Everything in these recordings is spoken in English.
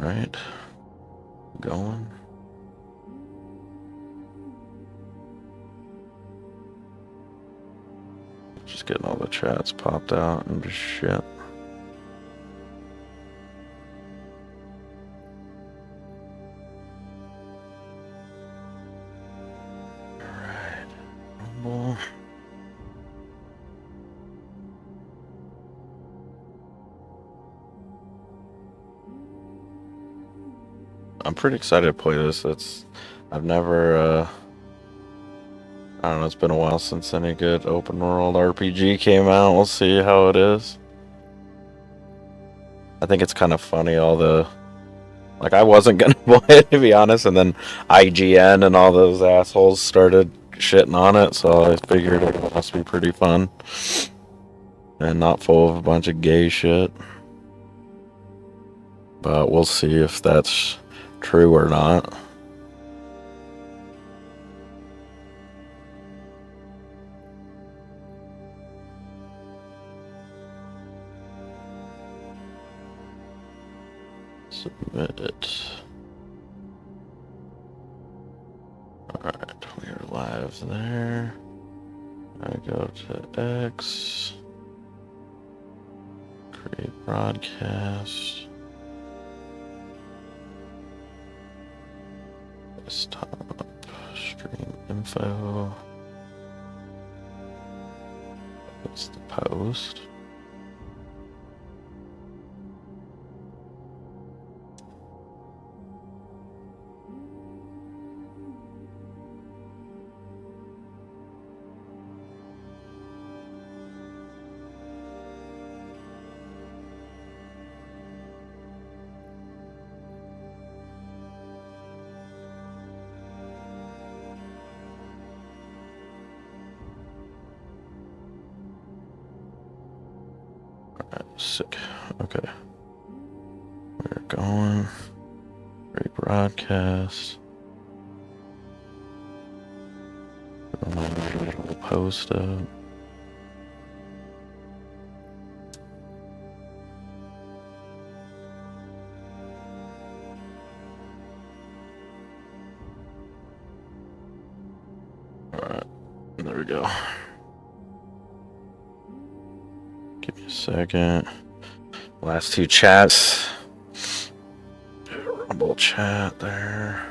Alright. Going. Just getting all the chats popped out and just shit. Alright. Rumble. I'm pretty excited to play this. I've never I don't know, it's been a while since any good open world RPG came out. We'll see how it is. I think it's kind of funny, all the... Like, I wasn't gonna play it, to be honest, and then IGN and all those assholes started shitting on it, so I figured it must be pretty fun. And not full of a bunch of gay shit. But we'll see if that's true or not. Submit it. Alright, we are live there. I go to X. Create broadcast. Desktop. Stream info. It's the post. Sick. Okay. We're going. Rebroadcast. We'll post up. Alright. There we go. Give me a second. Last two chats. Rumble chat there.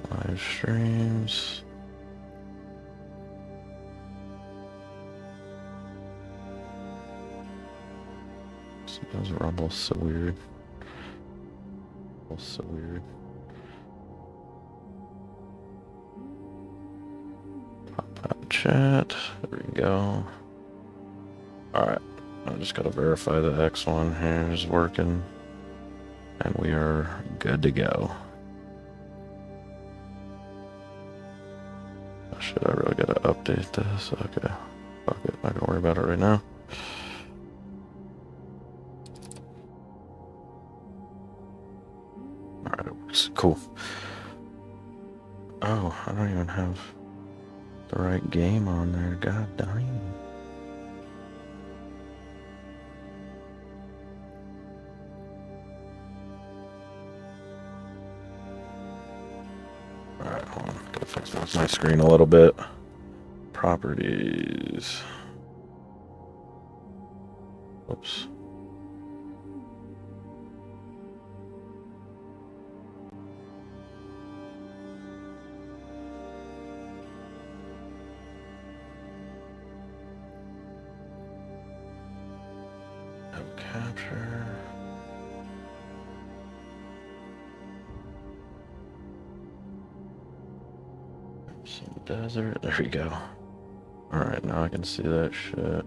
Live streams. Sometimes Rumble's so weird. Rumble's so weird. Pop out chat. There we go. Alright, I just gotta verify the X one here is working, and we are good to go. Oh, shit, I really gotta update this. Okay, fuck it, not gonna worry about it right now. Alright, it works. Cool. Oh, I don't even have the right game on there. God damn. Alright, hold on. Gotta fix my screen a little bit. Properties. Oops. No capture. Some desert. There we go. Alright, now I can see that shit.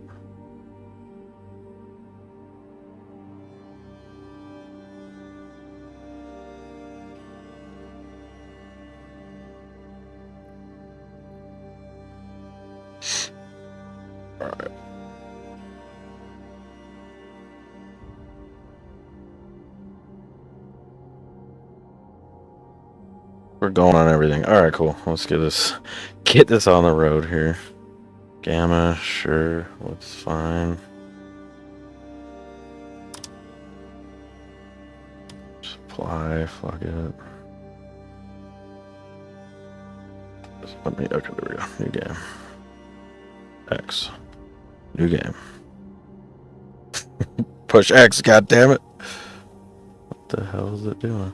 Alright. We're going on everything. Alright, cool. Let's get this on the road here. Gamma, sure, looks fine. Apply, fuck it. Just let me, okay, there we go. New game. X. New game. Push X, goddammit. What the hell is it doing?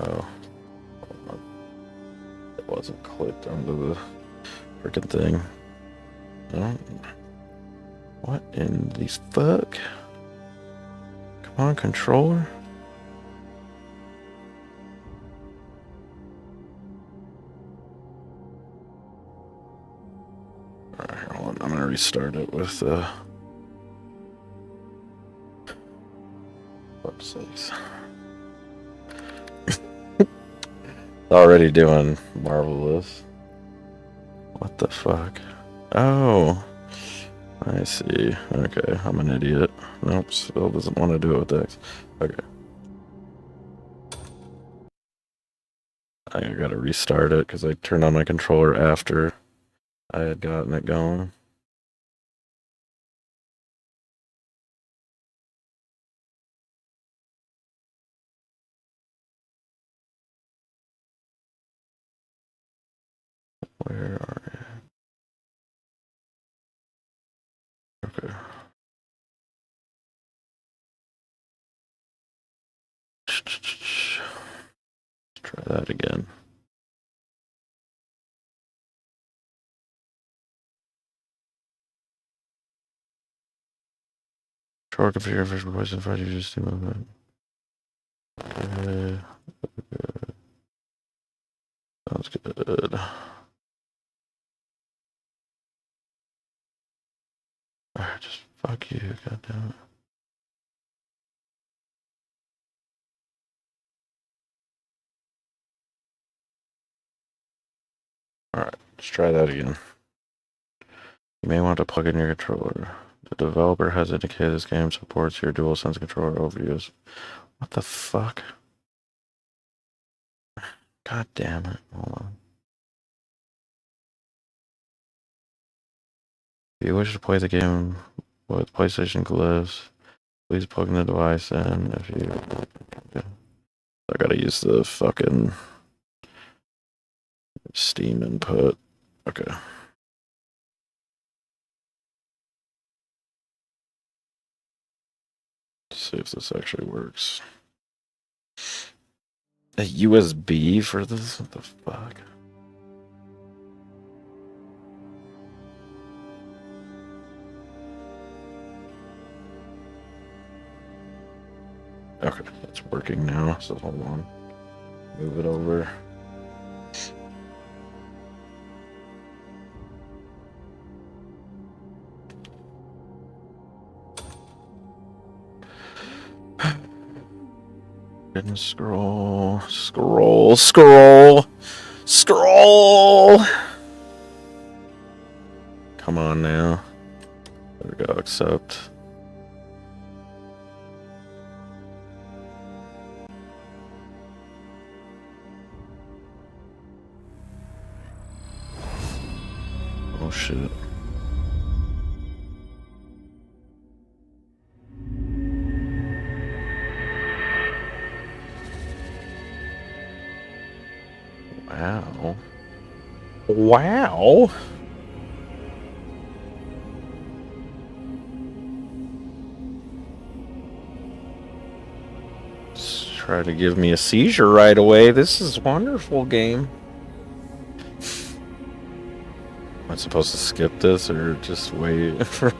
Oh. It wasn't clicked onto the freaking thing. Oh. What in the fuck? Come on, controller. Alright, hold on. I'm gonna restart it with websites. Already doing marvelous. What the fuck? Oh, I see. Okay, I'm an idiot. Nope, still doesn't want to do it with X. Okay. I gotta restart it because I turned on my controller after I had gotten it going. Where are you? Okay. Let's try that again. Short configure visual voice and find you just do movement. Okay. Sounds good. Alright, just fuck you, goddammit. Alright, let's try that again. You may want to plug in your controller. The developer has indicated this game supports your DualSense controller overuse. What the fuck? God damn it. Hold on. If you wish to play the game with PlayStation glyphs, please plug in the device in. If you... Okay. I gotta use the fucking Steam input. Okay. Let's see if this actually works. A USB for this? What the fuck? Okay, it's working now, so hold on. Move it over. Didn't scroll. Come on now. There we go, accept. Oh shit. Wow. Wow. Just try to give me a seizure right away. This is a wonderful game. Am I supposed to skip this or just wait for...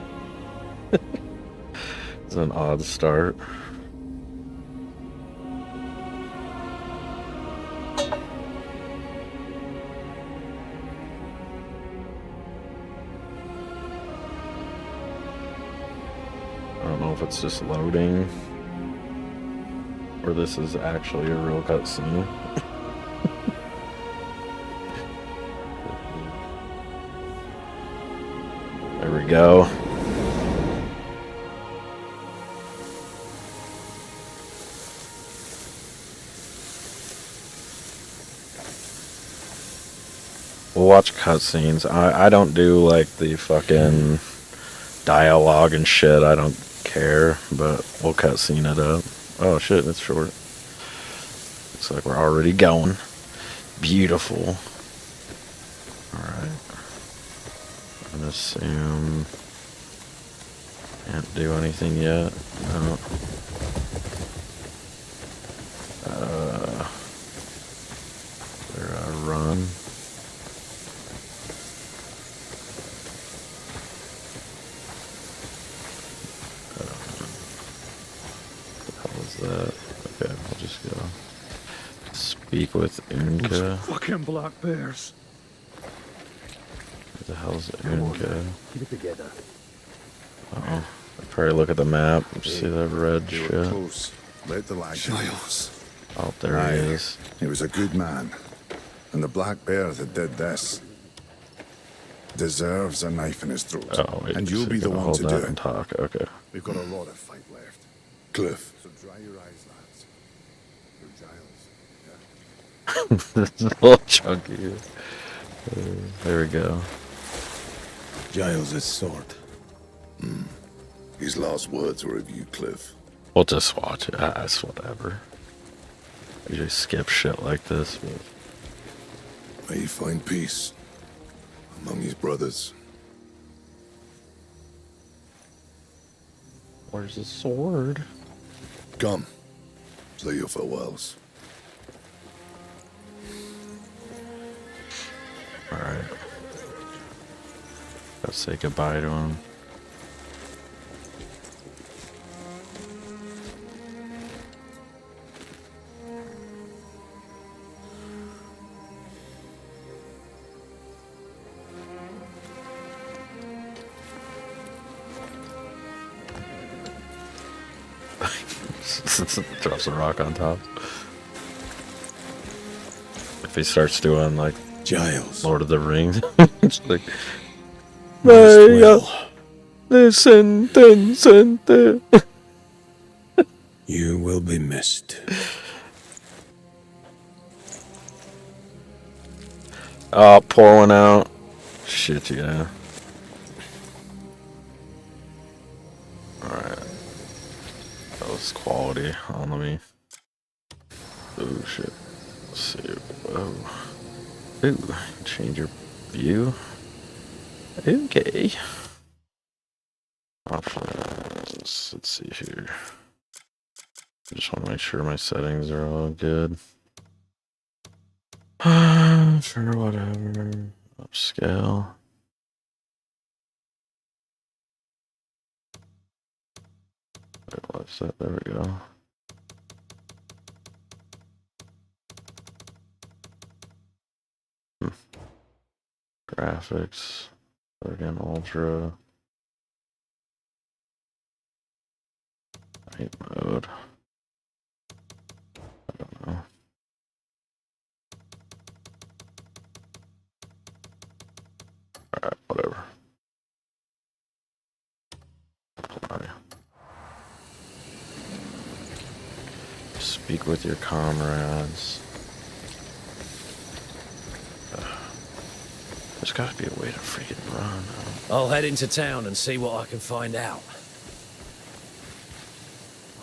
It's an odd start. I don't know if it's just loading or this is actually a real cutscene. There we go. We'll watch cutscenes. I don't do like the fucking dialogue and shit. I don't care, but we'll cutscene it up. Oh shit, it's short. Looks like we're already going. Beautiful. Alright. I'm gonna assume... Can't do anything yet. No. Where I run. What the hell is that? Okay, we'll just go. Speak with Unka. Those fucking black bears. What the hell's Unka? Keep it together. Uh-oh. I'll probably look at the map and see that red They shit. were close. Let the lag Giles. Oh, there he is. He was a good man. And the black bear that did this deserves a knife in his throat. Oh, wait. And you'll so be you the can one hold to do that it. and talk. Okay. We've got a lot of fight left. Cliff. So dry your eyes, lads. For Giles. This is a little chunky. There we go. Giles' sword. His last words were of you, Cliff. We'll just watch it. It's whatever. I usually skip shit like this. But... May he find peace among his brothers. Where's his sword? Come. Say your farewells. Alright. Gotta say goodbye to him. Drops a rock on top. If he starts doing like Giles. Lord of the Rings, it's like Well, listen. you will be missed. Oh, pour one out. Shit, yeah. Alright. That was quality. Hold on, let me. Oh, shit. Let's see. Whoa. Ooh, change your view. Okay. Options. Let's see here. I just want to make sure my settings are all good. Sure, whatever. Upscale. Wait, what's that? There we go. Graphics. Again, ultra. Night mode. I don't know. Alright, whatever. Apply. Speak with your comrades. There's gotta be a way to freaking run. I'll head into town and see what I can find out.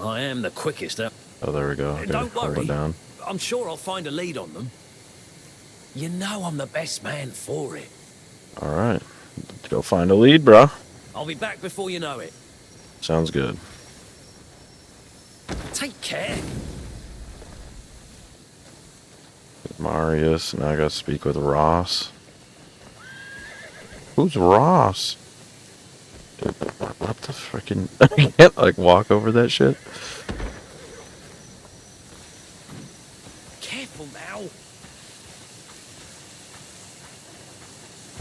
I am the quickest up. Oh, there we go. Okay, Don't hold worry. it down. I'm sure I'll find a lead on them. You know I'm the best man for it. Alright. Go find a lead, bro. I'll be back before you know it. Sounds good. Take care. Marius. Now I gotta speak with Ross. Who's Ross? Dude, what the freaking... I can't, like, walk over that shit. Careful now.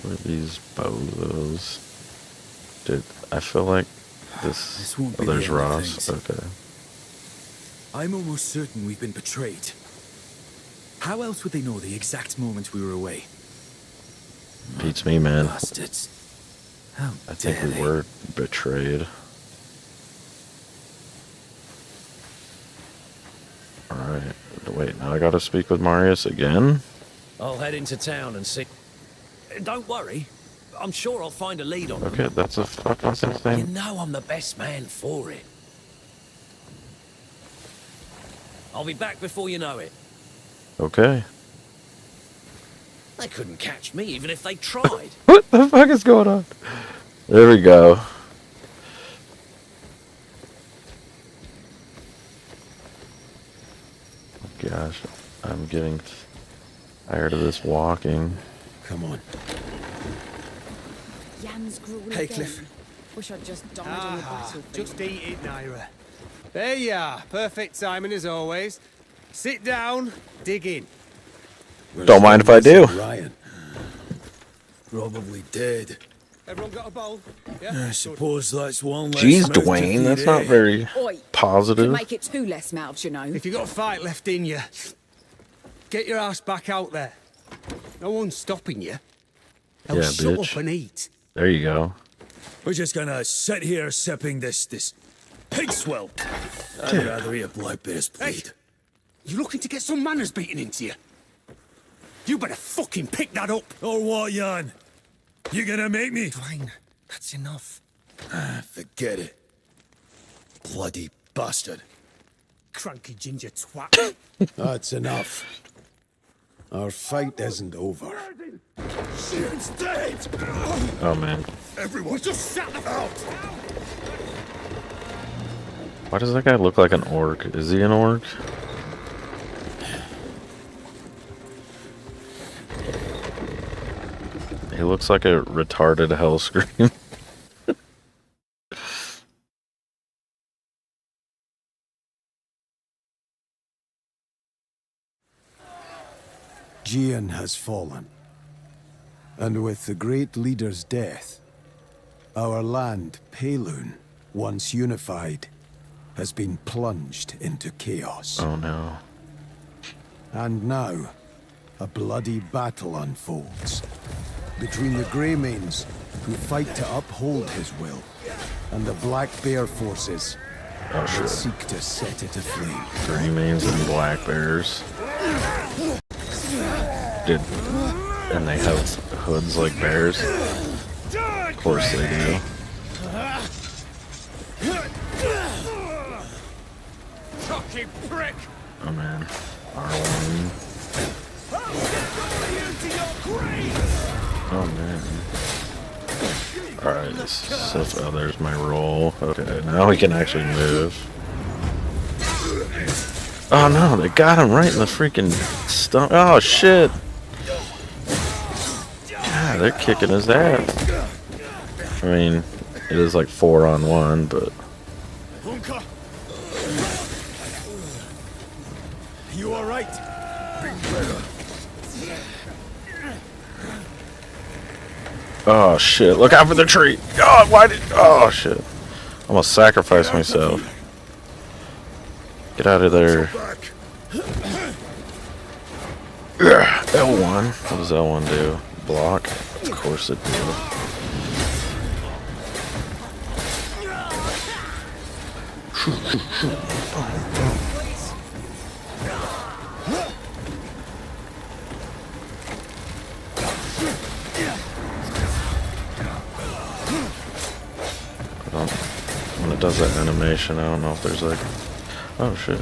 What are these bozos? Dude, I feel like this... This won't Oh, be the there's end of Ross. things. Okay. I'm almost certain we've been betrayed. How else would they know the exact moment we were away? Beats me, man. Bastards. How I think dare we they? were betrayed. Alright. Wait, now I gotta speak with Marius again? I'll head into town and see. Don't worry. I'm sure I'll find a lead on them. Okay, that's a fucking You insane. know I'm the best man for it. I'll be back before you know it. Okay. They couldn't catch me even if they tried. What the fuck is going on? There we go. Gosh, I'm getting tired of this walking. Come on. Yams grew Hey, again. Cliff. Wish I'd just died on the battlefield. Just eat it, Naira. There you are. Perfect timing as always. Sit down, dig in. Don't mind if I do. Ryan. Probably dead. Everyone got a bowl? Yeah? I suppose that's one less Jeez, mouth to Dwayne, feed, that's not eh? very Oi, positive. make it two less mouths, you know. If you got a fight left in you, get your ass back out there. No one's stopping you. Now Yeah, shut bitch. up and eat. There you go. We're just gonna sit here sipping this pig swill. I'd rather eat a black bear's bleed. You looking to get some manners beaten into you? You better fucking pick that up. Or what, Jan? You gonna make me? Dwayne, that's enough. Forget it. Bloody bastard. Cranky ginger twat. That's enough. Our fight isn't over. Shit's dead! Oh man. Everyone, Just shut the fuck. Why does that guy look like an orc? Is he an orc? He looks like a retarded hell scream. Gian has fallen. And with the great leader's death, our land, Pelun, once unified, has been plunged into chaos. Oh no. And now, a bloody battle unfolds between the Greymanes, who fight to uphold his will, and the Black Bear forces Oh that shit. seek to set it aflame. Greymanes and black bears. And they have hoods like bears. Of course they do. Fucking prick. Oh man. R1. Oh man. Alright, so there's my roll. Okay, now we can actually move. Oh no, they got him right in the freaking stomach. Oh shit! God, they're kicking his ass. I mean, it is like 4-on-1, but You alright? oh shit! Look out for the tree! God, why did? Oh shit! Almost sacrificed myself. Get out of there. L1. What does L1 do? Block? Of course it do. When it does that animation, I don't know if there's like... Oh shit.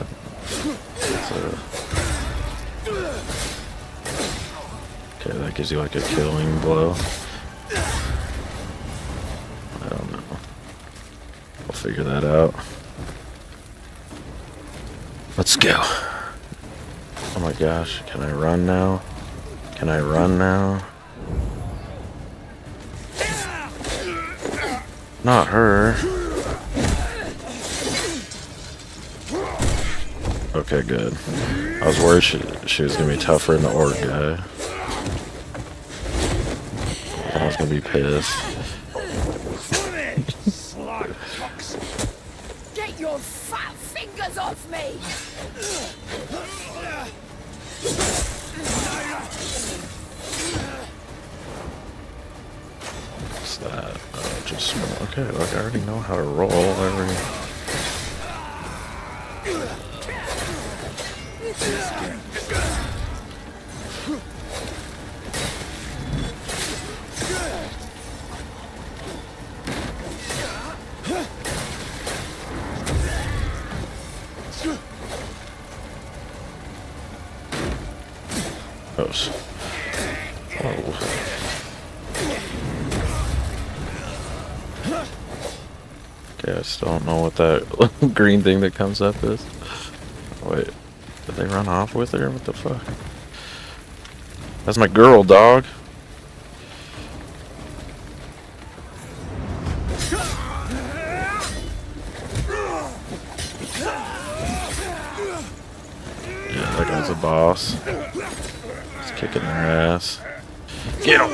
Okay, that gives you like a killing blow. I don't know. I'll figure that out. Let's go. Oh my gosh, can I run now? Can I run now? Not her. Okay, good. I was worried she was gonna be tougher than the orc guy. I was gonna be pissed. Get your fat fingers off me! What's that? Just okay. Like I already know how to roll. Every. close. Oh. Okay, I still don't know what that green thing that comes up is. Wait, did they run off with her? What the fuck? That's my girl, dog. Yeah, that guy's a boss. He's kicking their ass. Get him!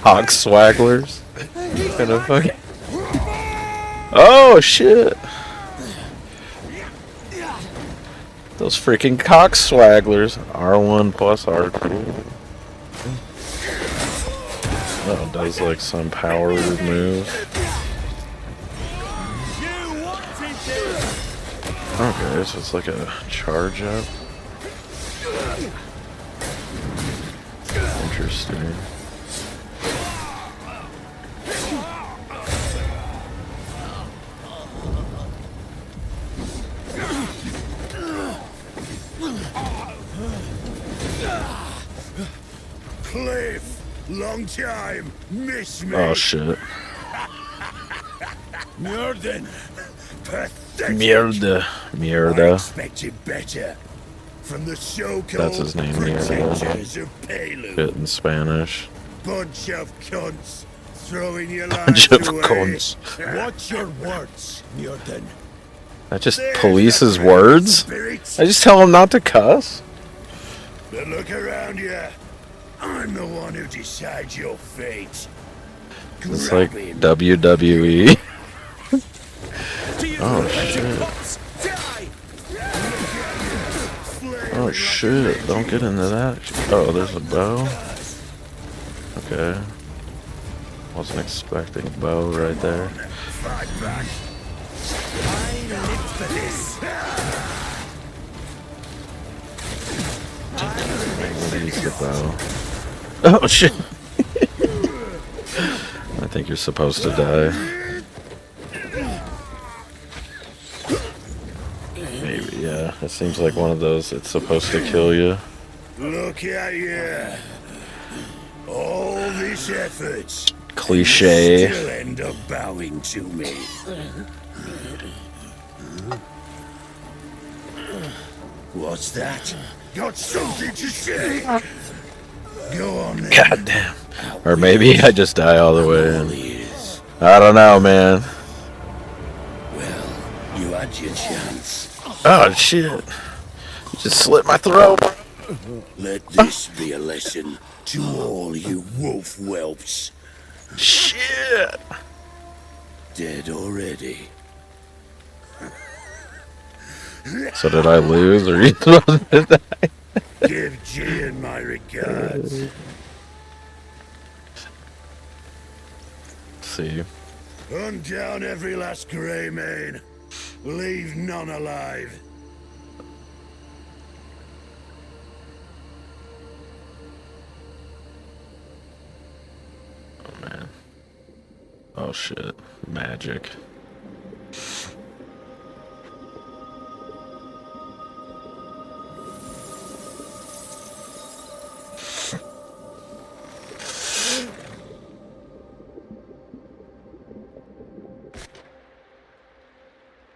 Cock swagglers. Gonna fucking. Oh shit! Those freaking cock swagglers. R1 plus R2. Oh, it does like some power move. Okay, so it's like a charge up. Interesting. Cliff, long time, miss me. Oh shit. Murden, pathetic. Mierda. I Mierda. expected better from the so-called That's his name, pretenders of Paloo. Bit in Spanish. Bunch of cunts throwing your Bunch lives of away. cunts. Watch your words, Murden. That just There's polices the words? spirits. I just tell him not to cuss? But look around you. I'm the one who decides your fate. It's Grab like him. WWE. Oh shit. Oh shit. Don't get into that. Oh, there's a bow. Okay. Wasn't expecting a bow right there. Fight back. I live for this. Use the bow. Oh shit. I think you're supposed to die. Maybe, yeah. It seems like one of those, it's supposed to kill you. Look at you. All this effort. Cliche. Still end up bowing to me. What's that? Got something to say? Go on then. God damn. Or maybe I just die all the way. All And ears. I don't know, man. Well, you had your chance. Oh shit. You just slit my throat. Let this be a lesson to all you wolf whelps. Shit. Dead already. So did I lose or you supposed to die? Give Gian my regards. See. Hunt down every last grey mane. Leave none alive. Oh man. Oh shit. Magic.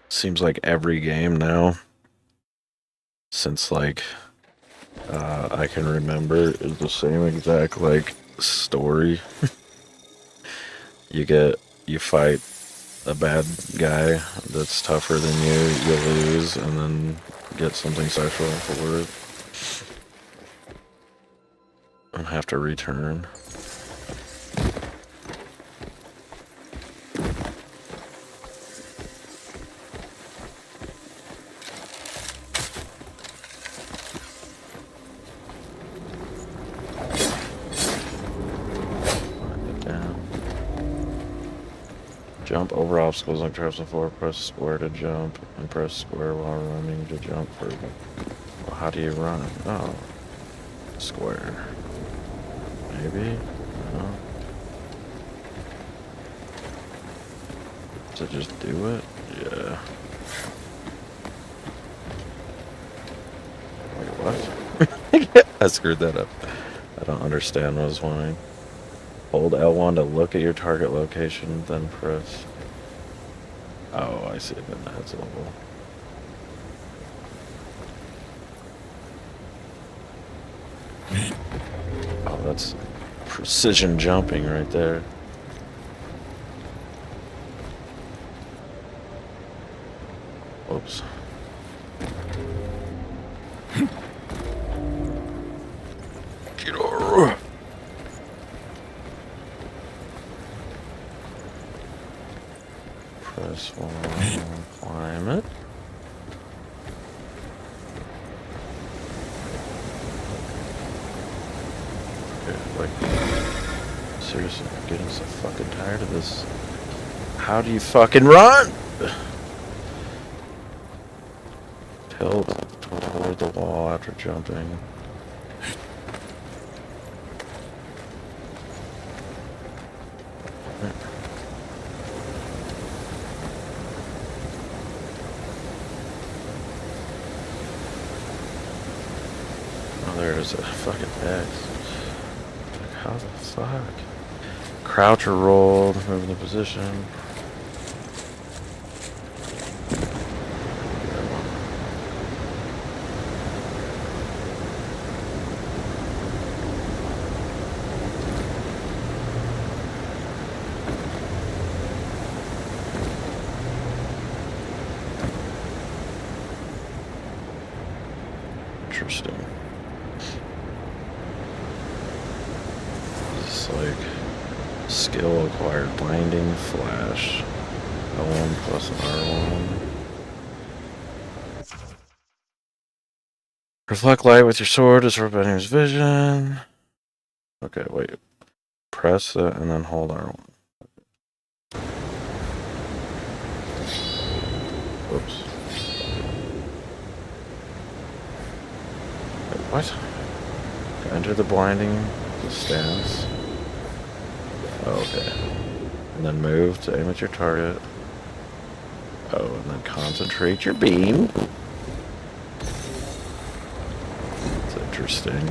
Seems like every game now, since like I can remember, is the same exact like story. You fight a bad guy that's tougher than you lose, and then get something special for it. And have to return. Jump over obstacles like traps before. Press square to jump, and press square while running to jump further. Well, how do you run? Oh, square. Maybe? No. Does it just do it? Yeah. Wait, what? I screwed that up. I don't understand what I was wanting. Hold L1 to look at your target location, then press. Oh, I see. Then that's a level. Oh, that's precision jumping right there. Whoops. Get over. Press 1, climb it. Okay, like, seriously, I'm getting so fucking tired of this. How do you fucking run? Tilt toward the wall after jumping. Oh, there's a fucking X. Like, how the fuck? Crouch or roll to move in the position. Interesting. It's like skill acquired blinding flash. L1 plus R1. Reflect light with your sword to disrupt enemy's vision. Okay, wait. Press it and then hold R1. Whoops. Wait, what? Enter the blinding stance. Oh, okay. And then move to aim at your target. Oh, and then concentrate your beam. That's interesting.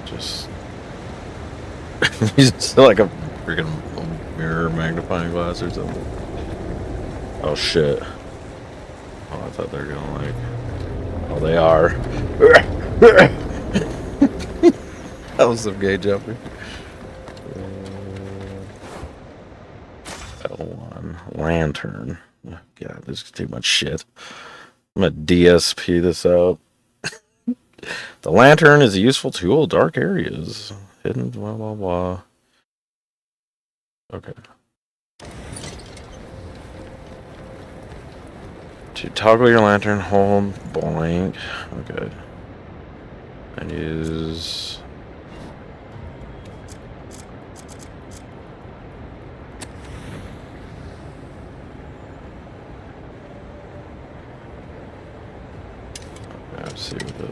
Just he's like a freaking mirror magnifying glass or something. Oh shit. Oh, I thought they were gonna like. Oh, they are. That was some gay jumping. L1 lantern. Oh, God, this is too much shit. I'm gonna DSP this out. The lantern is a useful tool in dark areas. Hidden, blah, blah, blah. Okay. To toggle your lantern, hold blank. Okay. And use... Okay, let's see what the...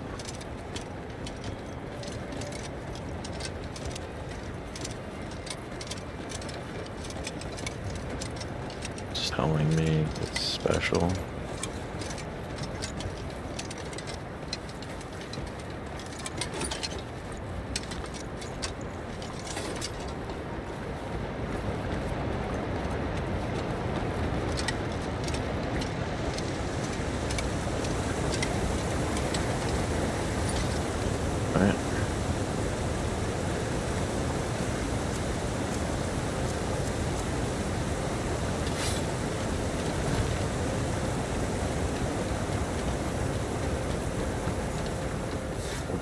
telling me it's special. Right.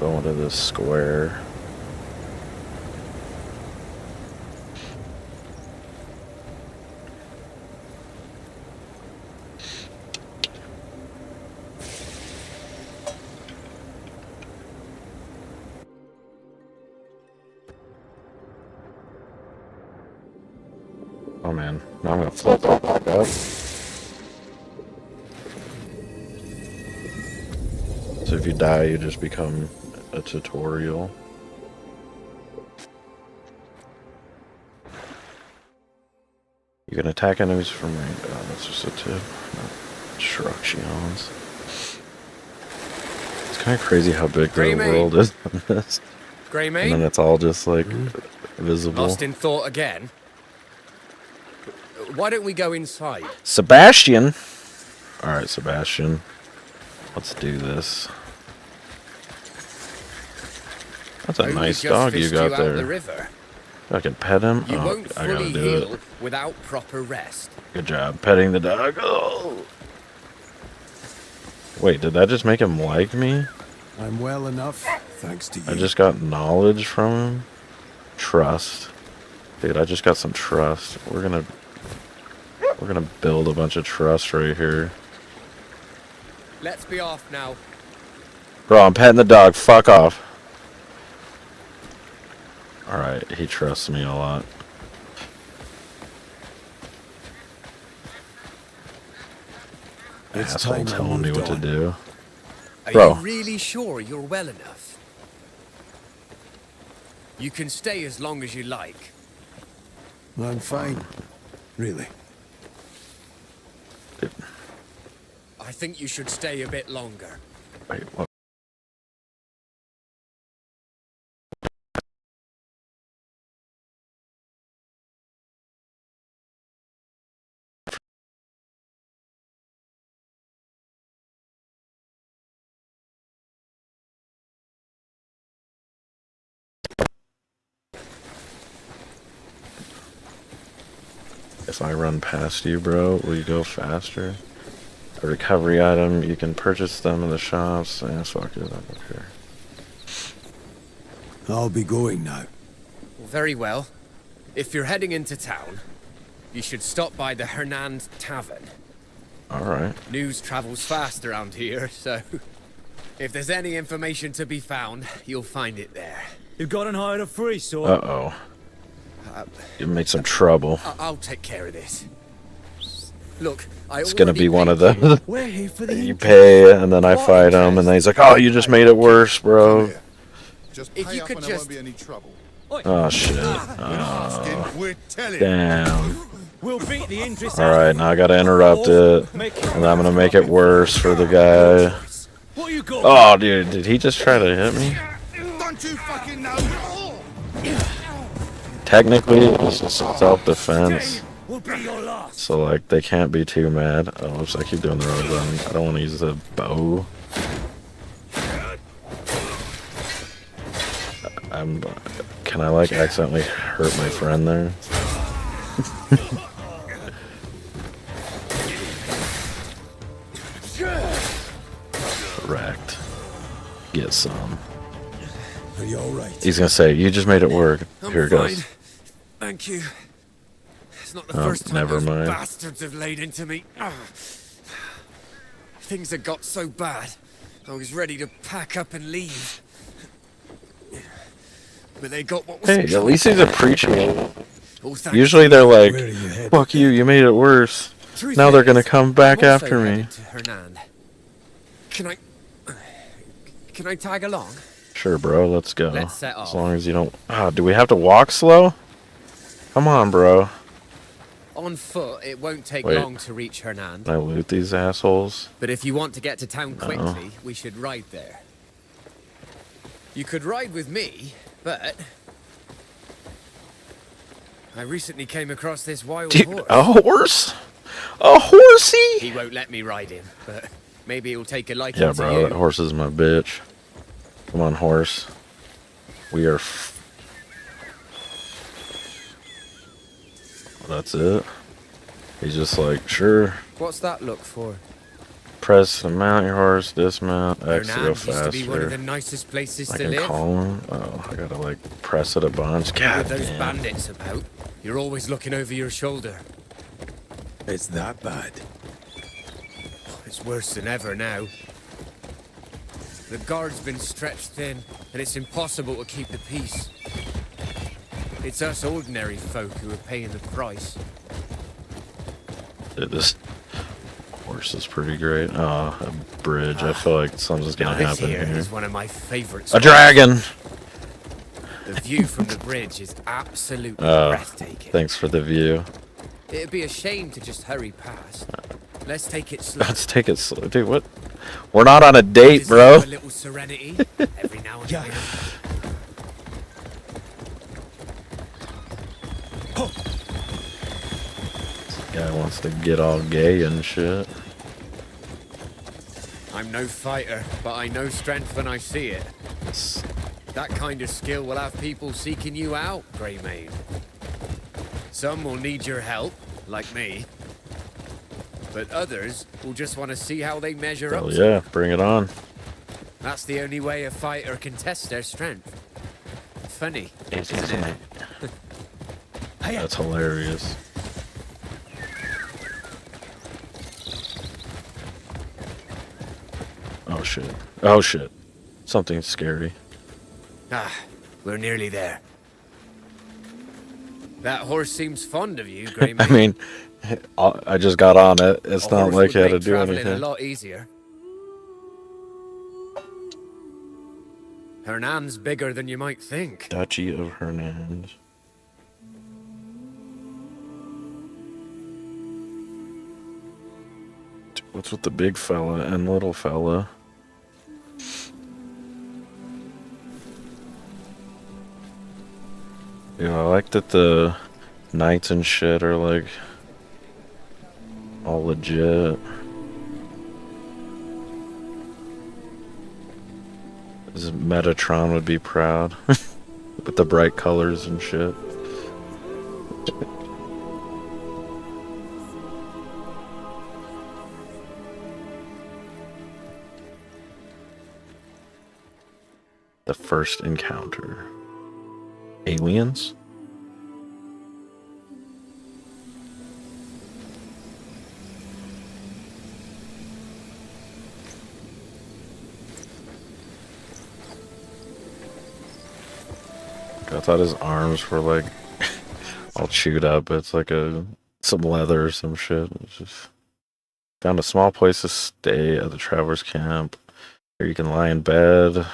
Go into this square. Oh man, now I'm gonna flip that back up. So if you die, you just become a tutorial. You can attack enemies from range. Oh, that's just a tip. Instructions. kind of crazy how big the Grey mate. world is on this. Grey And mate? then it's all just like visible. Lost in thought again? Why don't we go inside? Sebastian! Alright, Sebastian. Let's do this. That's a Only nice just dog you fished got out the there. river. I can pet him. You Oh, won't I gotta fully do heal it. without proper rest. Good job petting the dog. Oh. Wait, did that just make him like me? I'm well enough, thanks to you. I just got knowledge from him. Trust. Dude, I just got some trust. We're gonna build a bunch of trust right here. Let's be off now. Bro, I'm petting the dog. Fuck off. Alright, he trusts me a lot. It's Asshole time I telling me moved what to on. do. Are Bro. you really sure you're well enough? You can stay as long as you like. I'm fine, really. I think you should stay a bit longer. Wait, what? If I run past you, bro, will you go faster? A recovery item, you can purchase them in the shops. Eh, fuck it, I don't care. I'll be going now. Very well. If you're heading into town, you should stop by the Hernand Tavern. Alright. News travels fast around here, so if there's any information to be found, you'll find it there. You got and hired a free sword. Uh-oh. You made some trouble. I'll take care of this. Look, It's gonna be one of those. We're here for the You pay, and then I fight him, and then he's like, oh, you just made it worse, bro. Just If pay you up could and there just- won't be any trouble. Oh, shit. We're telling. Damn. We'll beat the interest. Alright, now I gotta interrupt it. And I'm gonna make it worse for the guy. What you got? Oh, dude, did he just try to hit me? Don't you fucking know? Technically, it's just self-defense. Will be your last. So, like, they can't be too mad. Oh, oops, I keep doing the wrong button. I don't want to use the bow. Can I, like, accidentally hurt my friend there? Correct. Get some. Are you alright? He's gonna say, you just made it work. Here it goes. Thank you. It's not the Oh, first time never those mind. bastards have laid into me. Things had got so bad, I was ready to pack up and leave. But they got what was Hey, at least he's appreciative. all thanks Usually they're like, Where are you headed? fuck you, you made it worse. Truth Now they're is, gonna come back I'm also after me. headed to Hernand. Can I tag along? Sure, bro, let's go. Let's set As off. long as you don't... Ah, do we have to walk slow? Come on, bro. On foot, it won't take Wait. long to reach Hernand. Can I loot these assholes? But if you want to get to town quickly, we should ride there. You could ride with me, but I recently came across this wild Dude, horse. a horse? A horsey? He won't let me ride him, but maybe he'll take a liking Yeah, to bro, you. that horse is my bitch. Come on, horse. We are... That's it. He's just like, sure. What's that look for? Press to mount your horse, dismount, X to go Hernand used to be one of the faster. nicest places I to can live. call him. Oh, I gotta like press it a bunch. God With those damn. bandits about, you're always looking over your shoulder. It's that bad. It's worse than ever now. The guard's been stretched thin, and it's impossible to keep the peace. It's us ordinary folk who are paying the price. Dude, this horse is pretty great. Oh, a bridge. I feel like something's Now gonna this happen here here. is one of my favourite A spots. dragon! The view from the bridge is absolutely breathtaking. Thanks for the view. It'd be a shame to just hurry past. Let's take it slow. Let's take it slow. Dude, what? We're not on a date, bro. Deserve a little serenity every now and again. Guy wants to get all gay and shit. I'm no fighter, but I know strength when I see it. That kind of skill will have people seeking you out, Greymane. Some will need your help, like me. But others will just want to see how they measure up. Oh yeah, bring it on. That's the only way a fighter can test their strength. Funny, isn't it? That's hilarious. Oh shit. Oh shit. Something scary. Ah, we're nearly there. That horse seems fond of you, Greymane. I mean, I just got on it. It's A not horse like would you had to make do traveling anything. a lot easier. Hernan's bigger than you might think. Duchy of Hernand. What's with the big fella and little fella? Yeah, I like that the knights and shit are like all legit. This Metatron would be proud with the bright colors and shit. The first encounter. Aliens? I thought his arms were like all chewed up. It's like some leather or some shit. It's just found a small place to stay at the traveler's camp. Here you can lie in bed.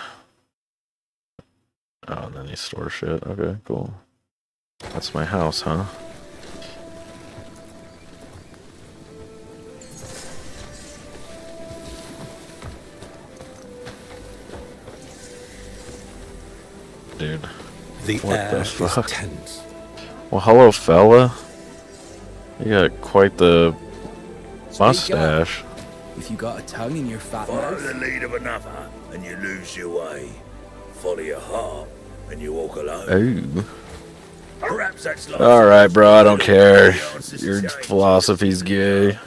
Oh, and then you store shit. Okay, cool. That's my house, huh? Dude. The What air the is fuck? tense. Well, hello, fella. You got quite the mustache. If you got a tongue in your fat Follow mouth. the lead of another, and you lose your way. Follow your heart, and you walk alone. Ooh. Perhaps that's like Alright, bro, I don't care. Your philosophy's gay.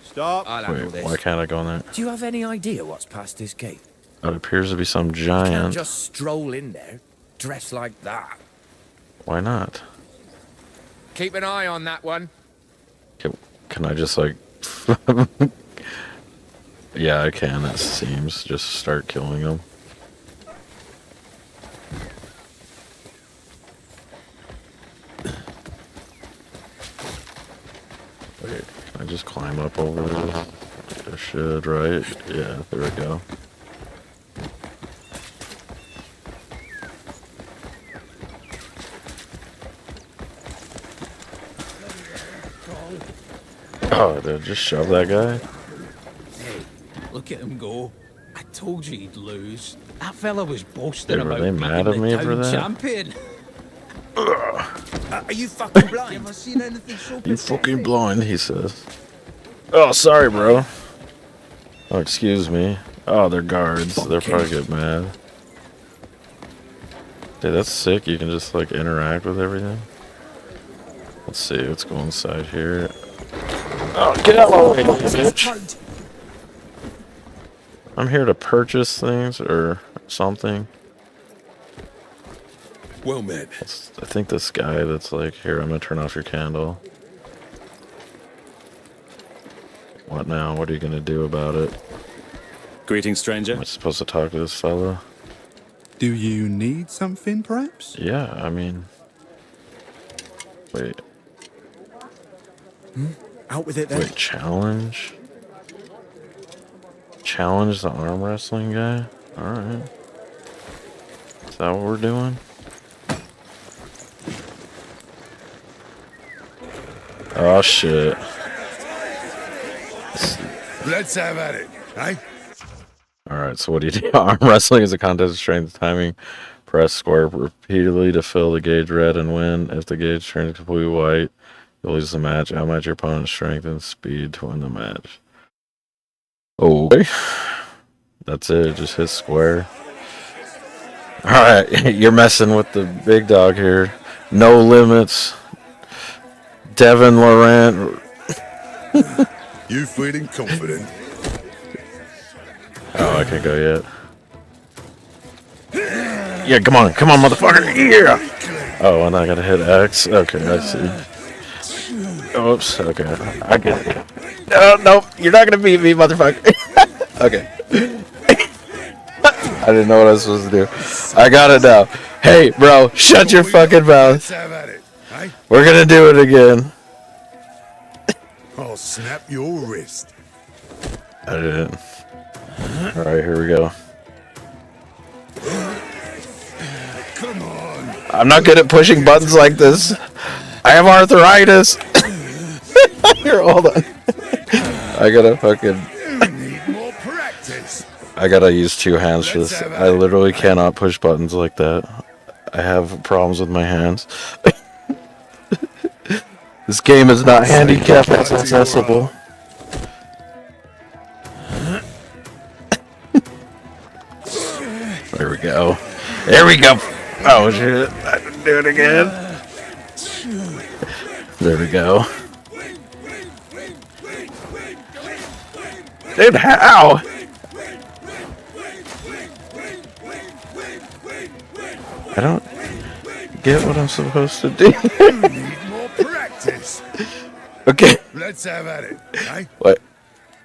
Stop. I'll handle Wait, this. why can't I go in there? Do you have any idea what's past this gate? It appears to be some You giant. can't just stroll in there, dressed like that. Why not? Keep an eye on that one. Can I just like... Yeah, I can, it seems. Just start killing them. Wait, can I just climb up over this? I should, right? Yeah, there we go. Oh, did I just shove that guy? Hey, look at him go. I told you he'd lose. That fella was boasting Dude, were about they beating mad at the me town for that? champion. Are you fucking blind? Have I seen anything so You fucking blind, he says. Oh, sorry, bro. Oh, excuse me. Oh, they're guards. They'll probably get mad. Dude, that's sick. You can just, like, interact with everything. Let's see. Let's go inside here. Oh, get out of the way, bitch. I'm here to purchase things or something. Well met. I think this guy that's like, here, I'm gonna turn off your candle. What now? What are you gonna do about it? Greetings, stranger. Am I supposed to talk to this fella? Do you need something, perhaps? Yeah, I mean... Wait. Out with it then. Wait, challenge? Challenge the arm wrestling guy? Alright. Is that what we're doing? Oh shit. Let's have at it, eh? Alright, so what do you do? Arm wrestling is a contest of strength and timing. Press square repeatedly to fill the gauge red and win. If the gauge turns completely white, you'll lose the match. Outmatch your opponent's strength and speed to win the match. Okay. That's it. Just hit square. Alright, you're messing with the big dog here. No limits. Devin Laurent. You feeling confident? Oh, I can't go yet. Yeah, come on, motherfucker. Yeah. Oh, and I gotta hit X. Okay, I see. Oops. Okay, I get it. No, you're not gonna beat me, motherfucker. Okay. I didn't know what I was supposed to do. I got it now. Hey, bro, shut your fucking mouth. We're gonna do it again. I'll snap your wrist. I didn't. Alright, here we go. Come on. I'm not good at pushing buttons like this. I have arthritis. Here, hold on. I gotta fucking... More practice. I gotta use two hands for this. I literally cannot push buttons like that. I have problems with my hands. This game is not handicap accessible. There we go. There we go. Oh shit. I didn't do it again. There we go. Dude, how? I don't get what I'm supposed to do. More practice. Okay. Let's have at it, eh? What?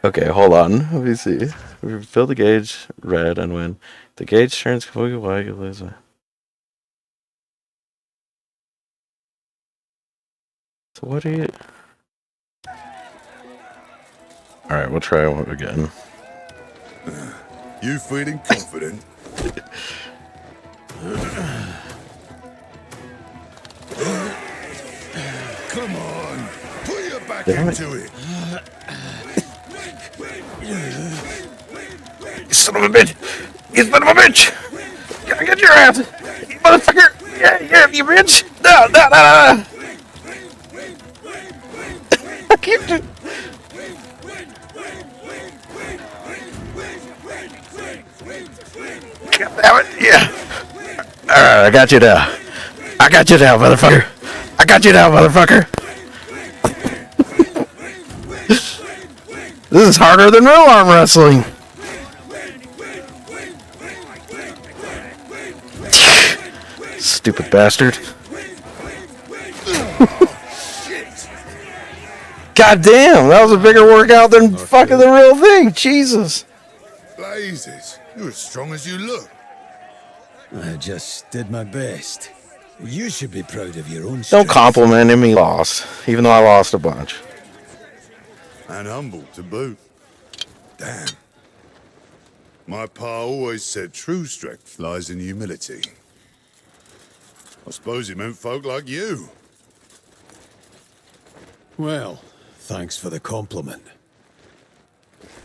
Okay, hold on. Let me see. We fill the gauge red and win. The gauge turns completely white. You lose it. So what do you... Alright, we'll try it again. You feeling confident? Come on, put your back into it. You son of a bitch! You son of a bitch! Gotta get your ass! You motherfucker! Yeah, you bitch! No! I can't do... God damn it! Yeah! Alright, I got you now. I got you now, motherfucker! I got you now, motherfucker! This is harder than real arm wrestling! Stupid bastard. God damn, that was a bigger workout than fucking the real thing. Jesus. Blazes, you're as strong as you look. I just did my best. You should be proud of your own Don't strength. compliment me lost, even though I lost a bunch. And humble to boot. Damn. My pa always said true strength lies in humility. I suppose he meant folk like you. Well, thanks for the compliment.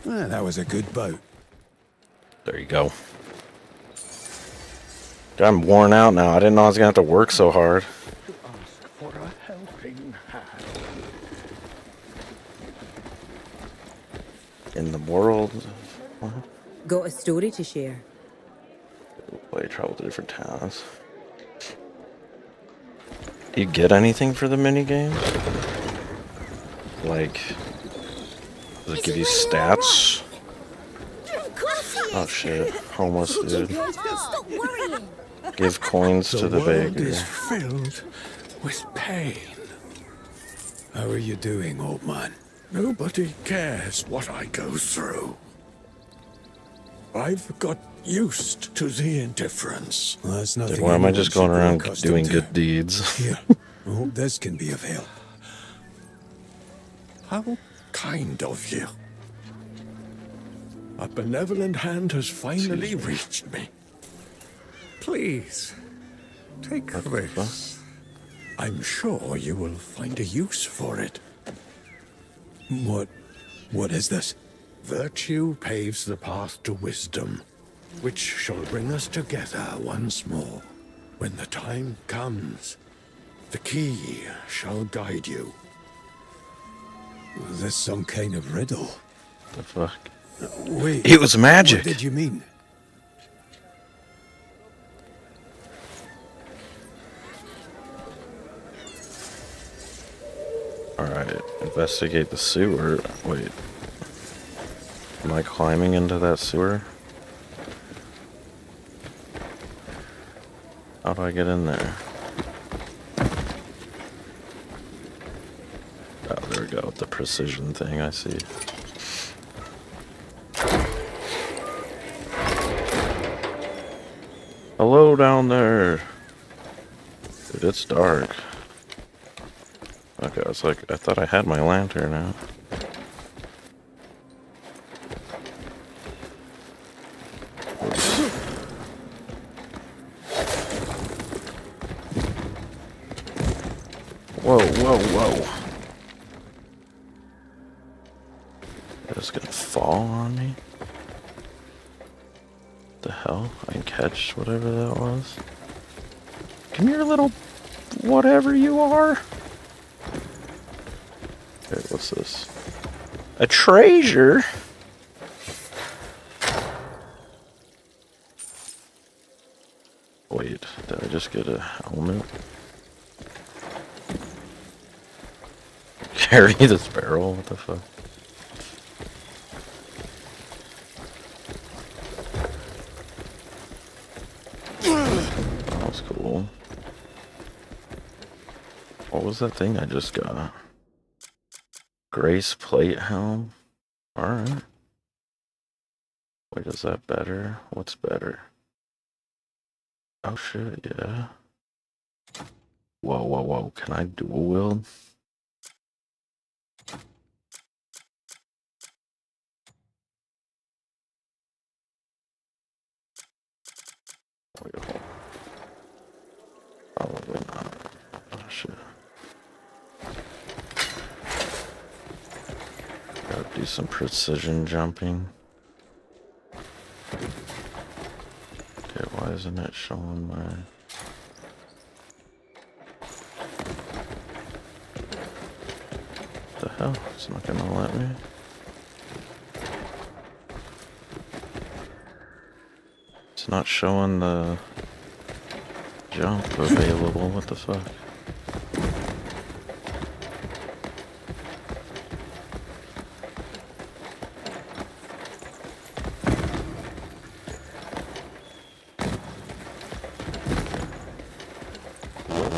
That was a good bout. There you go. I'm worn out now. I didn't know I was going to have to work so hard. For a helping hand. In the world. Got a story to share. Play travel to different towns. Do you get anything for the minigame? Like, does it give you stats? Oh shit, homeless dude. Stop worrying. Give coins to the world baker. is filled with pain. How are you doing, old man? Nobody cares what I go through. I've got used to the indifference. Well, that's nothing. Why am I just going around accustomed doing to. good deeds? Here, I hope this can be of help. How kind of you. A benevolent hand has finally reached me. Please, take this. I'm sure you will find a use for it. What is this? Virtue paves the path to wisdom, which shall bring us together once more. When the time comes, the key shall guide you. Is this some kind of riddle? The fuck? Wait. It was magic. What did you mean? Alright, investigate the sewer. Wait. Am I climbing into that sewer? How do I get in there? Oh, there we go. The precision thing, I see. Hello down there. Dude, it's dark. Okay, I was like, I thought I had my lantern out. Whoa, whoa, whoa. It's gonna fall on me? The hell? I can catch whatever that was. Come here, little whatever you are. Okay, what's this? A treasure? Wait, did I just get a helmet? Carry this barrel? What the fuck? That was cool. What was that thing I just got? Grace plate helm? Alright. Wait, is that better? What's better? Oh shit, yeah. Whoa, whoa, whoa. Can I dual wield? Wait, hold on. Probably not. Oh shit. Gotta do some precision jumping. Okay, why isn't it showing my... What the hell? It's not gonna let me. It's not showing the jump available. What the fuck?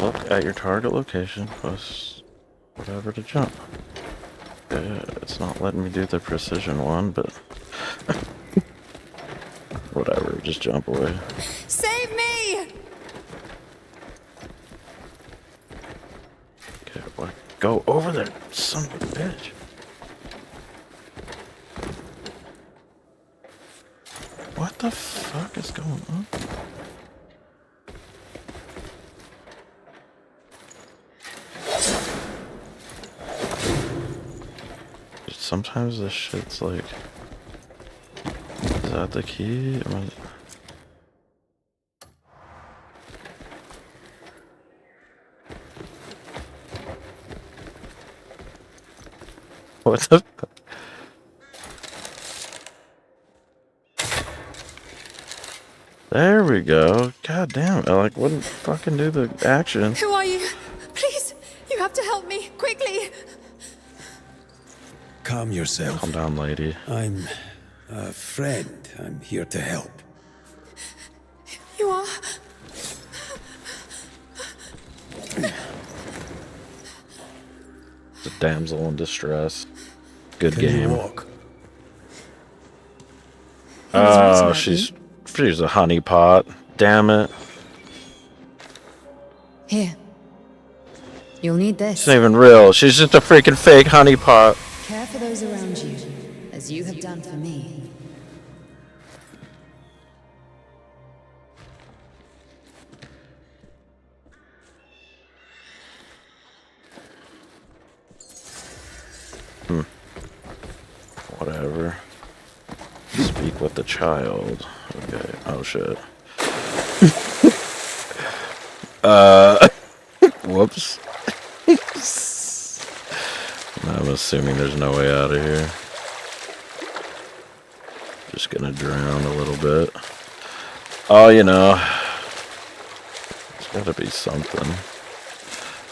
Look at your target location plus whatever to jump. Yeah, it's not letting me do the precision one, but whatever, just jump away. Save me! Okay, what? Go over there, son of a bitch. What the fuck is going on? Sometimes this shit's like... Is that the key? What the... There we go. God damn it, I like wouldn't fucking do the action. Who are you? Please, you have to help me, quickly! Calm yourself. Calm down, lady. I'm a friend. I'm here to help. You are? It's a damsel in distress. Good Can you game. walk? Oh, she's a honeypot. Damn it. Here. You'll need this. She's not even real. She's just a freaking fake honeypot. Care for those around you, as you have done for me. the child. Okay. Oh shit. Whoops. I'm assuming there's no way out of here. Just gonna drown a little bit. Oh, you know. There's gotta be something.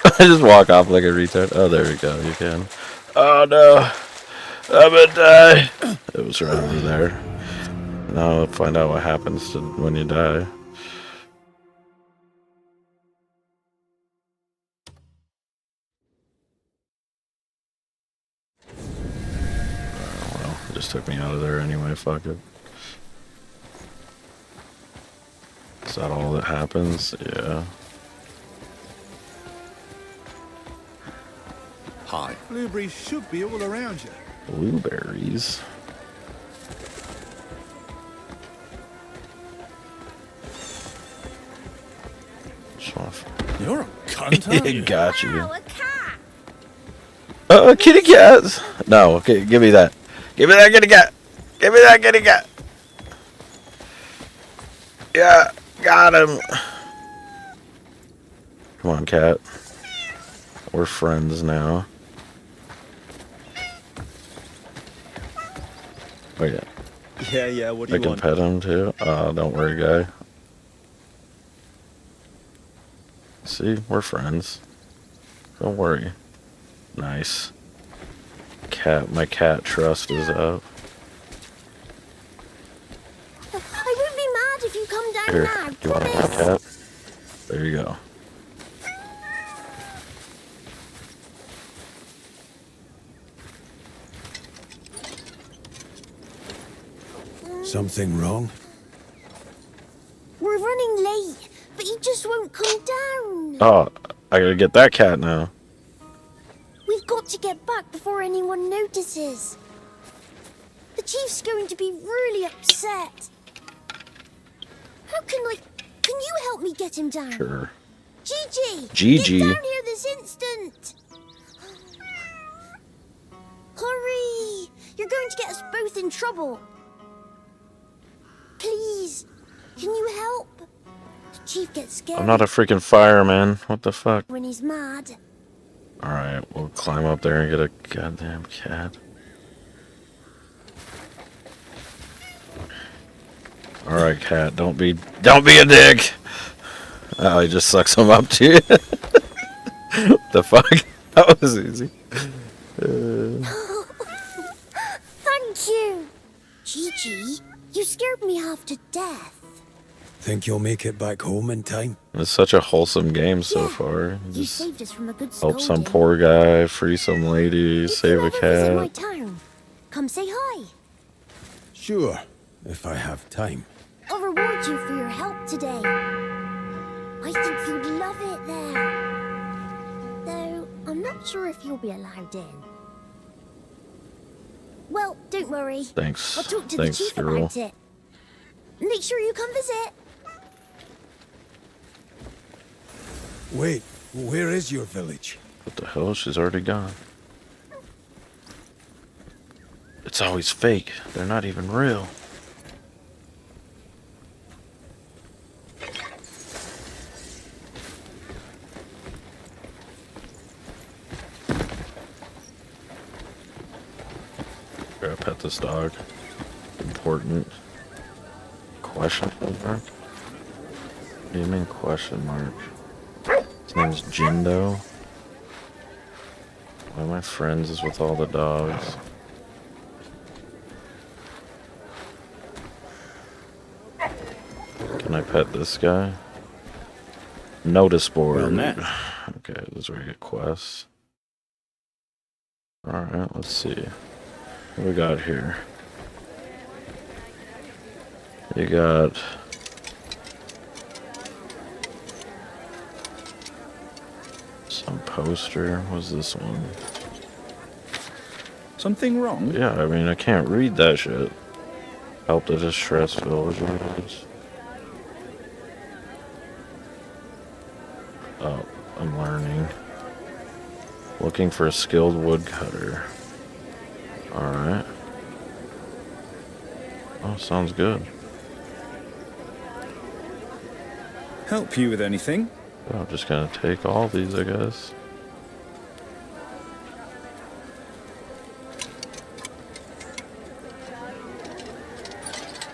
I just walk off like a retard. Oh, there we go. You can. Oh no. I'm gonna die. It was right over there. Now we'll find out what happens to when you die. Oh, well, it just took me out of there anyway. Fuck it. Is that all that happens? Yeah. Hi. Blueberries should be all around you. Blueberries. You're a cunt, aren't you? Got you. Oh, kitty cats. No, okay, give me that. Give me that kitty cat. Give me that kitty cat. Yeah, got him. Come on, cat. We're friends now. Oh yeah. Yeah, what do I can pet him too. Don't worry, guy. See, we're friends. Don't worry. Nice. Cat, my cat trust is up. I won't be mad if you come down Here, now. you want a cat? There you go. Something wrong? We're running late, but he just won't come down. Oh, I gotta get that cat now. We've got to get back before anyone notices. The chief's going to be really upset. How can you help me get him down? Sure. Gigi! Get down here this instant! Hurry! You're going to get us both in trouble. Please, can you help? The chief gets scared. I'm not a freaking fireman. What the fuck? When he's mad. Alright, we'll climb up there and get a goddamn cat. Alright, cat, don't be a dick! Oh, he just sucks him up to you. What the fuck? That was easy. Thank you! Gigi, you scared me half to death. Think you'll make it back home in time? It's such a wholesome game so far. You saved us from a good Help some scolding. poor guy, free some lady, save a If you ever visit my cat. town, come say hi. Sure, if I have time. I'll reward you for your help today. I think you'd love it there. Though, I'm not sure if you'll be allowed in. Well, don't worry. Thanks. I'll talk to Thanks, the chief girl. about it. Make sure you come visit. Wait, where is your village? What the hell? She's already gone. It's always fake. They're not even real. Gotta pet this dog. Important. Question mark? What do you mean question mark? His name's Jindo. One of my friends is with all the dogs. Can I pet this guy? Notice board. Well met. Okay, this is where you get quests. Alright, let's see. What we got here? You got... some poster. What's this one? Something wrong? Yeah, I mean, I can't read that shit. Help the distressed villagers. Oh, I'm learning. Looking for a skilled woodcutter. Alright. Oh, sounds good. Help you with anything? I'm just gonna take all these, I guess.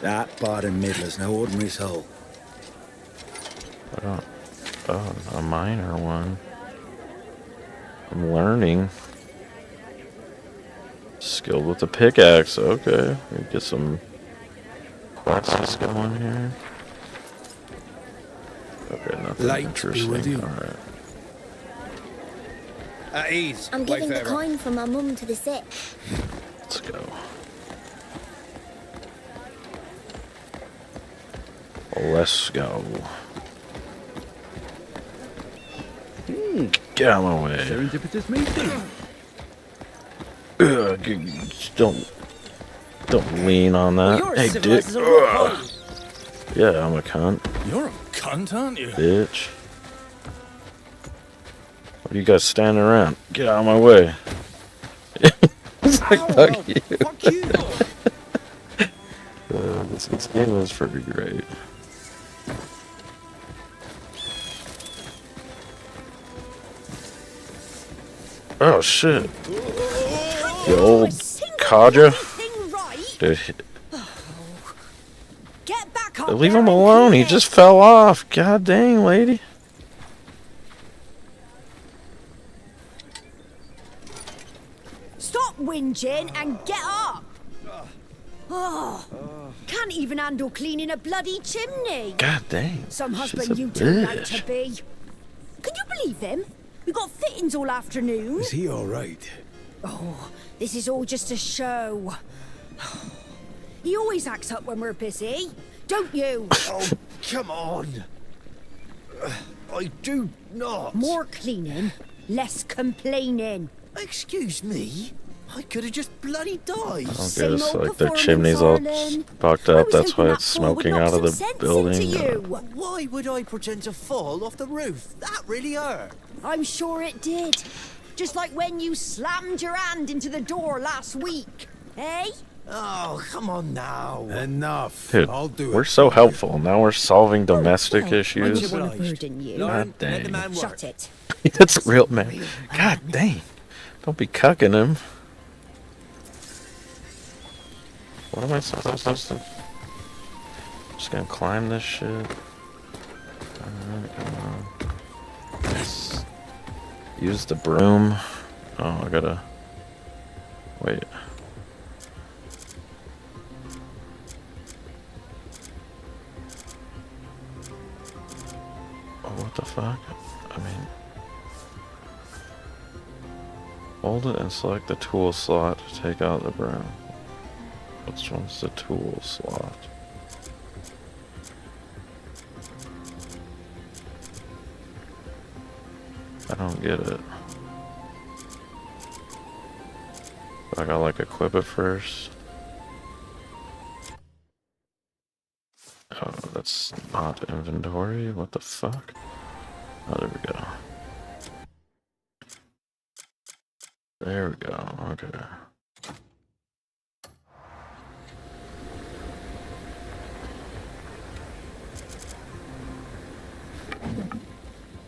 That Barden Middler's no ordinary soul. Oh, a minor one. I'm learning. Skilled with the pickaxe. Okay, we get some quests going here. Okay, nothing Light be interesting. with you. All right. At ease. I'm giving the wayfarer. coin from my mum to the sick. Let's go. Let's go. Get out of my way. Serendipitous meeting. Don't lean on that. You're Hey, as dick. civilized as a rock pony. Yeah, I'm a cunt, You're a cunt, aren't you? bitch. What are you guys standing around? Get out of my way. It's like, fuck you. Fuck you. This game is pretty great. Oh shit. The old Kaja. Dude, Get back up leave there him and alone. He clean just it. fell off. God dang, lady. Stop whinging and get up. Oh, can't even handle cleaning a bloody chimney. God dang. Some She's husband a you turned out bitch. to be. Can you believe him? We got fittings all afternoon. Is he all right? Oh, this is all just a show. He always acts up when we're busy, don't you? Oh, come on. I do not. More cleaning, less complaining. Excuse me? I could have just bloody died. I don't get Same it. It's old like their performance, chimney's all darling. fucked I up. was That's hoping why that it's fall would smoking knock out of some the sense building. into you. Why would I pretend to fall off the roof? That really hurt. I'm sure it did. Just like when you slammed your hand into the door last week, eh? Oh, come on now. Enough. Dude, I'll do we're it. so helpful. Now we're solving domestic Well, I issues. don't want to burden you. God Let the dang. man work. Shut it. That's real, man. God dang. Don't be cucking him. What am I supposed to? Just gonna climb this shit. Alright, come on. Yes. Use the broom. Oh, I gotta. Wait. Oh, what the fuck? I mean. Hold it and select the tool slot to take out the broom. Which one's the tool slot? I don't get it. I gotta like equip it first. Oh, that's not inventory. What the fuck? Oh, there we go. There we go. Okay.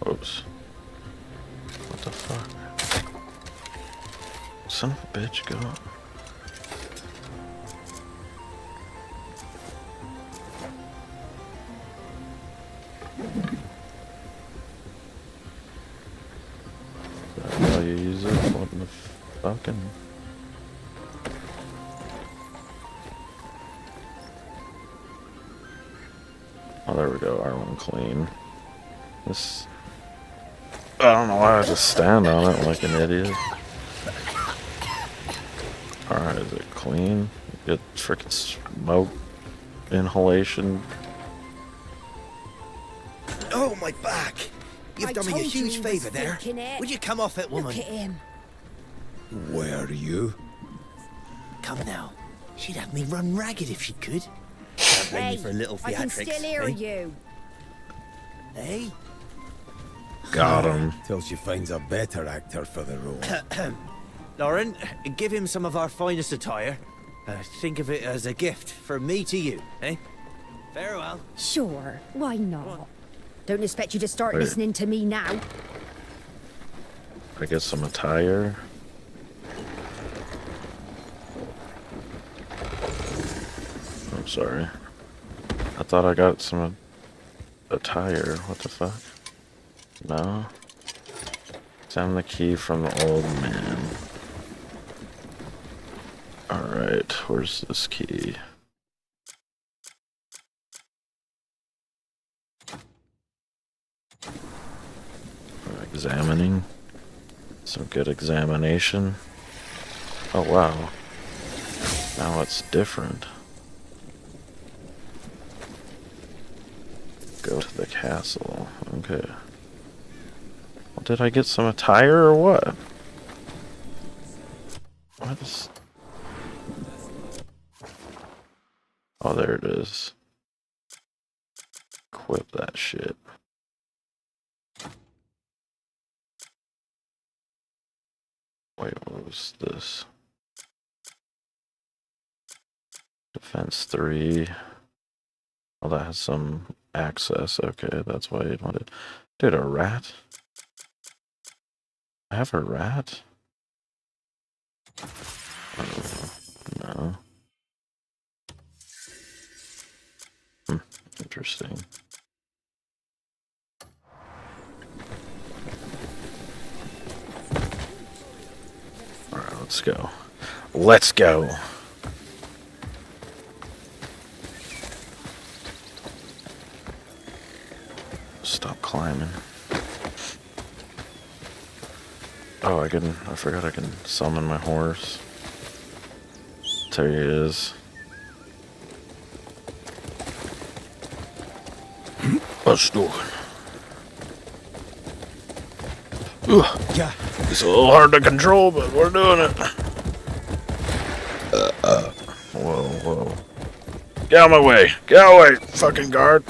Oops. What the fuck? Son of a bitch, go. Is that how you use it? What in the fucking... Oh, there we go. R1 clean. This... I don't know why I just stand on it like an idiot. Alright, is it clean? Get frickin' smoke inhalation. Oh, my back. You've I done me a told you huge he was favour there. faking it. Would you come off it, woman? Look at him. Where are you? Come now. She'd have me run ragged if she could. Can't blame you for a little I can theatrics, still hear eh? you. Eh? Got him. Till she finds a better actor for the role. Lauren, give him some of our finest attire. Think of it as a gift from me to you, eh? Farewell. Sure, why not? Don't expect you to start Wait. listening to me now. I get some attire. I'm sorry. I thought I got some attire. What the fuck? No. Examine the key from the old man. Alright, where's this key? Examining. Some good examination. Oh wow. Now it's different. Go to the castle. Okay. Well, did I get some attire or what? What is... Oh, there it is. Equip that shit. Wait, what was this? Defense 3. Oh, that has some access. Okay, that's why you'd want it. Dude, a rat? I have a rat? No. Interesting. Alright, let's go. Let's go! Stop climbing. Oh, I forgot I can summon my horse. There he is. Let's do it. Yeah. It's a little hard to control, but we're doing it. Whoa, whoa. Get out of my way. Get out of my way, fucking guard.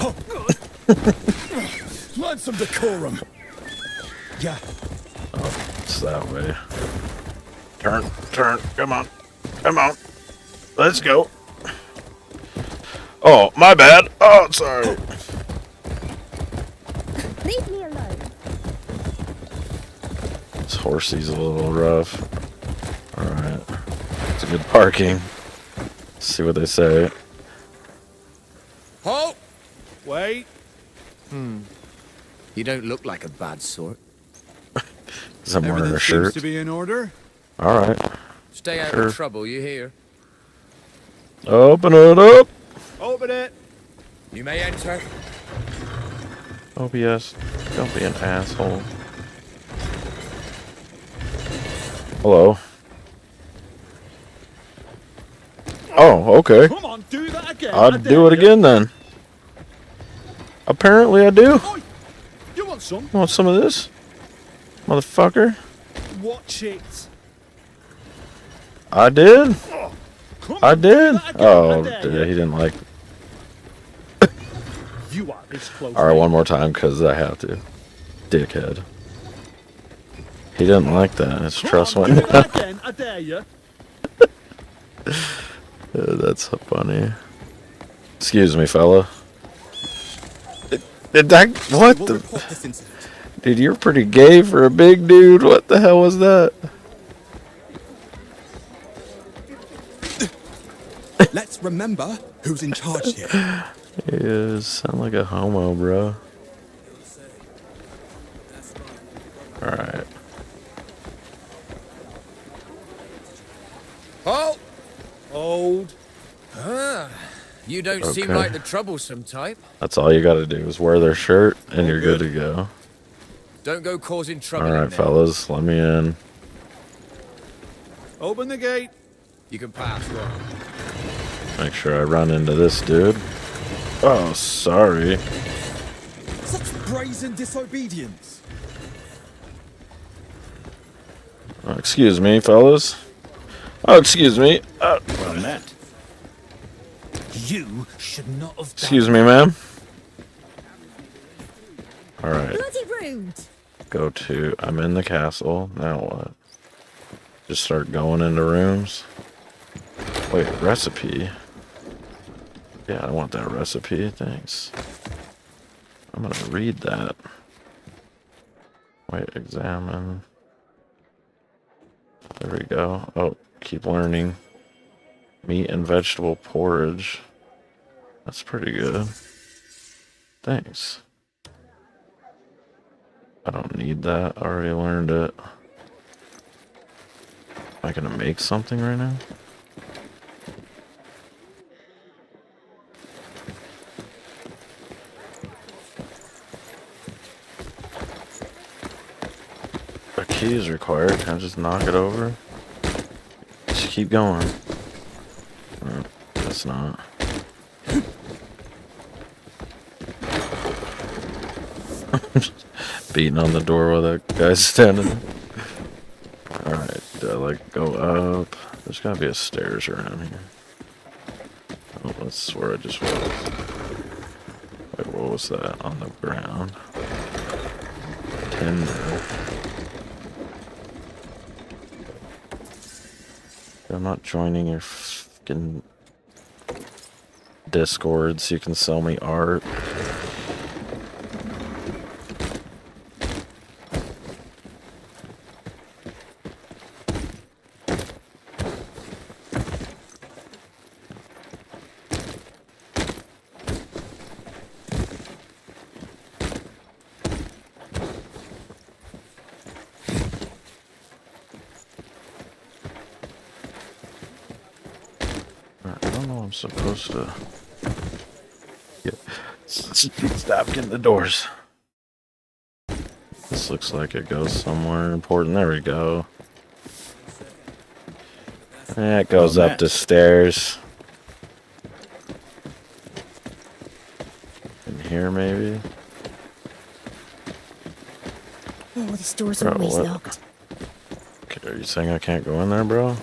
Learn some decorum. Yeah. Oh, it's that way. Turn. Come on. Let's go. Oh, my bad. Oh, sorry. Leave me alone. This horsey's a little rough. Alright. It's a good parking. Let's see what they say. Halt! Wait. You don't look like a bad sort. Is I'm wearing a Everything shirt? seems to be in order. Alright. Stay out Sure. of trouble, you hear? Open it up! Open it. You may enter. OBS, don't be an asshole. Hello. Oh, okay. Come on, do that again. I'll do it again then. Apparently I do. Oi, you want some? Want some of this? Motherfucker. Watch it. I did. Come I on, did. do that again. Oh, I dare yeah, he didn't like. You are this close. Alright, one more time because I have to. Dickhead. He didn't like that. His trust Come on, went do that again. I dare you. That's so funny. Excuse me, fella. Did that? What the? Dude, you're pretty gay for a big dude. What the hell was that? Let's remember who's in charge here. You sound like a homo, bro. Alright. Halt! Hold. You don't seem Okay. like the troublesome type. That's all you gotta do is wear their shirt and you're good to go. Don't go causing trouble. Alright, in there. fellas, let me in. Open the gate. You can pass. Go on. Make sure I run into this dude. Oh, sorry. Such brazen disobedience. Oh, excuse me, fellas. Oh, excuse me. Well met. You should not have done. Excuse me, ma'am. Alright, Bloody rude. go to... I'm in the castle. Now what? Just start going into rooms. Wait, recipe. Yeah, I want that recipe. Thanks. I'm gonna read that. Wait, examine. There we go. Oh, keep learning. Meat and vegetable porridge. That's pretty good. Thanks. I don't need that. I already learned it. Am I gonna make something right now? A key is required. Can I just knock it over? Just keep going. Guess not. Beating on the door while that guy's standing there. Alright, do I like go up? There's gotta be a stairs around here. Oh, that's where I just was. Wait, what was that on the ground? 10 now. I'm not joining your fucking Discord so you can sell me art. I'm supposed to stop getting the doors. This looks like it goes somewhere important. There we go. Yeah, it goes up the stairs. In here, maybe? Oh, this door's Bro, always what? locked. Okay, are you saying I can't go in there, bro?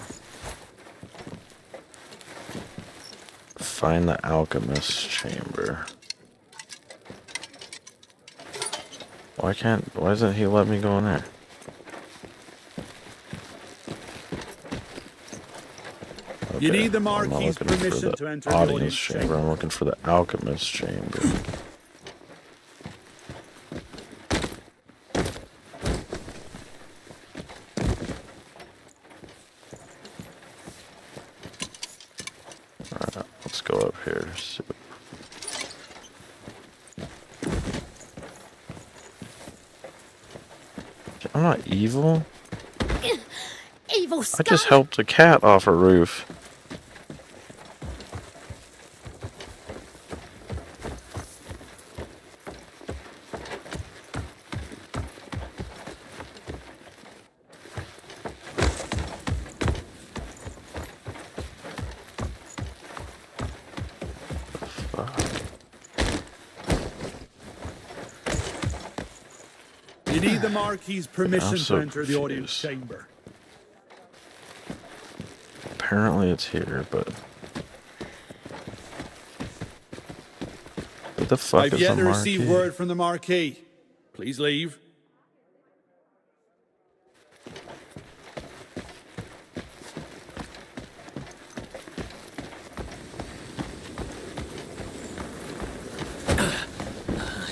Find the alchemist's chamber. Why doesn't he let me go in there? Okay, You need the I'm not Marquis's looking for permission the to enter the audience chamber. I'm looking for the alchemist's chamber. Alright, let's go up here. I'm not evil. Evil scum. I just helped a cat off a roof. You need the Marquis's permission so to enter the audience confused. chamber. Apparently it's here, but... What the fuck I've is yet the to receive Marquis? word from the Marquis. Please leave.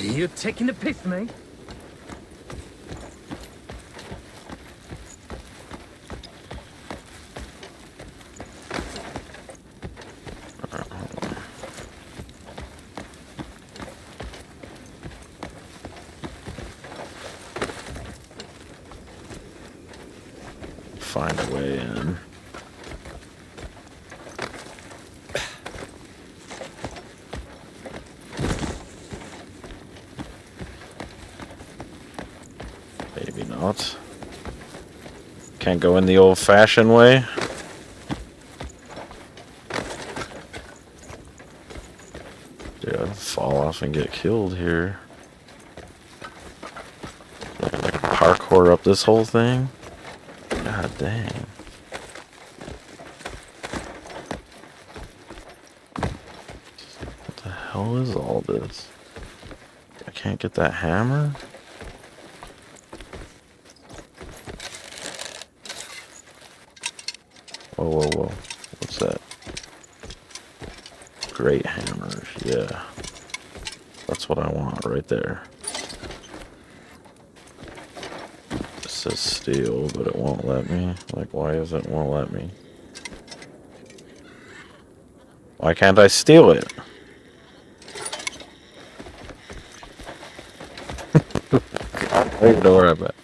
You're taking the piss, mate? Find a way in. Maybe not. Can't go in the old-fashioned way. Dude, I'd fall off and get killed here. Like parkour up this whole thing? God dang. What the hell is all this? I can't get that hammer? Whoa, whoa, whoa. What's that? great hammers. Yeah. That's what I want right there. It says steel, but it won't let me. Like, why is it won't let me? Why can't I steal it? I don't even know where I'm at.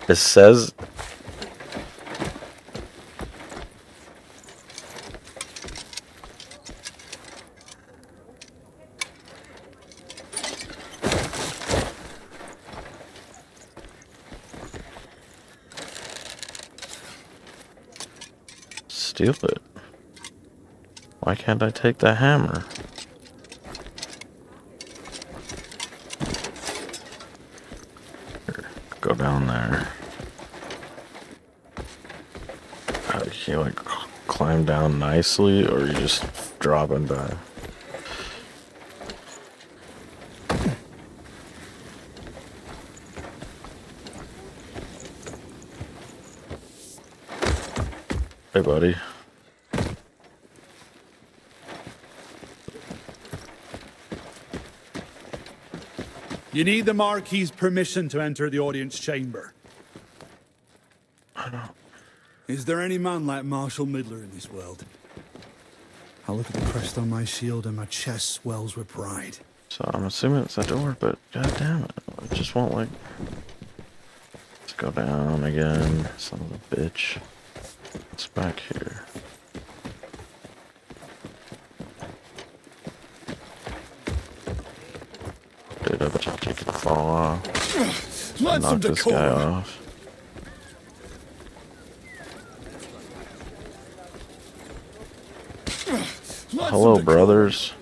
It says... Steal it. Why can't I take the hammer? Here, go down there. Can you like climb down nicely, or you just dropping down? Hey, buddy. You need the Marquis's permission to enter the audience chamber. I don't. Is there any man like Marshal Midler in this world? I look at the crest on my shield and my chest swells with pride. So I'm assuming it's a door, but god damn it, it just won't like. Let's go down again, son of a bitch. What's back here? Dude, I bet you could fall off. Knock this guy off. Hello, brothers.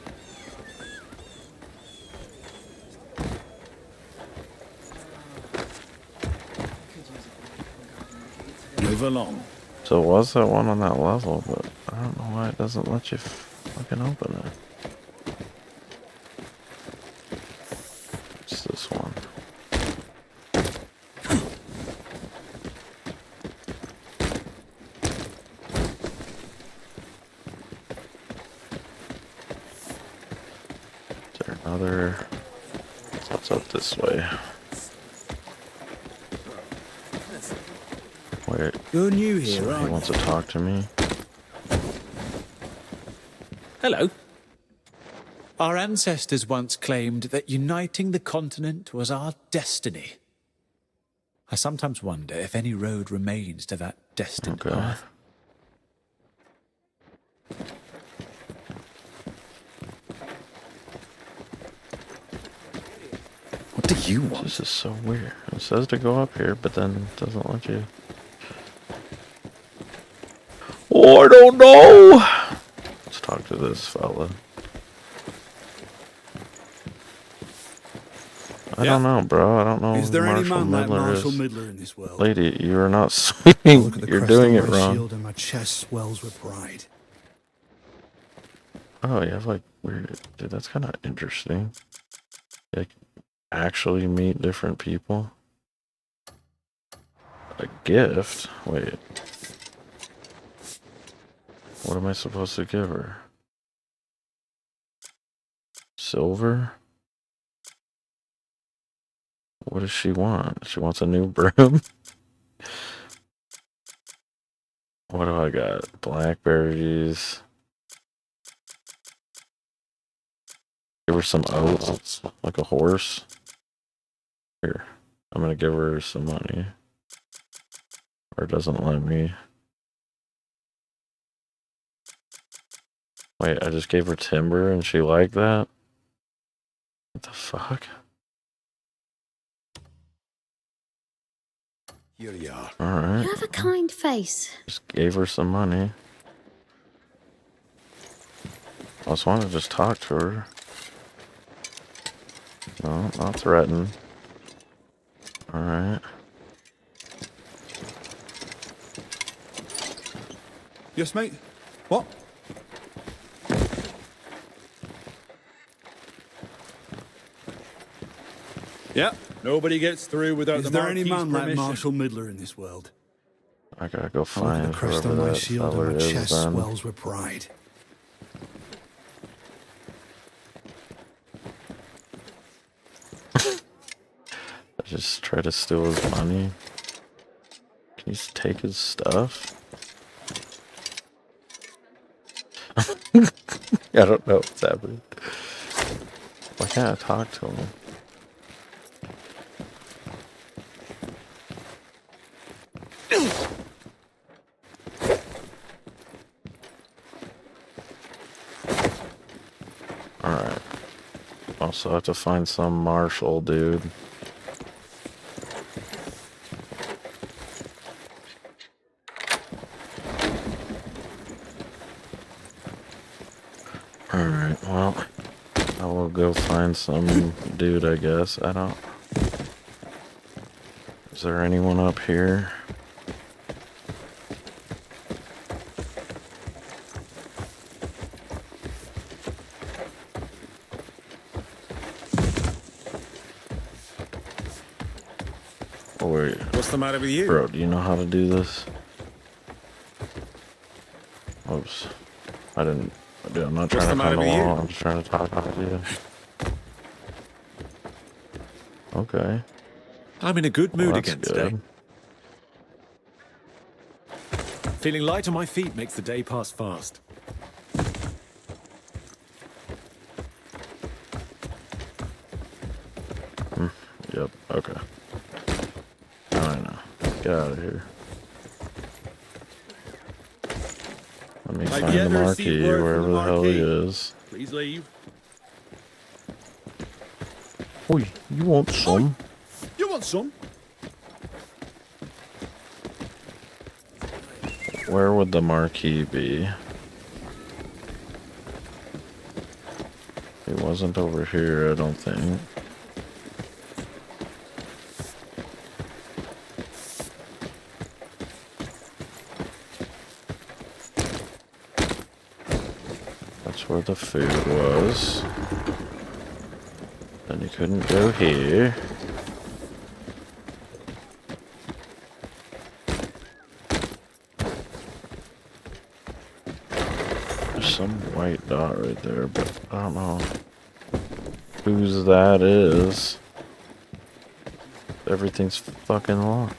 Move along. So was that one on that level, but I don't know why it doesn't let you fucking open it. It's this one. Is there another? What's up this way? Wait. You're new here, Somebody right? wants to talk to me. Hello. Our ancestors once claimed that uniting the continent was our destiny. I sometimes wonder if any road remains to that destined path. What do you want? This is so weird. It says to go up here, but then it doesn't let you. Oh, I don't know. Let's talk to this fella. I don't know, bro. I don't know. Is there any man like Marshal is. Midler in this world? Lady, you are not swinging. You're doing it wrong. Shield and my chest swells with pride. Oh, you have like weird. Dude, that's kind of interesting. Like, actually meet different people. A gift? Wait. What am I supposed to give her? Silver? What does she want? She wants a new broom? What do I got? Blackberries. Give her some oats, like a horse. Here, I'm gonna give her some money. Or it doesn't let me. Wait, I just gave her timber and she liked that? What the fuck? Here you are. Alright. You have a kind face. Just gave her some money. I just wanted to just talk to her. No, not threaten. Alright. Yes, mate. What? Yeah. Nobody gets through without the Marquis's permission. Is there any man like Marshal Midler in this world? I gotta go find the crest whoever on my that shield and feller my is chest then. swells with pride. Just try to steal his money. Can you just take his stuff? I don't know what's happening. Why can't I talk to him? Alright. Also have to find some marshal dude. Alright, well, I will go find some dude, I guess. I don't... Is there anyone up here? Oh, wait. What's the matter with you? Bro, do you know how to do this? Oops. I didn't... Dude, I'm not trying to climb the wall. I'm just trying to talk to you. Okay. I'm in a good mood Well, again that's today. good. Feeling light on my feet makes the day pass fast. Yep, okay. I know. Get out of here. Let me find the marquee wherever the hell he is. Please leave. Oi, you want some? You want some? Where would the marquee be? It wasn't over here, I don't think. That's where the food was. Then you couldn't go here. There's some white dot right there, but I don't know whose that is. Everything's fucking locked.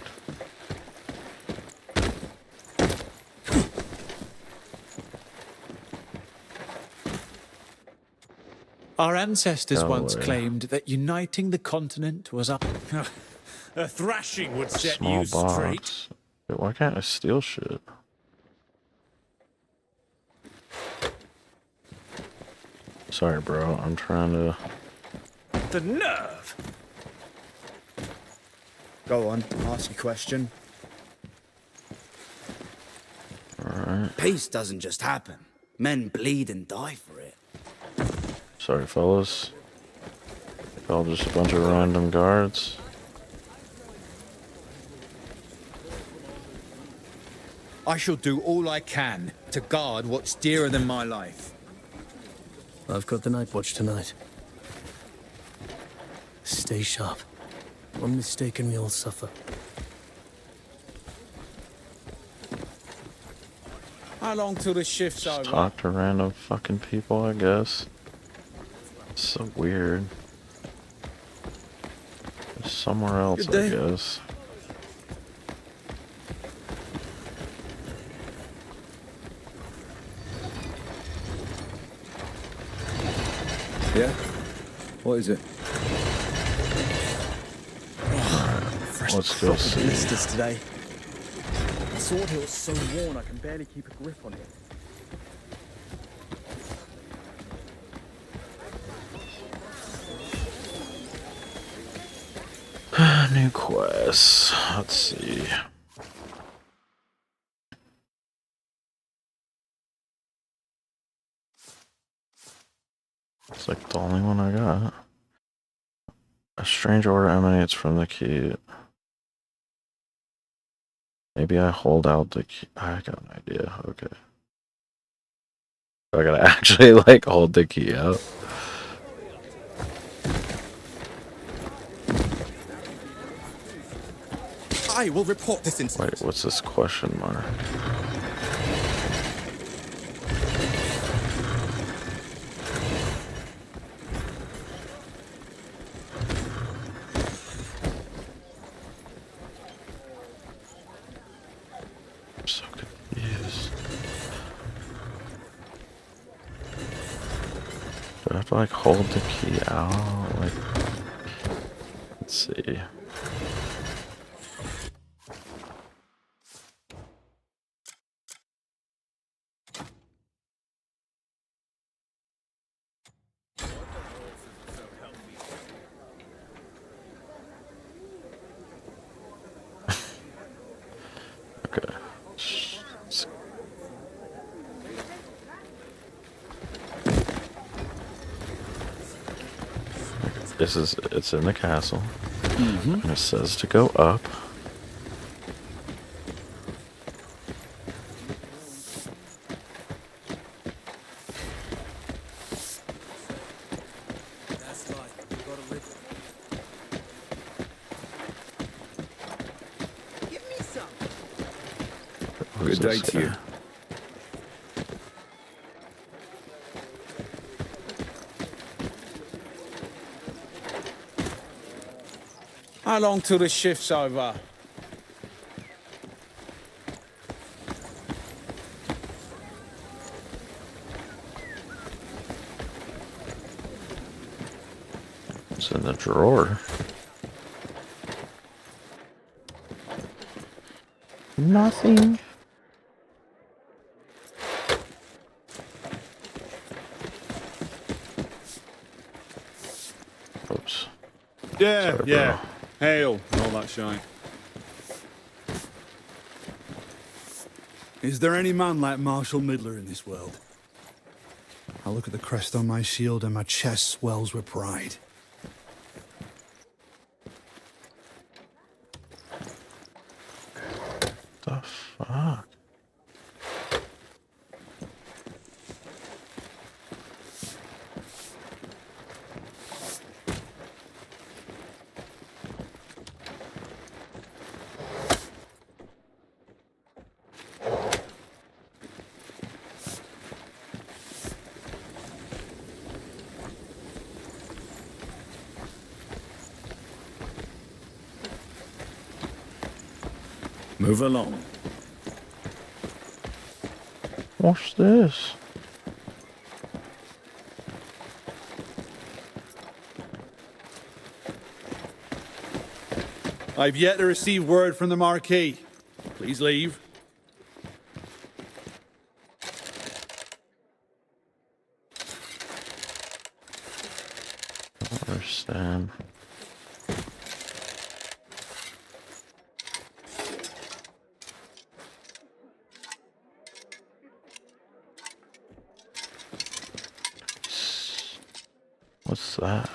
Our ancestors once Galloway. claimed that uniting the continent was our... A thrashing would set Small you straight. box. Wait, why can't I steal shit? Sorry, bro. I'm trying to... The nerve! Go on, ask a question. Alright. Peace doesn't just happen. Men bleed and die for it. Sorry, fellas. Y'all just a bunch of random guards. I shall do all I can to guard what's dearer than my life. I've got the night watch tonight. Stay sharp. One mistake and we all suffer. How long till the shift's over? Talk to random fucking people, I guess. It's so weird. There's somewhere else, I guess. Yeah? What is it? Let's go see. Blisters today. The sword hilt's so worn I can barely keep a grip on it. New quest. Let's see. It's like the only one I got. A strange order emanates from the key. Maybe I hold out the key. I got an idea. Okay. I gotta actually like hold the key out. I will report this incident. Wait, what's this question mark? to like hold the key out? Like, let's see. Okay. It's in the castle. And it says to go up. Give me some. Good day to you. How long till the shift's over? It's in the drawer. Nothing. Oops. Yeah, Sorry, yeah. bro. Hail and all that shine. Is there any man like Marshal Midler in this world? I look at the crest on my shield and my chest swells with pride. The fuck? Move along. What's this? I've yet to receive word from the Marquis. Please leave. I don't understand. What's that?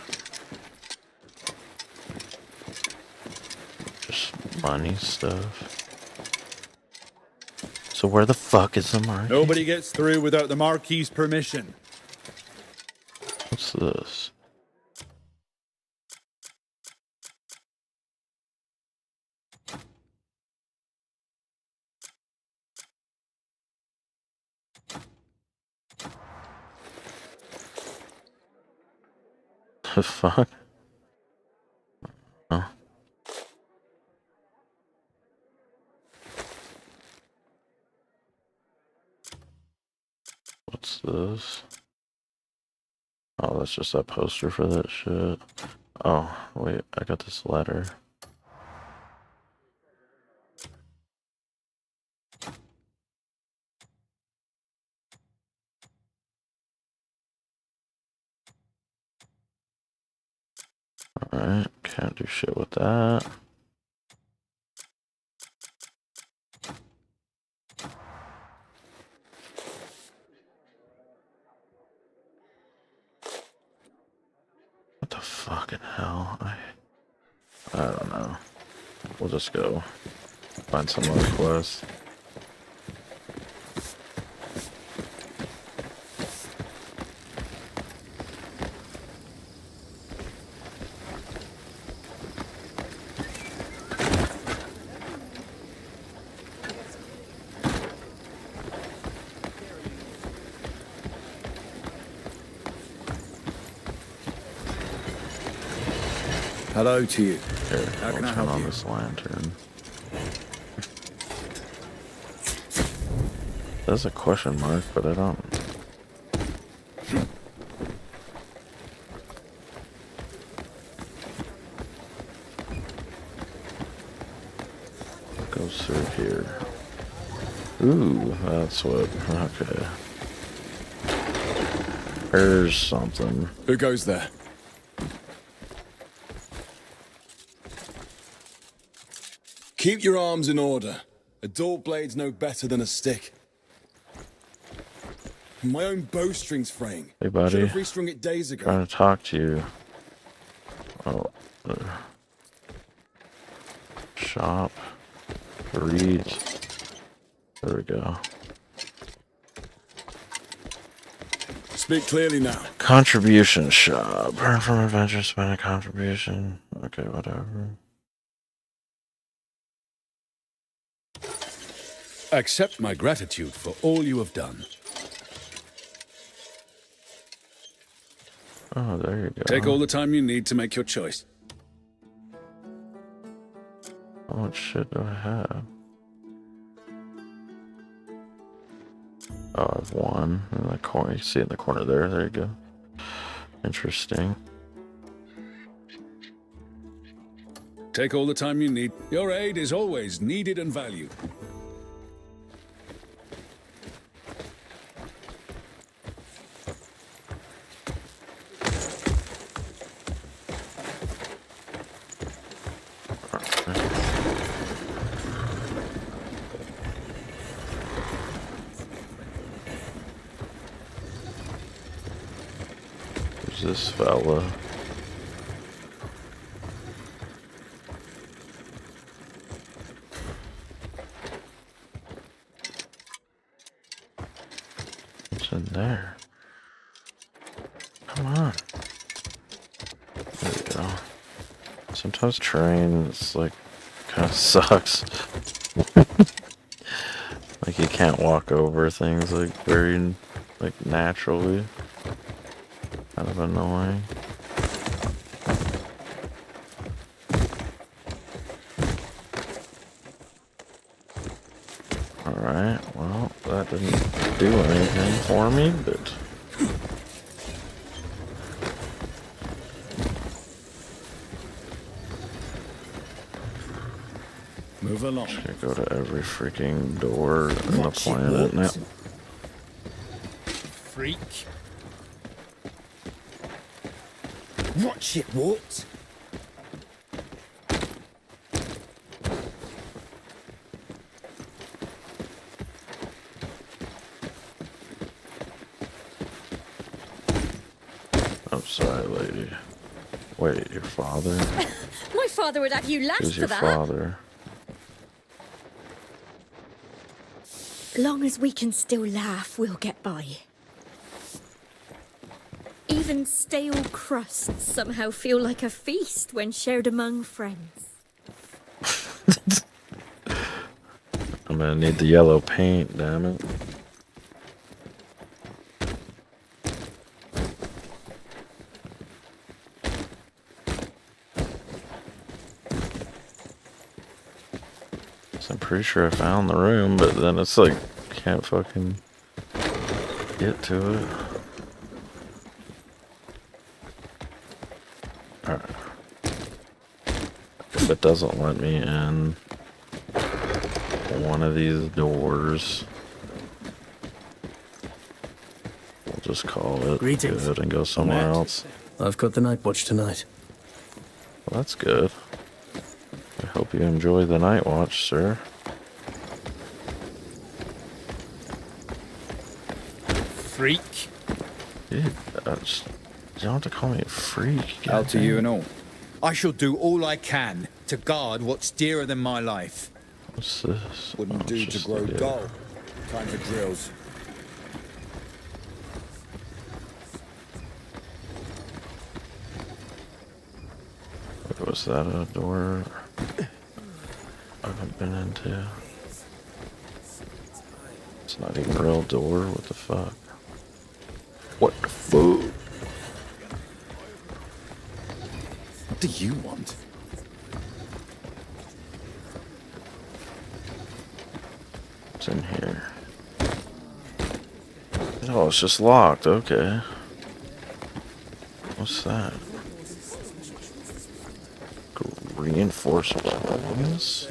Just money stuff. So where the fuck is the market? Nobody gets through without the Marquis's permission. What's this? The fuck? Oh. What's this? Oh, that's just that poster for that shit. Oh, wait, I got this letter. Alright, can't do shit with that. What the fucking hell? I don't know. We'll just go find some other quest. Hello to you. Here, How can I'll I turn help on you? this lantern. There's a question mark, but I don't. goes through here. Ooh, that's what. Okay. There's something. Who goes there? Keep your arms in order. A dull blade's no better than a stick. My own bowstring's fraying. Hey, buddy. Should have restrung it days ago. Trying to talk to you. Oh. Shop. Read. There we go. Speak clearly now. Contribution shop. Earn from adventure, spend a contribution. Okay, whatever. Accept my gratitude for all you have done. Oh, there you go. Take all the time you need to make your choice. How much shit do I have? Oh, I have one in the corner. You see it in the corner there. There you go. Interesting. Take all the time you need. Your aid is always needed and valued. Who's this fella? What's in there? Come on. There we go. Sometimes trains, like, kind of sucks. Like, you can't walk over things, like, very, like, naturally. Kind of annoying. Alright, well, that didn't do anything for me, but... Move along. Should go to every freaking door on the planet now. Freak. Watch it, what? I'm sorry, lady. Wait, your father? My father would have you laugh Who's for your that. father? Long as we can still laugh, we'll get by. Even stale crusts somehow feel like a feast when shared among friends. I'm gonna need the yellow paint, damn it. So I'm pretty sure I found the room, but then it's like, can't fucking get to it. Alright. If it doesn't let me in one of these doors, we'll just call it Greetings. good and go somewhere else. I've got the night watch tonight. Well, that's good. I hope you enjoy the night watch, sir. Freak. Dude, you don't have to call me a freak. Out to you and all. I shall do all I can to guard what's dearer than my life. What's this? Wouldn't Oh, do it's to just grow the- dull. Time for drills. Wait, was that a door I haven't been into? It's not even a real door. What the fuck? What the fuck? What do you want? What's in here? Oh, it's just locked. Okay. What's that? Reinforced walls?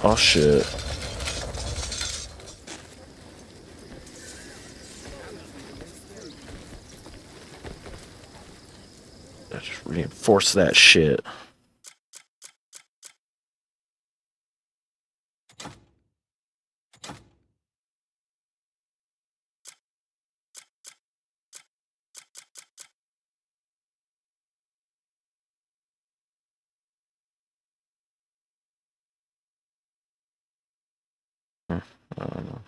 Oh shit. Just reinforce that shit. I don't know.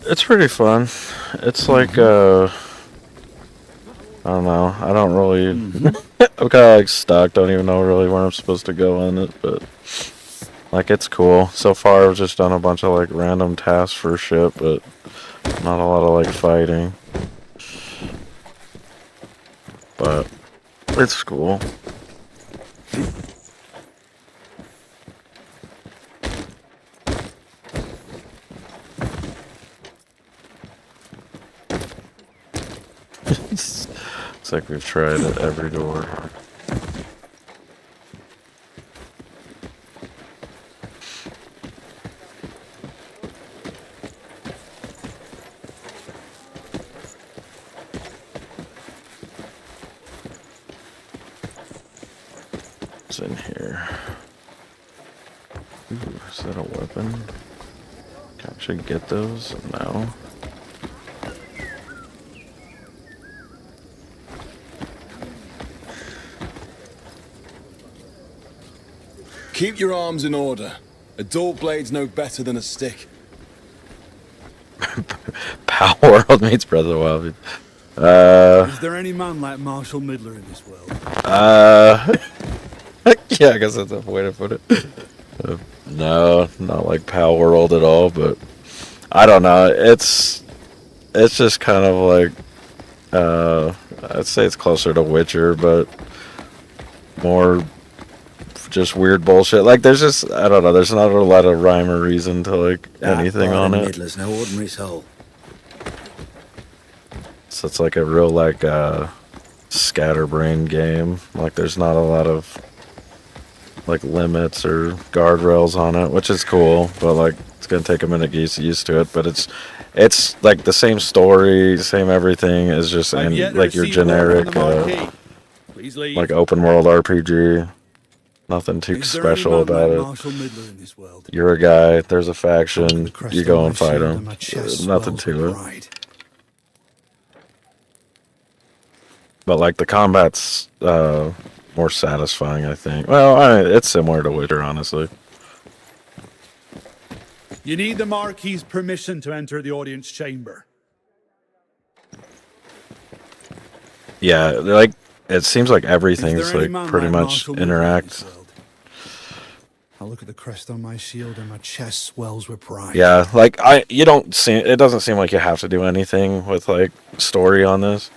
It's pretty fun. It's like I don't know. I don't really. I'm kind of like stuck. Don't even know really where I'm supposed to go in it, but like it's cool. So far, I've just done a bunch of like random tasks for shit, but not a lot of like fighting. But it's cool. It's like we've tried at every door. What's in here? Ooh, is that a weapon? Can I actually get those? No. Keep your arms in order. A dull blade's no better than a stick. Power World meets Breath of the Wild. Is there any man like Marshall Midler in this world? Yeah, I guess that's a way to put it. No, not like Power World at all, but I don't know. It's just kind of like I'd say it's closer to Witcher, but more just weird bullshit. Like there's just I don't know. There's not a lot of rhyme or reason to like anything on it. Midler's no ordinary soul. So it's like a real like scatterbrain game. Like there's not a lot of like limits or guardrails on it, which is cool, but like it's gonna take a minute to get used to it. But it's like the same story, same everything is just in like your generic like open world RPG. Nothing too special about it. You're a guy, there's a faction, you go and fight them. Nothing to it. But like the combat's more satisfying, I think. Well, it's similar to Witcher, honestly. You need the Marquis's permission to enter the audience chamber. Yeah, like it seems like everything's like pretty much interact. I look at the crest on my shield and my chest swells with pride. Yeah, like it doesn't seem like you have to do anything with like story on this.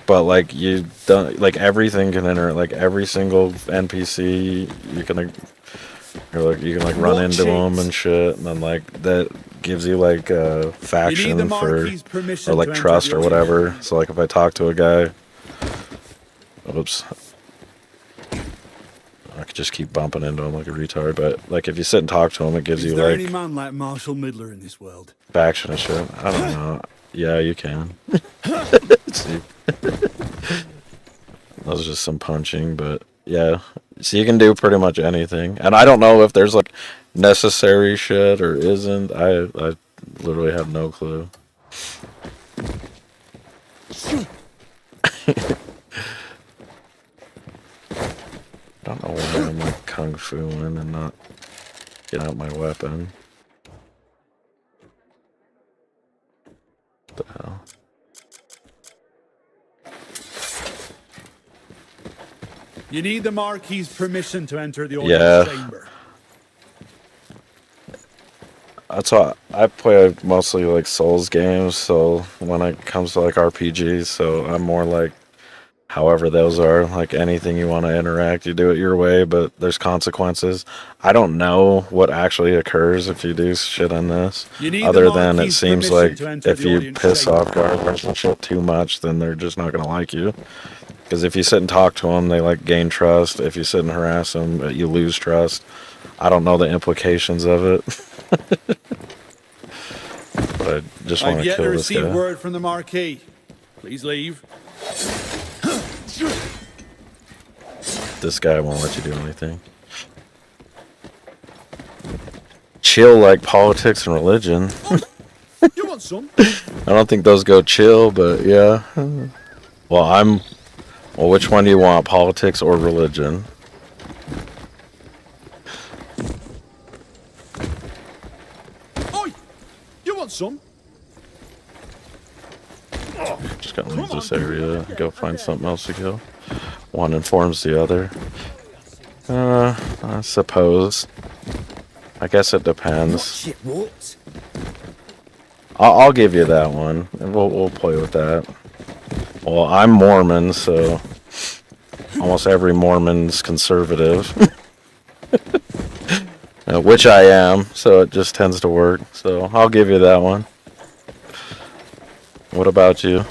But like you don't like everything can enter like every single NPC you can like run into them and shit, and then like that gives you like a faction for or like trust or whatever. So like if I talk to a guy, oops, I could just keep bumping into him like a retard. But like if you sit and talk to him, it gives you Is there like any man like Marshall Midler in this world? faction and shit. I don't know. Yeah, you can. See. That was just some punching, but yeah. So you can do pretty much anything. And I don't know if there's like necessary shit or isn't. I literally have no clue. I don't know why I'm like kung fu-ing and not get out my weapon. What the hell? You need the Marquis's permission to enter the audience chamber. That's why I play mostly like Souls games, so when it comes to like RPGs, so I'm more like however those are. Like anything you want to interact, you do it your way, but there's consequences. I don't know what actually occurs if you do shit on this, other than it seems like if you piss off guards and shit too much, then they're just not gonna like you. Because if you sit and talk to them, they like gain trust. If you sit and harass them, you lose trust. I don't know the implications of it. But I just want I've to yet kill to this receive guy. word from the Marquis. Please leave. This guy won't let you do anything. Chill like politics and religion. You want some? I don't think those go chill, but yeah. Well, which one do you want, politics or religion? Oi! You want some? Just gotta leave this area, go find something else to kill. One informs the other. I suppose. I guess it depends. I'll give you that one. We'll play with that. Well, I'm Mormon, so almost every Mormon's conservative. Which I am, so it just tends to work. So I'll give you that one. What about you?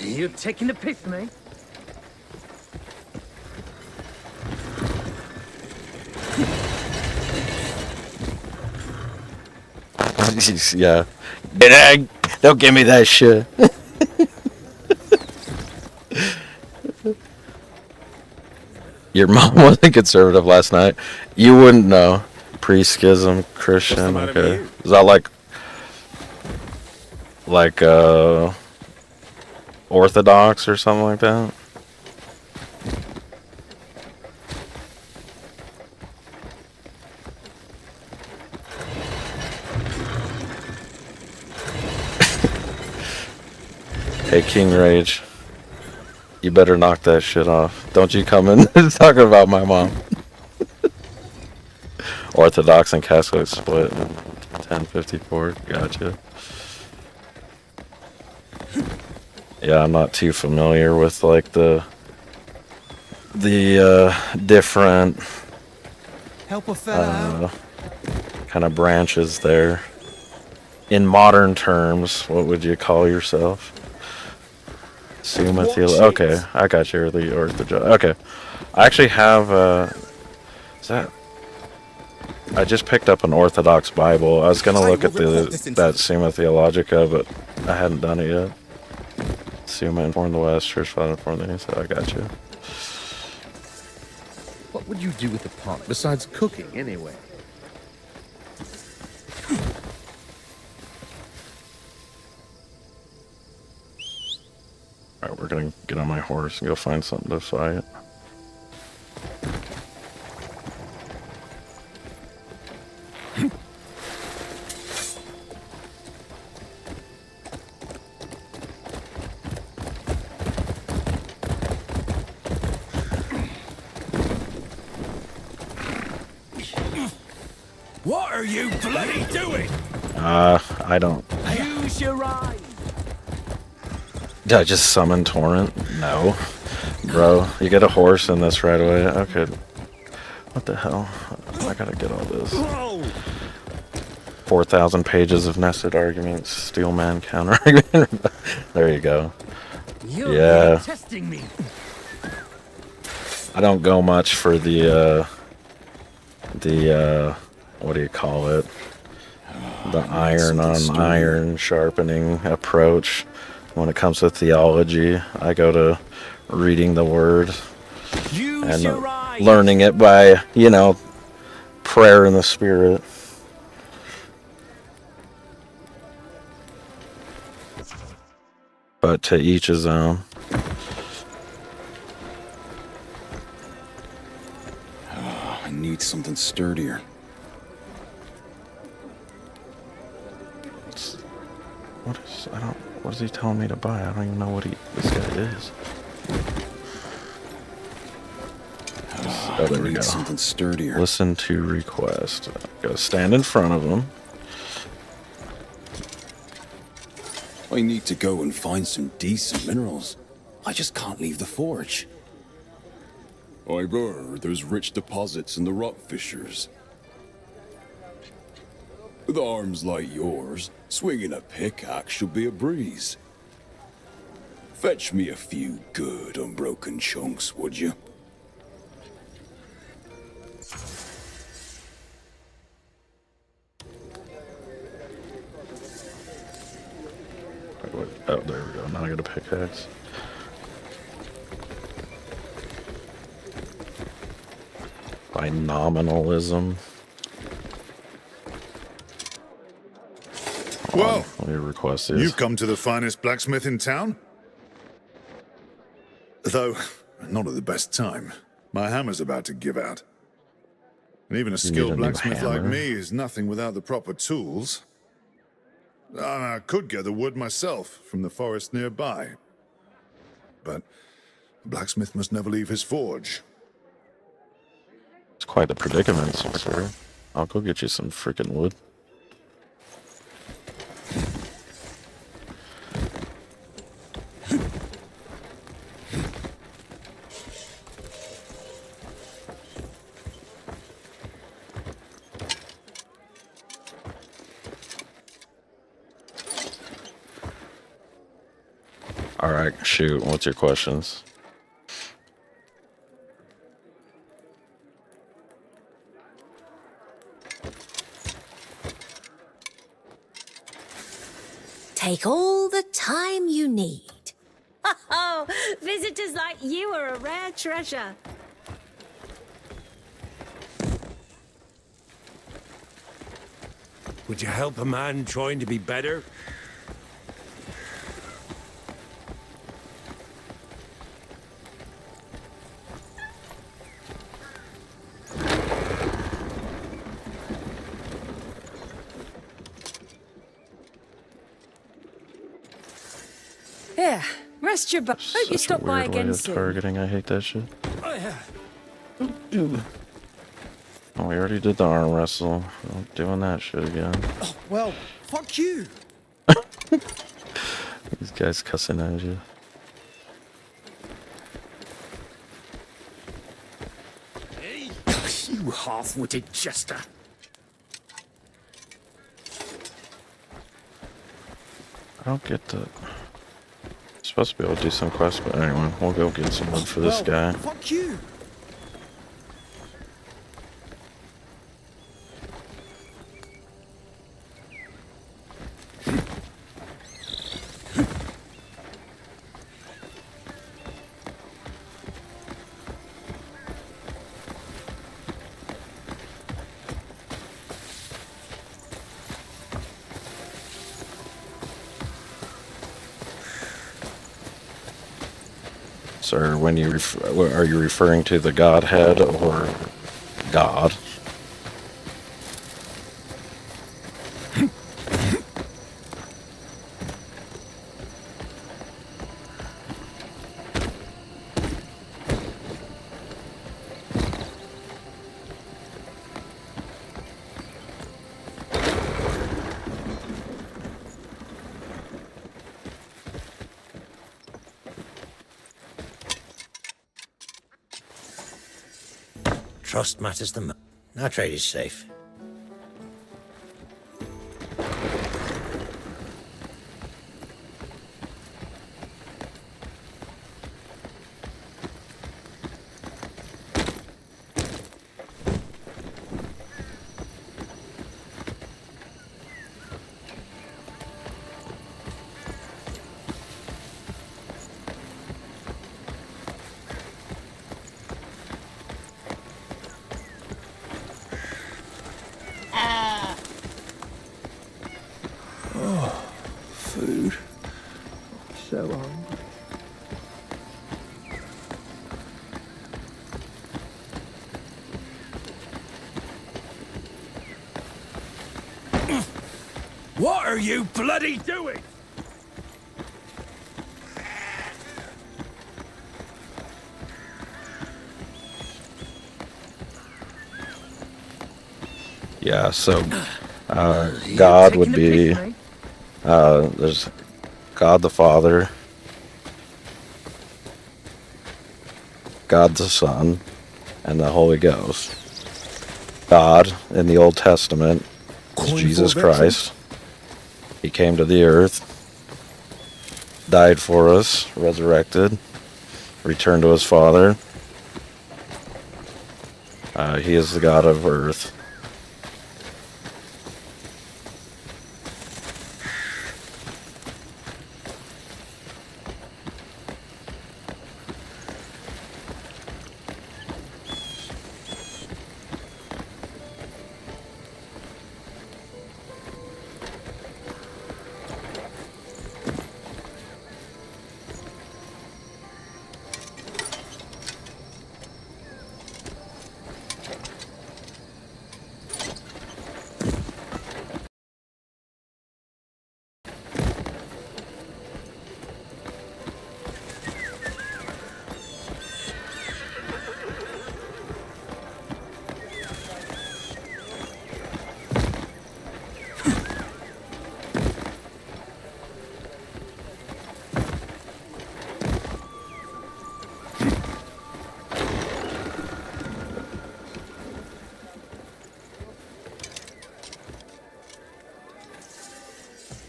You're taking the piss, mate. Yeah. Don't give me that shit. Your mom wasn't conservative last night. You wouldn't know. Pre-schism, Christian. Okay. Is that like Orthodox or something like that? Hey, King Rage. You better knock that shit off. Don't you come in talking about my mom. Orthodox and Catholic split. 1054. Gotcha. Yeah, I'm not too familiar with like the different kind of branches there. In modern terms, what would you call yourself? Summa Theology. Okay, I got you. The Orthodox. Okay, I actually have. Is that? I just picked up an Orthodox Bible. I was gonna look at that Summa Theologica, but I hadn't done it yet. Summa informed the West, Church Father informed the East. So I got you. What would you do with the pot besides cooking, anyway? Alright, we're gonna get on my horse and go find something to fight. What are you bloody doing? I don't. Use your eyes. Did I just summon Torrent? No. Bro, you get a horse in this right away. Okay. What the hell? I gotta get all this. 4,000 pages of nested arguments. Steelman counter argument. There you go. You're testing me. I don't go much for the what do you call it? The iron on iron sharpening approach. When it comes to theology, I go to reading the word and learning it by, prayer in the spirit. But to each his own. I need something sturdier. What is he telling me to buy? I don't even know what this guy is. Oh, there we go. Something sturdier. Listen to request. Go stand in front of him. I need to go and find some decent minerals. I just can't leave the forge. I've heard there's rich deposits in the rock fissures. With arms like yours, swinging a pickaxe should be a breeze. Fetch me a few good unbroken chunks, would you? Oh, there we go. Now I got a pickaxe. By nominalism. Well, what your request is. You've come to the finest blacksmith in town? Though, not at the best time. My hammer's about to give out. And even a skilled blacksmith like me is nothing without the proper tools. I could get the wood myself from the forest nearby. But the blacksmith must never leave his forge. It's quite the predicament, sir. I'll go get you some freaking wood. Alright, shoot. What's your questions? Take all the time you need. Oh, visitors like you are a rare treasure. Would you help a man trying to be better? Here, rest your butt. Hope you stop by again soon. Targeting, I hate that shit. Oh, we already did the arm wrestle. I'm doing that shit again. Oh, well, fuck you. These guys cussing at you. Hey, you half-witted jester. I don't get the... Supposed to be able to do some quests, but anyway, we'll go get some wood for this guy. Fuck you. Sir, when you are you referring to the Godhead or God? Trust matters the most. Our trade is safe. Food. So hungry. What are you bloody doing? Yeah, so God would be there's God the Father, God the Son, and the Holy Ghost. God, in the Old Testament, is Jesus Christ. He came to the earth, died for us, resurrected, returned to his Father. He is the God of earth.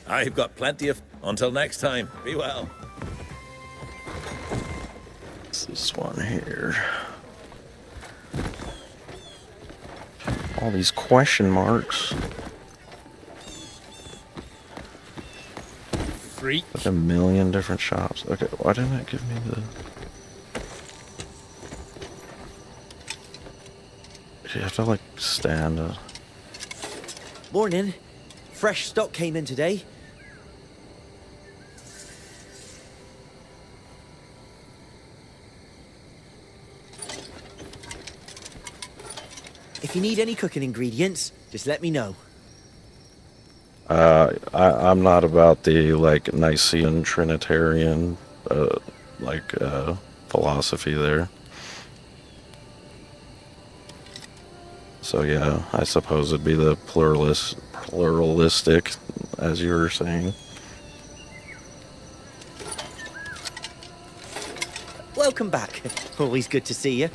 I've got plenty of... Until next time, be well. It's this one here. All these question marks. Freak. Like a million different shops. Okay, why didn't it give me the... You have to, like, stand up. Morning. Fresh stock came in today. If you need any cooking ingredients, just let me know. I'm not about the, like, Nicene Trinitarian, philosophy there. So yeah, I suppose it'd be the pluralistic, as you were saying. Welcome back. Always good to see you.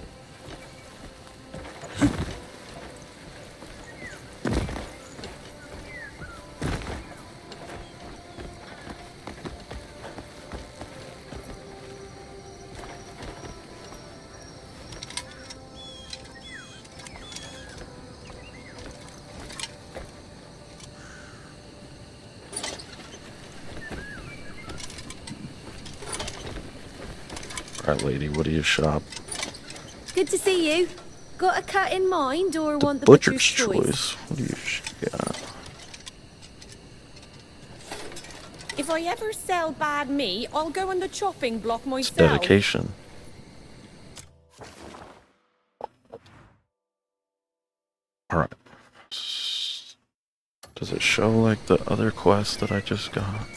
Alright, lady, what do you shop? Good to see you. Got a cut in mind, or want the Butcher's choice. What do you got? If I ever sell bad meat, I'll go on the chopping block myself. Dedication. Alright. Does it show like the other quest that I just got?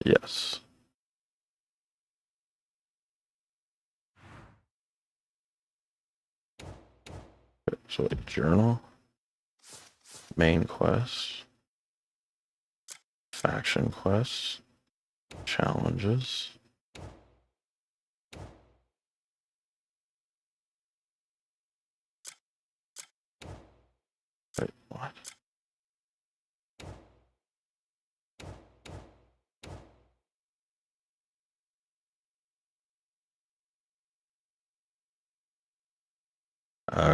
Yes. So wait, journal, main quest, faction quests, challenges. Wait, what?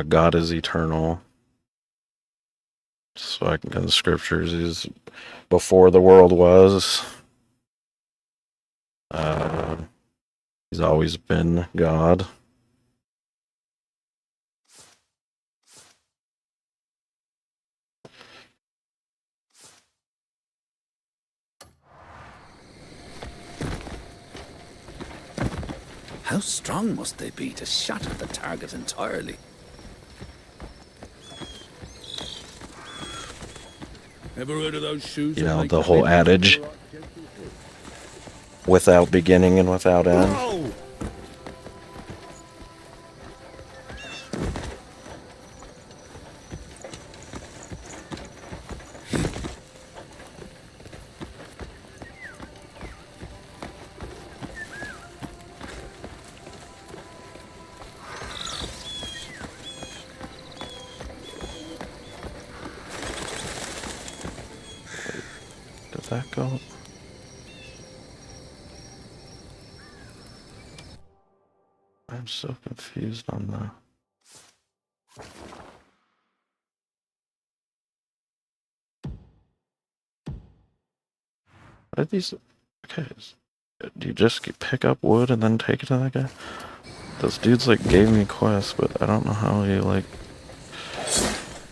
God is eternal. So I can, in the scriptures, is before the world was. He's always been God. How strong must they be to shatter the target entirely? Ever heard of those shoes? You know, the whole adage, without beginning and without end. Whoa! that go? I'm so confused on that. Are these... Okay, do you just pick up wood and then take it to that guy? Those dudes, like, gave me quests, but I don't know how you, like...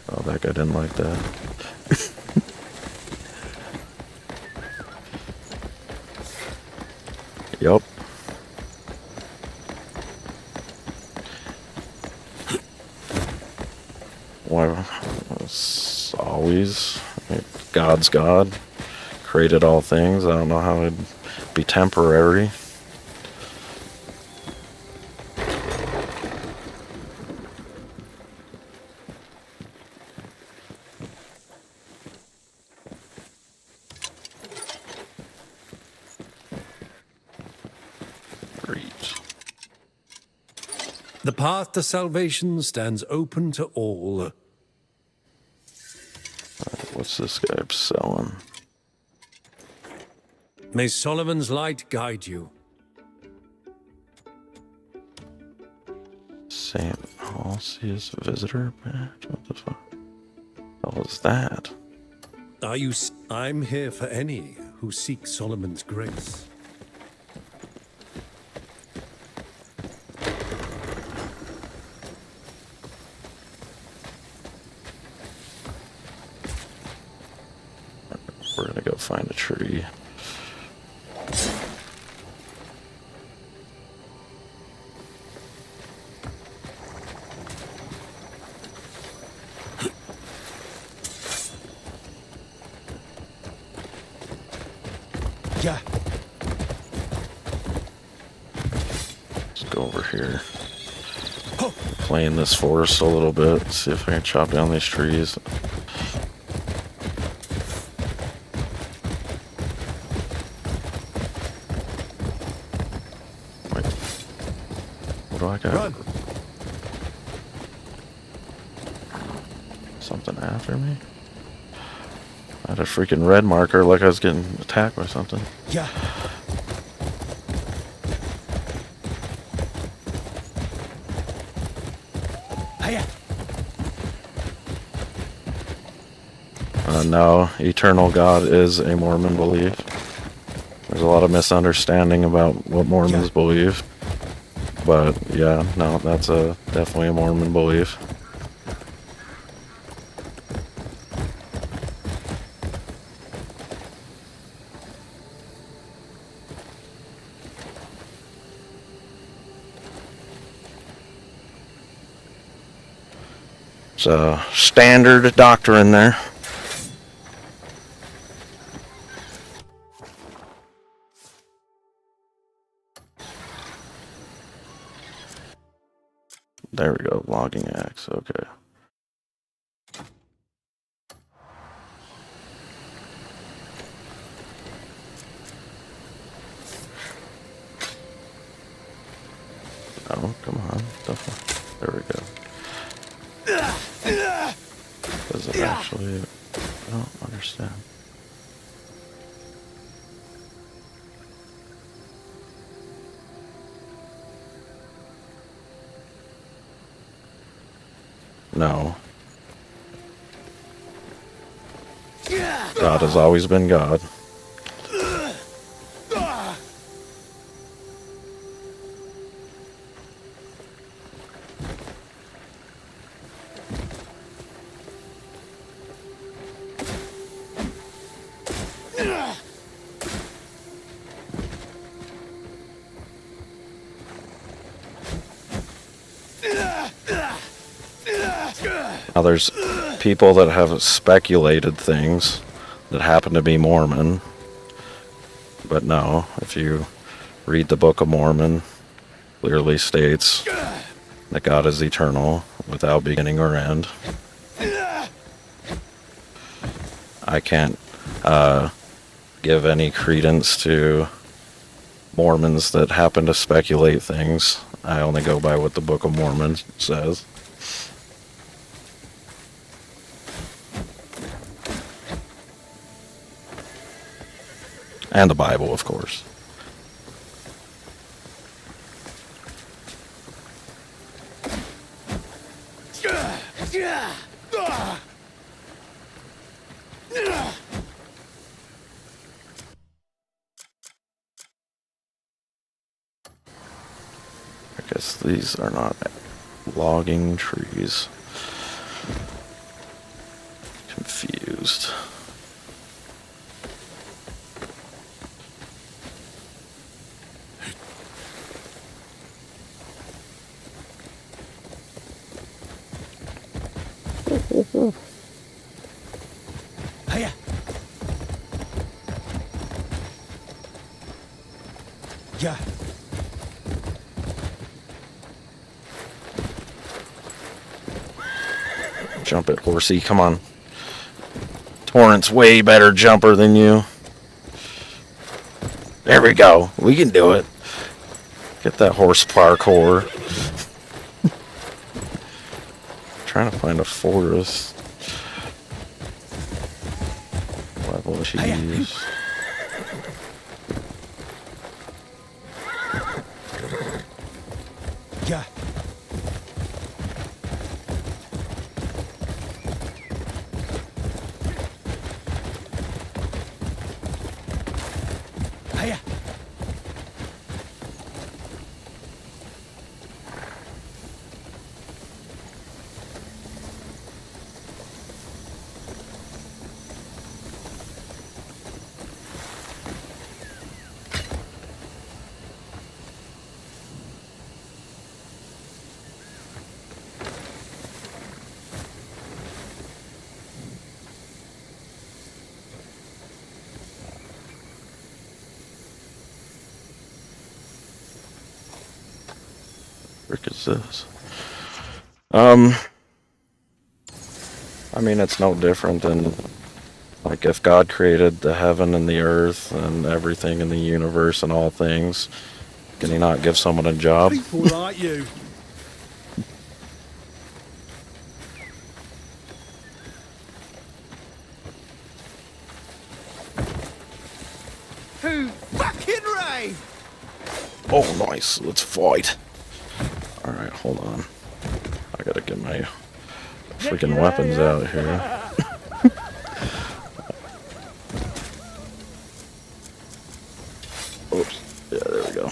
Oh, that guy didn't like that. Yup. Well, it's always... God's God. Created all things. I don't know how it'd be temporary. The path to salvation stands open to all. What's this guy selling? May Solomon's light guide you. St. Halsey's visitor badge? What the fuck? What was that? Are you? I'm here for any who seek Solomon's grace. We're gonna go find a tree. Yeah. Let's go over here. Play in this forest a little bit. See if I can chop down these trees. Wait. What do I got? Run. Something after me? I had a freaking red marker like I was getting attacked by something. Yeah. No, eternal God is a Mormon belief. There's a lot of misunderstanding about what Mormons believe. But yeah, no, that's definitely a Mormon belief. It's a standard doctrine there. There we go, logging axe, okay. Oh, come on. There we go. Does it actually... I don't understand. No. God has always been God. Now there's people that have speculated things that happen to be Mormon, but no, if you read the Book of Mormon, clearly states that God is eternal, without beginning or end. I can't give any credence to Mormons that happen to speculate things. I only go by what the Book of Mormon says. And the Bible, of course. I guess these are not logging trees. Confused. Hiya. Yeah. Jump it, horsey. Come on. Torrent's way better jumper than you. There we go. We can do it. Get that horse parkour. Trying to find a forest. Level cheese. Yeah. Hiya. Frick is this? I mean, it's no different than, like, if God created the heaven and the earth and everything in the universe and all things, can he not give someone a job? People like you. Who fucking Ray? Oh, nice. Let's fight. Alright, hold on. I gotta get my freaking weapons out here. Oops. Yeah, there we go.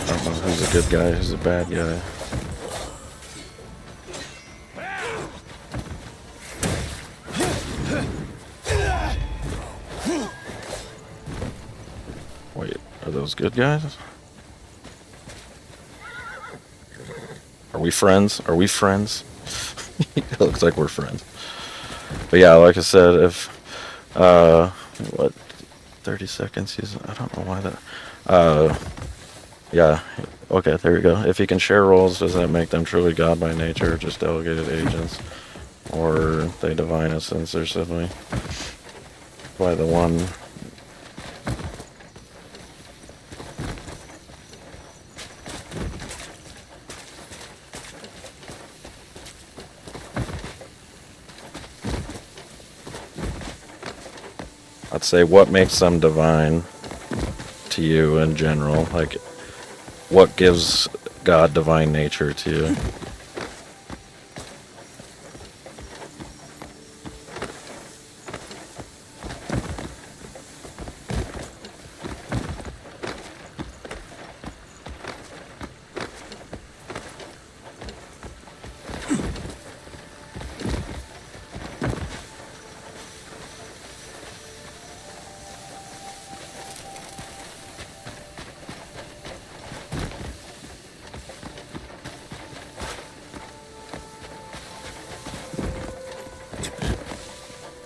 I don't know who's a good guy, who's a bad guy. Wait, are those good guys? Are we friends? Are we friends? It looks like we're friends. But yeah, like I said, if what 30 seconds I don't know why that yeah, okay, there we go. If you can share roles, does that make them truly God by nature, or just delegated agents? Or they divine us since they're sibling? By the one. I'd say what makes them divine to you in general? Like, what gives God divine nature to you?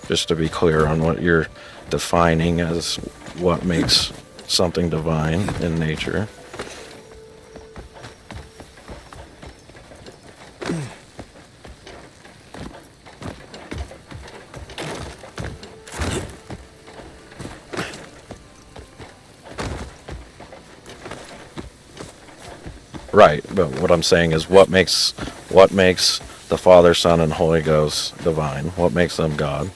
Just to be clear on what you're defining as what makes something divine in nature. Right, but what I'm saying is what makes the Father, Son, and Holy Ghost divine? What makes them God?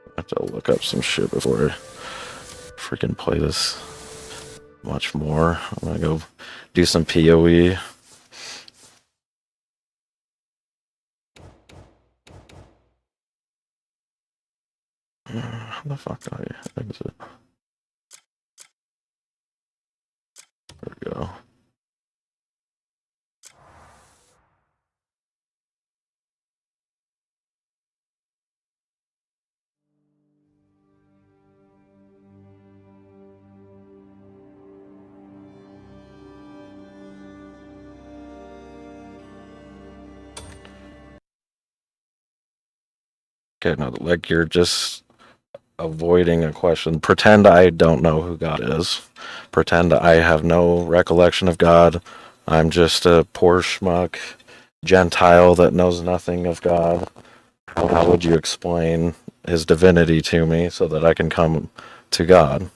I have to look up some shit before I freaking play this much more. I'm gonna go do some PoE. How the fuck do I exit? There we go. Okay, no, like you're just avoiding a question. Pretend I don't know who God is. Pretend I have no recollection of God. I'm just a poor schmuck Gentile that knows nothing of God. How would you explain his divinity to me so that I can come to God?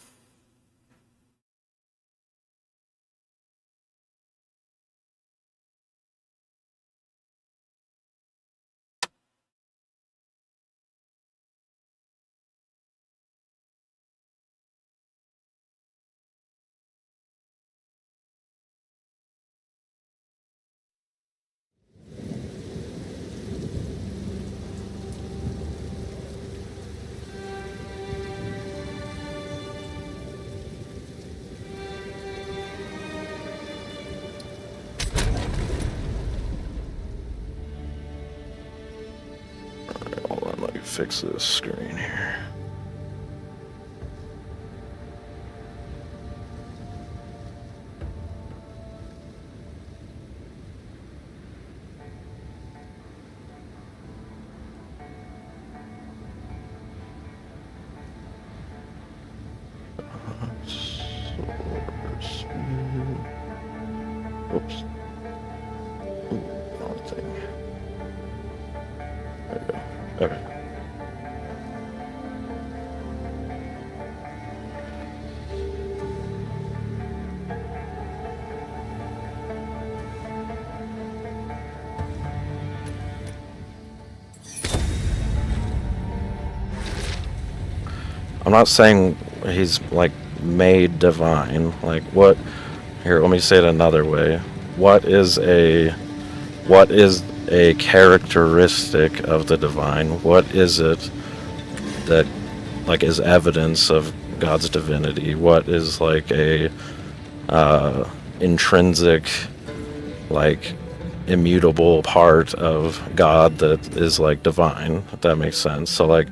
Hold on, let me fix this screen here. Oops. Wrong thing. There we go. Okay. I'm not saying he's like made divine. Like what? Here, let me say it another way. What is a characteristic of the divine? What is it that like is evidence of God's divinity? What is like a intrinsic, like immutable part of God that is like divine? If that makes sense. So like,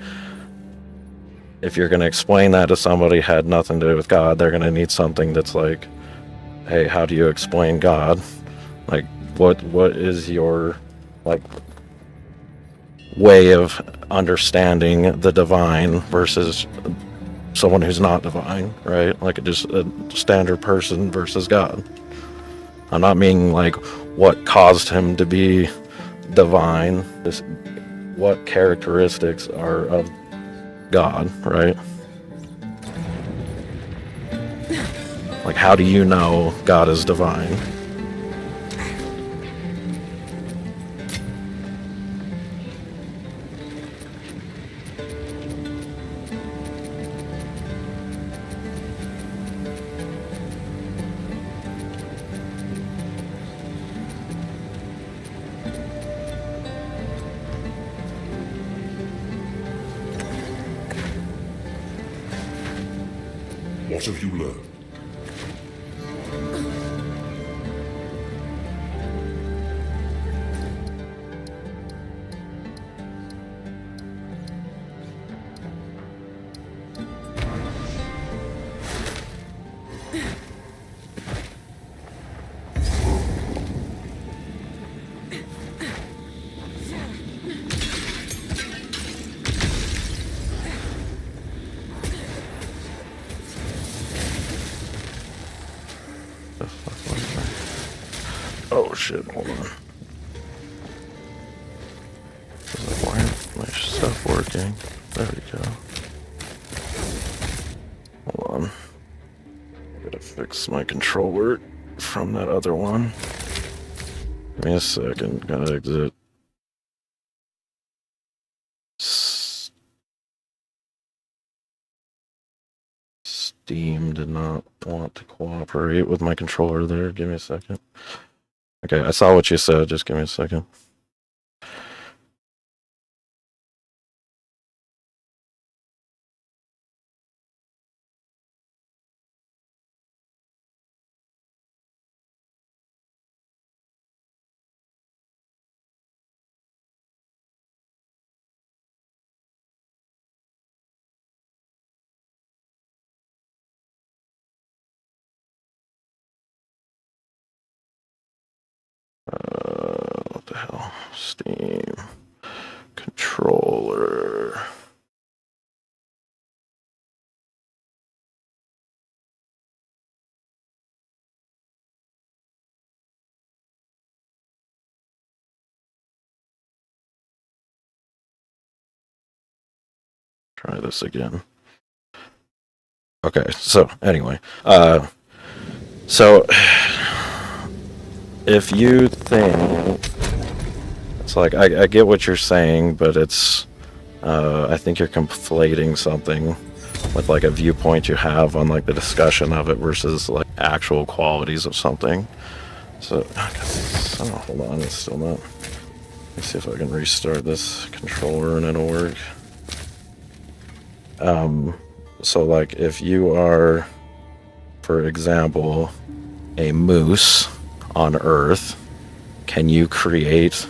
if you're going to explain that to somebody who had nothing to do with God, they're going to need something that's like, hey, how do you explain God? Like, what is your, like, way of understanding the divine versus someone who's not divine, right? Like, just a standard person versus God. I'm not meaning, like, what caused him to be divine, just what characteristics are of God, right? Like, how do you know God is divine? What have you learned? The fuck was that? Oh shit, hold on. Why isn't my stuff working? There we go. Hold on. I gotta fix my controller from that other one. Give me a second, gotta exit. Steam did not want to cooperate with my controller there. Give me a second. Okay, I saw what you said. Just give me a second. What the hell? Steam controller. Try this again. Okay, so anyway, so if you think it's like I get what you're saying, but it's I think you're conflating something with like a viewpoint you have on like the discussion of it versus like actual qualities of something. So, oh, hold on, it's still not. Let me see if I can restart this controller and it'll work. So like if you are, for example, a moose on Earth, can you create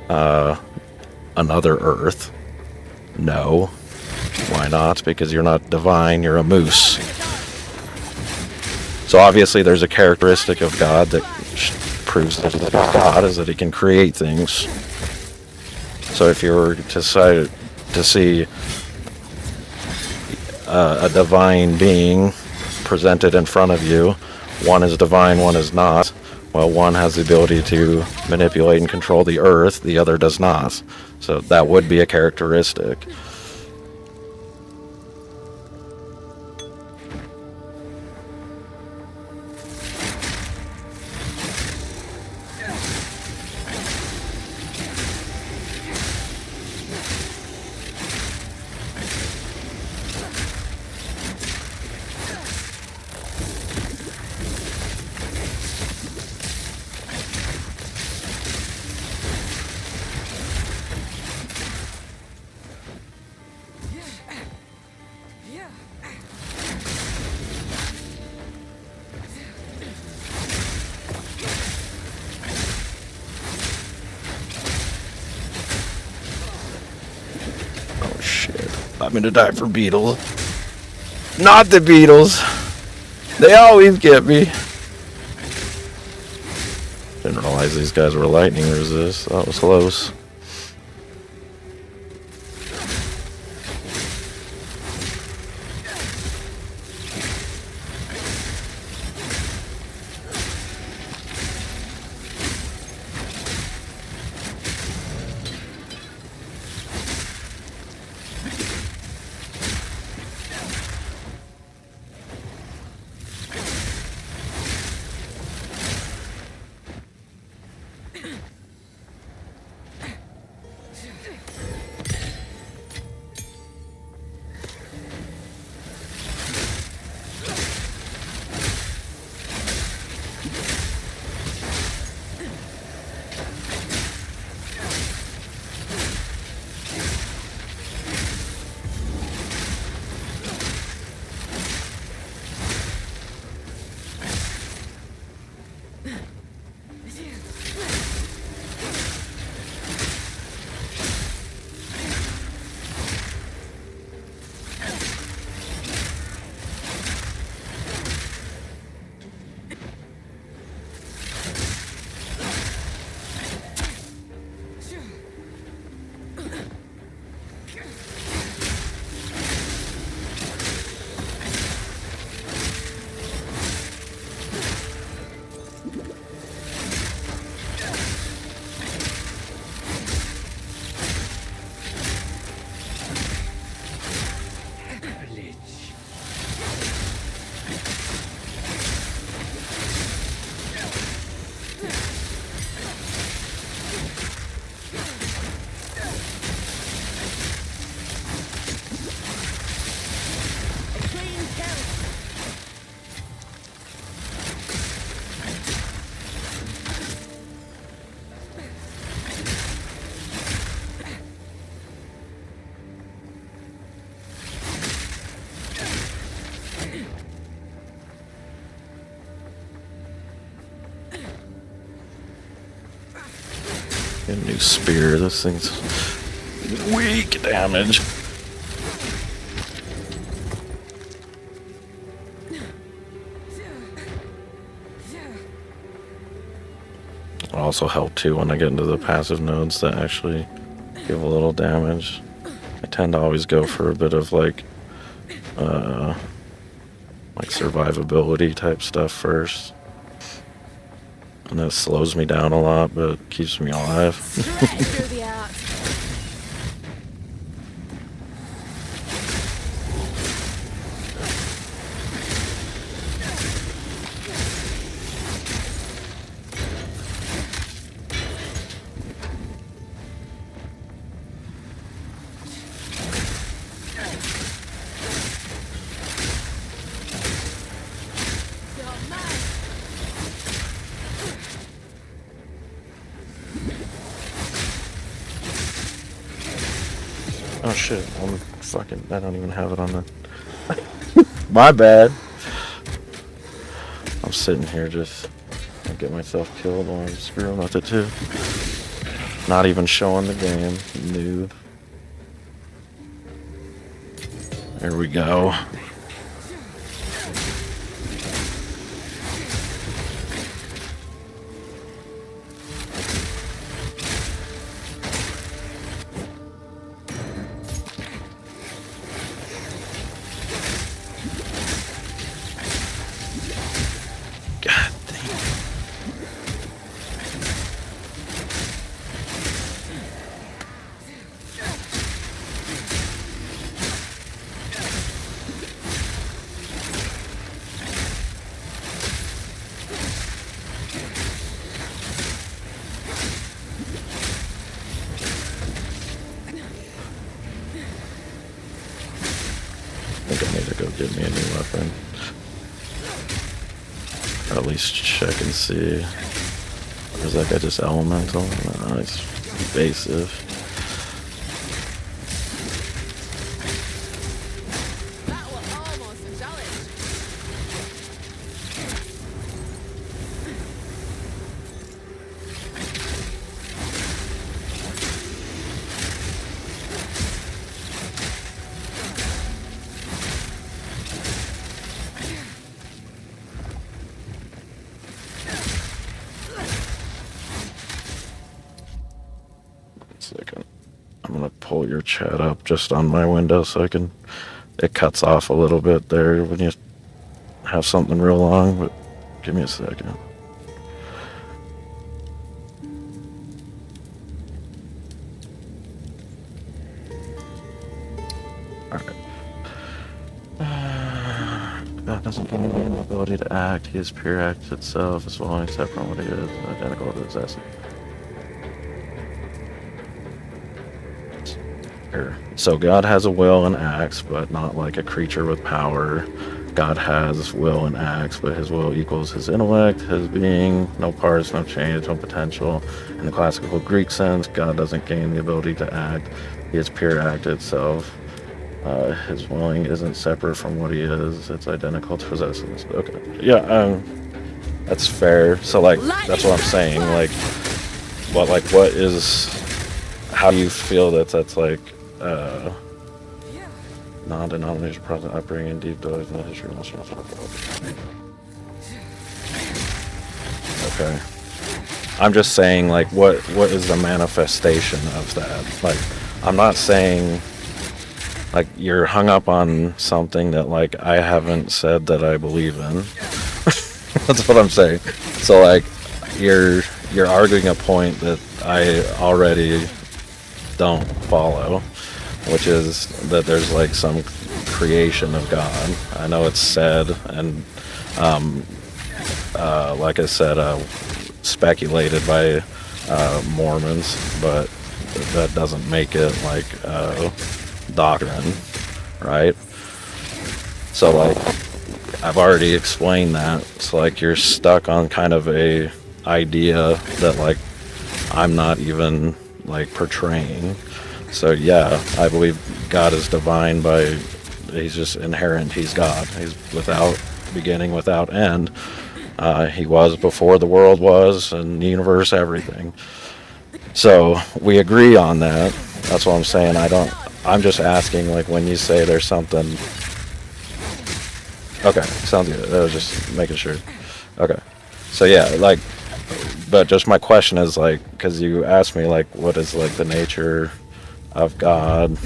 another Earth? No. Why not? Because you're not divine, you're a moose. So obviously there's a characteristic of God that proves that God is that he can create things. So if you were to see a divine being presented in front of you, one is divine, one is not. Well, one has the ability to manipulate and control the earth, the other does not. So that would be a characteristic. I'm gonna die for beetles. Not the beetles. They always get me. Didn't realize these guys were lightning resist. That was close. Get a new spear. This thing's weak damage. It'll also help too when I get into the passive nodes that actually give a little damage. I tend to always go for a bit of like survivability type stuff first. And that slows me down a lot, but keeps me alive. Oh shit, I don't even have it on the... My bad. I'm sitting here just... I get myself killed while I'm screwing with it too. Not even showing the game. Noob. There we go. I think I need to go get me a new weapon. Or at least check and see. Or is that guy just elemental? No, he's evasive. I'm gonna pull your chat up just on my window so I can. It cuts off a little bit there when you have something real long, but give me a second. Alright. God doesn't gain the ability to act. He is pure act itself, as well except from what he is, identical to his essence. So God has a will and acts, but not like a creature with power. God has will and acts, but his will equals his intellect, his being, no parts, no change, no potential. In the classical Greek sense, God doesn't gain the ability to act. He is pure act itself. His willing isn't separate from what he is. It's identical to his essence. Okay. Yeah, that's fair. So, like, that's what I'm saying. Like, what is... How do you feel that's like... non-denominational present upbringing, deep dive in the history of Okay. I'm just saying, like, what is the manifestation of that? Like, I'm not saying, like, you're hung up on something that, like, I haven't said that I believe in. That's what I'm saying. So, like, you're arguing a point that I already don't follow, which is that there's like some creation of God. I know it's said, and like I said, speculated by Mormons, but that doesn't make it like doctrine, right? So like I've already explained that. It's like you're stuck on kind of a idea that like I'm not even like portraying. So yeah, I believe God is divine by, he's just inherent, he's God. He's without beginning, without end. He was before the world was, and the universe, everything. So we agree on that. That's what I'm saying. I'm just asking, like, when you say there's something. Okay, sounds good. I was just making sure. Okay. So yeah, like, but just my question is, like, because you asked me, like, what is, like, the nature of God,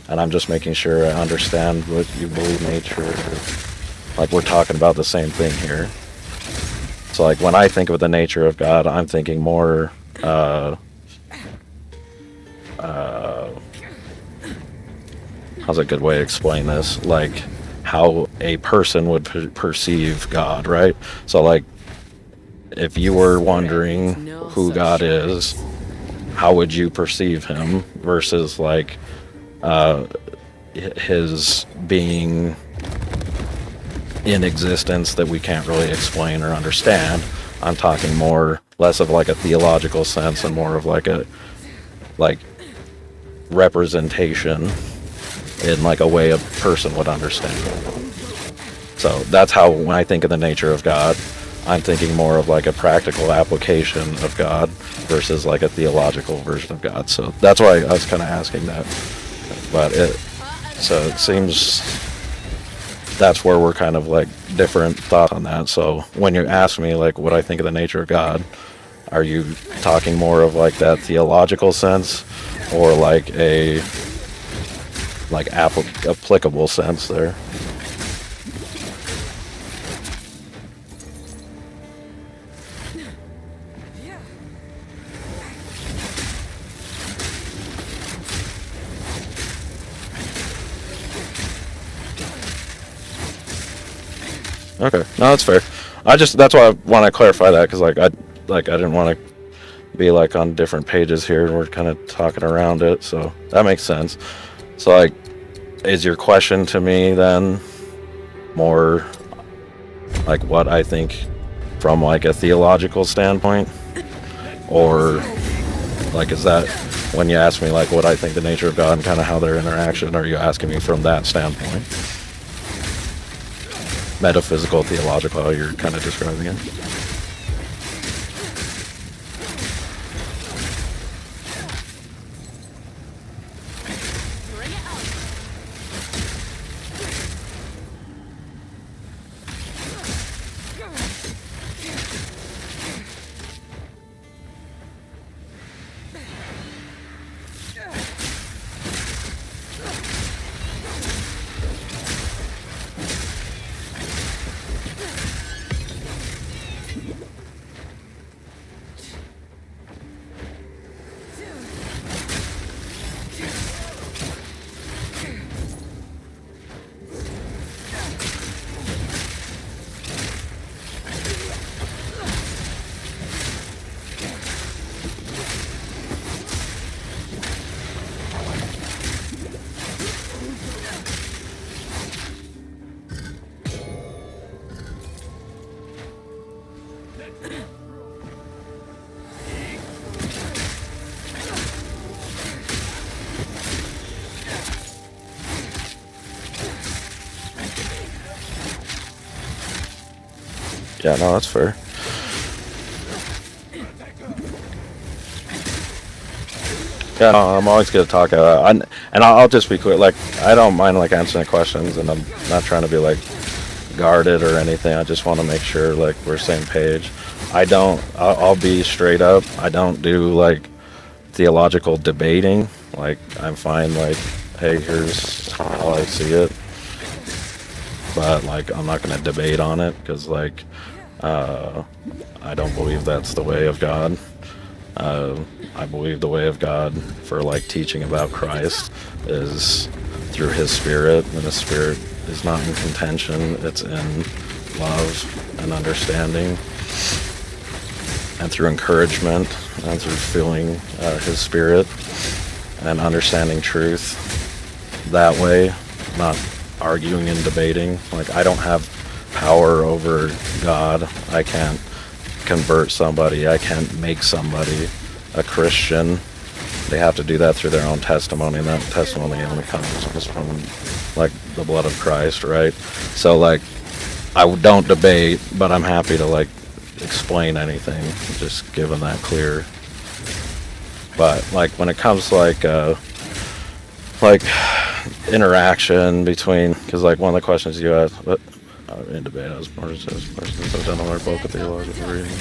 and I'm just making sure I understand what you believe nature. Like, we're talking about the same thing here. So, like, when I think of the nature of God, I'm thinking more, how's a good way to explain this? Like, how a person would perceive God, right? So, like, if you were wondering who God is, how would you perceive him versus, like, his being in existence that we can't really explain or understand? I'm talking less of like a theological sense and more of like a representation in like a way a person would understand. So that's how, when I think of the nature of God, I'm thinking more of like a practical application of God versus like a theological version of God. So that's why I was kind of asking that. But so it seems that's where we're kind of like different thoughts on that. So when you ask me like what I think of the nature of God, are you talking more of like that theological sense or like a applicable sense there? Okay, no, that's fair. That's why I want to clarify that, because I didn't want to be like on different pages here and we're kind of talking around it, so that makes sense. So like, is your question to me then more like what I think from like a theological standpoint, or like, is that when you ask me like what I think the nature of God and kind of how their interaction, are you asking me from that standpoint? Metaphysical, theological, how you're kind of describing it? Yeah, no, that's fair. Yeah, no, I'm always good to talk. I'll just be quick. Like, I don't mind like answering questions, and I'm not trying to be like guarded or anything. I just want to make sure like we're same page. I'll be straight up. I don't do like theological debating. Like, I'm fine. Like, hey, here's how I see it. But like, I'm not gonna debate on it because like, I don't believe that's the way of God. I believe the way of God for like teaching about Christ is through his spirit, and his spirit is not in contention, it's in love and understanding, and through encouragement, and through feeling his spirit and understanding truth that way, not arguing and debating. Like, I don't have power over God. I can't convert somebody. I can't make somebody a Christian. They have to do that through their own testimony, and that testimony only comes from like the blood of Christ, right? So like, I don't debate, but I'm happy to like explain anything, just given that clear But like when it comes to like interaction between, because like one of the questions you asked, but in debate as questions have done our book with theological reading.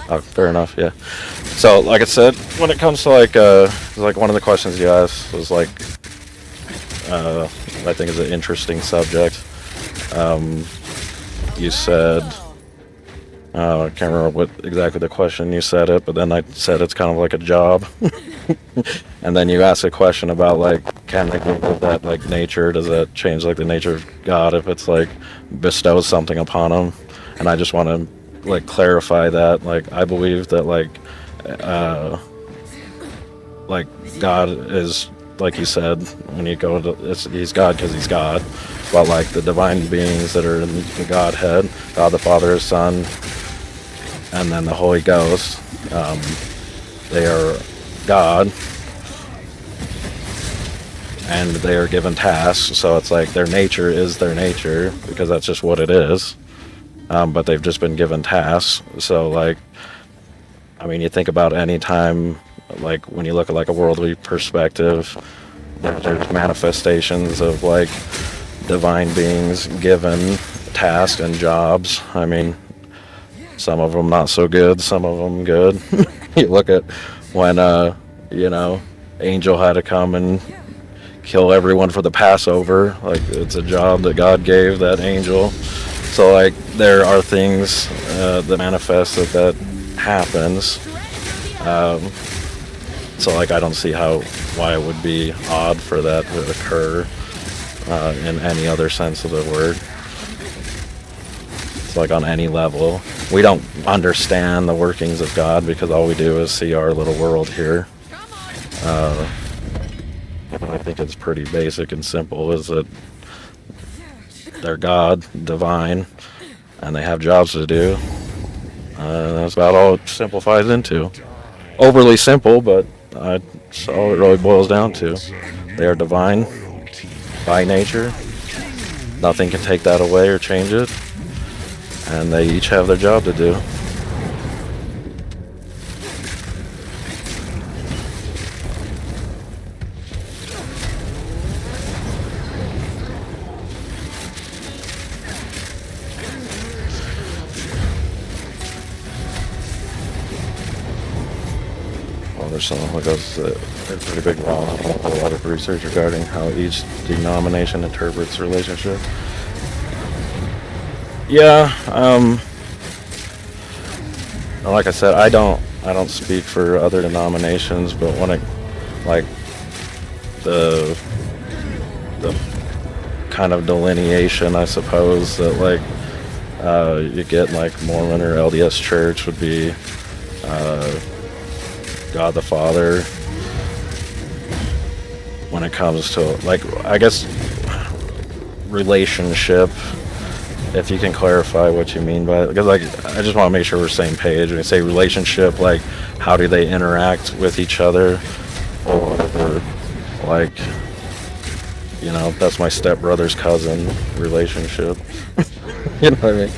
Oh, fair enough, yeah. So like I said, when it comes to like one of the questions you asked was like I think is an interesting subject. You said, I can't remember what exactly the question you said it, but then I said it's kind of like a job. And then you asked a question about like, can they give that like nature? Does that change like the nature of God if it's like bestows something upon them? And I just want to like clarify that. Like I believe that like God is, like you said, when you go to he's God because he's God. But like the divine beings that are in the Godhead, God the Father, His Son, and then the Holy Ghost, they are God, and they are given tasks. So it's like their nature is their nature because that's just what it is. But they've just been given tasks. So like, I mean, you think about any time, like when you look at like a worldly perspective, there's manifestations of like divine beings given tasks and jobs. I mean, some of them not so good, some of them good. You look at when you know, angel had to come and kill everyone for the Passover. Like it's a job that God gave that angel. So like there are things that manifest that happens. So like I don't see why it would be odd for that to occur in any other sense of the word. It's like on any level. We don't understand the workings of God because all we do is see our little world here. I think it's pretty basic and simple, is that they're God, divine, and they have jobs to do. That's about all it simplifies into. Overly simple, but that's all it really boils down to. They are divine by nature. Nothing can take that away or change it. And they each have their job to do. There's something that goes a pretty big wrong. A lot of research regarding how each denomination interprets relationship. Yeah, like I said, I don't speak for other denominations, but when it like the kind of delineation, I suppose, that like you get like Mormon or LDS Church would be God the Father. When it comes to like, I guess, relationship, if you can clarify what you mean by it, because like I just want to make sure we're same page. When you say relationship, like how do they interact with each other, or like, you know, that's my stepbrother's cousin relationship. You know what I mean?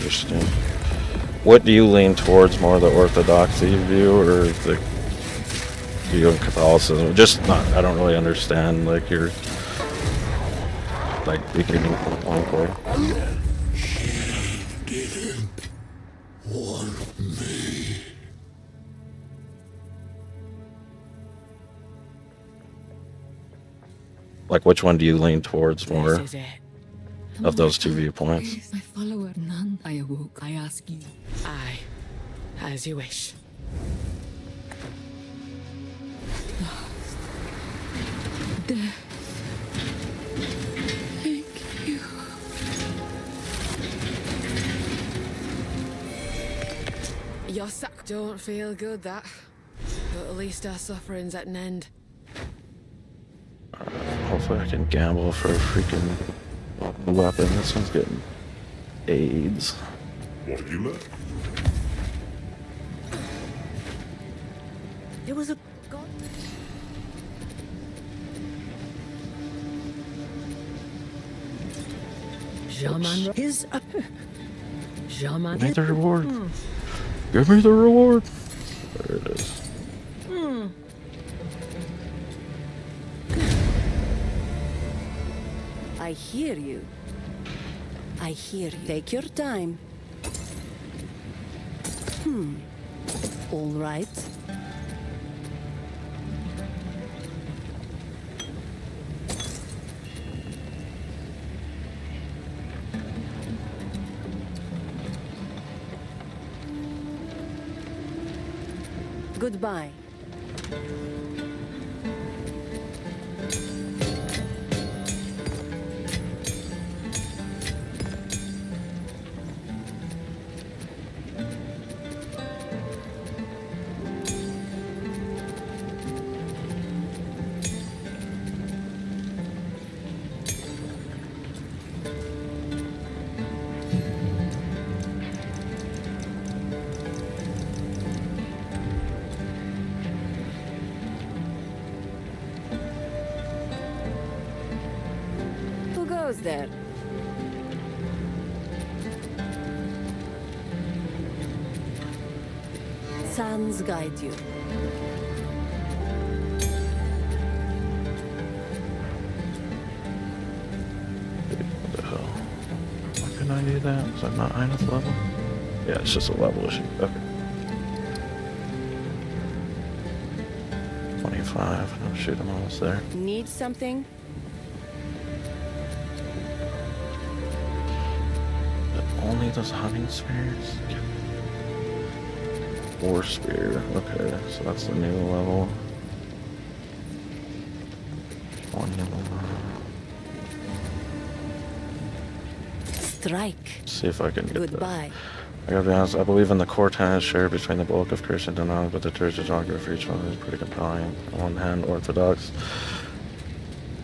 Interesting. What do you lean towards, more the orthodoxy view or the view of Catholicism? Just not, I don't really understand like your like beginning point. She didn't want me. Like which one do you lean towards more of those two viewpoints? My follower, none. I awoke. I ask you. Aye, as you wish. Death. Thank you. Your suck don't feel good, that. But at least our suffering's at an end. Hopefully I can gamble for a freaking The weapon. This one's getting AIDS. What have you learned? There was a god. Shaman is a shaman. Give me the reward. Give me the reward. There it is. I hear you. I hear you. Take your time. All right. Goodbye. Who goes there? Sands guide you. What the hell? Why can I do that? Is that not Highness level? Yeah, it's just a level issue. Okay. 25. Oh shoot, I'm almost there. Need something? Only those hunting spears? War spear. Okay, so that's the new level. 20 of them. Strike. See if I can get Goodbye. I gotta be honest, I believe in the core tenets shared between the bulk of Christian knowledge, but the church's argument for each one is pretty compelling. On one hand, Orthodox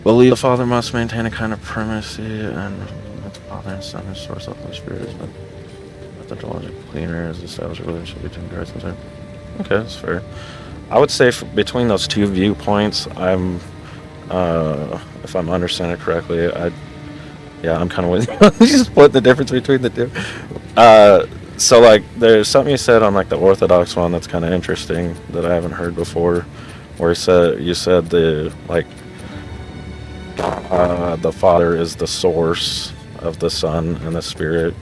believe the Father must maintain a kind of primacy, and the Father and Son is source of the Spirit, but methodological cleaner is established a relationship between Christ and Son. Okay, that's fair. I would say between those two viewpoints, I'm, if I'm understanding it correctly, I'm kind of with you. You split the difference between the two. So like, there's something you said on like the Orthodox one that's kind of interesting that I haven't heard before, where you said the like the Father is the source of the Son and the Spirit.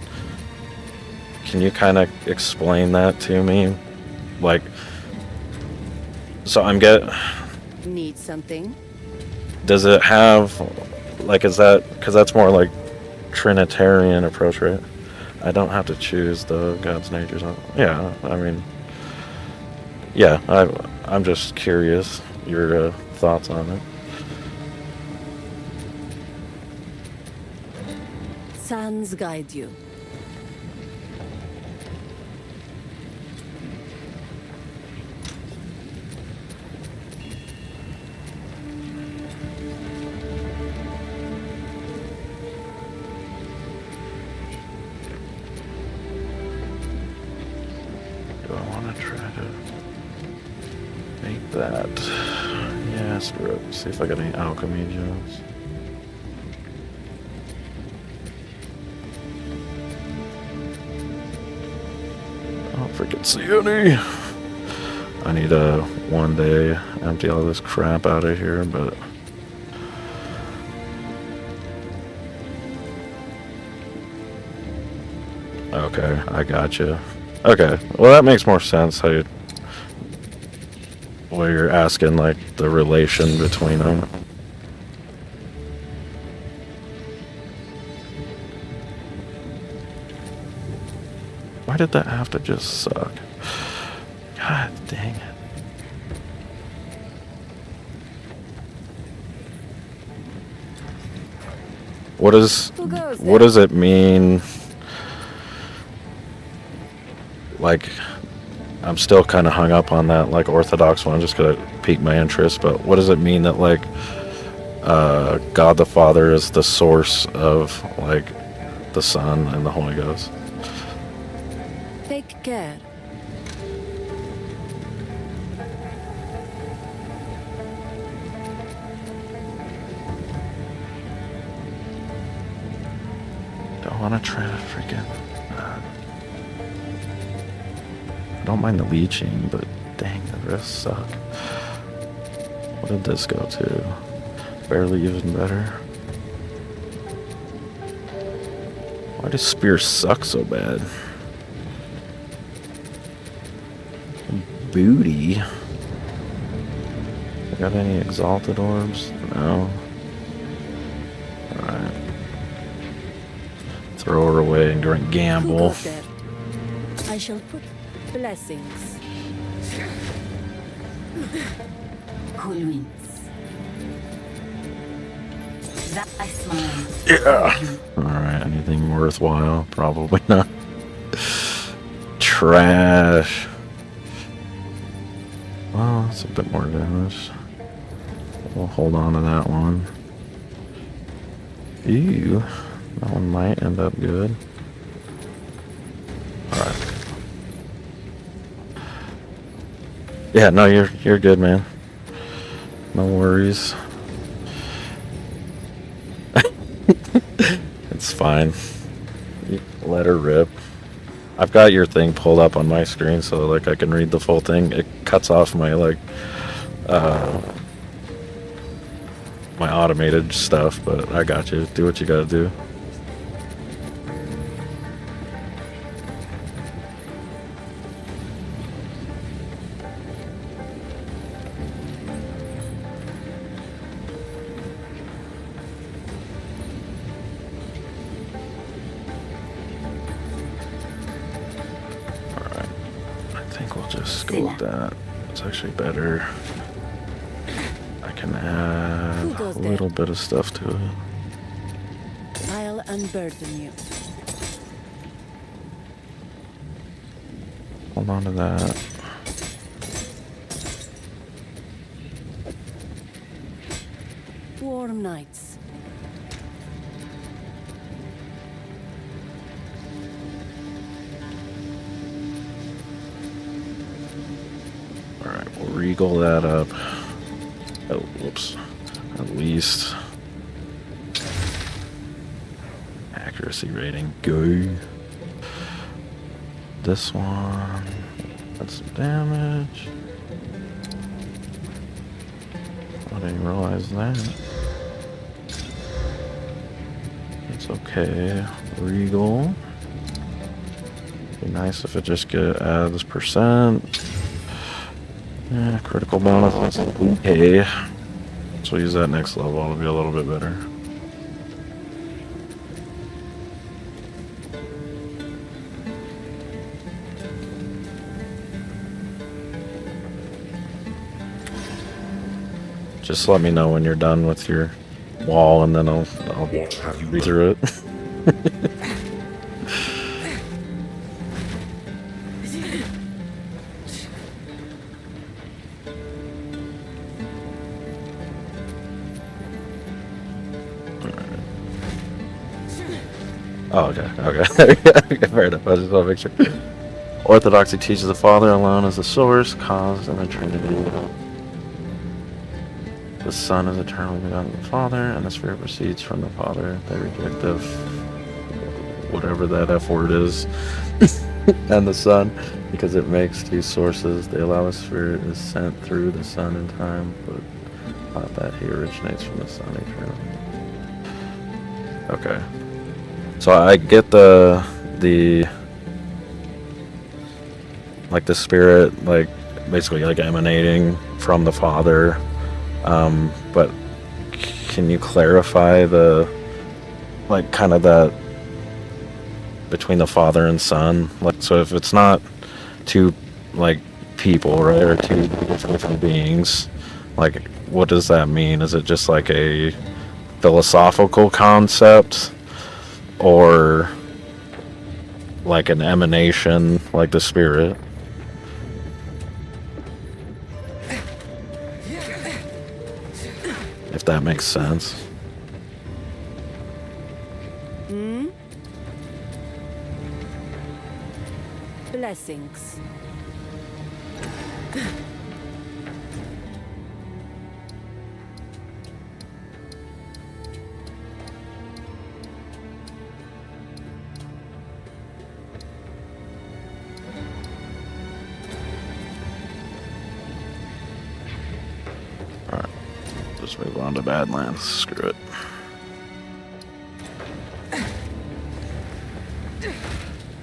Can you kind of explain that to me? Like, so Need something? does it have, like, is that, because that's more like Trinitarian approach, right? I don't have to choose the God's natures. Yeah, I mean, yeah, I'm just curious your thoughts on it. Sands guide you. Do I want to try to make that? Yeah, screw it. See if I got any alchemy jobs. I don't freaking see any. I need a one day empty all this crap out of here, but okay, I gotcha. Okay, well that makes more sense how you, where you're asking like the relation between them. Why did that have to just suck? God dang it. What does it mean? Like, I'm still kind of hung up on that, like, Orthodox one, just because it piqued my interest, but what does it mean that, like, God the Father is the source of like the Son and the Holy Ghost. Take care. Don't want to try to freaking. I don't mind the leeching, but dang, the rest suck. What did this go to? Barely even better. Why does Spear suck so bad? Booty. I got any exalted orbs? No. Alright. Throw her away and drink gamble. Who goes there? I shall put blessings. Who wins? That's mine. Yeah. Alright, anything worthwhile? Probably not. Trash. Well, that's a bit more damage. We'll hold on to that one. Ew. That one might end up good. Alright. Yeah, no, you're good, man. No worries. It's fine. You let her rip. I've got your thing pulled up on my screen, so like I can read the full thing. It cuts off my like my automated stuff, but I got you. Do what you gotta do. Just go with that. It's actually better. I can add a little bit of stuff to it. I'll unburden you. Hold on to that. Warm nights. Alright, we'll regal that up. Oh, whoops. At least. Accuracy rating, go. This one. That's some damage. I didn't realize that. It's okay. Regal. Be nice if it just adds percent. Yeah, critical bonus. Okay. So we'll use that next level. It'll be a little bit better. Just let me know when you're done with your wall, and then I'll read through it. Oh, okay, okay. Fair enough. I just want to make sure. Orthodoxy teaches the Father alone as the source, cause, and the Trinity. The Son is eternally begotten of the Father, and the Spirit proceeds from the Father. They reject the whatever that F word is, and the Son, because it makes two sources. They allow the Spirit is sent through the Son in time, but not that he originates from the Son eternally. Okay. So I get the like the Spirit, like basically like emanating from the Father, but can you clarify the like kind of that between the Father and Son? Like, so if it's not two like people, right, or two different beings, like what does that mean? Is it just like a philosophical concept? Or like an emanation, like the Spirit? If that makes sense. Hmm? Blessings. Alright. Just move on to Badlands. Screw it.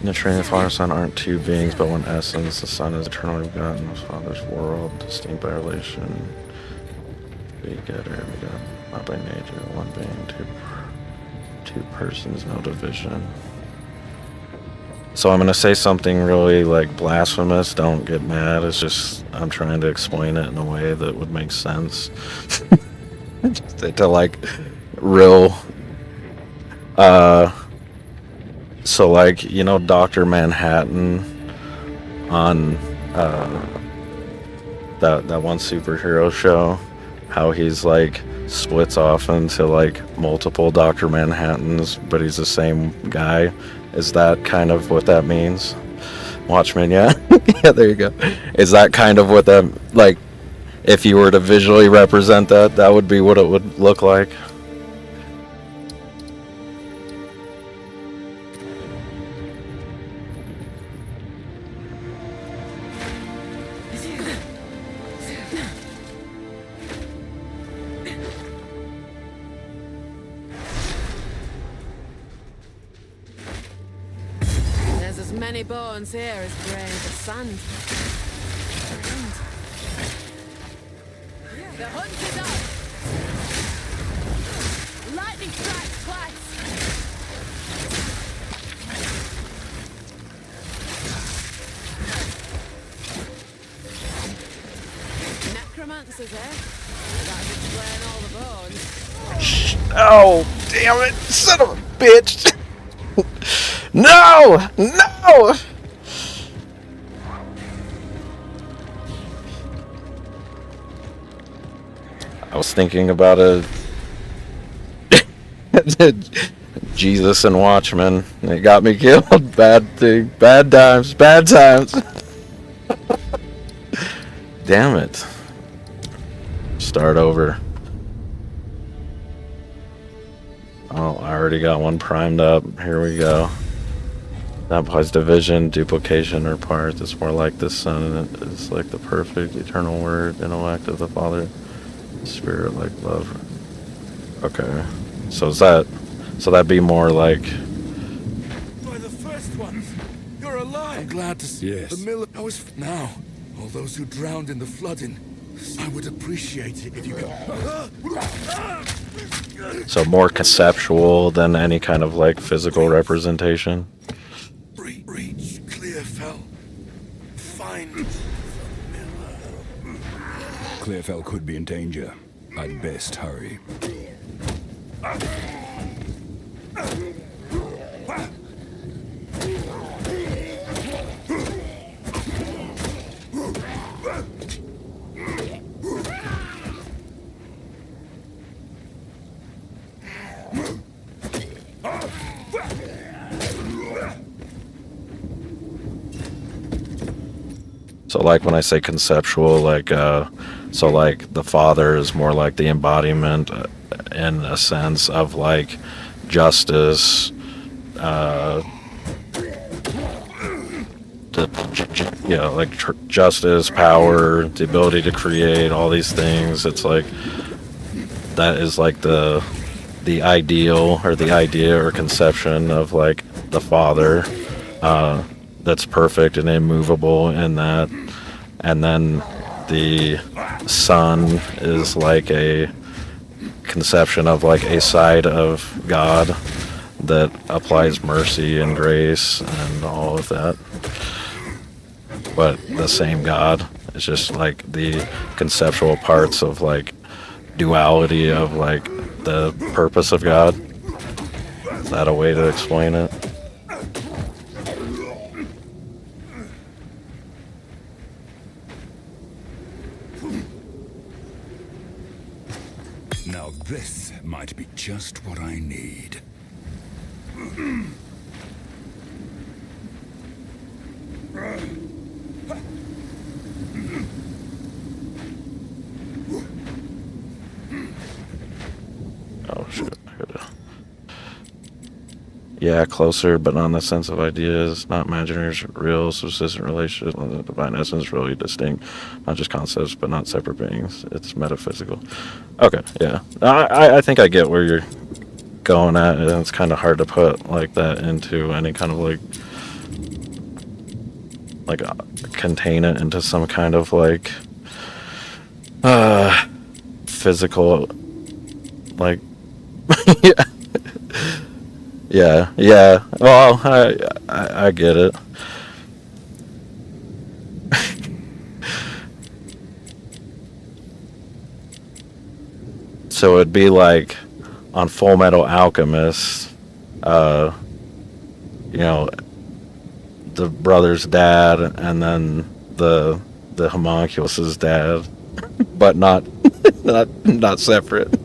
The Tree and the Father and Son aren't two beings, but one essence. The Son is eternally begotten of the Father's world, distinct by relation. Begetter, begotten, not by nature. One being, two persons, no division. So I'm gonna say something really like blasphemous. Don't get mad. It's just I'm trying to explain it in a way that would make sense to like real. So like, you know, Dr. Manhattan on that one superhero show, how he's like splits off into like multiple Dr. Manhattans, but he's the same guy. Is that kind of what that means? Watchmen, yeah. Yeah, there you go. Is that kind of what that, like, if you were to visually represent that, that would be what it would look like? There's as many bones here as grains of sand. The hunt is up! Lightning strikes twice! Necromancers, eh? That'd explain all the bones. Oh, damn it, son of a bitch! No! No! I was thinking about Jesus and Watchmen. It got me killed. Bad thing. Bad times. Bad times. Damn it. Start over. Oh, I already got one primed up. Here we go. That implies division, duplication, or parts. It's more like the Son. It's like the perfect eternal word, intellect of the Father. Spirit like love. Okay. So that'd be more like. By the first ones, you're alive. I'm glad to see Yes. the miller. I was now. All those who drowned in the flooding. I would appreciate it if you could. So more conceptual than any kind of like physical representation. Reach, Clearfell. Find. Clearfell could be in danger. I'd best hurry. So like when I say conceptual, like so like the Father is more like the embodiment in a sense of like justice, justice, power, the ability to create all these things. It's like that is like the ideal or the idea or conception of like the Father. That's perfect and immovable in that, and then the Son is like a conception of like a side of God that applies mercy and grace and all of that, but the same God. It's just like the conceptual parts of like duality of like the purpose of God. Is that a way to explain it? Now this might be just what I need. Oh shit, I gotta... Yeah, closer, but not in the sense of ideas, not imaginary, real, subsistent relationships, the divine essence, really distinct, not just concepts, but not separate beings. It's metaphysical. Okay, yeah. I think I get where you're going at, and it's kind of hard to put like that into any kind of like contain it into some kind of like physical, like yeah. Well, I get it. So it'd be like on Full Metal Alchemist, you know, the brother's dad and then the homunculus's dad, but not separate.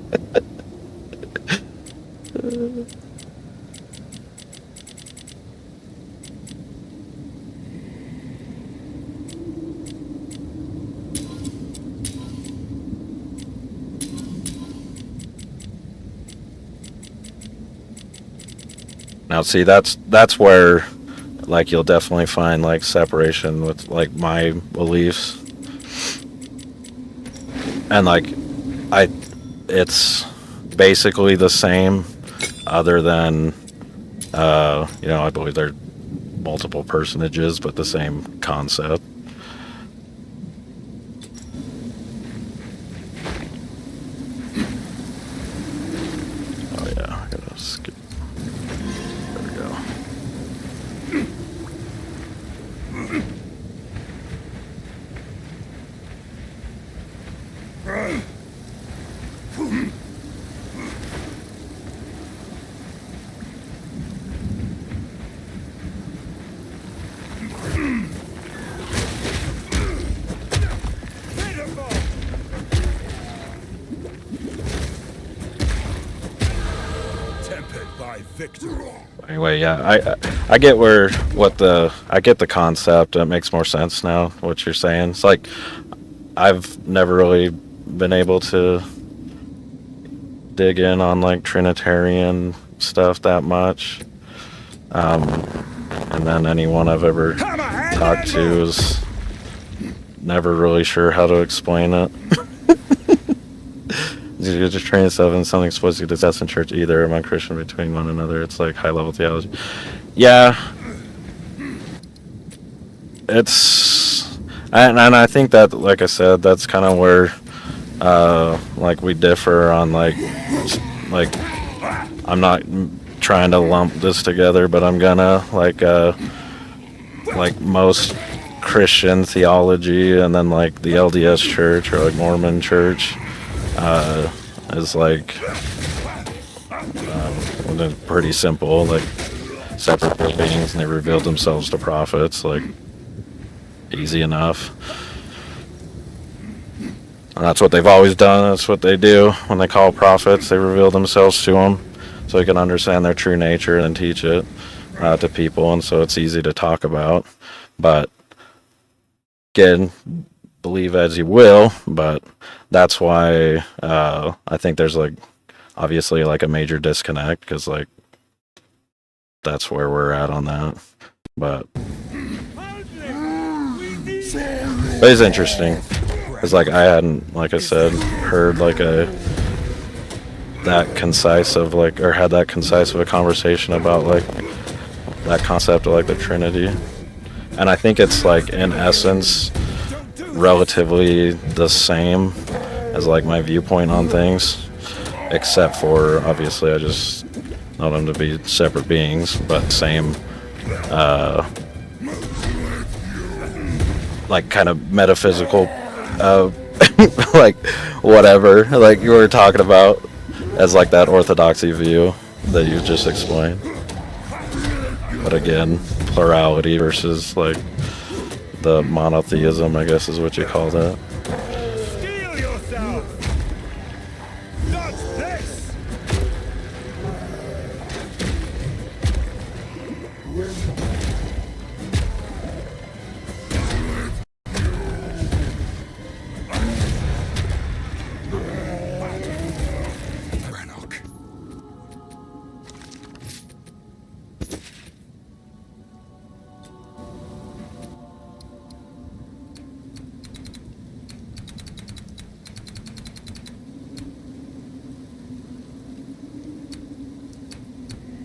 Now, see, that's where, like, you'll definitely find like separation with like my beliefs, and like, it's basically the same, other than, you know, I believe they're multiple personages, but the same concept. Oh yeah, I gotta skip. There we go. Tempered by victory. Anyway, yeah, I get I get the concept. It makes more sense now, what you're saying. It's like, I've never really been able to dig in on like Trinitarian stuff that much. And then anyone I've ever talked to is never really sure how to explain it. You're just training yourself in something supposed to exist in church either among Christian between one another. It's like high level theology. Yeah. It's, and I think that, like I said, that's kind of where like we differ on like I'm not trying to lump this together, but I'm gonna like most Christian theology and then like the LDS church or like Mormon church is like pretty simple, like separate beings, and they revealed themselves to prophets, like easy enough. And that's what they've always done. That's what they do when they call prophets. They reveal themselves to them so they can understand their true nature and teach it to people, and so it's easy to talk about. But again, believe as you will, but that's why I think there's like obviously like a major disconnect, because like that's where we're at on that. But it's interesting. It's like I hadn't, like I said, heard like that concise of like, or had that concise of a conversation about like that concept of like the Trinity. And I think it's like in essence relatively the same as like my viewpoint on things, except for obviously I just know them to be separate beings, but same like kind of metaphysical like whatever like you were talking about as like that orthodoxy view that you just explained. But again, plurality versus like the monotheism, I guess is what you call that. Steel yourself! Not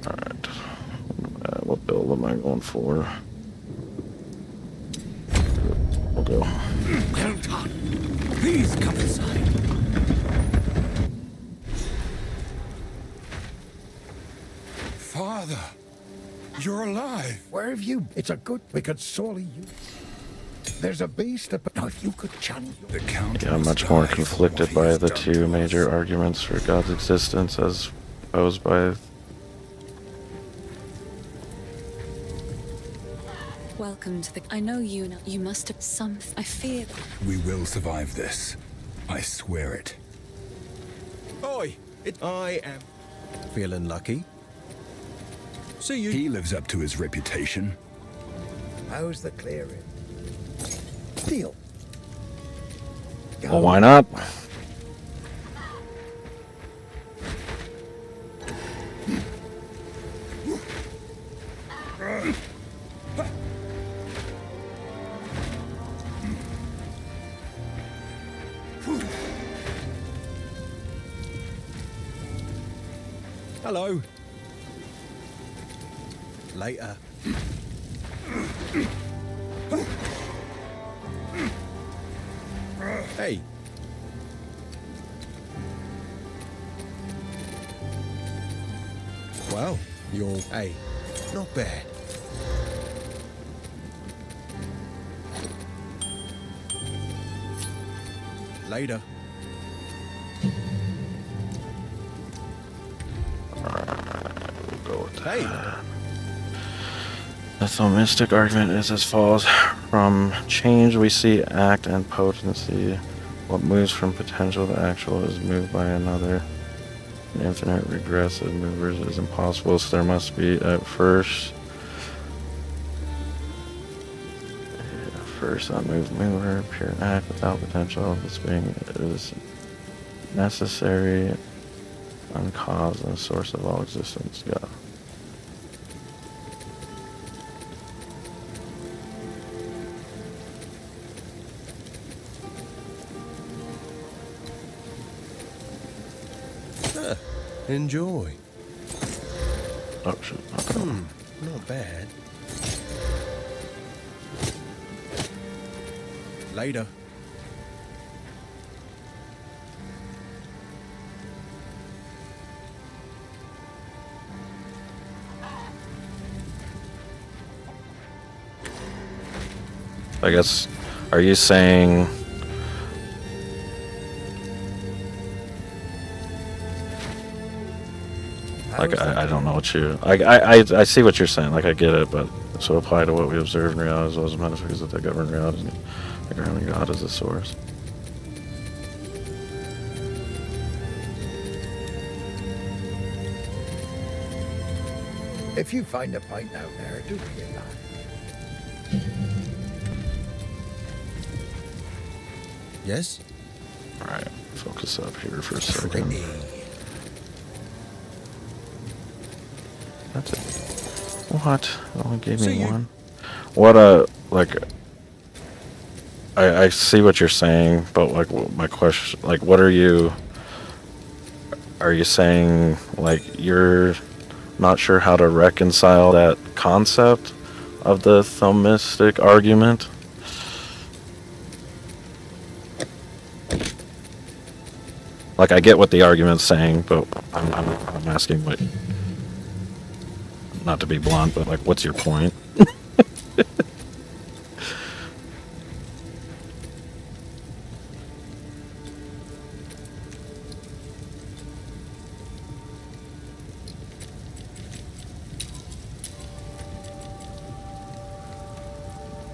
Alright. What build am I going for? We'll go. Well done. Please come inside. Father, you're alive. Where have you? It's a good we could sorely use. There's a beast that. Now, if you could channel the count. Yeah, I'm much more conflicted by the two major arguments for God's existence as posed by. Welcome to the. I know you. You must have some. I fear. We will survive this. I swear it. Oi! I am feeling lucky. See you. He lives up to his reputation. How's the clearing? Deal. Well, why not? Hello. Later. Hey. Well, you're... Hey, not bad. Later. We'll go with that. Hey. The Thomistic argument is as follows. From change we see act and potency. What moves from potential to actual is moved by another. An infinite regressive movers is impossible, so there must be at first unmoved mover, pure act without potential. This being is necessary, uncaused, and the source of all existence. God. Enjoy. Oh shit. Not bad. Later. I guess, are you saying like I don't know what you I see what you're saying, like I get it, but so apply to what we observe in reality as well as metaphysics that govern reality. The governing God is the source. If you find a pint out there, do bring it back. Yes? Alright, focus up here for a second. That's it. What? It only gave me one. What like I see what you're saying, but like my question, like what are you saying, like you're not sure how to reconcile that concept of the Thomistic argument? Like I get what the argument's saying, but I'm asking what, not to be blunt, but like what's your point?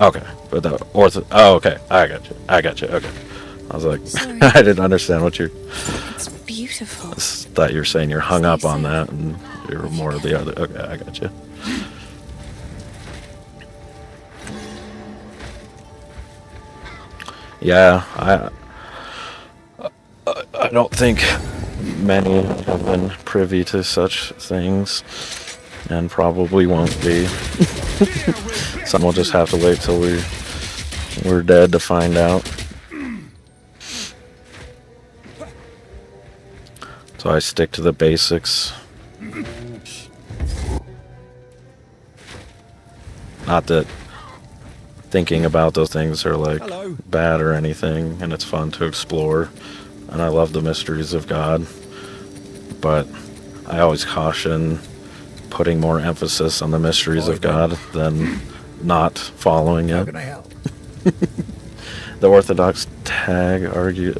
Okay, but the ortho. Oh, okay. I got you. Okay. I was like, Sorry. I didn't understand what you're. It's beautiful. I thought you were saying you're hung up on that, and you're more of the other. Okay, I got you. Yeah, I don't think many have been privy to such things, and probably won't be. Some will just have to wait till we're dead to find out. So I stick to the basics. Not that thinking about those things are like Hello. bad or anything, and it's fun to explore, and I love the mysteries of God, but I always caution putting more emphasis on the mysteries of God than not following it. How can I help? The Orthodox tag argue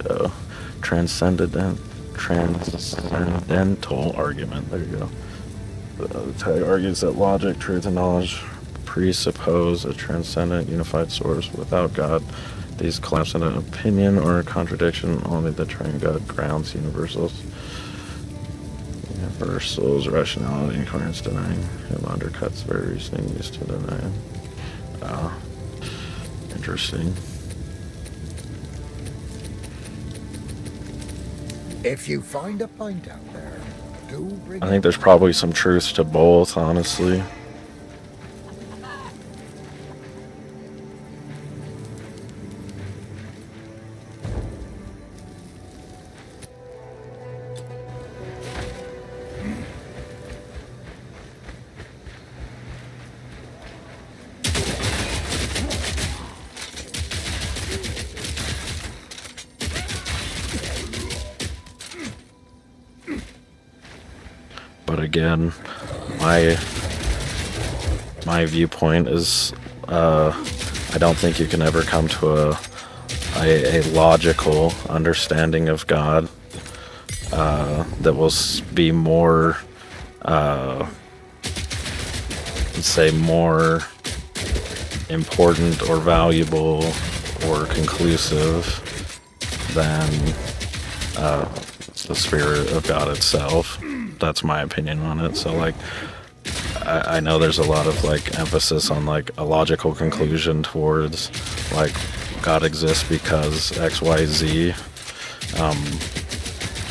transcendental argument. There you go. The tag argues that logic, truth, and knowledge presuppose a transcendent, unified source. Without God, these collapse into opinion or contradiction. Only the triune God grounds universals. Universals, rationality, and coherence, denying him undercuts the very reasoning used to deny him. Interesting. If you find a pint out there, do bring I think there's probably some truth to both, honestly. But again, my viewpoint is I don't think you can ever come to a logical understanding of God that will be more, let's say, more important or valuable or conclusive than the Spirit of God itself. That's my opinion on it. So like I know there's a lot of like emphasis on like a logical conclusion towards like God exists because XYZ,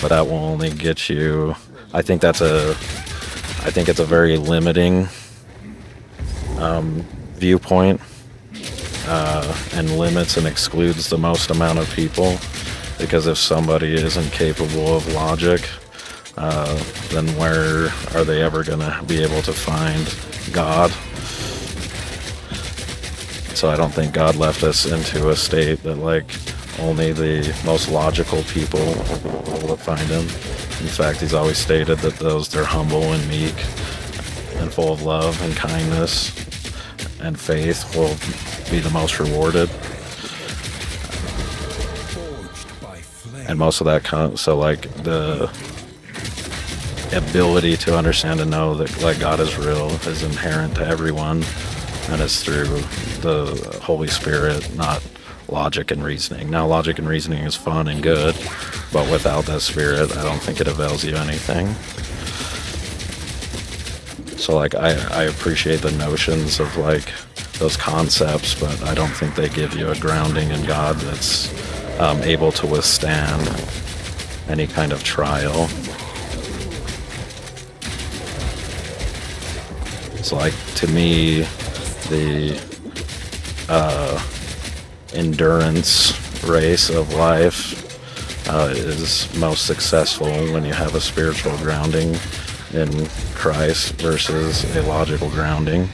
but that will only get you. I think it's a very limiting viewpoint, and limits and excludes the most amount of people, because if somebody isn't capable of logic, then where are they ever going to be able to find God? So I don't think God left us into a state that like only the most logical people will find him. In fact, he's always stated that those that are humble and meek and full of love and kindness and faith will be the most rewarded. And most of that so like the ability to understand and know that like God is real is inherent to everyone, and it's through the Holy Spirit, not logic and reasoning. Now logic and reasoning is fun and good, but without that Spirit I don't think it avails you anything. So like I appreciate the notions of like those concepts, but I don't think they give you a grounding in God that's able to withstand any kind of trial. It's like, to me, the endurance race of life is most successful when you have a spiritual grounding in Christ versus a logical grounding.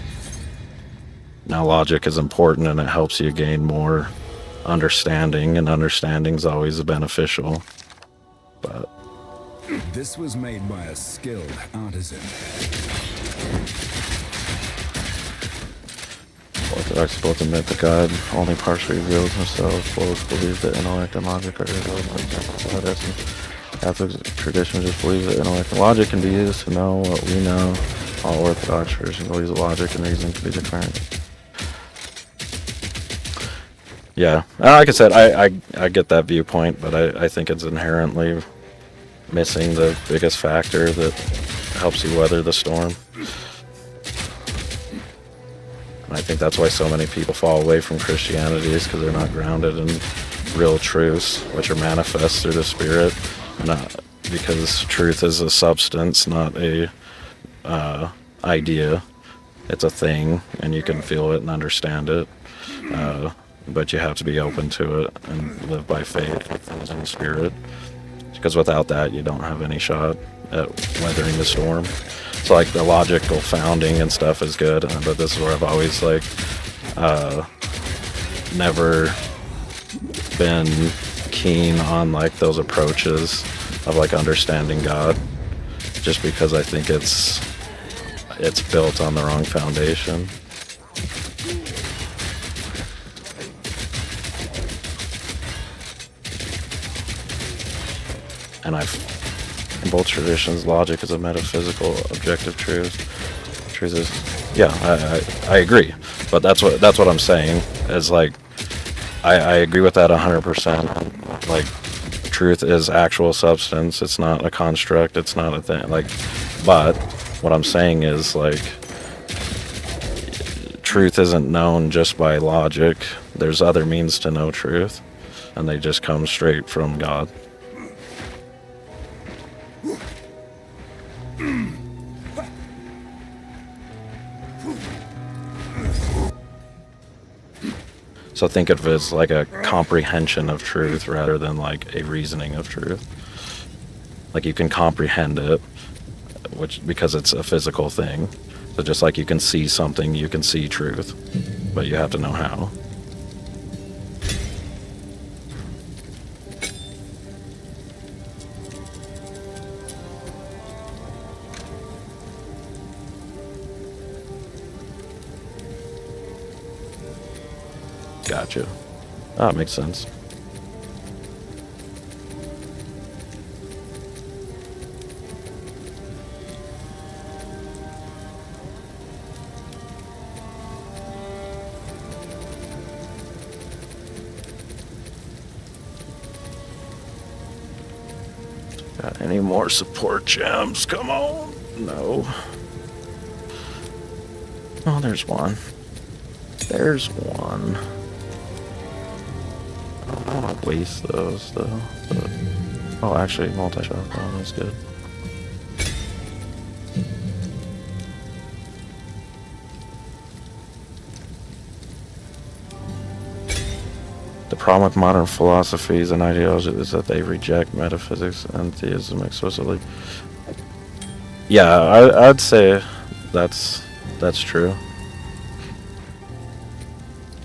Now, logic is important and it helps you gain more understanding, and understanding's always beneficial, but this was made by a skilled artisan. Orthodox both admit that God only partially reveals himself. Both believe that intellect and logic are irrelevant. Catholic tradition just believes that intellect and logic can be used to know what we know. All Orthodox tradition believes that logic and reason can be different. Yeah, like I said, I get that viewpoint, but I think it's inherently missing the biggest factor that helps you weather the storm. And I think that's why so many people fall away from Christianity, is because they're not grounded in real truths, which are manifest through the Spirit. Not because truth is a substance, not a idea. It's a thing, and you can feel it and understand it. But you have to be open to it and live by faith in the Spirit. Because without that, you don't have any shot at weathering the storm. So like the logical founding and stuff is good, but this is where I've always like never been keen on like those approaches of like understanding God, just because I think it's built on the wrong foundation. And in both traditions, logic is a metaphysical, objective truth. Truth is, yeah, I agree, but that's what I'm saying is like, I agree with that 100%. Like, truth is actual substance. It's not a construct. It's not a thing. Like, but what I'm saying is like, truth isn't known just by logic. There's other means to know truth, and they just come straight from God. So think of it as like a comprehension of truth rather than like a reasoning of truth. Like you can comprehend it, because it's a physical thing. So just like you can see something, you can see truth, but you have to know how. Gotcha. That makes sense. Got any more support gems? Come on. No. Oh, there's one. There's one. I don't want to waste those though. But, oh, actually, multi-shot. Oh, that's good. The problem with modern philosophies and ideologies is that they reject metaphysics and theism explicitly. Yeah, I'd say that's true.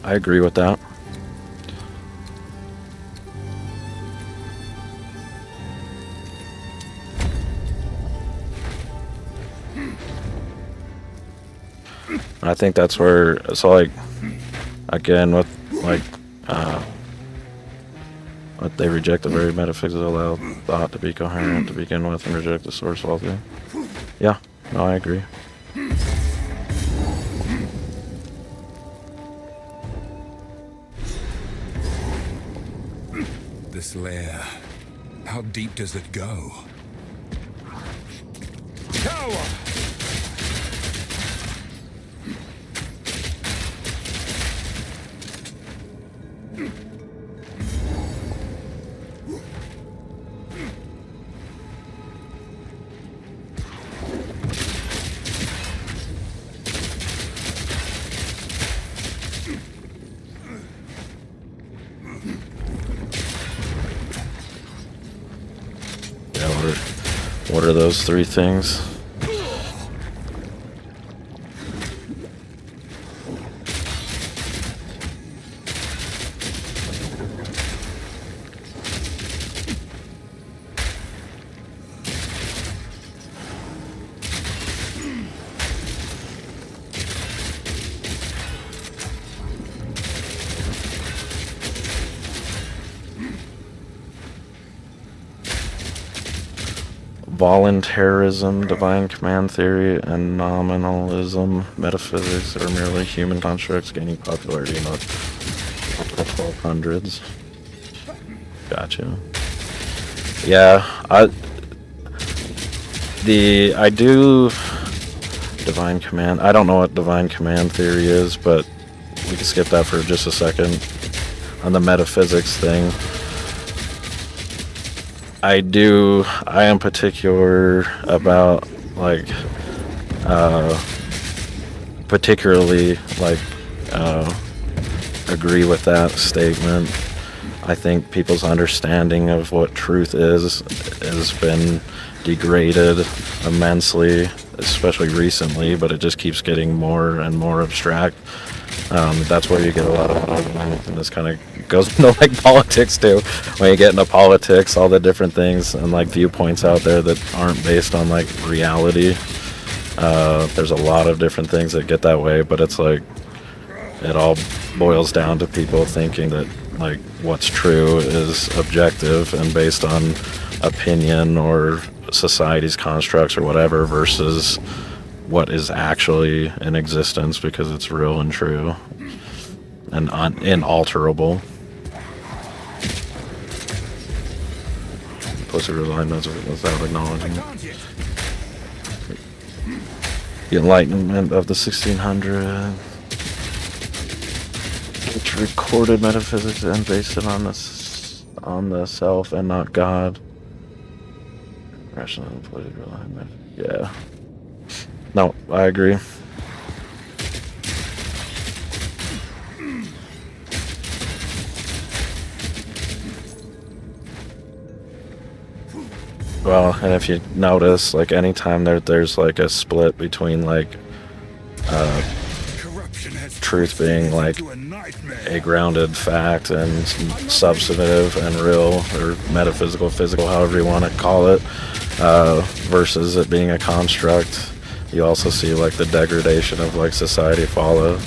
I agree with that. I think that's where, so like, again, with like, what they reject the very metaphysics that allow thought to be coherent to begin with and reject the source of all things. Yeah, no, I agree. This lair, how deep does it go? Tower! What are those three things? Voluntarism, divine command theory, and nominalism. Metaphysics are merely human constructs gaining popularity in the 1200s. Gotcha. Yeah, I do divine command. I don't know what divine command theory is, but we can skip that for just a second. On the metaphysics thing, I am particular about, like, particularly, like, agree with that statement. I think people's understanding of what truth is has been degraded immensely, especially recently, but it just keeps getting more and more abstract. That's where you get a lot of argument, and this kind of goes into like politics too. When you get into politics, all the different things and like viewpoints out there that aren't based on like reality. There's a lot of different things that get that way, but it's like it all boils down to people thinking that like what's true is objective and based on opinion or society's constructs or whatever versus what is actually in existence because it's real and true and inalterable. Implicit alignments without acknowledging the enlightenment of the 1600s, which recorded metaphysics and based it on the self and not God. Rational and political alignment. Yeah. No, I agree. Well, and if you notice, like anytime there's like a split between like truth being like a grounded fact and substantive and real or metaphysical, physical, however you want to call it, versus it being a construct, you also see like the degradation of like society follow.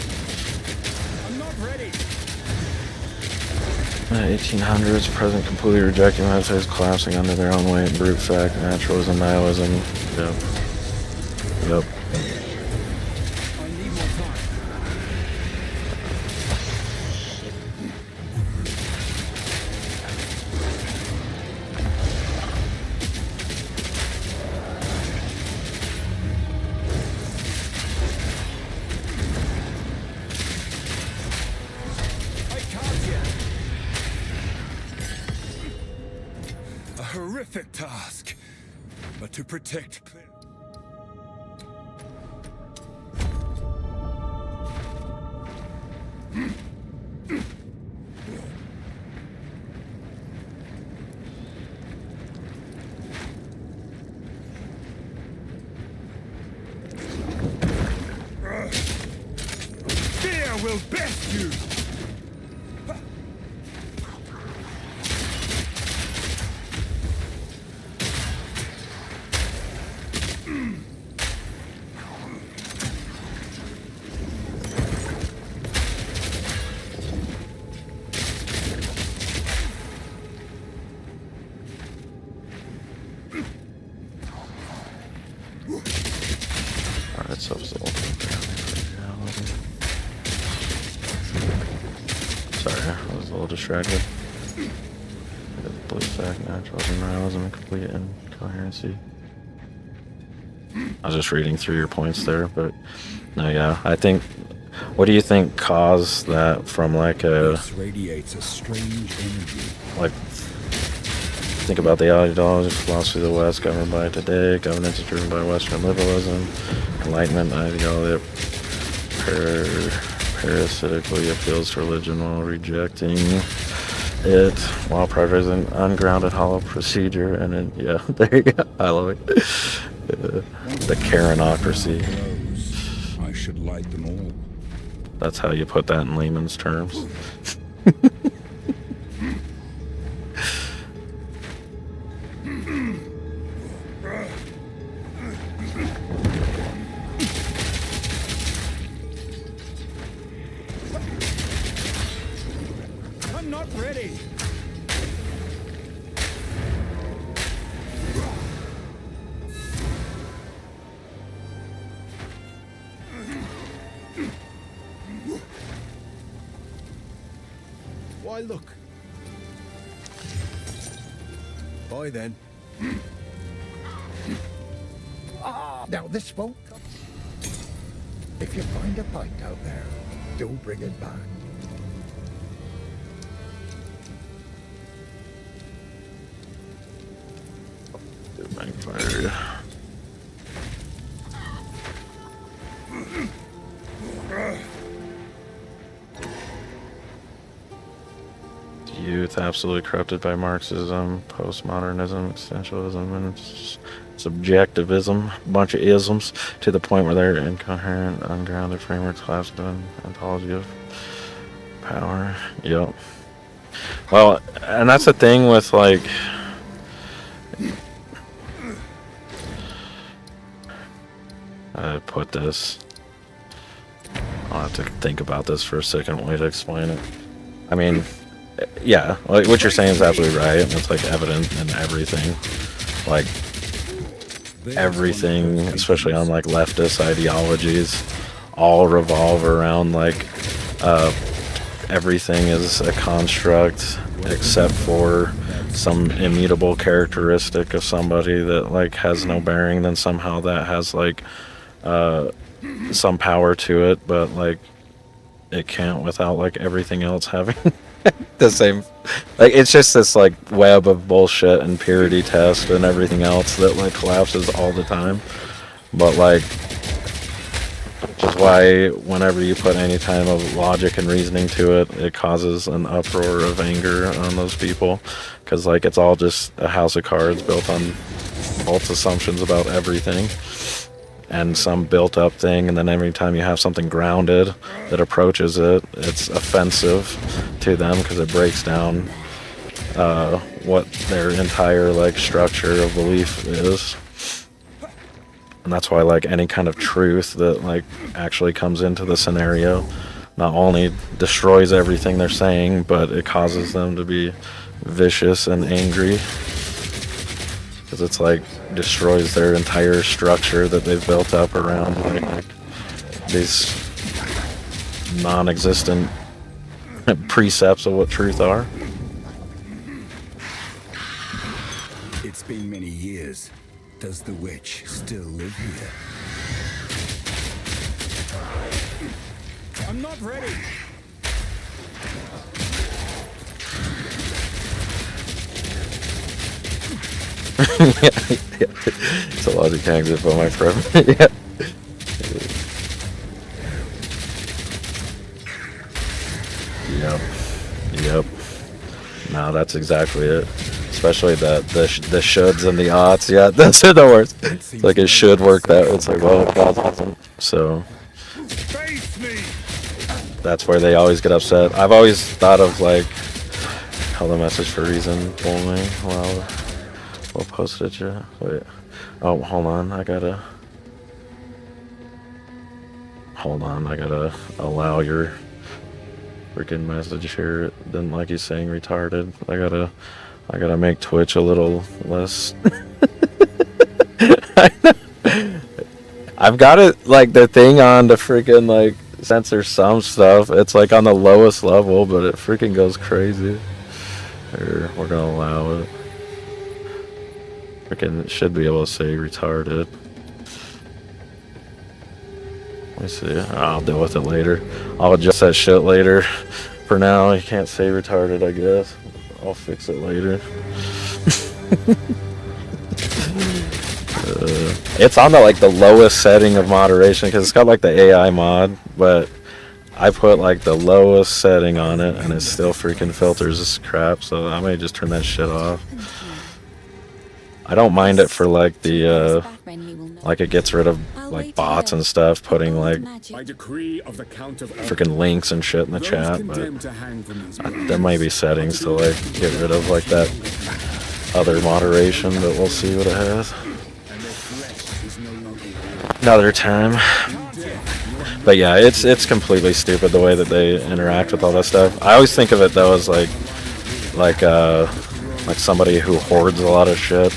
1800s, present completely rejecting metaphysics, collapsing under their own weight, brute fact, naturalism, nihilism. Yep. Yep. Horrific task, but to protect clear. Fear will best you. Alright, so it's all sorry, I was a little distracted. Blue fact, naturalism, nihilism, and complete incoherency. I was just reading through your points there, but no, yeah, I think. What do you think caused that from like a? This radiates a strange energy. Like, think about the ideology, philosophy of the West, governed by today. Governance is driven by Western liberalism, Enlightenment ideology parasitically appeals to religion while rejecting it, while prioritizing ungrounded, hollow procedure, and then yeah, there you go. I love it. The Karenocracy. I should light them all. That's how you put that in layman's terms. I'm not ready. Why, look. Bye then. Now this won't come. If you find a pint out there, do bring it back. Magnifier. Youth absolutely corrupted by Marxism, postmodernism, existentialism, and subjectivism, a bunch of isms, to the point where they're incoherent, ungrounded frameworks collapse into an ontology of power. Yep. Well, and that's the thing with, like, I put this, I'll have to think about this for a second way to explain it. I mean, yeah, like what you're saying is absolutely right. It's like evident in everything. Like everything, especially on like leftist ideologies, all revolve around like everything is a construct except for some immutable characteristic of somebody that like has no bearing. Then somehow that has like some power to it, but like it can't without like everything else having the same, like it's just this like web of bullshit and purity test and everything else that like collapses all the time. But like, which is why whenever you put any kind of logic and reasoning to it, it causes an uproar of anger on those people, because like it's all just a house of cards built on false assumptions about everything and some built up thing, and then every time you have something grounded that approaches it, it's offensive to them because it breaks down what their entire like structure of belief is. And that's why like any kind of truth that like actually comes into the scenario not only destroys everything they're saying, but it causes them to be vicious and angry, because it's like destroys their entire structure that they've built up around like these non-existent precepts of what truth are. It's been many years. Does the witch still live here? I'm not ready. Yeah. It's a logic hangs up on my friend. Yeah. Yep. No, that's exactly it. Especially the shoulds and the oughts. Yeah, those are the worst. It's like it should work that way. It's like, well, it doesn't. So that's where they always get upset. I've always thought of like how the message for reason only. Well, we'll post it. Yeah. Wait. Oh, hold on. I gotta allow your freaking message here. It didn't like you saying retarded. I gotta make Twitch a little less. I've got it like the thing on to freaking like censor some stuff. It's like on the lowest level, but it freaking goes crazy. Here, we're gonna allow it. Freaking should be able to say retarded. Let me see. I'll deal with it later. I'll adjust that shit later. For now, you can't say retarded, I guess. I'll fix it later. It's on the lowest setting of moderation because it's got like the AI mod, but I put like the lowest setting on it and it still freaking filters this crap. So I may just turn that shit off. I don't mind it for like the like it gets rid of like bots and stuff, putting like freaking links and shit in the chat, but there might be settings to like get rid of like that other moderation, but we'll see what it has another time. But yeah, it's completely stupid the way that they interact with all that stuff. I always think of it though as like somebody who hoards a lot of shit.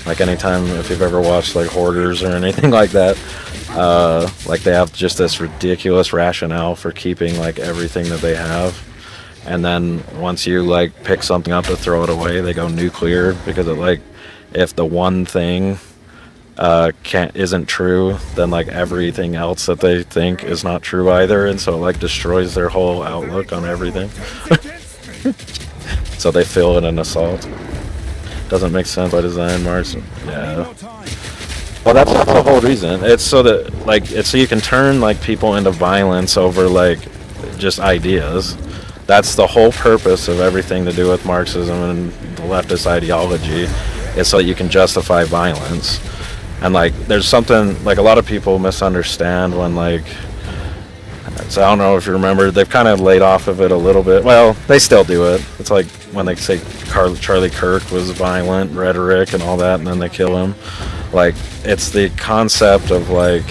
Like anytime, if you've ever watched like Hoarders or anything like that, like they have just this ridiculous rationale for keeping like everything that they have, and then once you like pick something up to throw it away, they go nuclear because it like if the one thing isn't true, then like everything else that they think is not true either, and so it like destroys their whole outlook on everything. So they feel it an assault. Doesn't make sense by design, Marks. Yeah. Well, that's the whole reason. It's so that like it's so you can turn like people into violence over like just ideas. That's the whole purpose of everything to do with Marxism and the leftist ideology, is so that you can justify violence. And like, there's something like a lot of people misunderstand when like, so I don't know if you remember, they've kind of laid off of it a little bit. Well, they still do it. It's like when they say Charlie Kirk was violent rhetoric and all that, and then they kill him. Like, it's the concept of like,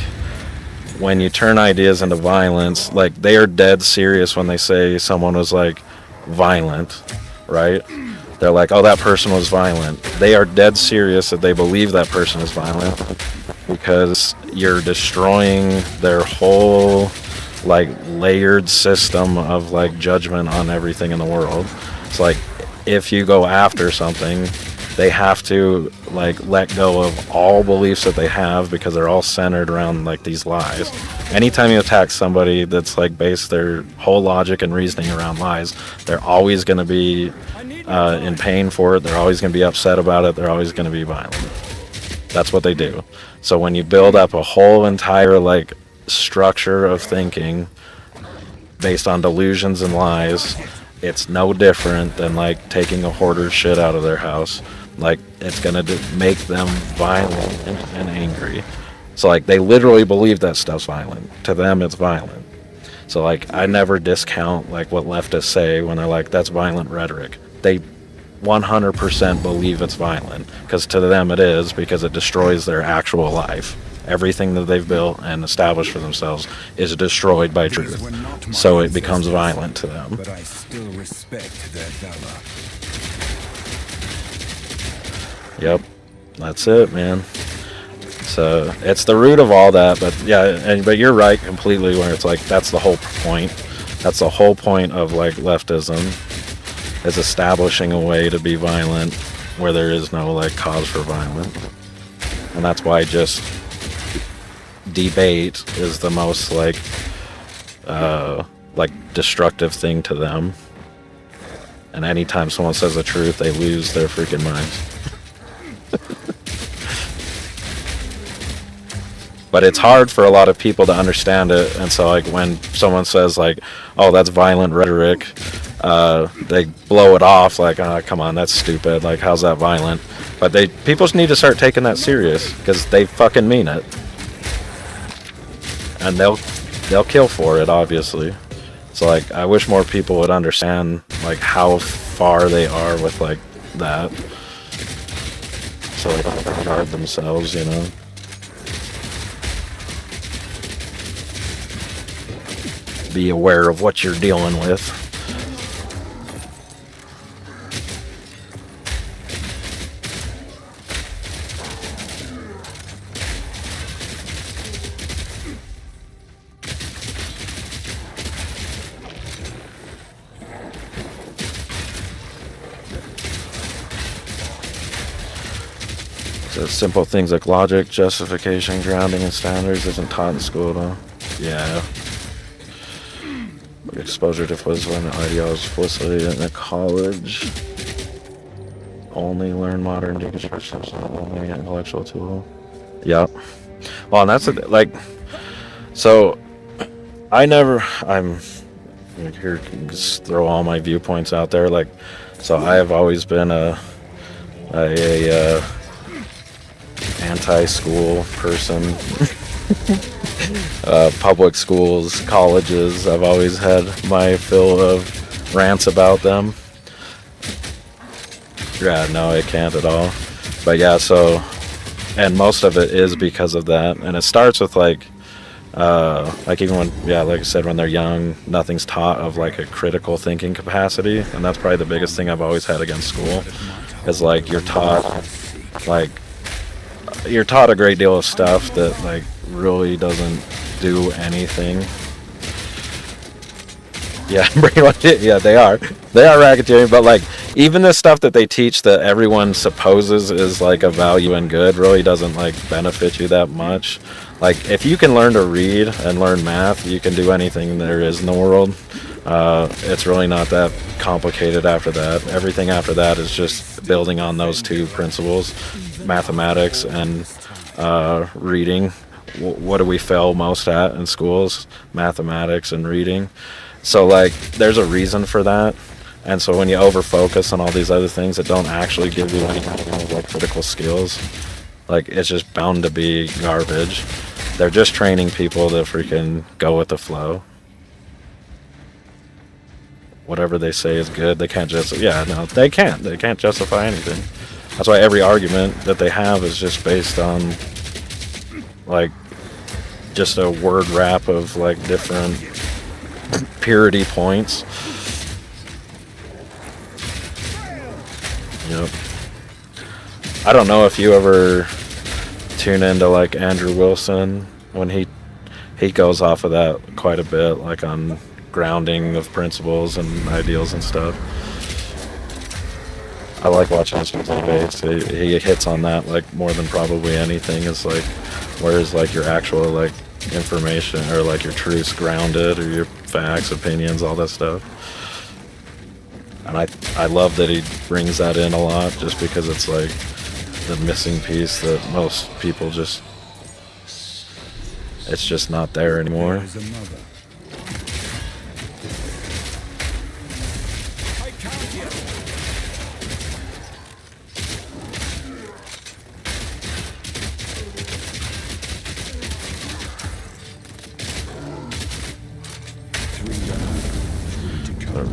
when you turn ideas into violence, like they are dead serious when they say someone was like violent, right? They're like, oh, that person was violent. They are dead serious that they believe that person is violent, because you're destroying their whole like layered system of like judgment on everything in the world. It's like, if you go after something, they have to like let go of all beliefs that they have, because they're all centered around like these lies. Anytime you attack somebody that's like based their whole logic and reasoning around lies, they're always going to be in pain for it. They're always going to be upset about it. They're always going to be violent. That's what they do. So when you build up a whole entire like structure of thinking based on delusions and lies, it's no different than like taking a hoarder's shit out of their house. Like, it's gonna make them violent and angry. So like, they literally believe that stuff's violent. To them, it's violent. So like, I never discount like what leftists say when they're like, that's violent rhetoric. They 100% believe it's violent, because to them it is, because it destroys their actual life. Everything that they've built and established for themselves is destroyed by truth. So it becomes violent to them. But I still respect their valor. Yep, that's it, man. So it's the root of all that. But yeah, but you're right completely, where it's like, that's the whole point. That's the whole point of like leftism, is establishing a way to be violent where there is no like cause for violence. And that's why just debate is the most like destructive thing to them. And anytime someone says the truth, they lose their freaking minds. But it's hard for a lot of people to understand it, and so like when someone says like, oh, that's violent rhetoric, they blow it off like, oh, come on, that's stupid, like, how's that violent? But people just need to start taking that serious, because they fucking mean it. And they'll kill for it, obviously. So like, I wish more people would understand like how far they are with like that, so they don't guard themselves, you know. Be aware of what you're dealing with. So simple things like logic, justification, grounding, and standards isn't taught in school, though. Yeah. Exposure to political ideology explicitly in a college. Only learn modern deconstruction, only intellectual tool. Yep. Well, and that's like, so I'm here to just throw all my viewpoints out there. Like, so I have always been a anti-school person. Public schools, colleges, I've always had my fill of rants about them. Yeah, no, it can't at all. But yeah, so, and most of it is because of that. And it starts with like even when, yeah, like I said, when they're young, nothing's taught of like a critical thinking capacity. And that's probably the biggest thing I've always had against school, is like you're taught a great deal of stuff that like really doesn't do anything. Yeah, pretty much it. Yeah, they are racketeering, but like even the stuff that they teach that everyone supposes is like a value and good really doesn't like benefit you that much. Like, if you can learn to read and learn math, you can do anything there is in the world. It's really not that complicated after that. Everything after that is just building on those two principles, mathematics and reading. What do we fail most at in schools? Mathematics and reading. So like there's a reason for that. And so when you over focus on all these other things that don't actually give you any kind of like critical skills, like it's just bound to be garbage. They're just training people to freaking go with the flow. Whatever they say is good. They can't just, yeah, no, they can't. They can't justify anything. That's why every argument that they have is just based on like just a word wrap of like different purity points. Yep. I don't know if you ever tune into like Andrew Wilson when he goes off of that quite a bit, like on grounding of principles and ideals and stuff. I like watching his base. He hits on that like more than probably anything. Is like, whereas like your actual like information or like your truths grounded or your facts, opinions, all that stuff. And I love that he brings that in a lot, just because it's like the missing piece that most people just, it's just not there anymore.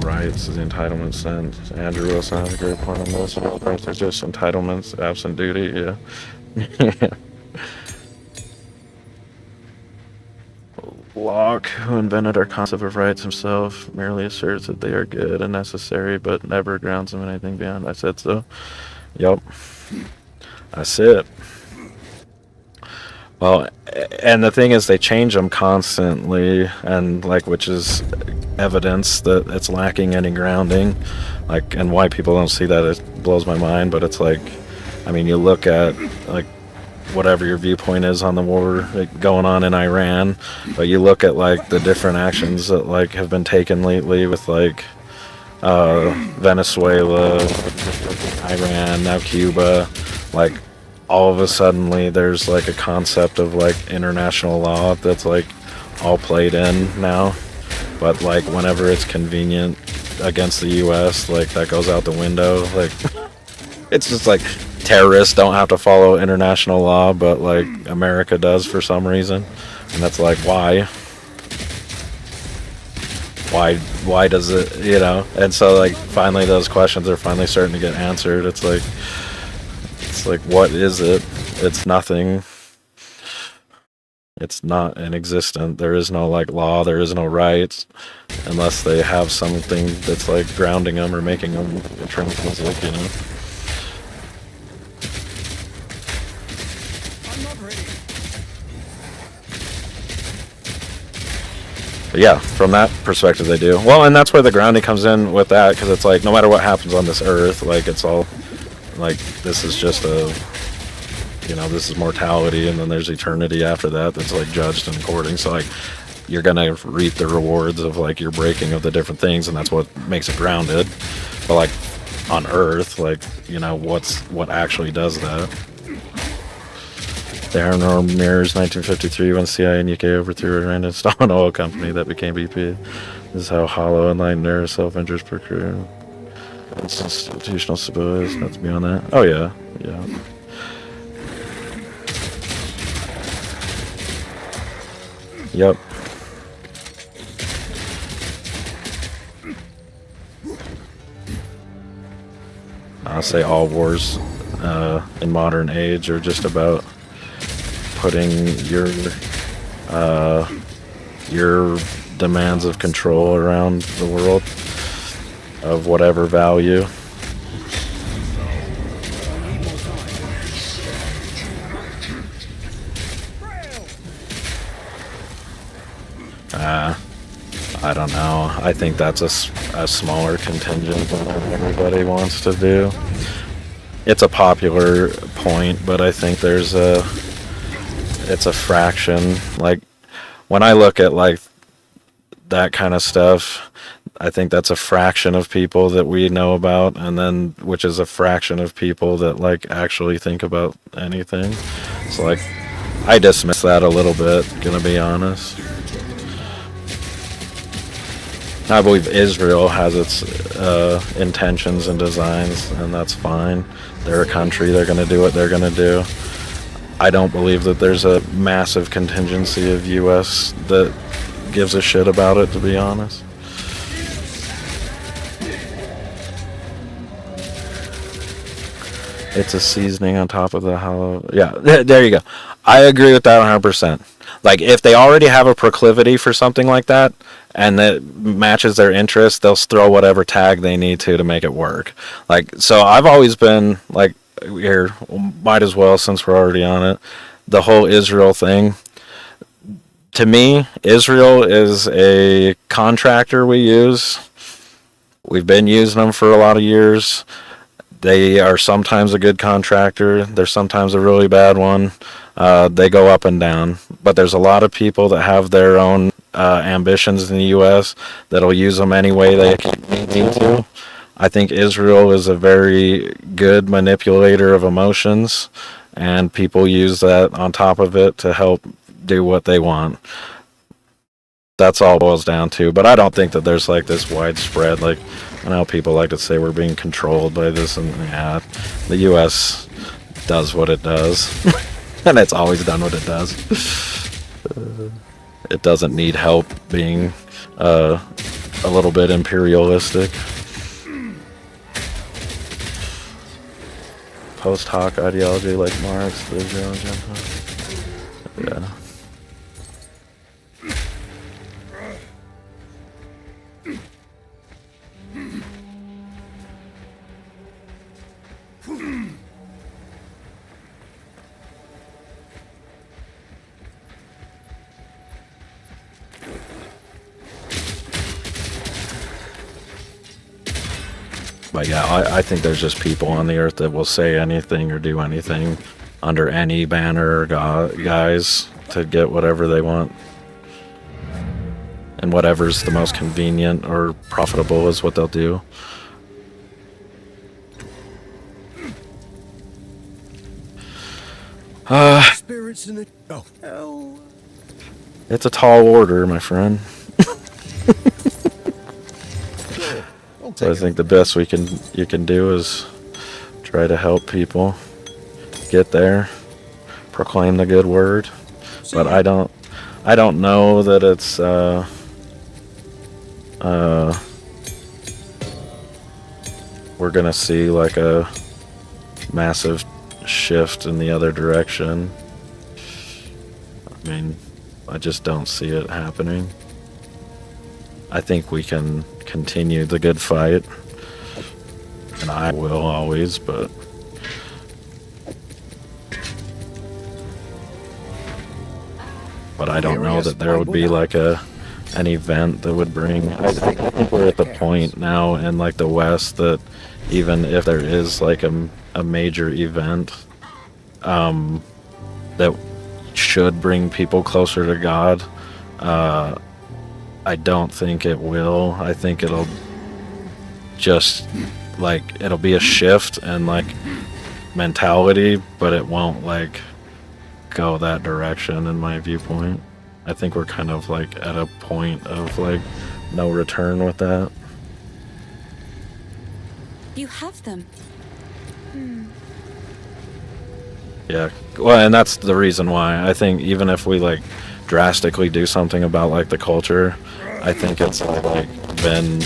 Rights is the entitlement sense. Andrew Wilson has a great point on this. Rights are just entitlements, absent duty, yeah. Locke, who invented our concept of rights himself, merely asserts that they are good and necessary, but never grounds them in anything beyond. I said so. Yup. That's it. Well, and the thing is, they change them constantly, and like, which is evidence that it's lacking any grounding. Like, and why people don't see that, it blows my mind. But it's like, I mean, you look at like whatever your viewpoint is on the war like, going on in Iran, but you look at like the different actions that like have been taken lately with like Venezuela, Iran, now Cuba, like. All of a sudden there's like a concept of like international law that's like all played in now, but like whenever it's convenient against the US, like that goes out the window. Like it's just like terrorists don't have to follow international law, but like America does for some reason, and that's like why does it, you know? And so like finally those questions are finally starting to get answered. It's like, what is it? It's nothing. It's not inexistent. There is no like law. There is no rights, unless they have something that's like grounding them or making them intrinsic, you know. But yeah, from that perspective, they do well, and that's where the grounding comes in with that, because it's like no matter what happens on this earth, like it's all. Like, this is just a, you know, this is mortality, and then there's eternity after that that's, like, judged and according. So, like, you're going to reap the rewards of, like, your breaking of the different things, and that's what makes it grounded. But, like, on Earth, like, you know, what actually does that? The Iron Ore mirrors 1953 when CIA and UK overthrew a random Stalin oil company that became BP. This is how hollow and light nerve self-interest per crew. Institutional stability is not beyond that. Oh yeah, yeah. Yep. I'll say all wars in modern age are just about putting your demands of control around the world. Of whatever value. I don't know. I think that's a smaller contingent than everybody wants to do. It's a popular point, but I think it's a fraction. Like, when I look at like that kind of stuff, I think that's a fraction of people that we know about, and then which is a fraction of people that like actually think about anything. So like, I dismiss that a little bit, gonna be honest. I believe Israel has its intentions and designs, and that's fine. They're a country, they're going to do what they're going to do. I don't believe that there's a massive contingency of U.S. that gives a shit about it, to be honest. It's a seasoning on top of the hollow. Yeah, there you go. I agree with that 100%. Like, if they already have a proclivity for something like that, and that matches their interest, they'll throw whatever tag they need to make it work. Like, so I've always been, like, here, might as well, since we're already on it, the whole Israel thing. To me, Israel is a contractor we use. We've been using them for a lot of years. They are sometimes a good contractor. They're sometimes a really bad one. They go up and down. But there's a lot of people that have their own ambitions in the U.S. that'll use them any way they need to. I think Israel is a very good manipulator of emotions, and people use that on top of it to help do what they want. That's all it boils down to. But I don't think that there's like this widespread, like, I know people like to say we're being controlled by this, and yeah, the U.S. does what it does, and it's always done what it does. It doesn't need help being a little bit imperialistic. Post hoc ideology like Marx, the Israel agenda. Yeah. But yeah, I think there's just people on the earth that will say anything or do anything under any banner or guise to get whatever they want. And whatever's the most convenient or profitable is what they'll do. Spirits in the... Oh. It's a tall order, my friend. So I think the best you can do is try to help people get there, proclaim the good word. But I don't know that it's we're gonna see like a massive shift in the other direction. I mean, I just don't see it happening. I think we can continue the good fight, and I will always, but I don't know that there would be like an event that would bring. I think we're at the point now in like the West that even if there is like a major event that should bring people closer to God, I don't think it will. I think it'll just like it'll be a shift in like mentality, but it won't like go that direction in my viewpoint. I think we're kind of like at a point of like no return with that. You have them. Yeah, well, and that's the reason why I think even if we like drastically do something about like the culture, I think it's like been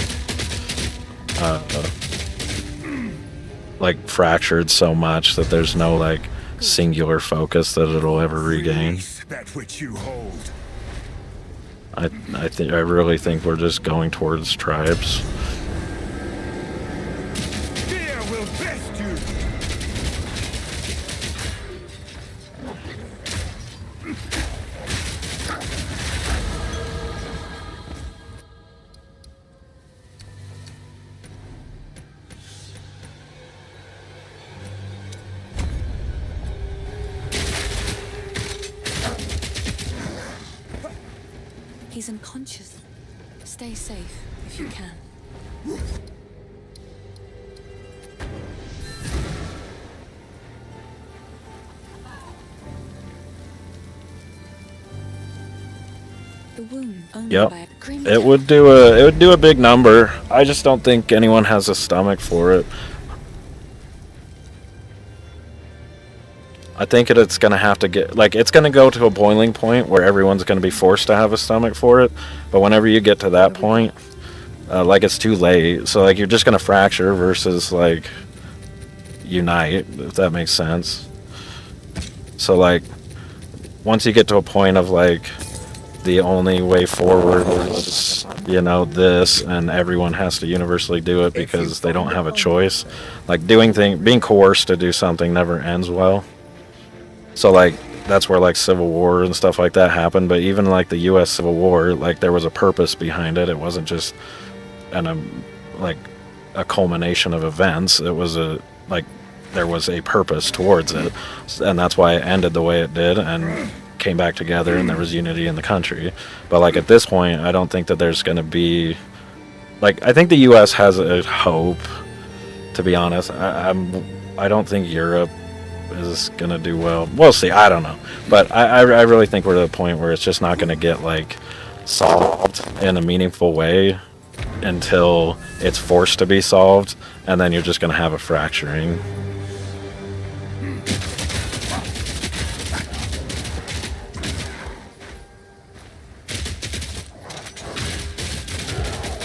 like fractured so much that there's no like singular focus that it'll ever regain. That which you hold. I really think we're just going towards tribes. Fear will best you. He's unconscious. Stay safe if you can. the womb only Yep. by a grim It would do a big number. I just don't think anyone has a stomach for it. I think it's going to have to get, like, it's going to go to a boiling point where everyone's going to be forced to have a stomach for it. But whenever you get to that point, like, it's too late. So, like, you're just going to fracture versus, like, unite, if that makes sense. So, like, once you get to a point of, like, the only way forward is, you know, this, and everyone has to universally do it because they don't have a choice. Like, being coerced to do something never ends well. So, like, that's where, like, Civil War and stuff like that happened. But even, like, the U.S. Civil War, like, there was a purpose behind it. It wasn't just like a culmination of events. It was there was a purpose towards it, and that's why it ended the way it did and came back together, and there was unity in the country. But, like, at this point, I don't think that there's going to be, like, I think the U.S. has a hope, to be honest. I don't think Europe is going to do well. We'll see. I don't know. But I really think we're at a point where it's just not going to get, like, solved in a meaningful way until it's forced to be solved, and then you're just going to have a fracturing.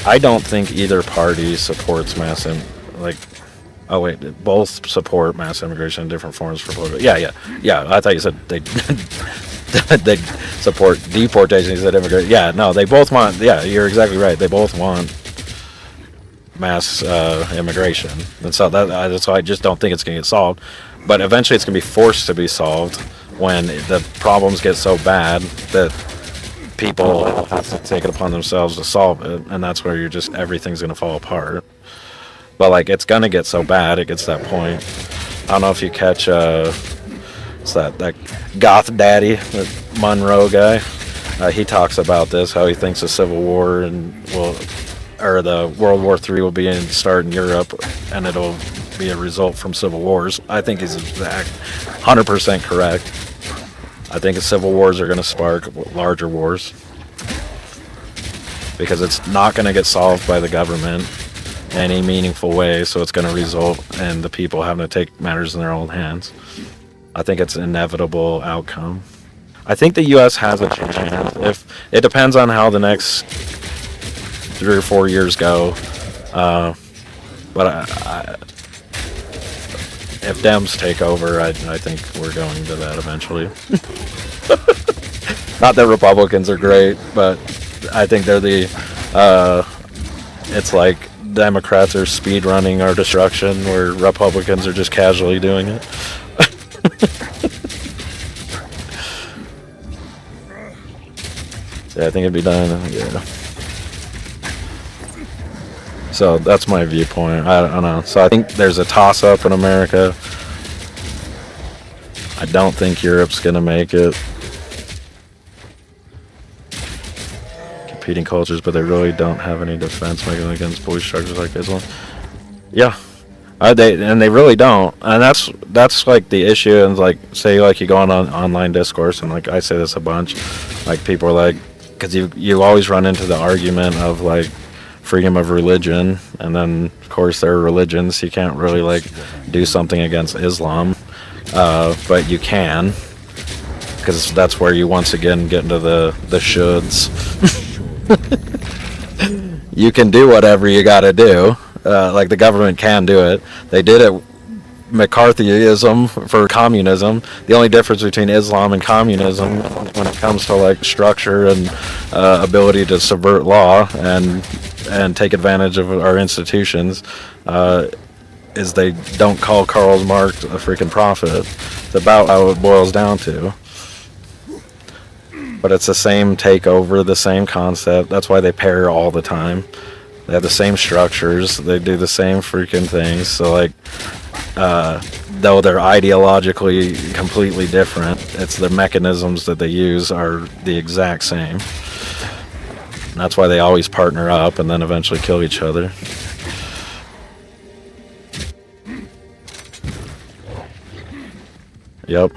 I don't think either party supports oh wait, both support mass immigration in different forms for political. Yeah. I thought you said they they support deportation. You said immigration. Yeah, no, they both want. Yeah, you're exactly right. They both want mass immigration, and so that's why I just don't think it's going to get solved. But eventually, it's going to be forced to be solved when the problems get so bad that people have to take it upon themselves to solve it, and that's where everything's going to fall apart. But, like, it's going to get so bad, it gets to that point. I don't know if you catch, it's that goth daddy, the Monroe guy. He talks about this, how he thinks the Civil War or the World War III will start in Europe, and it'll be a result from civil wars. I think he's 100% correct. I think the civil wars are going to spark larger wars because it's not going to get solved by the government in any meaningful way, so it's going to result in the people having to take matters in their own hands. I think it's an inevitable outcome. I think the U.S. has a chance. If it depends on how the next 3 or 4 years go, but if Dems take over, I think we're going to that eventually. Not that Republicans are great, but I think they're it's like Democrats are speed running our destruction, where Republicans are just casually doing it. Yeah, I think it'd be done. Yeah. So that's my viewpoint. I don't know. So I think there's a toss-up in America. I don't think Europe's gonna make it. Competing cultures, but they really don't have any defense mechanism against bully structures like Islam. Yeah, they really don't, and that's like the issue. And like, say, like, you go on online discourse, and like I say this a bunch, like, people are like, because you always run into the argument of like freedom of religion, and then of course there are religions, you can't really like do something against Islam, but you can, because that's where you once again get into the shoulds. You can do whatever you got to do. Like, the government can do it. They did it. McCarthyism for communism. The only difference between Islam and communism, when it comes to like structure and ability to subvert law and take advantage of our institutions, is they don't call Karl Marx a freaking prophet. It's about how it boils down to. But it's the same takeover, the same concept. That's why they pair all the time. They have the same structures. They do the same freaking things. So, like, though they're ideologically completely different, it's the mechanisms that they use are the exact same. And that's why they always partner up and then eventually kill each other. Yep.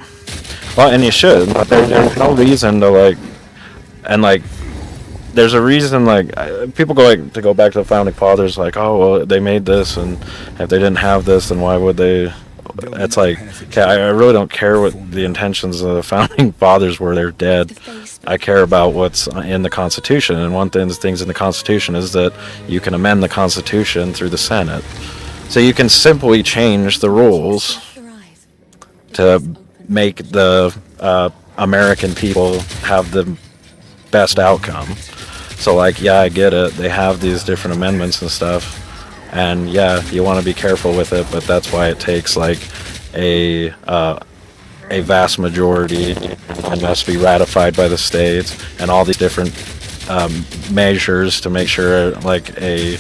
Well, and you should. But there's no reason to, like, and like, there's a reason, like, people go back to the founding fathers, like, oh, well, they made this, and if they didn't have this, then why would they? It's like, okay, I really don't care what the intentions of the founding fathers were. They're dead. I care about what's in the Constitution, and one of the things in the Constitution is that you can amend the Constitution through the Senate. So you can simply change the rules to make the American people have the best outcome. So, like, yeah, I get it. They have these different amendments and stuff. And yeah, you want to be careful with it, but that's why it takes like a vast majority and must be ratified by the states and all these different measures to make sure like a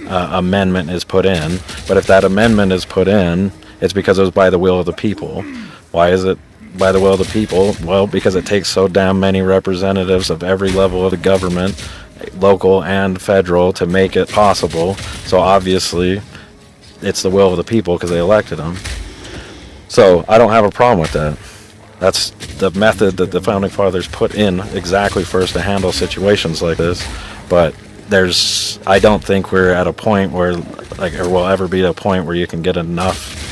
amendment is put in. But if that amendment is put in, it's because it was by the will of the people. Why is it by the will of the people? Well, because it takes so damn many representatives of every level of the government, local and federal, to make it possible. So obviously it's the will of the people because they elected them. So I don't have a problem with that. That's the method that the founding fathers put in exactly for us to handle situations like this. But I don't think we're at a point where, like, or will ever be at a point where you can get enough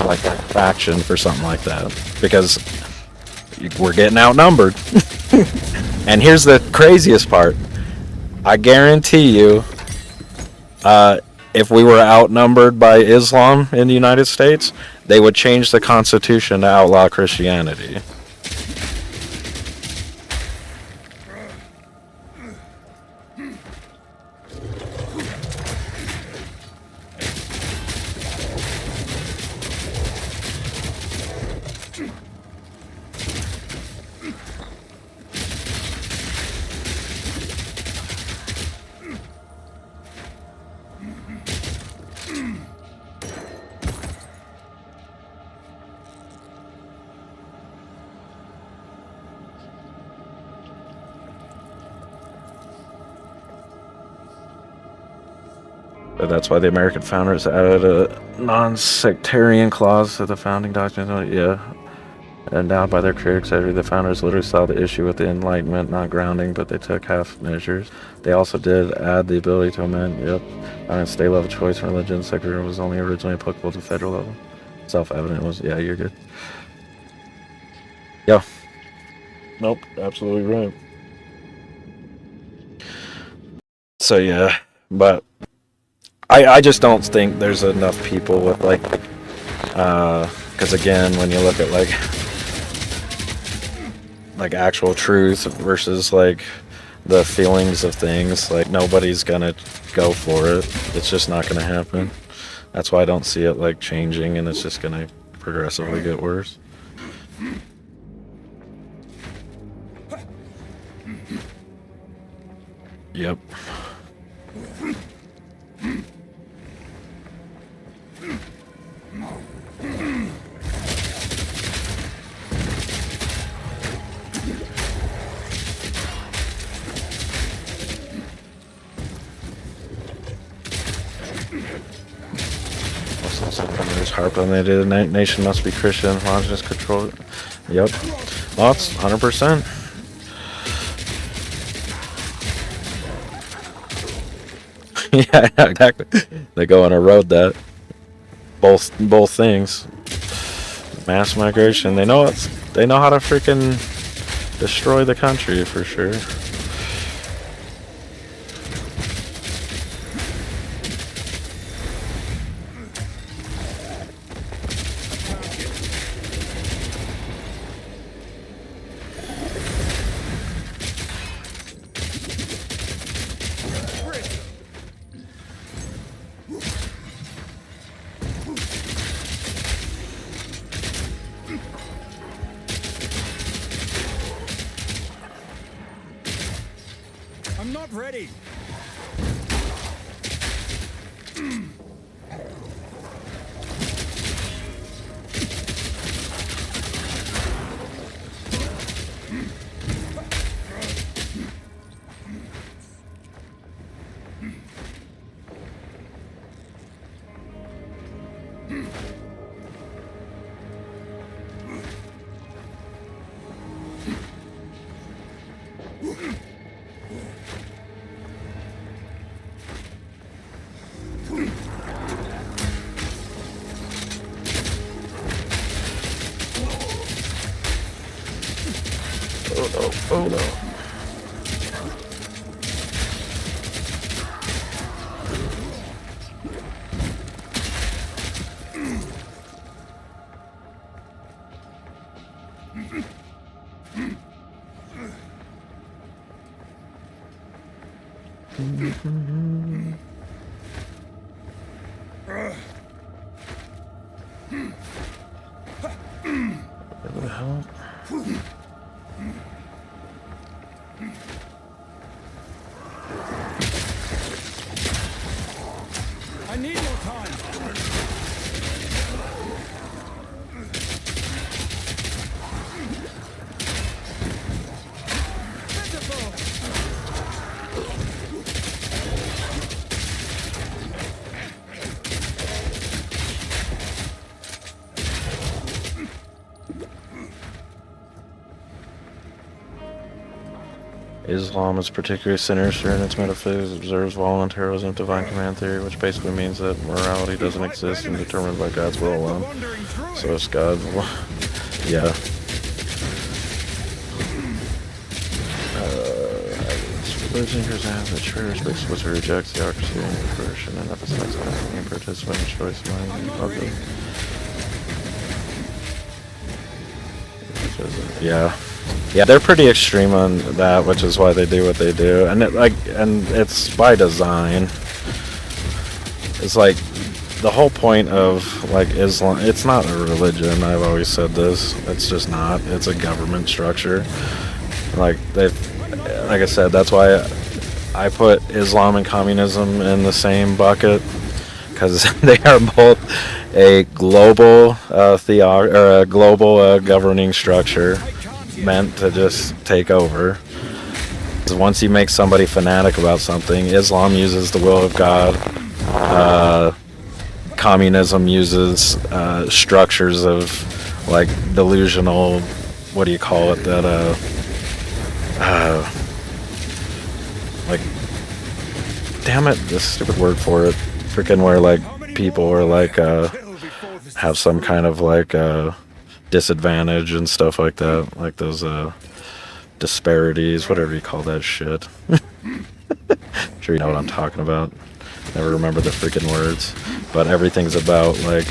like faction for something like that, because we're getting outnumbered. And here's the craziest part. I guarantee you, if we were outnumbered by Islam in the United States, they would change the Constitution to outlaw Christianity. That's why the American founders added a non-sectarian clause to the founding document. Yeah. Endowed by their critics, the founders literally saw the issue with the Enlightenment not grounding, but they took half measures. They also did add the ability to amend. Yep. On a state level choice in religion, sectarian was only originally applicable to federal level. Self-evident was, yeah, you're good. Yeah. Nope, absolutely right. So yeah, but I just don't think there's enough people with like, because again, when you look at like actual truth versus like the feelings of things, like nobody's gonna go for it. It's just not gonna happen. That's why I don't see it like changing, and it's just gonna progressively get worse. Yep. Harp-dominated nation must be Christian, homogeneous control. Yep. Lots, 100%. Yeah, exactly. They go on a road that both things. Mass migration. They know how to freaking destroy the country for sure. I'm not ready. Oh no, oh no. What the hell? I need more time. Islam is particularly sinister in its metaphysics, observes voluntarism, divine command theory, which basically means that morality doesn't exist and determined by God's will alone. So it's God. Yeah. Religion presents the church, but explicitly rejects theocracy and conversion and emphasizes being a participant in choice of the. Yeah. Yeah, they're pretty extreme on that, which is why they do what they do, and it's by design. It's like the whole point of like Islam. It's not a religion. I've always said this. It's just not. It's a government structure. Like I said, that's why I put Islam and communism in the same bucket, because they are both a global governing structure meant to just take over. Once you make somebody fanatic about something, Islam uses the will of God. Communism uses structures of like delusional, what do you call it? That like, damn it, this stupid word for it. Freaking where like people are like have some kind of like disadvantage and stuff like that, like those disparities, whatever you call that shit. Sure you know what I'm talking about. Never remember the freaking words, but everything's about like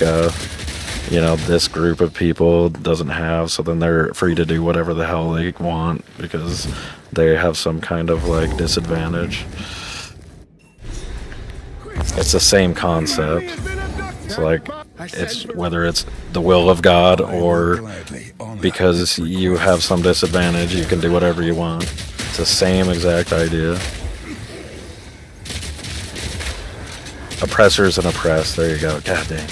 you know, this group of people doesn't have, so then they're free to do whatever the hell they want because they have some kind of like disadvantage. It's the same concept. It's like, it's whether it's the will of God or because you have some disadvantage, you can do whatever you want. It's the same exact idea. Oppressors and oppressed. There you go. God dang.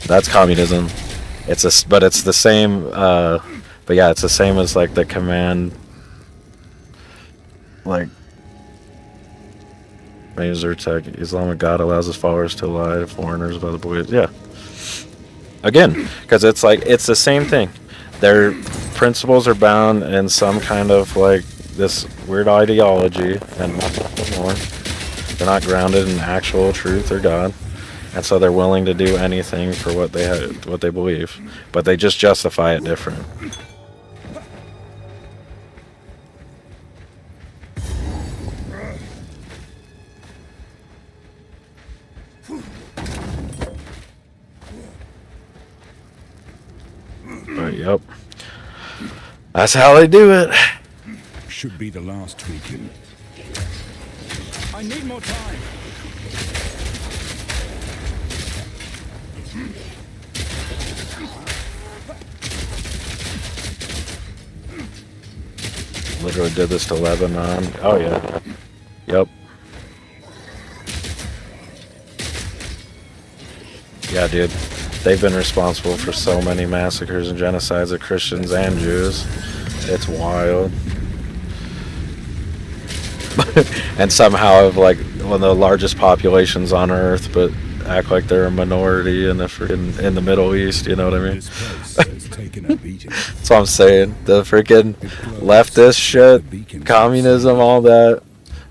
That's communism. But it's the same. But yeah, it's the same as like the command. Like, Razor Tech, Islamic God allows his followers to lie to foreigners about the beliefs. Yeah. Again, because it's like, it's the same thing. Their principles are bound in some kind of like this weird ideology and nothing more. They're not grounded in actual truth or God. And so they're willing to do anything for what they believe. But they just justify it different. But yep. That's how they do it. Should be the last weekend. I need more time. Literally did this to Lebanon. Oh yeah. Yep. Yeah, dude. They've been responsible for so many massacres and genocides of Christians and Jews. It's wild. And somehow have like one of the largest populations on Earth, but act like they're a minority in the Middle East. You know what I mean? That's what I'm saying. The freaking leftist shit, communism, all that,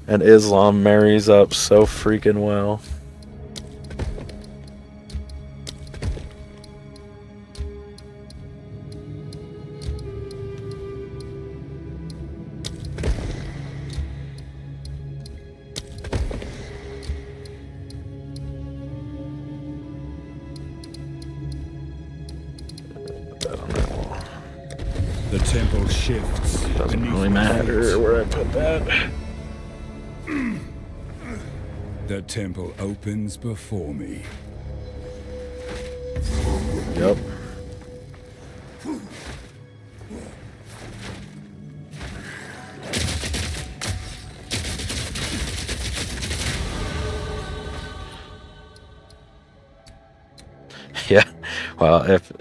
and Islam marries up so freaking well. The temple shifts. Doesn't really matter where I put that. The temple opens before me. Yep. Yeah, well, if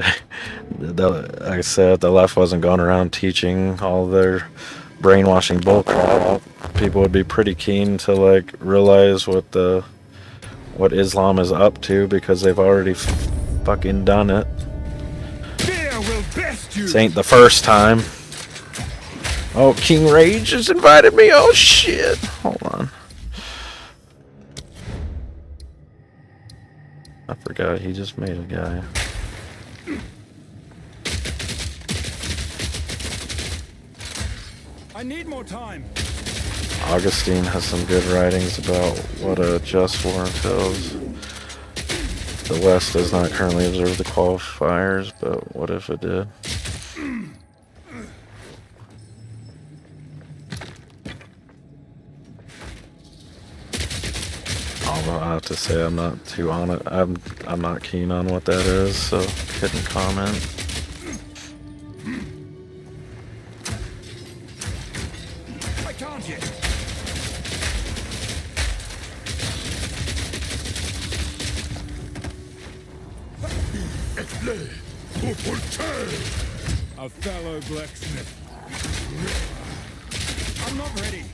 like I said, the left wasn't going around teaching all their brainwashing bullcrap, people would be pretty keen to like realize what Islam is up to, because they've already fucking done it. This ain't the first time. Oh, King Rage has invited me. Oh shit! Hold on. I forgot he just made a guy. I need more time. Augustine has some good writings about what a just war entails. The West does not currently observe the qualifiers, but what if it did? Although I have to say I'm not too on it. I'm not keen on what that is, so couldn't comment. I can't yet. A fellow blacksmith. I'm not ready.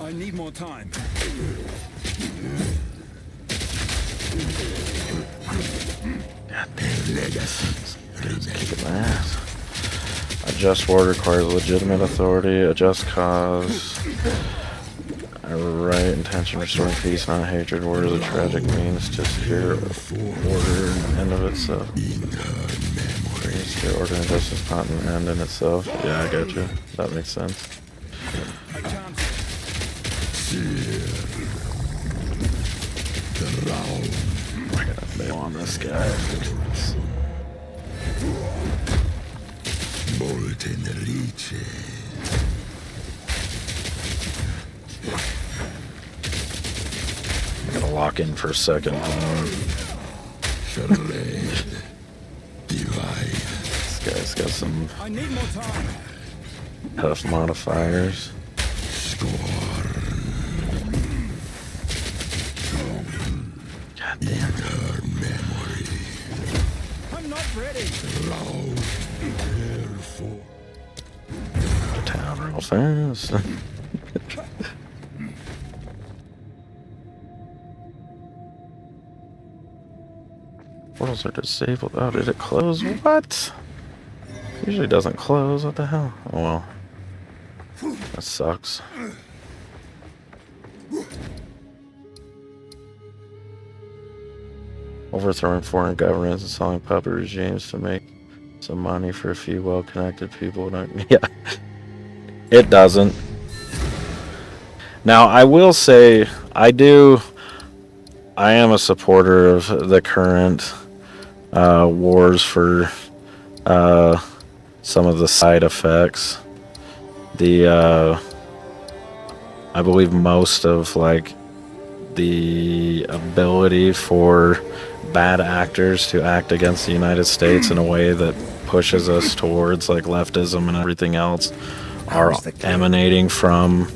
I need more time. Kicking my ass. A just war requires legitimate authority, a just cause, a right intention, restoring peace, not hatred. War is a tragic means to secure order and end of itself. Secure order and justice, not an end in itself. Yeah, I got you. That makes sense. I can't. I gotta bail on this guy. I'm gonna lock in for a second. This guy's got some I need more time. tough modifiers. God damn it. I'm not ready. To town real fast. Portals are disabled. Oh, did it close? What? Usually doesn't close. What the hell? Oh well. That sucks. Overthrowing foreign governments and selling puppet regimes to make some money for a few well-connected people. Yeah, it doesn't. Now, I will say, I am a supporter of the current wars for some of the side effects. I believe most of like the ability for bad actors to act against the United States in a way that pushes us towards like leftism and everything else are emanating from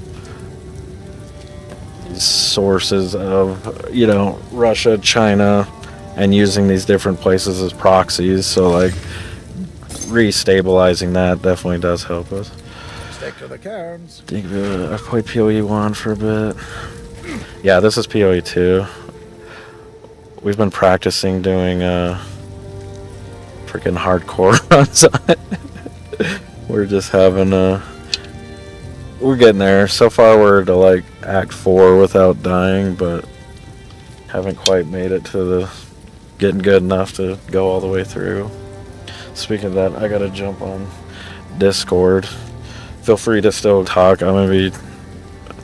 sources of, you know, Russia, China, and using these different places as proxies. So like restabilizing that definitely does help us. Stick to the cairns. I played PoE 1 for a bit. Yeah, this is PoE 2. We've been practicing doing freaking hardcore runs on it. We're just having we're getting there. So far we're to like Act 4 without dying, but haven't quite made it to the getting good enough to go all the way through. Speaking of that, I gotta jump on Discord. Feel free to still talk. I'm gonna be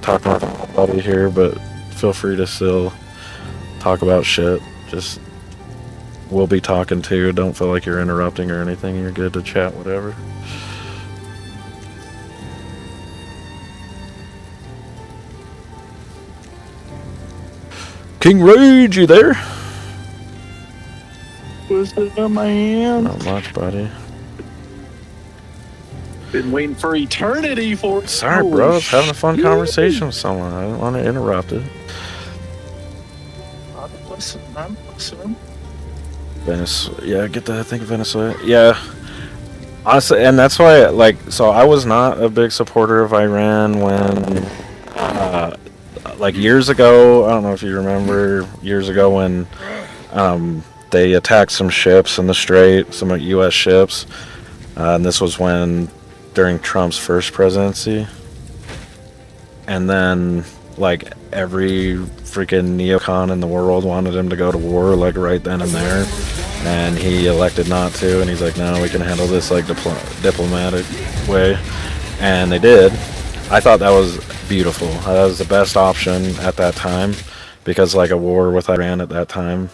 talking with my buddy here, but feel free to still talk about shit. Just, we'll be talking too. Don't feel like you're interrupting or anything. You're good to chat, whatever. King Rage, you there? What's it on my hand? Not much, buddy. Been waiting for eternity for it. Sorry, bro. I was having a fun conversation with someone. I didn't want to interrupt it. I'm listening. Venezuela. Yeah, get that. I think Venezuela. Yeah. Honestly, and that's why, like, so I was not a big supporter of Iran when, like, years ago, I don't know if you remember, years ago when they attacked some ships in the Strait, some U.S. ships, and this was during Trump's first presidency, and then, like, every freaking neocon in the world wanted him to go to war, like, right then and there, and he elected not to, and he's like, no, we can handle this, like, diplomatic way, and they did. I thought that was beautiful. That was the best option at that time, because, like, a war with Iran at that time,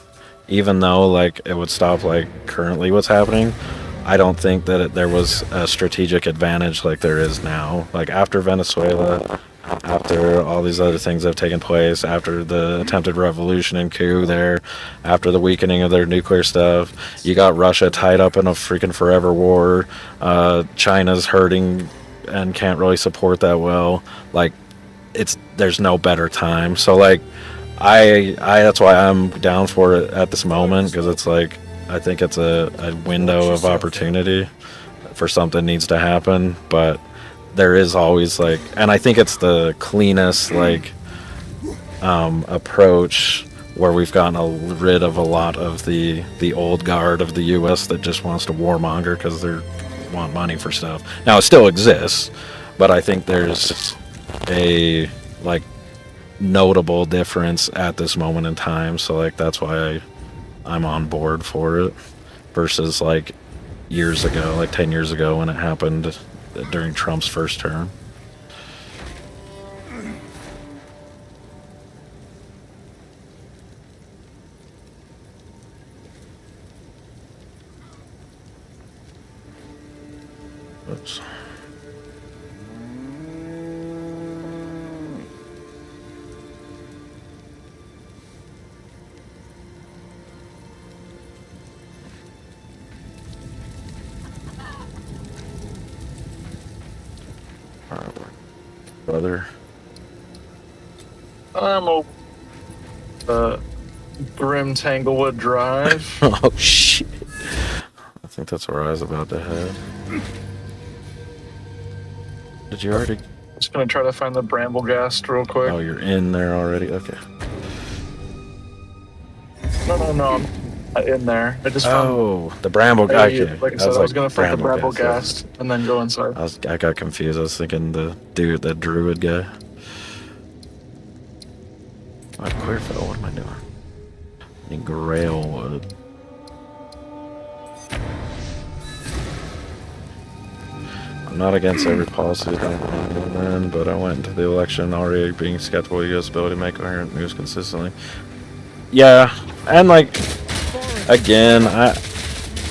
even though, like, it would stop, like, currently what's happening, I don't think that there was a strategic advantage like there is now. Like, after Venezuela, after all these other things that have taken place, after the attempted revolution and coup there, after the weakening of their nuclear stuff, you got Russia tied up in a freaking forever war, China's hurting and can't really support that well. Like, there's no better time. So, like, I that's why I'm down for it at this moment, because it's like, I think it's a window of opportunity for something needs to happen, but there is always, like, and I think it's the cleanest, like, approach, where we've gotten rid of a lot of the old guard of the U.S. that just wants to warmonger because they want money for stuff. Now, it still exists, but I think there's a, like, notable difference at this moment in time. So, like, that's why I'm on board for it, versus, like, years ago, like 10 years ago when it happened during Trump's first term. Oops. Brother. I'm Grim Tanglewood Drive. Oh shit. I think that's where I was about to head. Did you already? Just gonna try to find the Bramblegast real quick. Oh, you're in there already? Okay. No, I'm not in there. I just found the Bramblegast. Okay. Like I said, I was gonna find the Bramblegast and then go inside. I got confused. I was thinking the druid guy. Oh, Queerfell, what am I doing? In Grailwood. I'm not against every policy that but I went into the election already being skeptical of U.S. ability to make coherent news consistently. Yeah, and, like, again,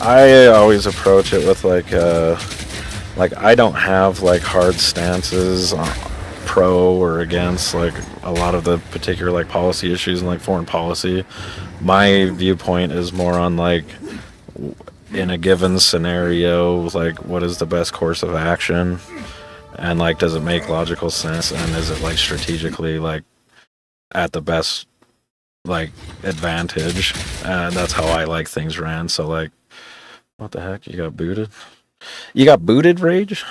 I always approach it with, like, I don't have, like, hard stances on pro or against, like, a lot of the particular, like, policy issues and, like, foreign policy. My viewpoint is more on, like, in a given scenario, like, what is the best course of action, and, like, does it make logical sense, and is it, like, strategically, like, at the best, like, advantage, and that's how I like things ran. So, like, what the heck, you got booted? You got booted, Rage?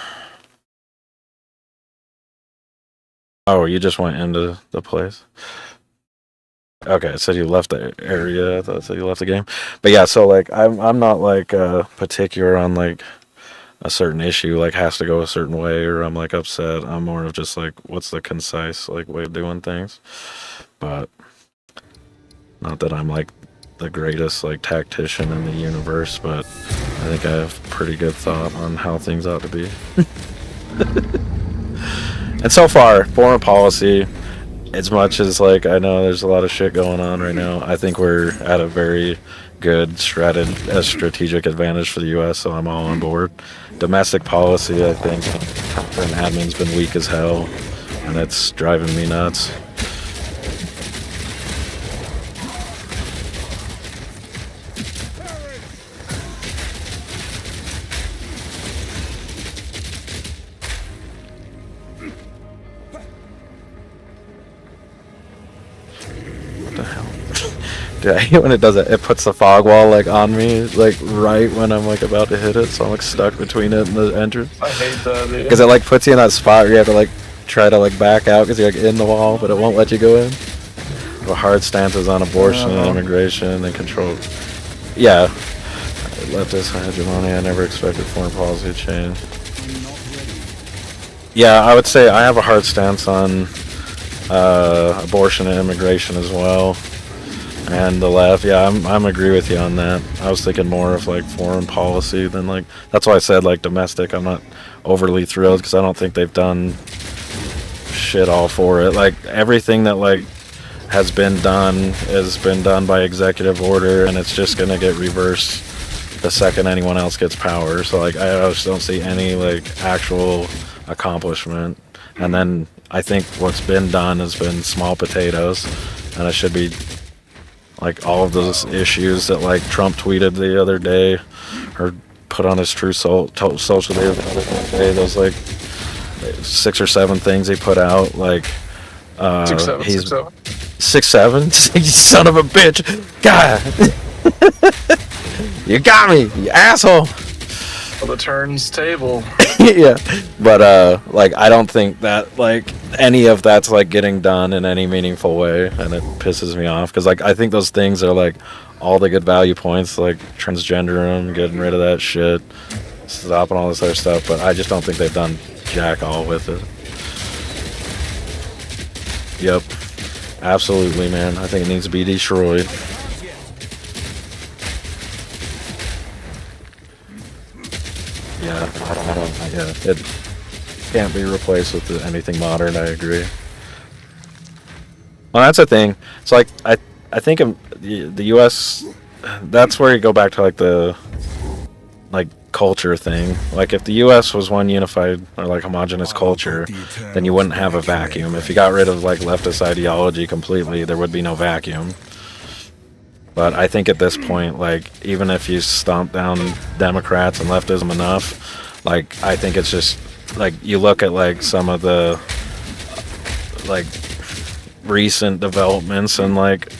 Oh, you just went into the place? Okay, it said you left the area. I thought it said you left the game. But yeah, so, like, I'm not, like, particular on, like, a certain issue, like, has to go a certain way, or I'm, like, upset. I'm more of just, like, what's the concise, like, way of doing things. But not that I'm, like, the greatest, like, tactician in the universe, but I think I have pretty good thought on how things ought to be. And so far, foreign policy, as much as like I know there's a lot of shit going on right now, I think we're at a very good strategic advantage for the U.S. So I'm all on board. Domestic policy, I think, an admin's been weak as hell, and it's driving me nuts. Dude, I hate when it does it. It puts the fog wall like on me, like right when I'm like about to hit it, so I'm like stuck between it and the entrance. I hate that, dude. Because it like puts you in that spot where you have to like try to like back out because you're like in the wall, but it won't let you go in. The hard stances on abortion, immigration, and control. Yeah, leftist hegemony. I never expected foreign policy to change. Yeah, I would say I have a hard stance on abortion and immigration as well. And the left, yeah, I'm agree with you on that. I was thinking more of like foreign policy than like, that's why I said like domestic. I'm not overly thrilled because I don't think they've done shit all for it. Like everything that like has been done by executive order, and it's just gonna get reversed the second anyone else gets power. So like I just don't see any like actual accomplishment. And then I think what's been done has been small potatoes, and it should be like all of those issues that like Trump tweeted the other day or put on his true social media the other day, those like 6 or 7 things he put out, like 6, 7 you son of a bitch, God. You got me, you asshole. The turns table. Yeah, but like I don't think that like any of that's like getting done in any meaningful way, and it pisses me off because like I think those things are like all the good value points, like transgenderism, getting rid of that shit, stopping all this other stuff, but I just don't think they've done jack all with it. Yep, absolutely, man. I think it needs to be destroyed. Yeah, it can't be replaced with anything modern. I agree. Well, that's the thing. It's like I think the U.S. That's where you go back to like the like culture thing. Like if the U.S. was one unified or like homogenous culture, then you wouldn't have a vacuum. If you got rid of like leftist ideology completely, there would be no vacuum. But I think at this point, like, even if you stomp down Democrats and leftism enough, like, I think it's just, like, you look at, like, some of the, like, recent developments and, like,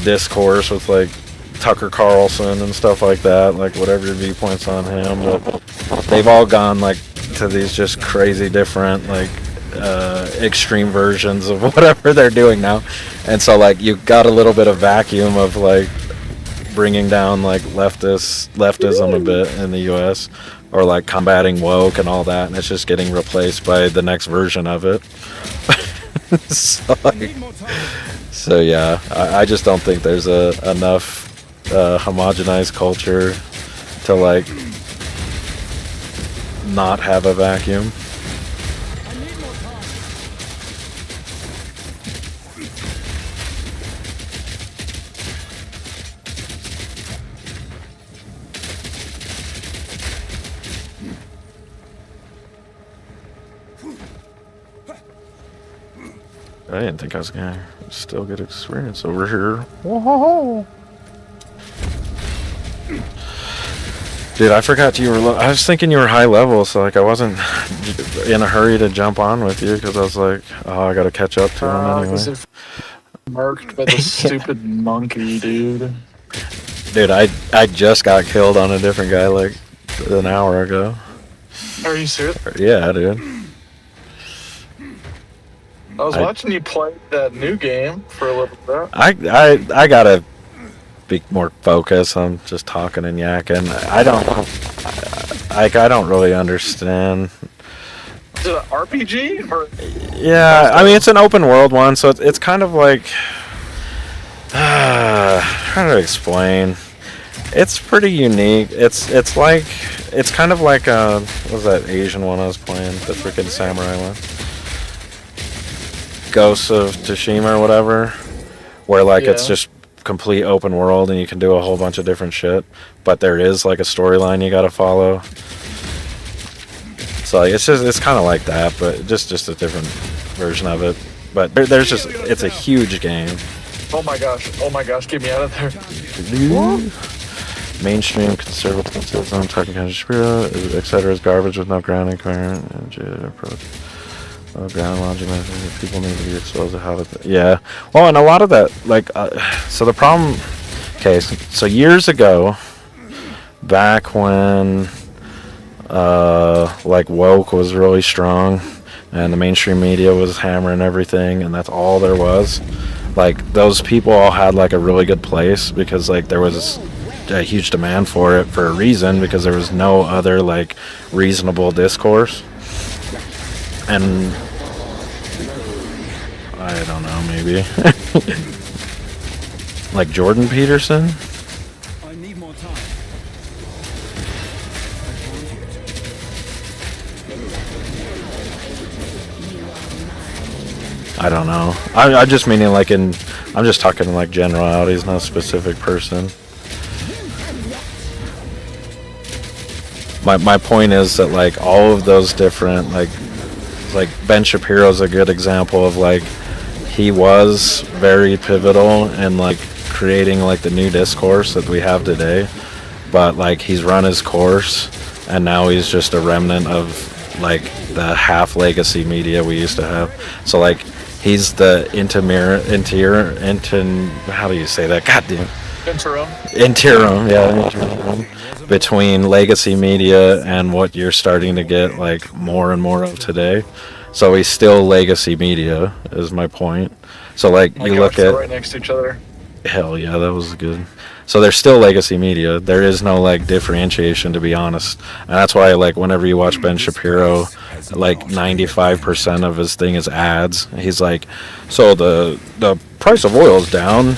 discourse with, like, Tucker Carlson and stuff like that, like, whatever your viewpoints on him, but they've all gone, like, to these just crazy different, like, extreme versions of whatever they're doing now, and so like you got a little bit of vacuum of like bringing down like leftism a bit in the US, or like combating woke and all that, and it's just getting replaced by the next version of it. So yeah, I just don't think there's enough homogenized culture to like not have a vacuum. I didn't think I was gonna still get experience over here. Whoa. Dude, I forgot you were I was thinking you were high level, so like I wasn't in a hurry to jump on with you because I was like, oh, I gotta catch up to him anyway. Marked by the stupid monkey, dude. Dude, I just got killed on a different guy like an hour ago. Are you serious? Yeah, dude. I was watching you play that new game for a little bit. I gotta be more focused. I'm just talking and yakking. I don't really understand. Is it an RPG or? Yeah, I mean it's an open world one, so it's kind of like trying to explain. It's pretty unique. It's kind of like what was that Asian one I was playing, the freaking samurai one. Ghosts of Tsushima or whatever, where like it's just complete open world and you can do a whole bunch of different shit, but there is like a storyline you gotta follow. So like, it's kind of like that, but just a different version of it. But there's just, it's a huge game. Oh my gosh, get me out of there. Mainstream conservatism, talking kind of Shapiro, etc. is garbage with no grounding, current, approach. Ground logic, people need to be exposed to how to. Yeah. Well, and a lot of that, like, so the problem. Okay, so years ago, back when, like, woke was really strong, and the mainstream media was hammering everything, and that's all there was. Like, those people all had like a really good place because like there was a huge demand for it for a reason, because there was no other like reasonable discourse. And I don't know, maybe like Jordan Peterson. I need more time. I don't know. I'm just meaning like I'm just talking like generalities, not a specific person. My point is that like all of those different like Ben Shapiro's a good example of like he was very pivotal in like creating like the new discourse that we have today, but like he's run his course and now he's just a remnant of like the half legacy media we used to have. So like he's the how do you say that? Goddamn. Interim, between legacy media and what you're starting to get like more and more of today. So he's still legacy media, is my point. So like you look at right next to each other. Hell yeah, that was good. So there's still legacy media. There is no like differentiation, to be honest. And that's why like whenever you watch Ben Shapiro, like 95% of his thing is ads. He's like, so the price of oil is down.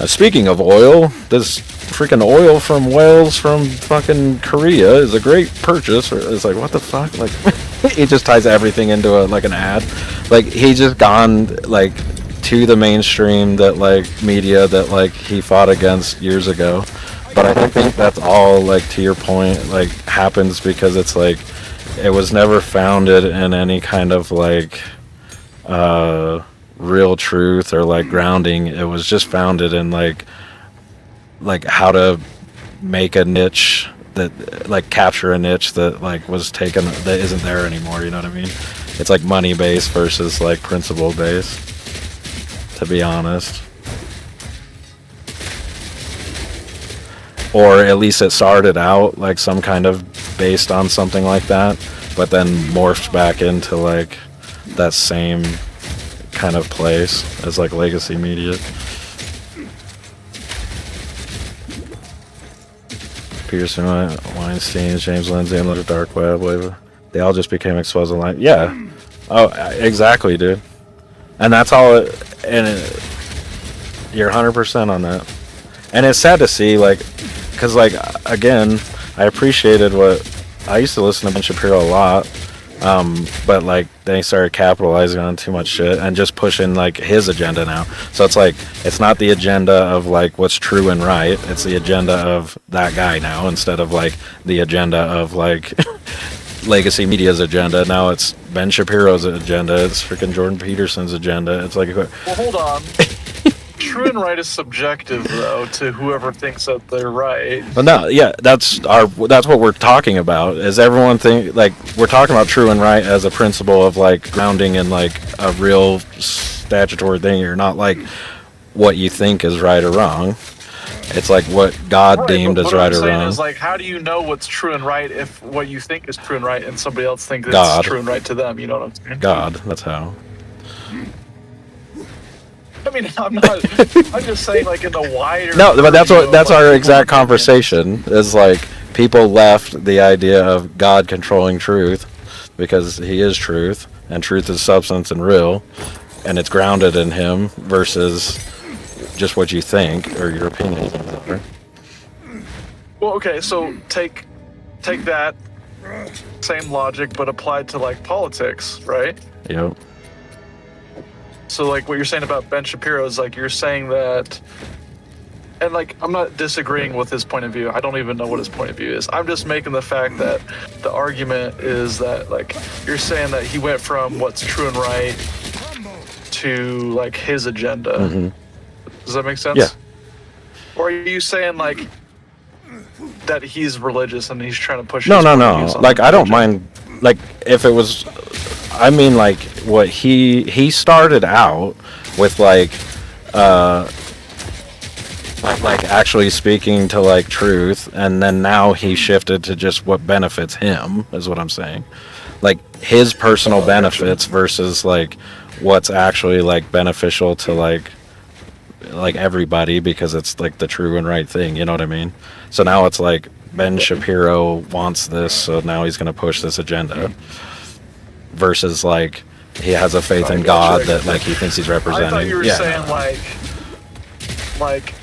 Speaking of oil, this freaking oil from Wales from fucking Korea is a great purchase. It's like, what the fuck? Like, he just ties everything into like an ad. Like, he just gone like to the mainstream that like media that like he fought against years ago. But I think that's all like, to your point, like happens because it's like it was never founded in any kind of like real truth or like grounding. It was just founded in like how to make a niche that like capture a niche that like was taken, that isn't there anymore. You know what I mean? It's like money based versus like principle based, to be honest. Or at least it started out like some kind of based on something like that, but then morphed back into like that same kind of place as like legacy media. Pearson, Weinstein, James Lindsay, and the dark web, whatever. They all just became exposed online. Yeah. Oh, exactly, dude. And that's all. You're 100% on that. And it's sad to see, like, because like again, I appreciated what I used to listen to Ben Shapiro a lot. But like they started capitalizing on too much shit and just pushing like his agenda now. So it's like it's not the agenda of like what's true and right. It's the agenda of that guy now instead of like the agenda of like legacy media's agenda. Now it's Ben Shapiro's agenda. It's freaking Jordan Peterson's agenda. It's like, well, hold on. True and right is subjective, though, to whoever thinks that they're right. But no, yeah, that's what we're talking about. Is everyone think like we're talking about true and right as a principle of like grounding in like a real statutory thing. You're not like what you think is right or wrong. It's like what God deemed as right or wrong. Is like, how do you know what's true and right if what you think is true and right and somebody else thinks it's true and right to them? You know what I'm saying? God, that's how. I mean, I'm just saying, like, in the wider... No, but that's our exact conversation, is, like, people left the idea of God controlling truth, because he is truth, and truth is substance and real, and it's grounded in him, versus just what you think, or your opinion. Well, okay, so take that same logic, but applied to, like, politics, right? Yep. So like what you're saying about Ben Shapiro is like you're saying that, and like I'm not disagreeing with his point of view. I don't even know what his point of view is. I'm just making the fact that the argument is that like you're saying that he went from what's true and right to like his agenda. Mm-hmm. Does that make sense? Yeah. Or are you saying like that he's religious and he's trying to push? No. his point of views on Like I don't religion? mind. Like if it was, I mean, like what he started out with, like actually speaking to like truth, and then now he shifted to just what benefits him, is what I'm saying. Like his personal benefits versus like what's actually like beneficial to like everybody, because it's like the true and right thing, you know what I mean? So now it's like Ben Shapiro wants this, so now he's going to push this agenda, versus like he has a faith in God that like he thinks he's representing. I thought you were saying like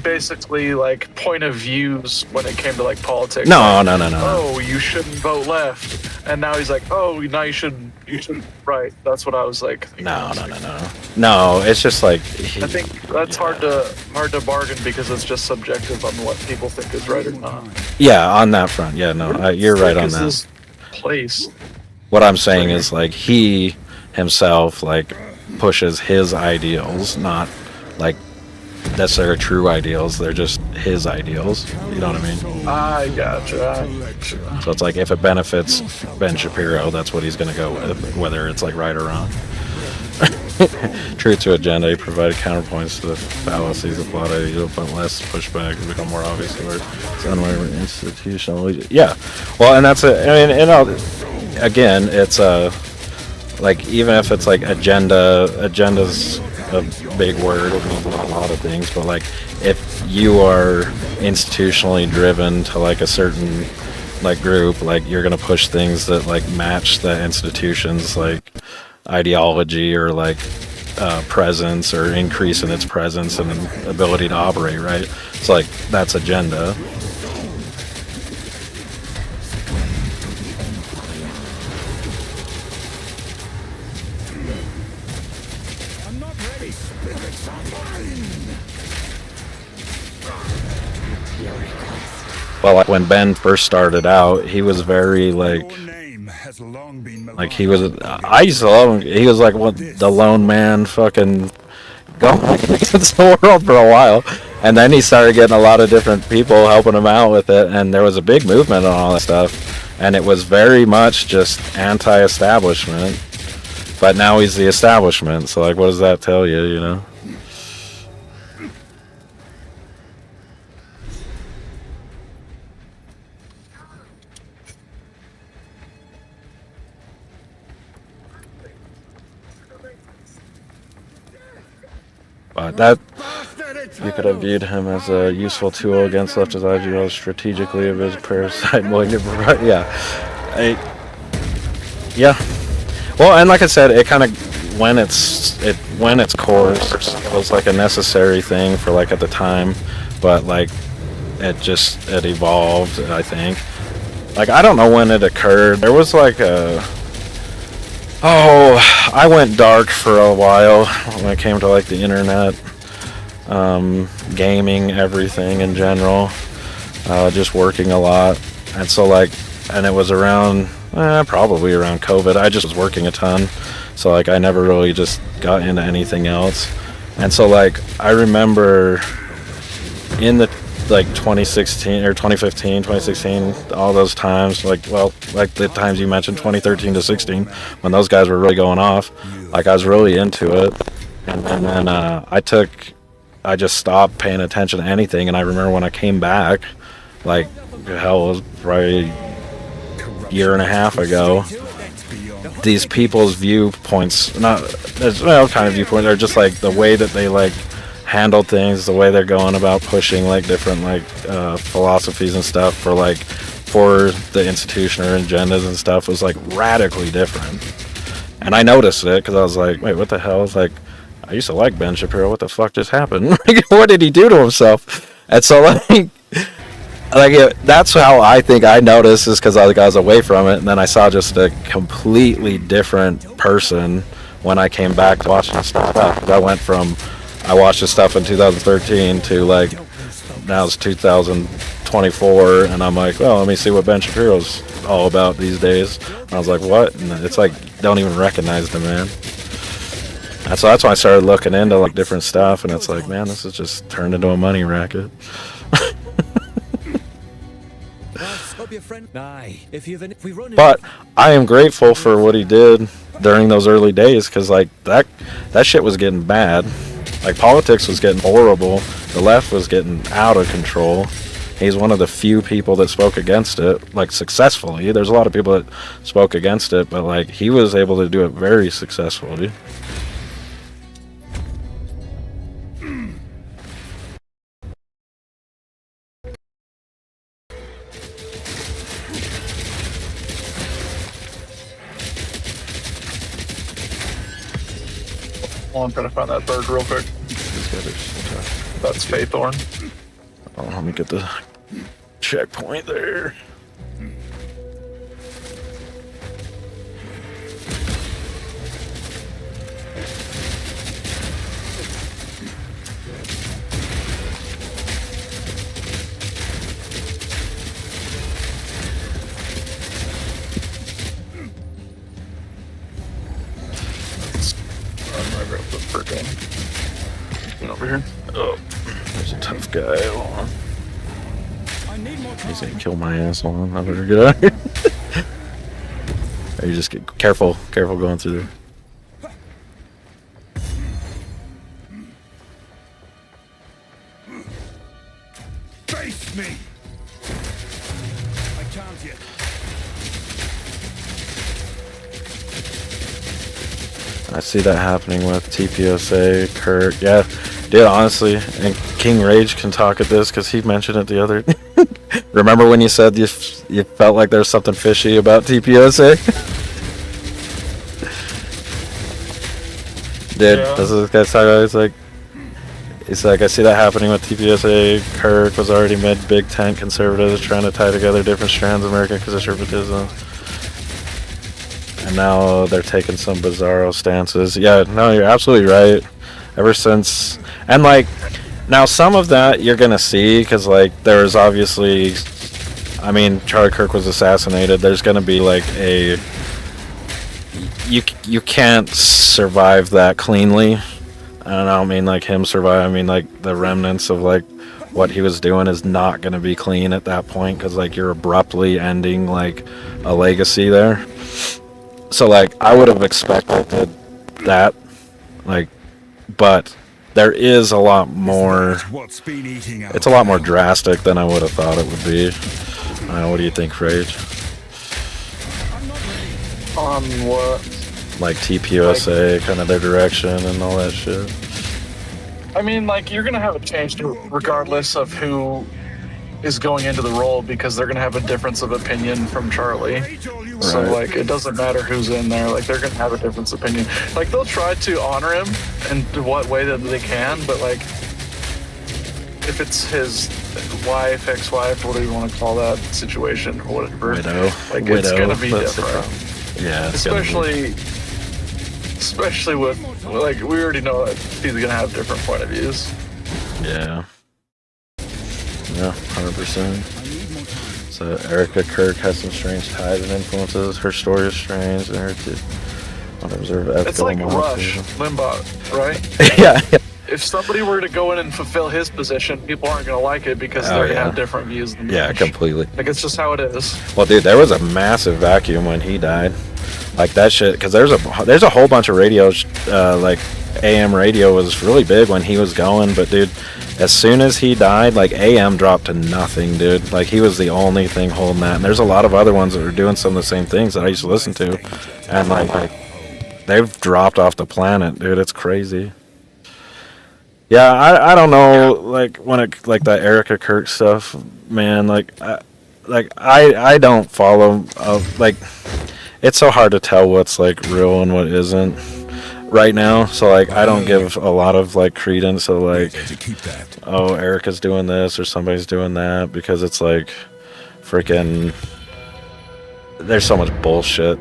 basically like point of views when it came to like politics. No. Oh, you shouldn't vote left, and now he's like, oh, now you should right. That's what I was like. No. It's just like I think that's hard to bargain because it's just subjective on what people think is right or not. Yeah, on that front. Yeah, no, you're right on that. His place. What I'm saying is like he himself like pushes his ideals, not like necessarily true ideals. They're just his ideals. You know what I mean? I gotcha. So it's like if it benefits Ben Shapiro, that's what he's going to go with, whether it's like right or wrong. True to agenda, he provided counterpoints to the fallacies of plot ideas, but less pushback has become more obvious. It's unwavering institutional. Yeah, well, and that's it. I mean, you know, again, it's like even if it's like agenda's a big word. It means a lot of things, but like if you are institutionally driven to like a certain like group, like you're gonna push things that like match the institution's like ideology or like presence or increase in its presence and ability to operate, right? It's like that's agenda. Well, like when Ben first started out, he was very like he was. I used to love him. He was like the lone man, fucking going against the world for a while, and then he started getting a lot of different people helping him out with it, and there was a big movement on all that stuff, and it was very much just anti-establishment. But now he's the establishment, so like, what does that tell you? You know. But that, you could have viewed him as a useful tool against leftist ideology strategically of his parasite malignant. Yeah. Well, and like I said, it kind of went its course. It was like a necessary thing for like at the time, but like it evolved. I think. Like I don't know when it occurred. There was like I went dark for a while when it came to like the internet, gaming, everything in general, just working a lot. And so like, and it was around, probably around COVID. I just was working a ton. So like, I never really just got into anything else. And so like, I remember in the like 2016 or 2015, 2016, all those times, like the times you mentioned, 2013 to 16, when those guys were really going off, like I was really into it, and then I just stopped paying attention to anything. And I remember when I came back, like hell, it was probably a year and a half ago, these people's viewpoints, kind of viewpoints, are just like the way that they like handle things, the way they're going about pushing like different like philosophies and stuff for the institution or agendas and stuff was like radically different. And I noticed it because I was like, wait, what the hell? It's like, I used to like Ben Shapiro. What the fuck just happened? What did he do to himself? And so that's how I think I noticed, is because I was away from it, and then I saw just a completely different person when I came back to watching stuff. I went from, I watched this stuff in 2013 to like, now it's 2024, and I'm like, well, let me see what Ben Shapiro's all about these days. And I was like, what? And it's like, don't even recognize the man. And so that's why I started looking into like different stuff, and it's like, man, this is just turned into a money racket. But I am grateful for what he did during those early days, because like that shit was getting bad. Like politics was getting horrible. The left was getting out of control. He's one of the few people that spoke against it, like successfully. There's a lot of people that spoke against it, but like he was able to do it very successfully. Well, I'm trying to find that bird real quick. That's Faithorn. Oh, let me get the checkpoint there. Over here. Oh, there's a tough guy. Hold on. He's gonna kill my ass. Hold on, I better get out of here. Or you just get careful going through there. Face me! I can't yet. I see that happening with TPSA, Kirk. Yeah, dude, honestly, and King Rage can talk at this because he mentioned it the other. Remember when you said you felt like there's something fishy about TPSA? Dude, Yeah. this is this guy's talking about. He's like, I see that happening with TPSA. Kirk was already mid-Big Tent conservatives trying to tie together different strands of American conservatism. And now they're taking some bizarro stances. Yeah, no, you're absolutely right. Ever since, and like, now some of that you're gonna see, because like there's obviously, I mean, Charlie Kirk was assassinated. There's gonna be like a, you can't survive that cleanly. And I don't mean like him survive. I mean like the remnants of like what he was doing is not gonna be clean at that point, because like you're abruptly ending like a legacy there. So like I would have expected that, like, but there is a lot more. It's a lot more drastic than I would have thought it would be. What do you think, Rage? On what? Like TPUSA, kind of their direction and all that shit. I mean, like, you're gonna have a change regardless of who is going into the role, because they're gonna have a difference of opinion from Charlie. So like, it doesn't matter who's in there. Like, they're gonna have a difference of opinion. Like, they'll try to honor him in what way that they can, but like, if it's his wife, ex-wife, whatever you want to call that situation, or whatever, like, it's gonna be different. Yeah, especially with, like, we already know that he's gonna have different point of views. Yeah. Yeah, 100%. So Erica Kirk has some strange ties and influences. Her story is strange, and her to observe ethical. It's like Rush Limbaugh, right? Yeah. If somebody were to go in and fulfill his position, people aren't gonna like it because they're gonna have different views than Yeah, Rush. completely. Like, it's just how it is. Well, dude, there was a massive vacuum when he died. Like that shit, because there's a whole bunch of radios, like AM radio was really big when he was going, but dude, as soon as he died, like AM dropped to nothing, dude. Like he was the only thing holding that, and there's a lot of other ones that are doing some of the same things that I used to listen to, and like they've dropped off the planet, dude. It's crazy. Yeah, I don't know, like when it like that Erica Kirk stuff, man. Like I don't follow. Like it's so hard to tell what's like real and what isn't right now. So like I don't give a lot of like credence to like, oh, Erica's doing this or somebody's doing that, because it's like freaking there's so much bullshit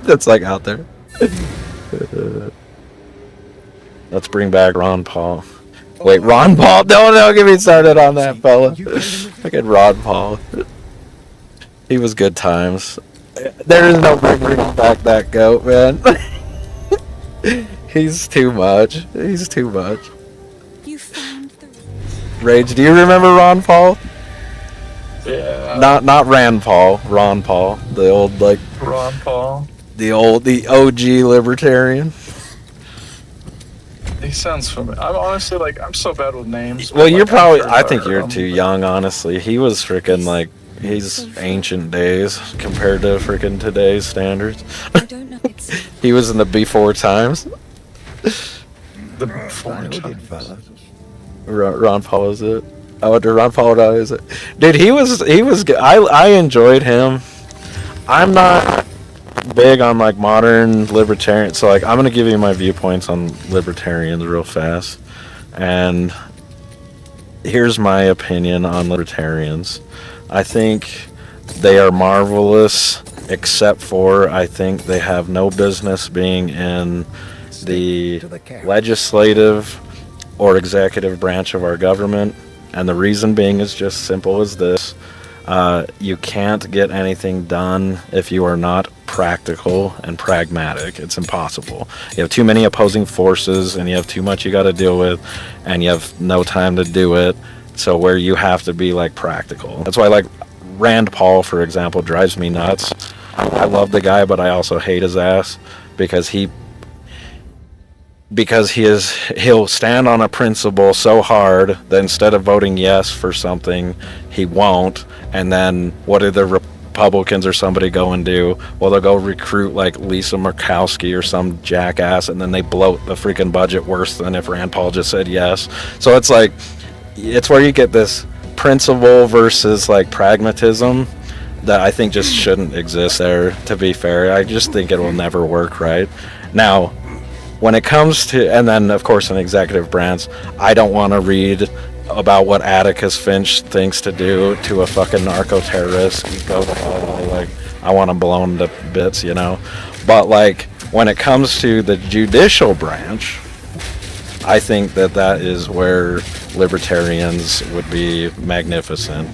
that's like out there. Let's bring back Ron Paul. Wait, Ron Paul? Don't get me started on that fella. Fucking Ron Paul. He was good times. There is no bringing back that goat, man. He's too much. He's too much. You found the Rage, do you remember Ron Paul? Yeah. Not Rand Paul. Ron Paul. The old, like... Ron Paul. The OG libertarian. He sounds familiar. I'm honestly, like, I'm so bad with names. Well, you're like, probably... I'm sure I I've think heard you're of too him. young, honestly. He was freaking, like... He's ancient days compared to freaking today's standards. He was in the before times. The before times. Ron Paul is it? Oh, Ron Paul is it? Dude, he was good. I enjoyed him. I'm not big on like modern libertarian, so like I'm gonna give you my viewpoints on libertarians real fast. And here's my opinion on libertarians. I think they are marvelous, except for I think they have no business being in the legislative or executive branch of our government. And the reason being is just simple as this. You can't get anything done if you are not practical and pragmatic. It's impossible. You have too many opposing forces, and you have too much you got to deal with, and you have no time to do it. So where you have to be like practical. That's why like Rand Paul, for example, drives me nuts. I love the guy, but I also hate his ass because he'll stand on a principle so hard that instead of voting yes for something, he won't. And then what do the Republicans or somebody go and do? Well, they'll go recruit like Lisa Murkowski or some jackass, and then they bloat the freaking budget worse than if Rand Paul just said yes. So it's like, it's where you get this principle versus like pragmatism that I think just shouldn't exist there, to be fair. I just think it will never work right. Now, when it comes to, and then of course in executive branch, I don't want to read about what Atticus Finch thinks to do to a fucking narco-terrorist. Like, I want him blown to bits, you know. But like, when it comes to the judicial branch, I think that is where libertarians would be magnificent.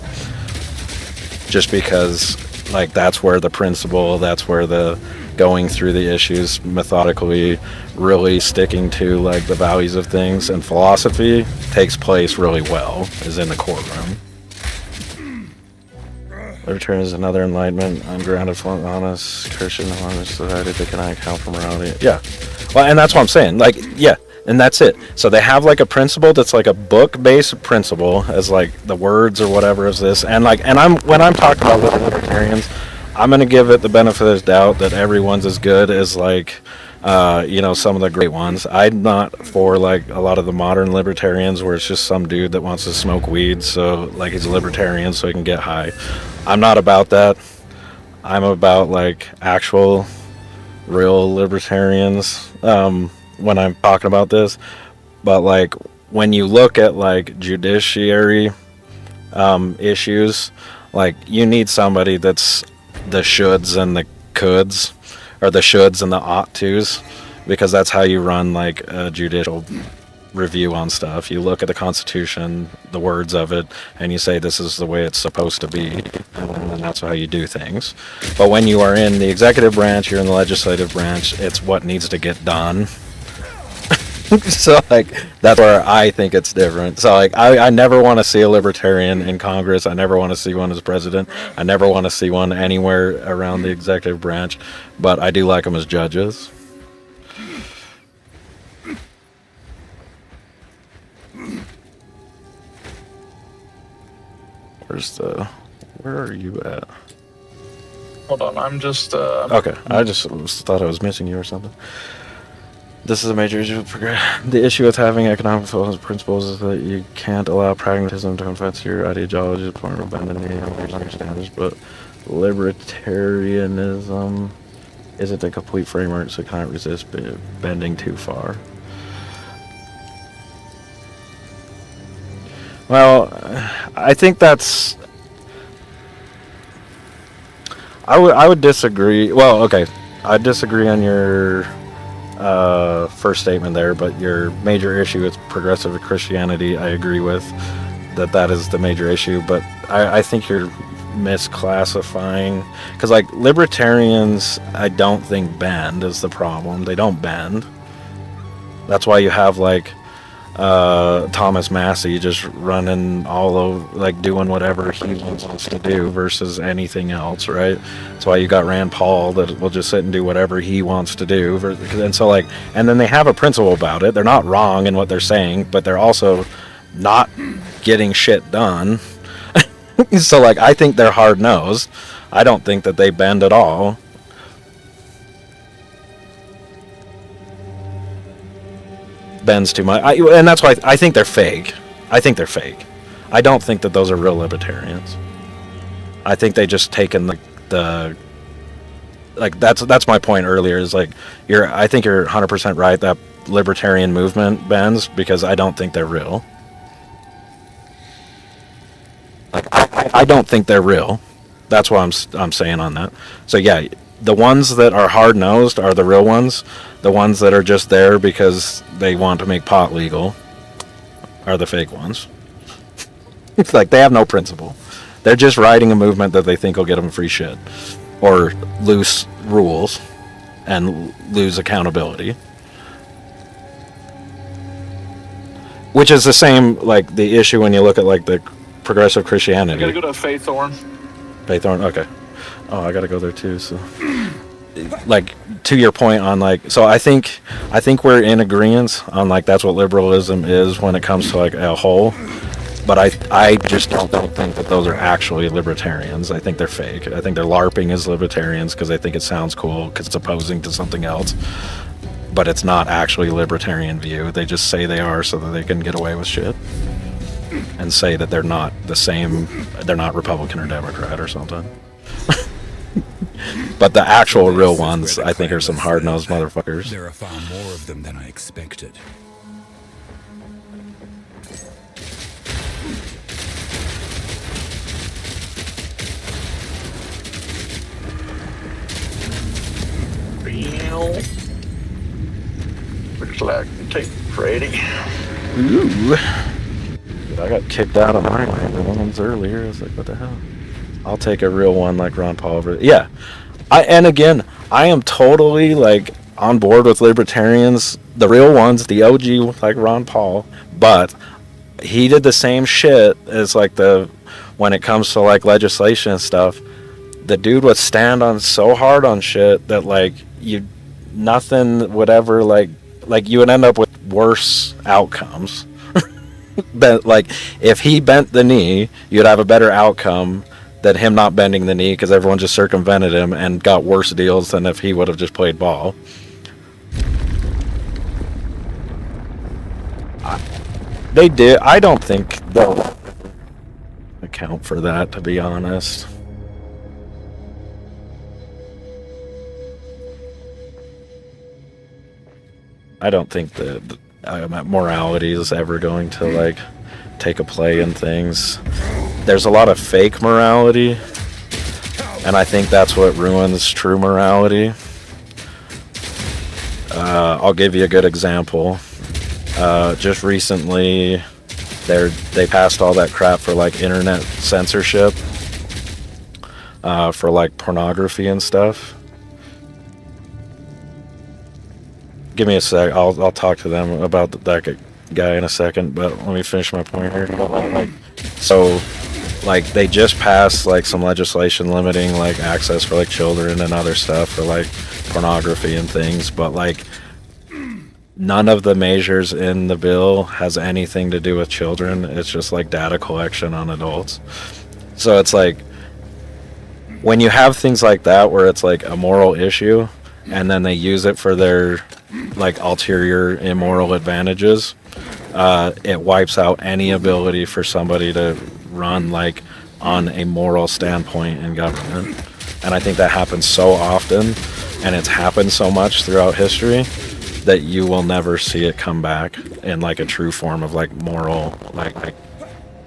Just because, like, that's where the principle, that's where the going through the issues methodically, really sticking to, like, the values of things and philosophy takes place really well, is in the courtroom. Libertarian is another enlightenment, ungrounded, honest, Christian, honest society that cannot account for morality. Yeah. Well, and that's what I'm saying. Like, yeah. And that's it. So they have like a principle that's like a book-based principle, as like the words or whatever is this. And like, and when I'm talking about libertarians, I'm gonna give it the benefit of the doubt that everyone's as good as like, some of the great ones. I'm not for like a lot of the modern libertarians where it's just some dude that wants to smoke weed, so like he's a libertarian so he can get high. I'm not about that. I'm about like actual, real libertarians. When I'm talking about this, but like when you look at like judiciary issues, like you need somebody that's the shoulds and the coulds, or the shoulds and the ought tos, because that's how you run like a judicial review on stuff. You look at the Constitution, the words of it, and you say this is the way it's supposed to be, and that's how you do things. But when you are in the executive branch, you're in the legislative branch, it's what needs to get done. So like that's where I think it's different. So like I never want to see a libertarian in Congress. I never want to see one as president. I never want to see one anywhere around the executive branch, but I do like them as judges. Where are you at? Hold on, I'm just Okay, I just thought I was missing you or something. This is a major issue. The issue with having economic principles is that you can't allow pragmatism to offense your ideology, point of abandoning your standards, but libertarianism isn't a complete framework, so it cannot resist bending too far. Well, I think that's... I would disagree. Well, okay, I disagree on your first statement there, but your major issue is progressive Christianity. I agree with that is the major issue, but I think you're misclassifying, because like libertarians, I don't think bend is the problem. They don't bend. That's why you have like Thomas Massey just running all over, like doing whatever he wants to do versus anything else, right? That's why you got Rand Paul that will just sit and do whatever he wants to do. And so like, and then they have a principle about it. They're not wrong in what they're saying, but they're also not getting shit done. So like, I think they're hard-nosed. I don't think that they bend at all. Bends too much, and that's why I think they're fake. I think they're fake. I don't think that those are real libertarians. I think they just taken the like that's my point earlier. Is like I think you're 100% right that libertarian movement bends, because I don't think they're real. Like I don't think they're real. That's what I'm saying on that. So yeah, the ones that are hard-nosed are the real ones. The ones that are just there because they want to make pot legal are the fake ones. It's like they have no principle. They're just riding a movement that they think will get them free shit, or loose rules and lose accountability. Which is the same, like the issue when you look at like the progressive Christianity. I gotta go to Faithorn. Faithorn, okay. Oh, I gotta go there too. So, like, to your point on like, so I think we're in agreement on like that's what liberalism is when it comes to like a whole. But I just don't think that those are actually libertarians. I think they're fake. I think they're LARPing as libertarians because I think it sounds cool because it's opposing to something else. But it's not actually a libertarian view. They just say they are so that they can get away with shit. And say that they're not the same, they're not Republican or Democrat or something. But the actual real ones, I think, are some hard-nosed motherfuckers. There are far more of them than I expected. Looks like tape for 80. Ooh. I got kicked out of my ones earlier. I was like, what the hell? I'll take a real one like Ron Paul over. Yeah. And again, I am totally like on board with libertarians, the real ones, the OG like Ron Paul, but he did the same shit as like when it comes to like legislation and stuff. The dude would stand on so hard on shit that like nothing would ever like you would end up with worse outcomes. But like if he bent the knee, you'd have a better outcome than him not bending the knee, because everyone just circumvented him and got worse deals than if he would have just played ball. They did. I don't think they'll account for that, to be honest. I don't think that morality is ever going to like take a play in things. There's a lot of fake morality, and I think that's what ruins true morality. I'll give you a good example. Just recently, they passed all that crap for like internet censorship, for like pornography and stuff. Give me a sec. I'll talk to them about that guy in a second, but let me finish my point here. So, like, they just passed like some legislation limiting like access for like children and other stuff for like pornography and things, but like none of the measures in the bill has anything to do with children. It's just like data collection on adults. So it's like when you have things like that where it's like a moral issue and then they use it for their like ulterior immoral advantages, it wipes out any ability for somebody to run like on a moral standpoint in government. And I think that happens so often, and it's happened so much throughout history, that you will never see it come back in like a true form of like moral like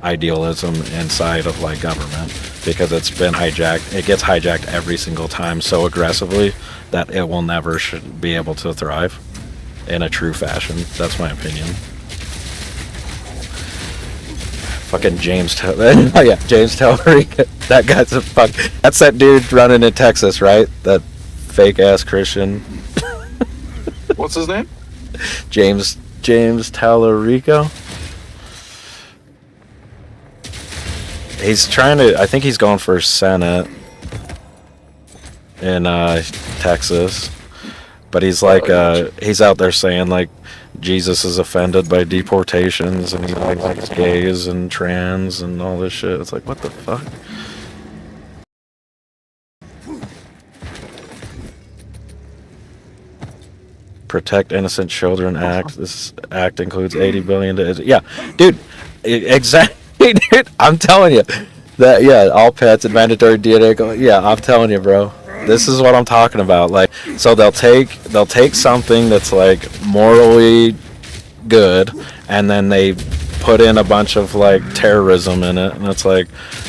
idealism inside of like government, because it's been hijacked. It gets hijacked every single time so aggressively that it will never be able to thrive. in a true fashion. That's my opinion. Fucking James oh yeah, James Tellerica. That guy's a fuck. That's that dude running in Texas, right? That fake ass Christian. What's his name? James Tellerico. He's trying to. I think he's going for Senate in Texas, but he's like he's out there saying like Jesus is offended by deportations and he likes gays and trans and all this shit. It's like, what the fuck? Protect Innocent Children Act. This act includes $80 billion to yeah, dude, exactly, dude. I'm telling you that yeah, all pets and mandatory DNA. Yeah, I'm telling you, bro. This is what I'm talking about. Like, so they'll take something that's like morally good, and then they put in a bunch of like terrorism in it, and it's like,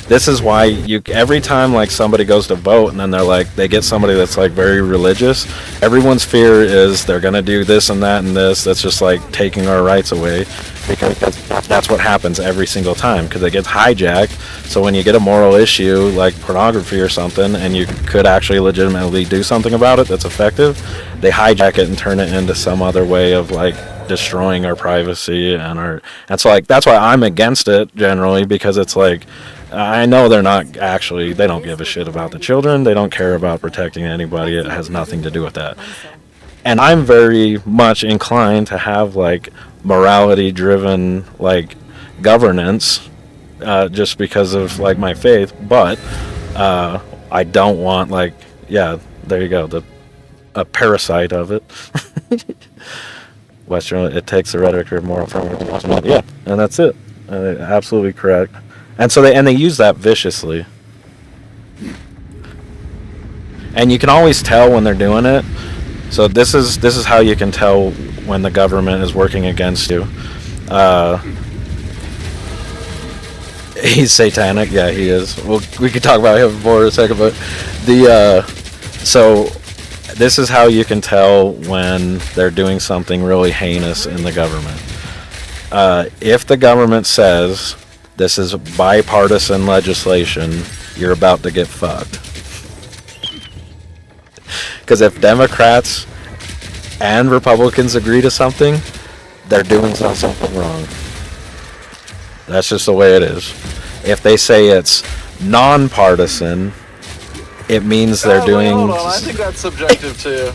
this is why you every time like somebody goes to vote and then they're like they get somebody that's like very religious, everyone's fear is they're gonna do this and that and this that's just like taking our rights away, because that's what happens every single time, because it gets hijacked. So when you get a moral issue like pornography or something and you could actually legitimately do something about it that's effective, they hijack it and turn it into some other way of like destroying our privacy and so like that's why I'm against it generally, because it's like I know they don't give a shit about the children, they don't care about protecting anybody, it has nothing to do with that. And I'm very much inclined to have like morality driven like governance, just because of like my faith, but I don't want like, yeah, there you go, a parasite of it. Western, it takes the rhetoric of moral from yeah, and that's it. Absolutely correct. And so they use that viciously. And you can always tell when they're doing it. So this is how you can tell when the government is working against you. He's satanic, yeah, he is. Well, we could talk about him more in a second, but so this is how you can tell when they're doing something really heinous in the government. If the government says this is bipartisan legislation, you're about to get fucked. Because if Democrats and Republicans agree to something, they're doing something wrong. That's just the way it is. If they say it's nonpartisan, it means they're doing. Hold on, I think that's subjective too.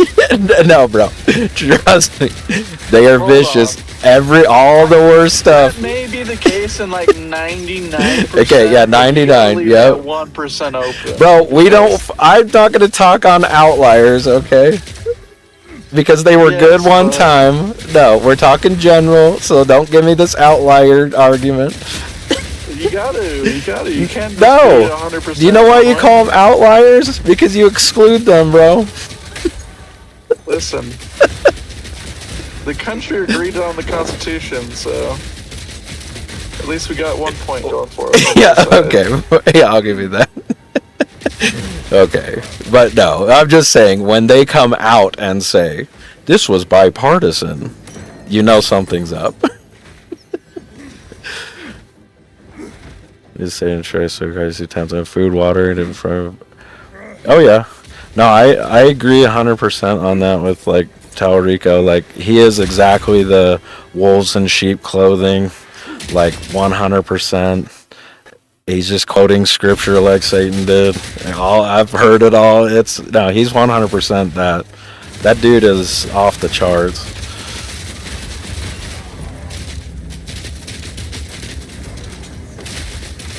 No, bro. Trust me. They are vicious. All the worst stuff. That may be the case in like 99%. Okay, yeah, 99. Yep. 1% open. Bro, we don't. I'm not gonna talk on outliers, okay? Because they were good one time. No, we're talking general. So don't give me this outlier argument. You gotta. You can't. No. 100%. Do you know why you call them outliers? Because you exclude them, bro. Listen. The country agreed on the Constitution, so at least we got 1 point going for us. Yeah, okay. Yeah, I'll give you that. Okay. But no, I'm just saying, when they come out and say, this was bipartisan, you know something's up. Just saying, Trace, so crazy times on food, water, and in front of. Oh, yeah. No, I agree 100% on that with, like, Tallarico. Like, he is exactly the wolves in sheep clothing, like 100%. He's just quoting scripture like Satan did. I've heard it all. He's 100% that. That dude is off the charts.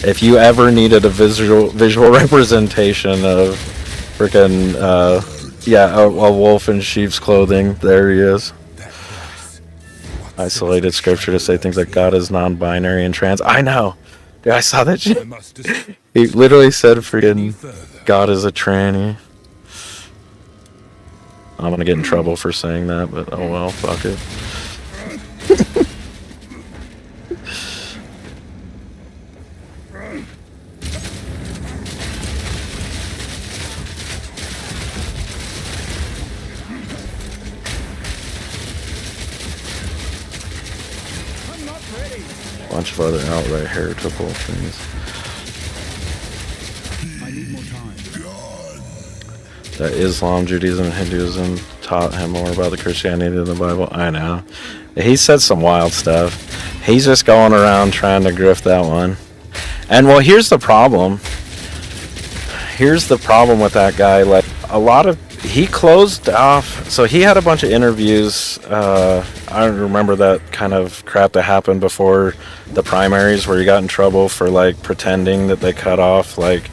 If you ever needed a visual representation of freaking a wolf in sheep's clothing, there he is. Isolated scripture to say things like God is non-binary and trans. I know. Dude, I saw that shit. He literally said freaking God is a tranny. I'm gonna get in trouble for saying that, but oh well, fuck it. bunch of other outright heritable things. I need more time. That Islam, Judaism, and Hinduism taught him more about the Christianity than the Bible. I know. He said some wild stuff. He's just going around trying to grift that one. And well, here's the problem. Here's the problem with that guy. Like a lot of, he closed off. So he had a bunch of interviews. I remember that kind of crap that happened before the primaries, where he got in trouble for like pretending that they cut off like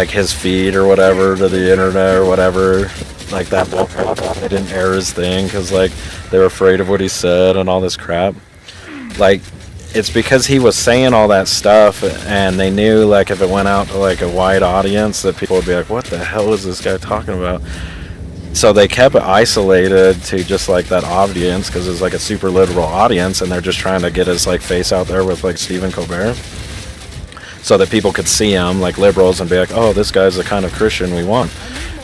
his feed or whatever to the internet or whatever. Like that bull crap. They didn't air his thing because like they were afraid of what he said and all this crap. Like, it's because he was saying all that stuff, and they knew like if it went out to like a wide audience that people would be like, what the hell is this guy talking about? So they kept it isolated to just like that audience, because it's like a super liberal audience, and they're just trying to get his like face out there with like Stephen Colbert, so that people could see him like liberals and be like, oh, this guy's the kind of Christian we want,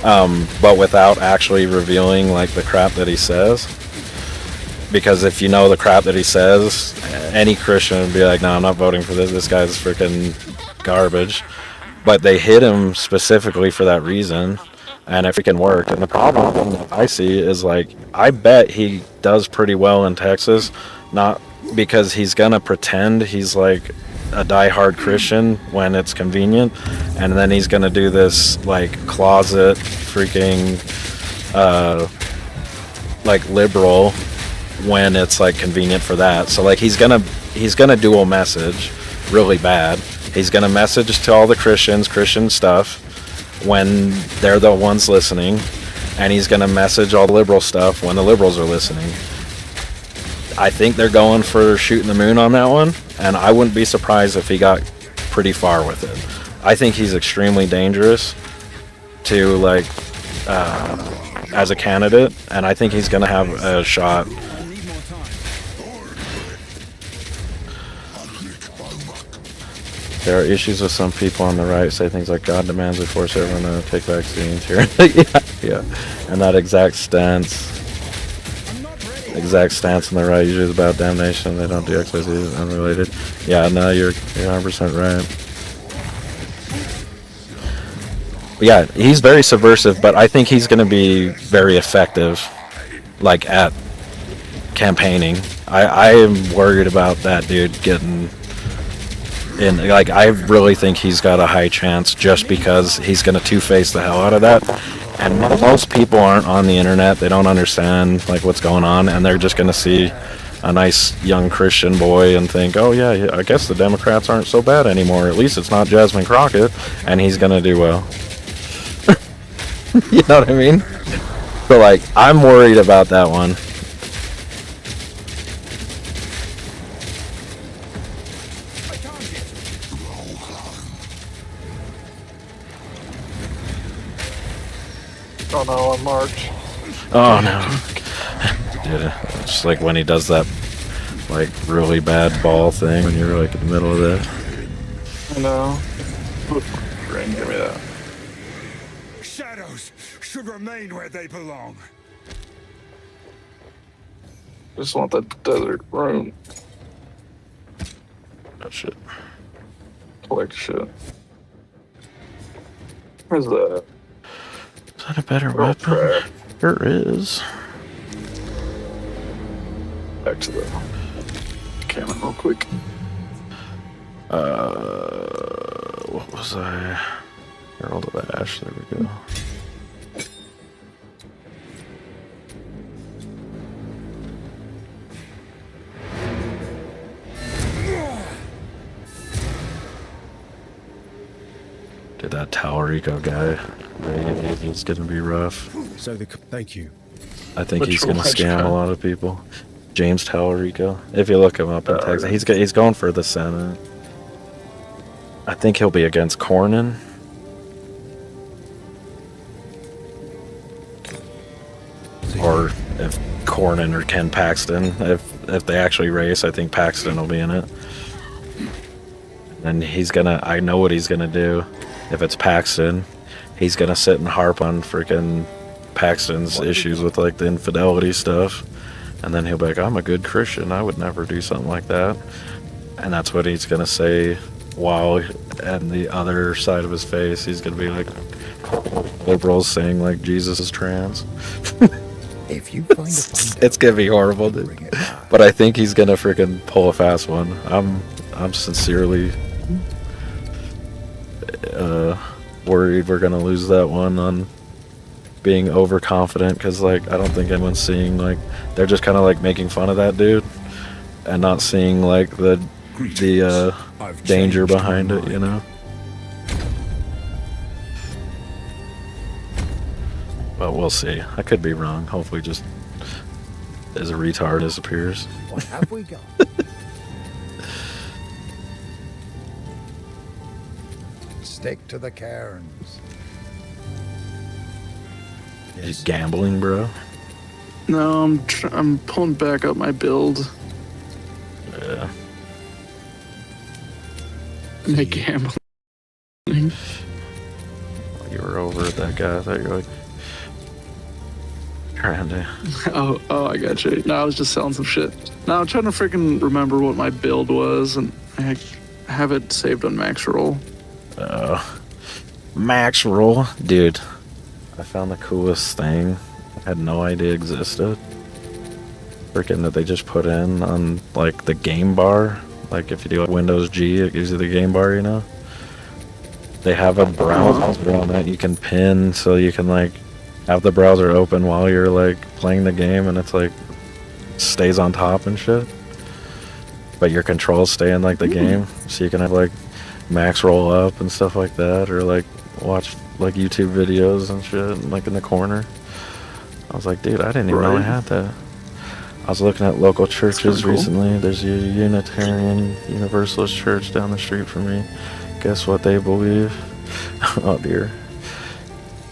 but without actually revealing like the crap that he says. Because if you know the crap that he says, any Christian would be like, no, I'm not voting for this. This guy's freaking garbage. But they hit him specifically for that reason, and it freaking worked. And the problem that I see is like, I bet he does pretty well in Texas, not because he's gonna pretend he's like a diehard Christian when it's convenient, and then he's gonna do this like closet freaking like liberal when it's like convenient for that. So like he's gonna dual message really bad. He's gonna message to all the Christian stuff when they're the ones listening, and he's gonna message all the liberal stuff when the liberals are listening. I think they're going for shooting the moon on that one, and I wouldn't be surprised if he got pretty far with it. I think he's extremely dangerous to like as a candidate, and I think he's gonna have a shot. There are issues with some people on the right say things like God demands we force everyone to take vaccines here. yeah. And that exact stance on the right usually is about damnation. They don't do XYZ, unrelated. Yeah, no, you're 100% right. Yeah, he's very subversive, but I think he's going to be very effective, like at campaigning. I am worried about that dude getting in. Like, I really think he's got a high chance just because he's going to two-face the hell out of that. And most people aren't on the internet. They don't understand like what's going on, and they're just going to see a nice young Christian boy and think, oh yeah, I guess the Democrats aren't so bad anymore. At least it's not Jasmine Crockett, and he's going to do well. You know what I mean? So like, I'm worried about that one. Oh no, on March. Oh no. Dude, it's just like when he does that like really bad ball thing when you're like in the middle of that. I know. Rain, give me that. Shadows should remain where they belong. Just want that desert room. Oh shit. Collect shit. Where's that? Is that a better weapon? There is. Back to the cannon real quick. What was I? Herald of Ash, there we go. Dude, that Talarico guy, it's gonna be rough. So thank you. I think he's gonna scam a lot of people. James Talarico, if you look him up in Texas, he's going for the Senate. I think he'll be against Cornyn. Or if Cornyn or Ken Paxton, if they actually race, I think Paxton will be in it. And I know what he's gonna do. If it's Paxton, he's gonna sit and harp on freaking Paxton's issues with like the infidelity stuff, And then he'll be like, I'm a good Christian, I would never do something like that. And that's what he's gonna say, while at the other side of his face he's gonna be like, liberals saying like Jesus is trans. If you find a It's gonna be horrible, dude. But I think he's gonna freaking pull a fast one. I'm sincerely worried we're gonna lose that one on being overconfident, because like I don't think anyone's seeing, like, they're just kind of like making fun of that dude and not seeing like the danger behind it, you know. But we'll see. I could be wrong. Hopefully just as a retard disappears. What have we got? Stick to the cairns. You gambling, bro? No, I'm pulling back up my build. Yeah. Make gambling. You were over at that guy. I thought you were like trying to. Oh, I got you. No, I was just selling some shit. No, I'm trying to freaking remember what my build was, and I have it saved on max roll. Max roll, dude. I found the coolest thing. I had no idea existed. Freaking that they just put in on like the game bar. Like if you do like Windows G, it gives you the game bar, you know. They have a browser on that you can pin, so you can like have the browser open while you're like playing the game, and it's like stays on top and shit. But your controls stay in like the game, so you can have like max roll up and stuff like that, or like watch like YouTube videos and shit like in the corner. I was like, dude, I didn't even know I had that. I was looking at local churches recently. There's a Unitarian Universalist church down the street from me. Guess what they believe? Oh dear.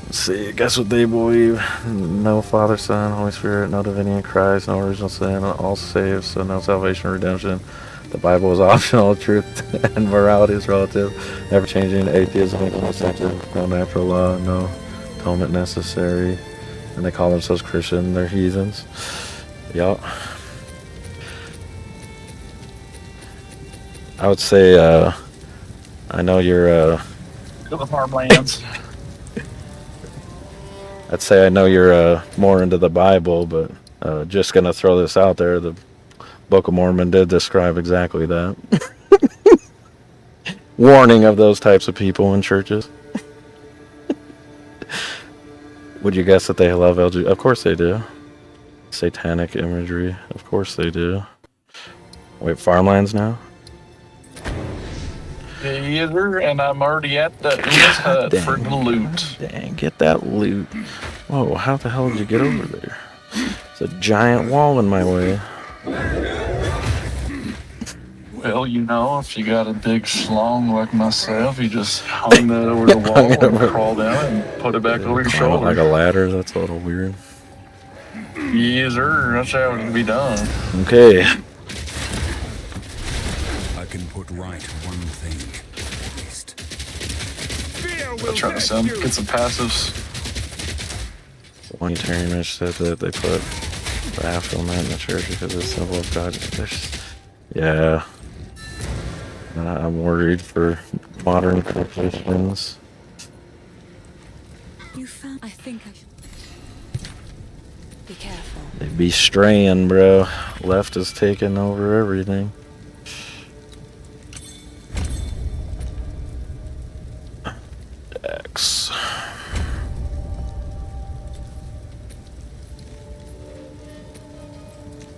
Let's see, guess what they believe? No Father, Son, Holy Spirit, no divinity in Christ, no original sin, all saved, so no salvation or redemption. The Bible is optional, truth and morality is relative, never changing, atheism is incentive, no natural law, no atonement necessary, and they call themselves Christian, they're heathens. Yup. I would say, I know you're, Go to farmlands. I'd say I know you're more into the Bible, but just gonna throw this out there, the Book of Mormon did describe exactly that. Warning of those types of people in churches. Would you guess that they love LGBT? Of course they do. Satanic imagery. Of course they do. Wait, farmlands now? Yes, sir, and I'm already at the hut for the loot. Dang, get that loot. Whoa, how the hell did you get over there? It's a giant wall in my way. Well, you know, if you got a big schlong like myself, you just hung that over the wall and crawl down and put it back over your shoulder. Like a ladder, that's a little weird. Yes, sir, that's how it can be done. Okay. I can put right one thing, at least. I'll try to get some passives. One Unitarian image said that they put the aftermath in the church because it's the symbol of God. Yeah. I'm worried for modern Christians. You found. I think I should. Be careful. They be straying, bro. Left is taking over everything. X.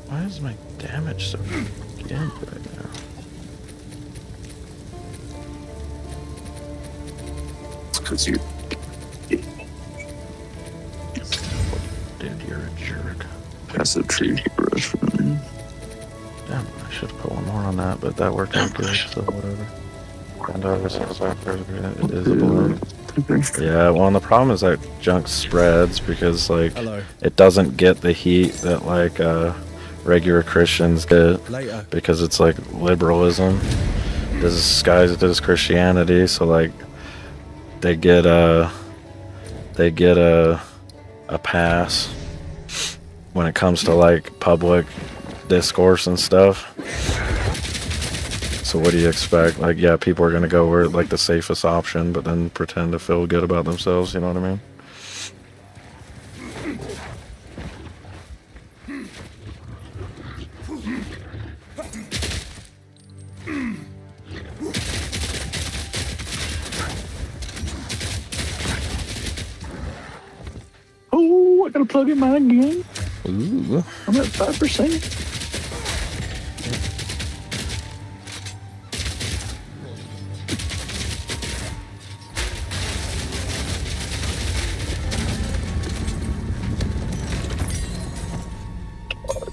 Why is my damage so good right now? It's because you. Dude, you're a jerk. Passive tree brush. Damn, I should have put one more on that, but that worked out good, so whatever. It is a blue. Yeah, well, and the problem is that junk spreads because, like, it doesn't get the heat that, like, regular Christians get. Because it's, like, liberalism. This is Christianity, so, like, they get a pass. when it comes to like public discourse and stuff. So what do you expect? Like, yeah, people are gonna go where like the safest option, but then pretend to feel good about themselves. You know what I mean? Oh, I gotta plug in mine again. Ooh. I'm at 5%.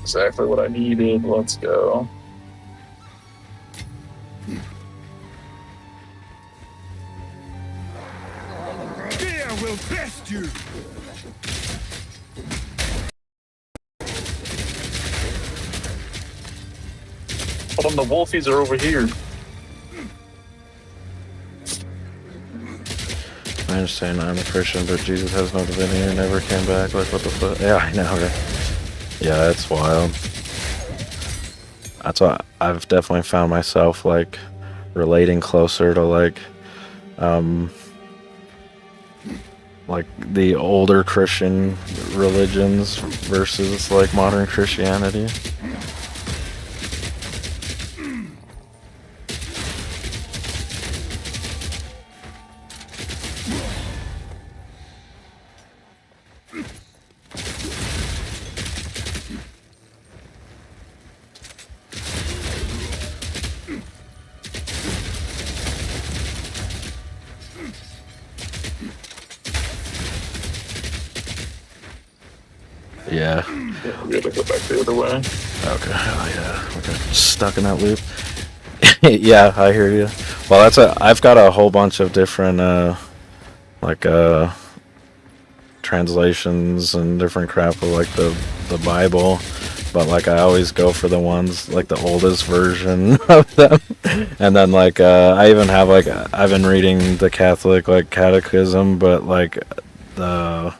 Exactly what I needed. Let's go. Fear will best you. Hold on, the wolfies are over here. I understand I'm a Christian, but Jesus has no divinity and never came back. Like, what the fuck? Yeah, I know, right? Yeah, that's wild. That's why I've definitely found myself, like, relating closer to, like the older Christian religions versus, like, modern Christianity. Yeah. We gotta go back the other way. Okay. Oh yeah. Okay. Stuck in that loop. Yeah, I hear you. Well, I've got a whole bunch of different translations and different crap of like the Bible, but like I always go for the ones like the oldest version of them. And then like I even have like I've been reading the Catholic like catechism, but like the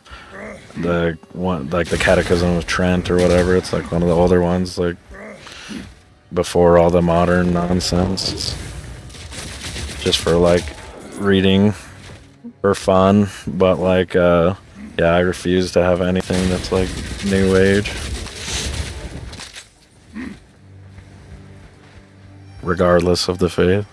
one like the Catechism of Trent or whatever, it's like one of the older ones, like before all the modern nonsense, just for like reading for fun. But like yeah, I refuse to have anything that's like new age, regardless of the faith.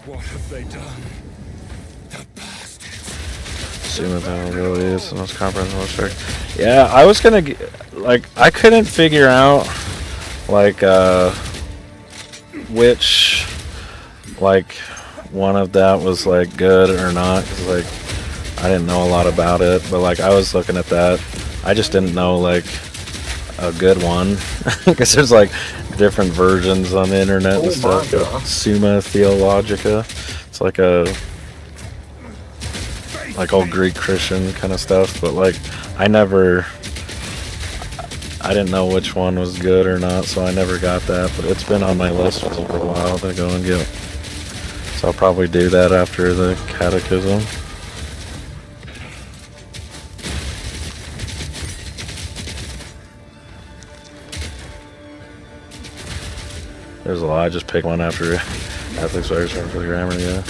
What have they done? Assuming that really is the most comprehensive trick. Yeah, I was gonna like I couldn't figure out like which like one of that was like good or not, because like I didn't know a lot about it. But like I was looking at that, I just didn't know like a good one, because there's like different versions on the internet and stuff. Summa Theologica, it's like a like old Greek Christian kind of stuff, but like I didn't know which one was good or not, so I never got that. But it's been on my list for a little while to go and get, so I'll probably do that after the catechism. There's a lot. I just pick one after ethics for the grammar. Yeah,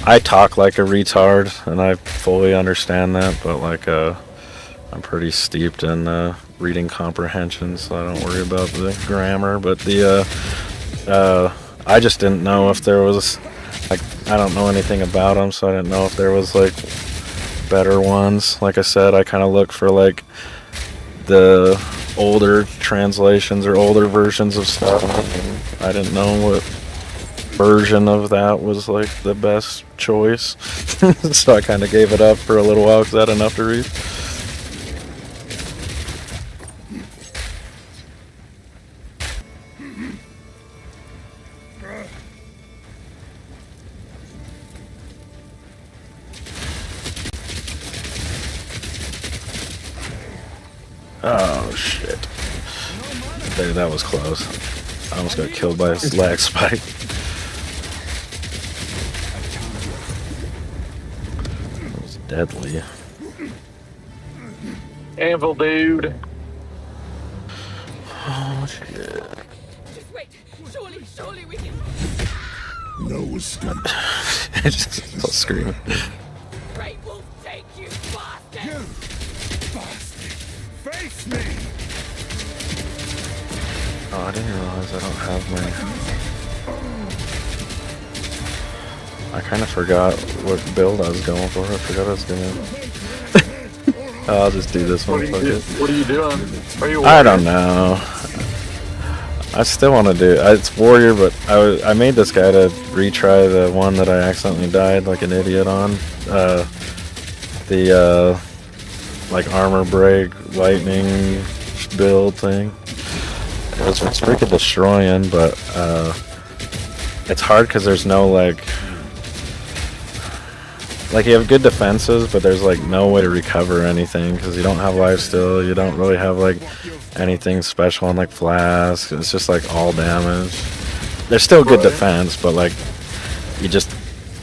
I talk like a retard, and I fully understand that, but like I'm pretty steeped in reading comprehension, so I don't worry about the grammar. But the I just didn't know if there was like, I don't know anything about them, so I didn't know if there was like better ones. Like I said, I kind of look for like the older translations or older versions of stuff. I didn't know what version of that was like the best choice, so I kind of gave it up for a little while because I had enough to read. Oh shit. Dude, that was close. I almost got killed by a lag spike. That was deadly. Anvil dude. Oh shit. Just wait. Surely we can. No escape. Just screaming. Great will take you, bastard! You bastard! Face me! Oh, I didn't realize I don't have my... I kind of forgot what build I was going for. I forgot I was gonna... I'll just do this one. What are you doing? Are you I don't know. I still want to do... It's warrior, but I made this guy to retry the one that I accidentally died like an idiot on. Like armor break, lightning build thing. It's freaking destroying, but it's hard because there's no like you have good defenses, but there's like no way to recover anything because you don't have lifesteal. You don't really have like anything special on like flask. It's just like all damage. There's still good defense, but like you just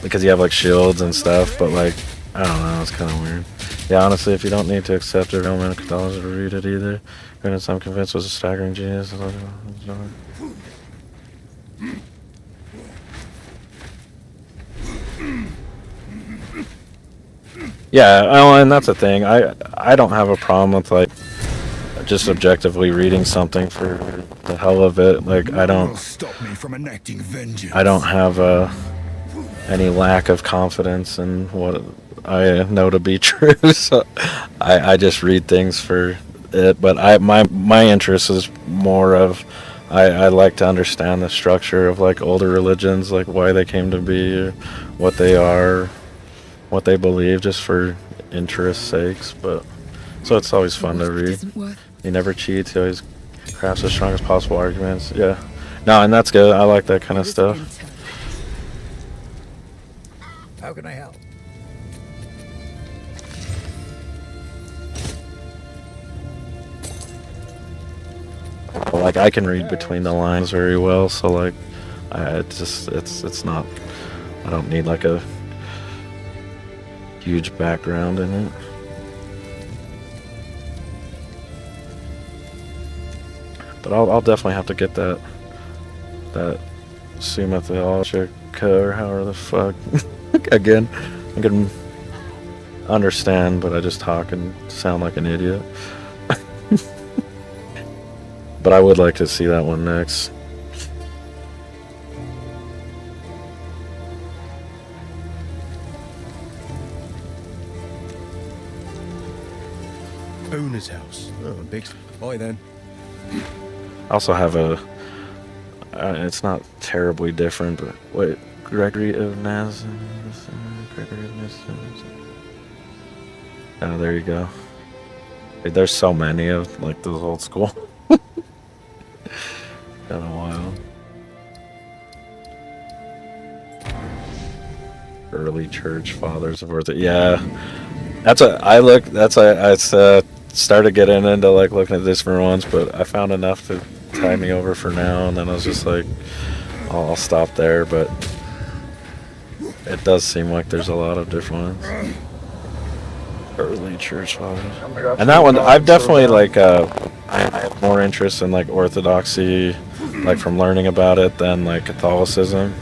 because you have like shields and stuff. But like I don't know, it's kind of weird. Yeah, honestly, if you don't need to accept it, Roman Catholics to read it either. Granted, I'm convinced was a staggering genius. Yeah, oh, and that's the thing. I don't have a problem with like just objectively reading something for the hell of it. Like I don't stop me from enacting vengeance. I don't have any lack of confidence in what I know to be true. So I just read things for it, but my interest is more of I like to understand the structure of like older religions, like why they came to be, what they are, what they believe, just for interest sakes. But so it's always fun to read. He never cheats. He always crafts the strongest possible arguments. Yeah, no, and that's good. I like that kind of stuff. How can I help? Like I can read between the lines very well, so like it's not, I don't need like a huge background in it. But I'll definitely have to get that Summa Theologica or however the fuck again. I can understand, but I just talk and sound like an idiot. But I would like to see that one next. Owner's house. Oh, big boy then. I also have a... it's not terribly different, but wait, Gregory of Naz. Oh, there you go. Dude, there's so many of like those old school. Been a while. Early church fathers of worth. Yeah, that's what I look. That's I started getting into like looking at different ones, but I found enough to tie me over for now, and then I was just like, I'll stop there. But it does seem like there's a lot of different ones. Early church fathers, and that one I've definitely like. I have more interest in like orthodoxy, like from learning about it, than like Catholicism.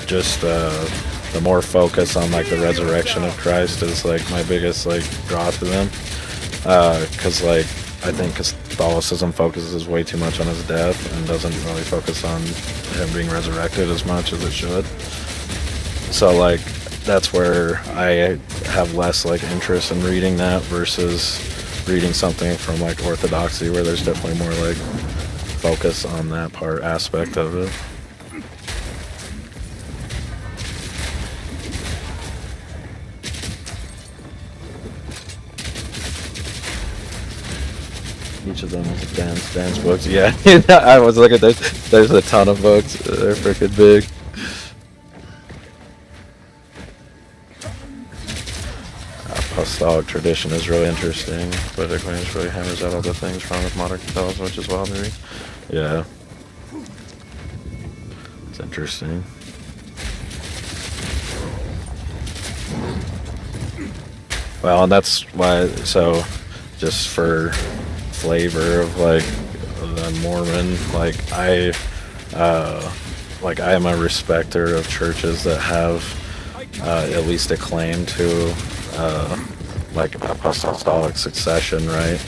Just the more focus on like the resurrection of Christ is like my biggest like draw to them, because like I think Catholicism focuses way too much on his death and doesn't really focus on him being resurrected as much as it should. So like that's where I have less like interest in reading that versus reading something from like Orthodoxy, where there's definitely more like focus on that aspect of it. Each of them is Dan's books. Yeah, I was looking at this. There's a ton of books. They're freaking big. apostolic tradition is really interesting, but it really hammers out all the things wrong with modern Catholicism, which is wild to me. Yeah. It's interesting. Well, and that's why, so, just for flavor of, like, the Mormon, like, I am a respecter of churches that have, at least a claim to, like, apostolic succession, right?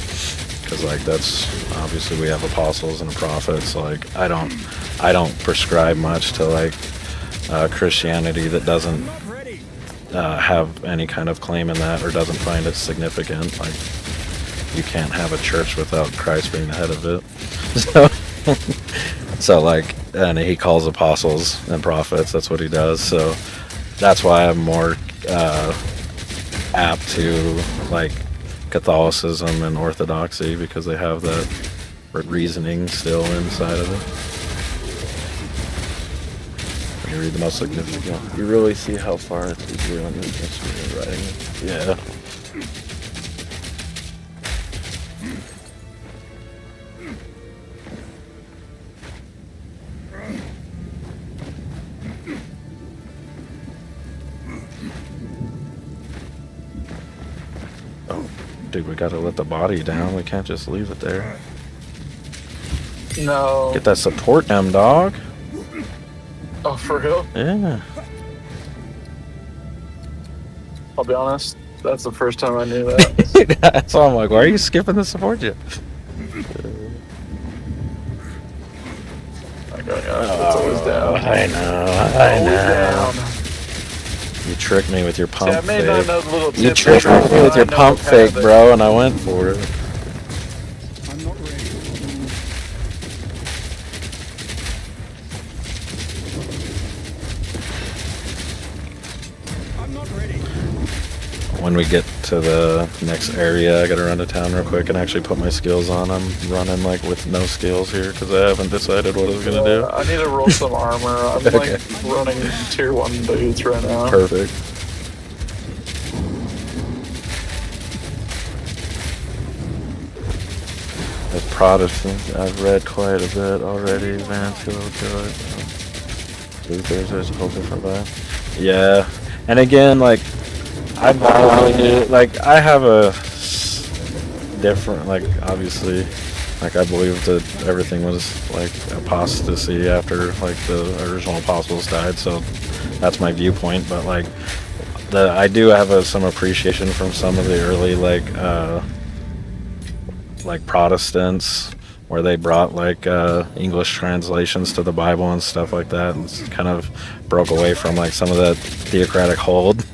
Because, like, that's, obviously we have apostles and prophets, like, I don't prescribe much to, like, Christianity that doesn't have any kind of claim in that or doesn't find it significant. Like, you can't have a church without Christ being the head of it. So like, and he calls apostles and prophets, that's what he does. So that's why I'm more apt to, like, Catholicism and Orthodoxy, because they have that reasoning still inside of it. When you read the most significant, you really see how far it's easier when you're writing it. Yeah. Oh, dude, we gotta let the body down. We can't just leave it there. No. Get that support down, dog. Oh, for real? Yeah. I'll be honest, that's the first time I knew that. So I'm like, why are you skipping the support yet? It's always down. I know. You tricked me with your pump See, I may not fake. know the little You tips tricked and tricks, me with but your I know pump what kind of fake, bro, and I went for it. When we get to the next area, I gotta run to town real quick and actually put my skills on. I'm running like with no skills here because I haven't decided what I was gonna do. I need to roll some armor. I'm Okay. like running tier 1 dudes right now. Perfect. As Protestant, I've read quite a bit already. Van Til. There's a whole different vibe. Yeah, and again, like, I have a different, like, obviously, like, I believe that everything was, like, apostasy after, like, the original apostles died, so that's my viewpoint, but, like, I do have some appreciation from some of the early, like Protestants, where they brought, like, English translations to the Bible and stuff like that, and kind of broke away from, like, some of that theocratic hold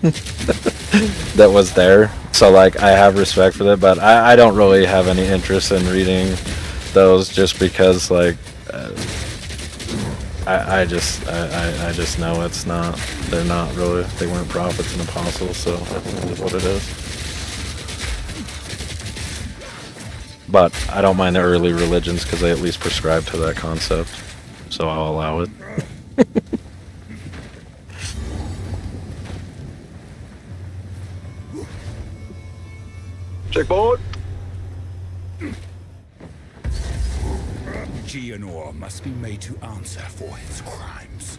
that was there. So, like, I have respect for that, but I don't really have any interest in reading those, just because, like, I just know they're not really, they weren't prophets and apostles, so that is what it is. But I don't mind the early religions because they at least prescribe to that concept, so I'll allow it. Checkboard. Geonor must be made to answer for his crimes.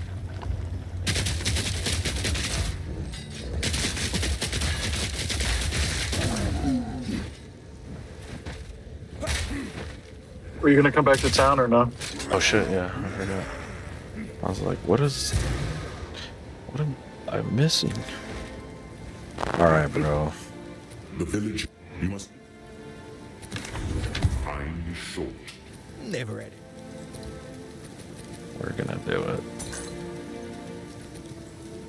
Are you gonna come back to town or no? Oh shit, yeah, I forgot. I was like, what am I missing? Alright, bro. The village, you must find short. Never had it. We're gonna do it.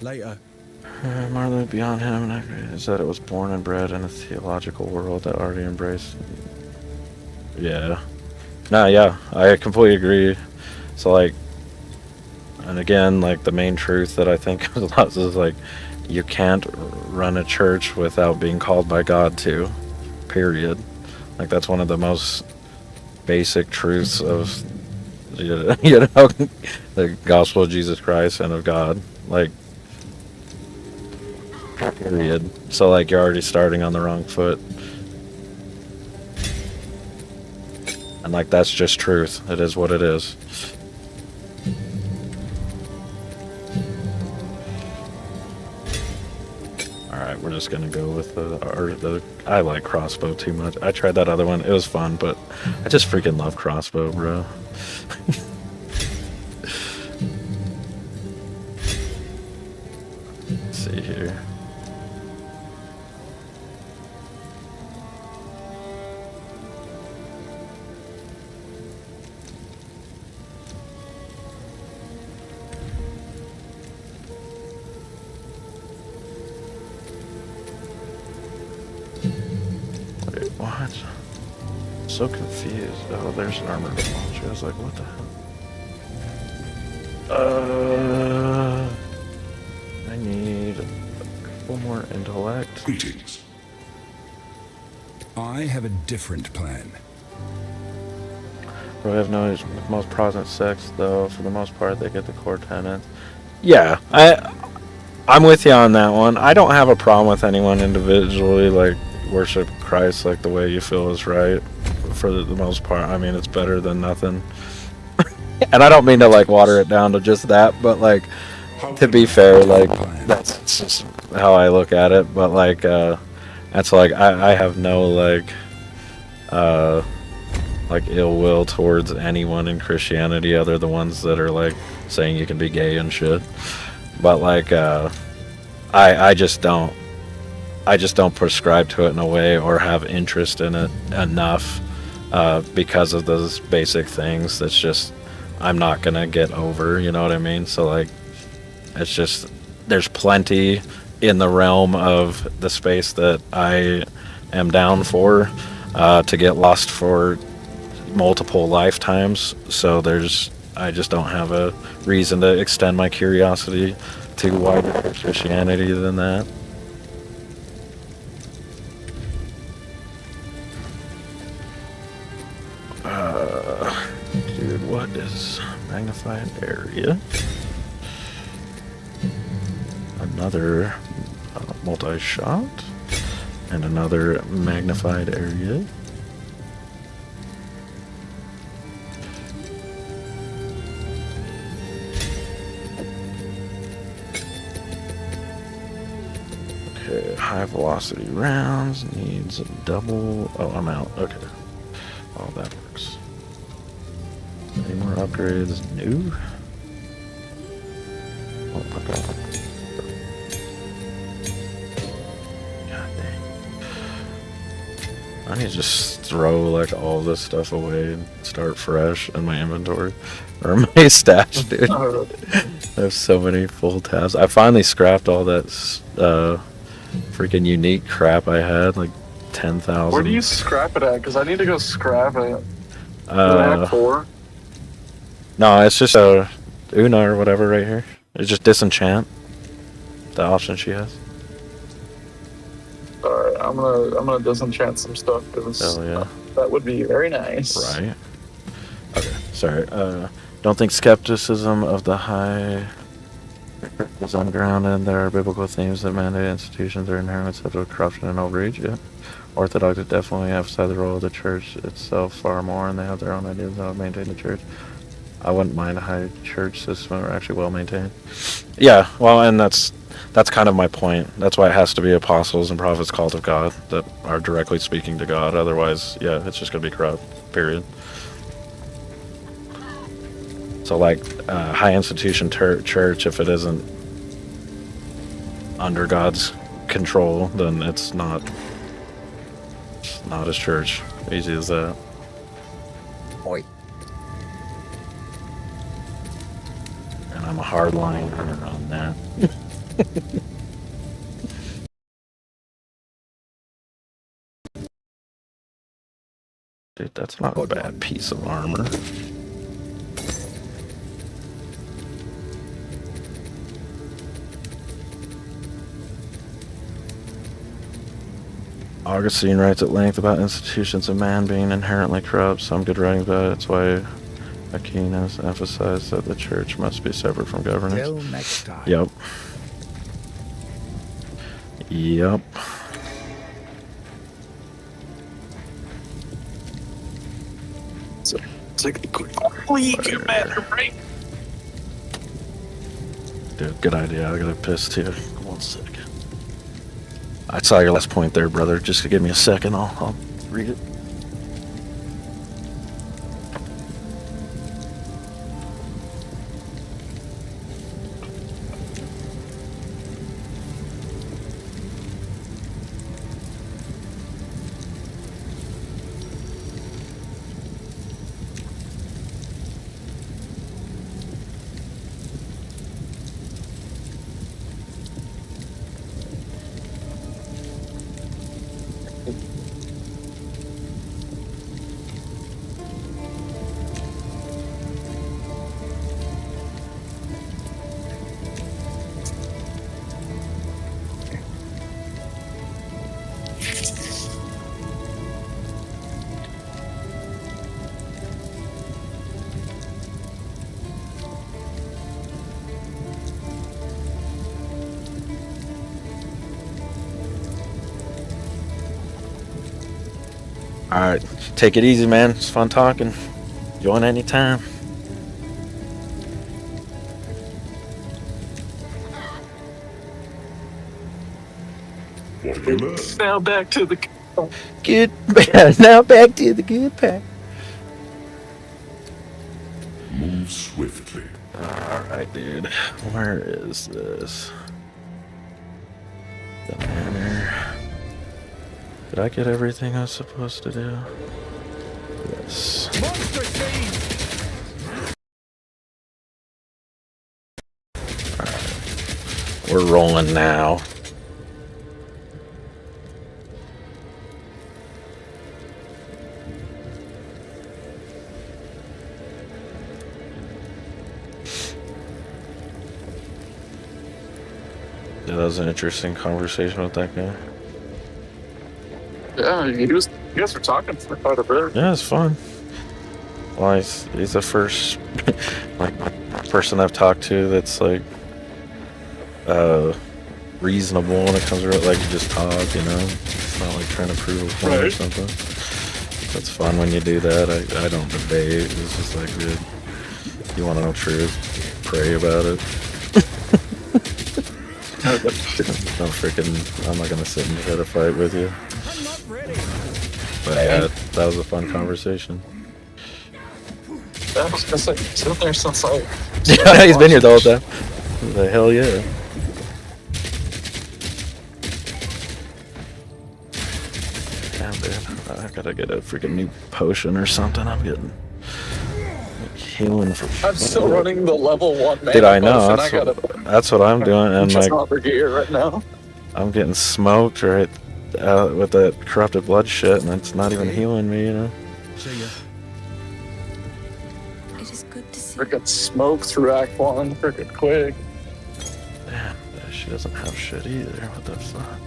Later. Marley beyond him is that it was born and bred in a theological world that already embraced. Yeah. No, yeah, I completely agree. So, like, and again, like, the main truth that I think is, like, you can't run a church without being called by God to, period. Like, that's one of the most basic truths of, you know, the gospel of Jesus Christ and of God. Like, Period. So like you're already starting on the wrong foot. And like that's just truth. It is what it is. Alright, we're just gonna go with the I like crossbow too much. I tried that other one, it was fun, but I just freaking love crossbow, bro. Let's see here. Wait, what? I'm so confused. Oh, there's an armor launcher. I was like, what the hell? I need a couple more intellect. Greetings. I have a different plan. Bro, I have no most prominent sex, though. For the most part, they get the core tenets. Yeah, I'm with you on that one. I don't have a problem with anyone individually, like, worship Christ like the way you feel is right. For the most part, I mean, it's better than nothing. And I don't mean to, like, water it down to just that, but, like, to be fair, like, that's just how I look at it. But, like, that's, like, I have no, like ill will towards anyone in Christianity other the ones that are like saying you can be gay and shit. But like I just don't prescribe to it in a way or have interest in it enough because of those basic things that's just I'm not gonna get over, you know what I mean? So like it's just there's plenty in the realm of the space that I am down for to get lost for multiple lifetimes, so I just don't have a reason to extend my curiosity to wider Christianity than that. Dude, what is magnified area? Another multi-shot and another magnified area. Okay, high velocity rounds needs a double. Oh, I'm out. Okay. Oh, that works. Any more upgrades? No. Oh my god. God dang. I need to just throw like all this stuff away and start fresh in my inventory. Or my stash, dude. I have so many full tabs. I finally scrapped all that freaking unique crap I had, like 10,000. Where do you scrap it at? Because I need to go scrap it. Do I have 4? No, it's just Una or whatever right here. It's just disenchant. The option she has. Alright, I'm gonna disenchant some stuff because that would be very nice. Right. Okay, sorry. Don't think skepticism of the high is ungrounded. There are biblical themes that mandate institutions are inherently susceptible to corruption and overreach. Yeah. Orthodox definitely emphasize the role of the church itself far more, and they have their own ideas of how to maintain the church. I wouldn't mind a high church system or actually well maintained. Yeah, well, and that's kind of my point. That's why it has to be apostles and prophets called of God that are directly speaking to God. Otherwise, yeah, it's just going to be corrupt, period. So, like, high institution church, if it isn't under God's control, then it's not his church. Easy as that. Oi. And I'm a hardliner on that. Dude, that's not a bad piece of armor. Augustine writes at length about institutions of man being inherently corrupt. Some good writings about it. That's why Aquinas emphasized that the church must be separate from governance. Till next time. Yep. Yep. So, take a quick leak, bathroom break. Dude, good idea. I got a piss too. 1 second. I saw your last point there, brother. Just give me a second. I'll read it. Alright, take it easy, man. It's fun talking. Join anytime. Now back to the good. Now back to the good part. Move swiftly. Alright, dude. Where is this? The manor. Did I get everything I was supposed to do? Yes. Alright. We're rolling now. Yeah, that was an interesting conversation with that guy. Yeah, you guys were talking for quite a bit. Yeah, it's fun. Well, he's the first like person I've talked to that's like reasonable when it comes to like just talk, you know. It's not like trying to prove a point or something. That's fun when you do that. I don't debate. It's just like, dude, you want to know truth, pray about it. No freaking, I'm not gonna sit and try to fight with you. But yeah, that was a fun conversation. I was gonna say, he's been there since I... Yeah, he's been here the whole time. The hell yeah. Damn, dude. I gotta get a freaking new potion or something. I'm getting healing for... I'm still running the level 1 mana. Dude, I know. Potion. That's what I'm doing. And just like, over here right now. I'm getting smoked right with that corrupted blood shit, and it's not even healing me, you know. It is good to see. Freaking smoke through Act 1, freaking quick. Damn, she doesn't have shit either. What the fuck?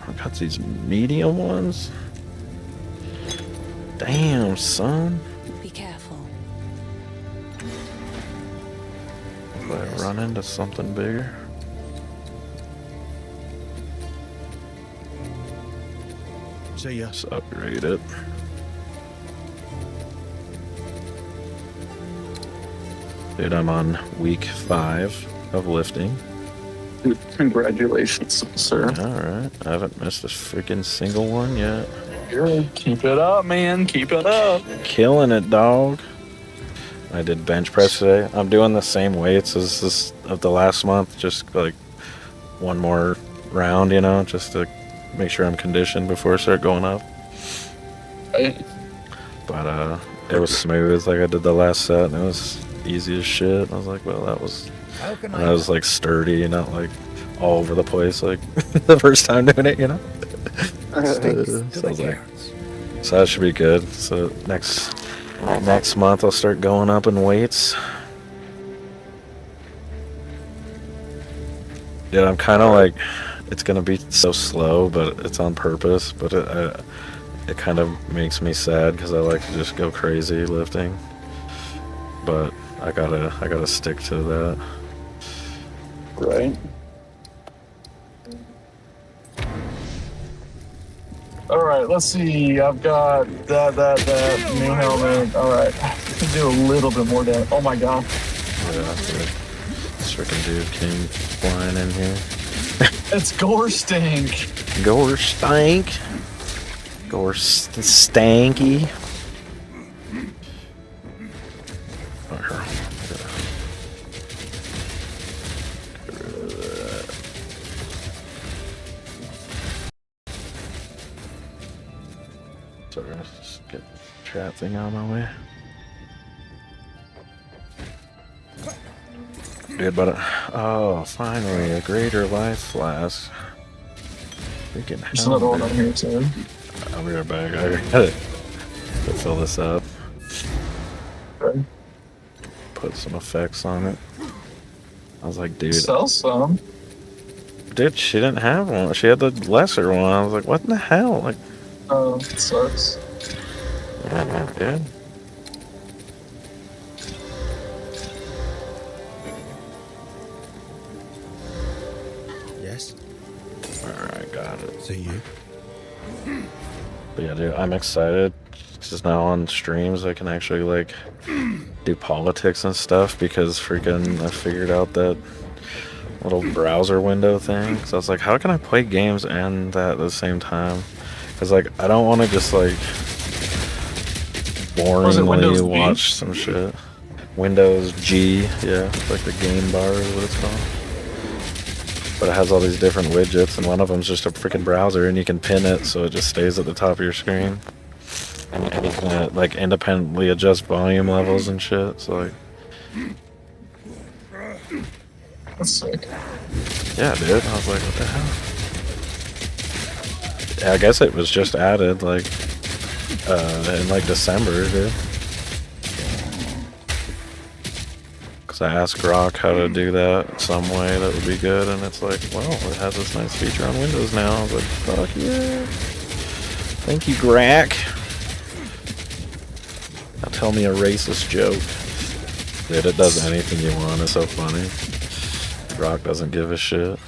I got these medium ones. Damn, son. Be careful. If I run into something bigger. Say yes. Let's upgrade it. Dude, I'm on week 5 of lifting. Dude, congratulations, sir. Alright, I haven't missed a freaking single one yet. Keep it up, man. Keep it up. Killing it, dog. I did bench press today. I'm doing the same weights as this of the last month, just like one more round, you know, just to make sure I'm conditioned before I start going up. Right. But it was smooth like I did the last set, and it was easy as shit. I was like, well, that was like sturdy, not like all over the place like the first time doing it, you know. So that should be good. So next month I'll start going up in weights. Yeah, I'm kind of like, it's gonna be so slow, but it's on purpose. But it kind of makes me sad because I like to just go crazy lifting. But I gotta stick to that. Right. All right, let's see. I've got that new helmet. All right, I can do a little bit more damage. Oh my god. Yeah, this freaking dude came flying in here. It's Gore Stink. Gore Stank. Gore Stanky. Sorry, let's just get the chat thing out of my way. Dude, but oh, finally, a greater life flask. Freaking hell. There's another one on here too. I'll be right back. I gotta fill this up. Okay. Put some effects on it. I was like, dude. Sell some. Dude, she didn't have one. She had the lesser one. I was like, what in the hell? Like, oh, it sucks. yeah, dude. Yes? Alright, got it. So you? But yeah, dude, I'm excited. Because now on streams I can actually, like, do politics and stuff because freaking I figured out that little browser window thing. So I was like, how can I play games and that at the same time? Because, like, I don't want to just, like, boringly watch some shit. Windows G, yeah, like the game bar is what it's called. But it has all these different widgets, and one of them's just a freaking browser, and you can pin it so it just stays at the top of your screen. And you can, like, independently adjust volume levels and shit, so, like... That's sick. Yeah, dude, I was like, what the hell? Yeah, I guess it was just added, like, in, like, December, dude. Because I asked Grok how to do that some way that would be good, and it's like, well, it has this nice feature on Windows now. I was like, fuck yeah. Thank you, Grok. Now tell me a racist joke. Dude, it does anything you want. It's so funny. Grok doesn't give a shit.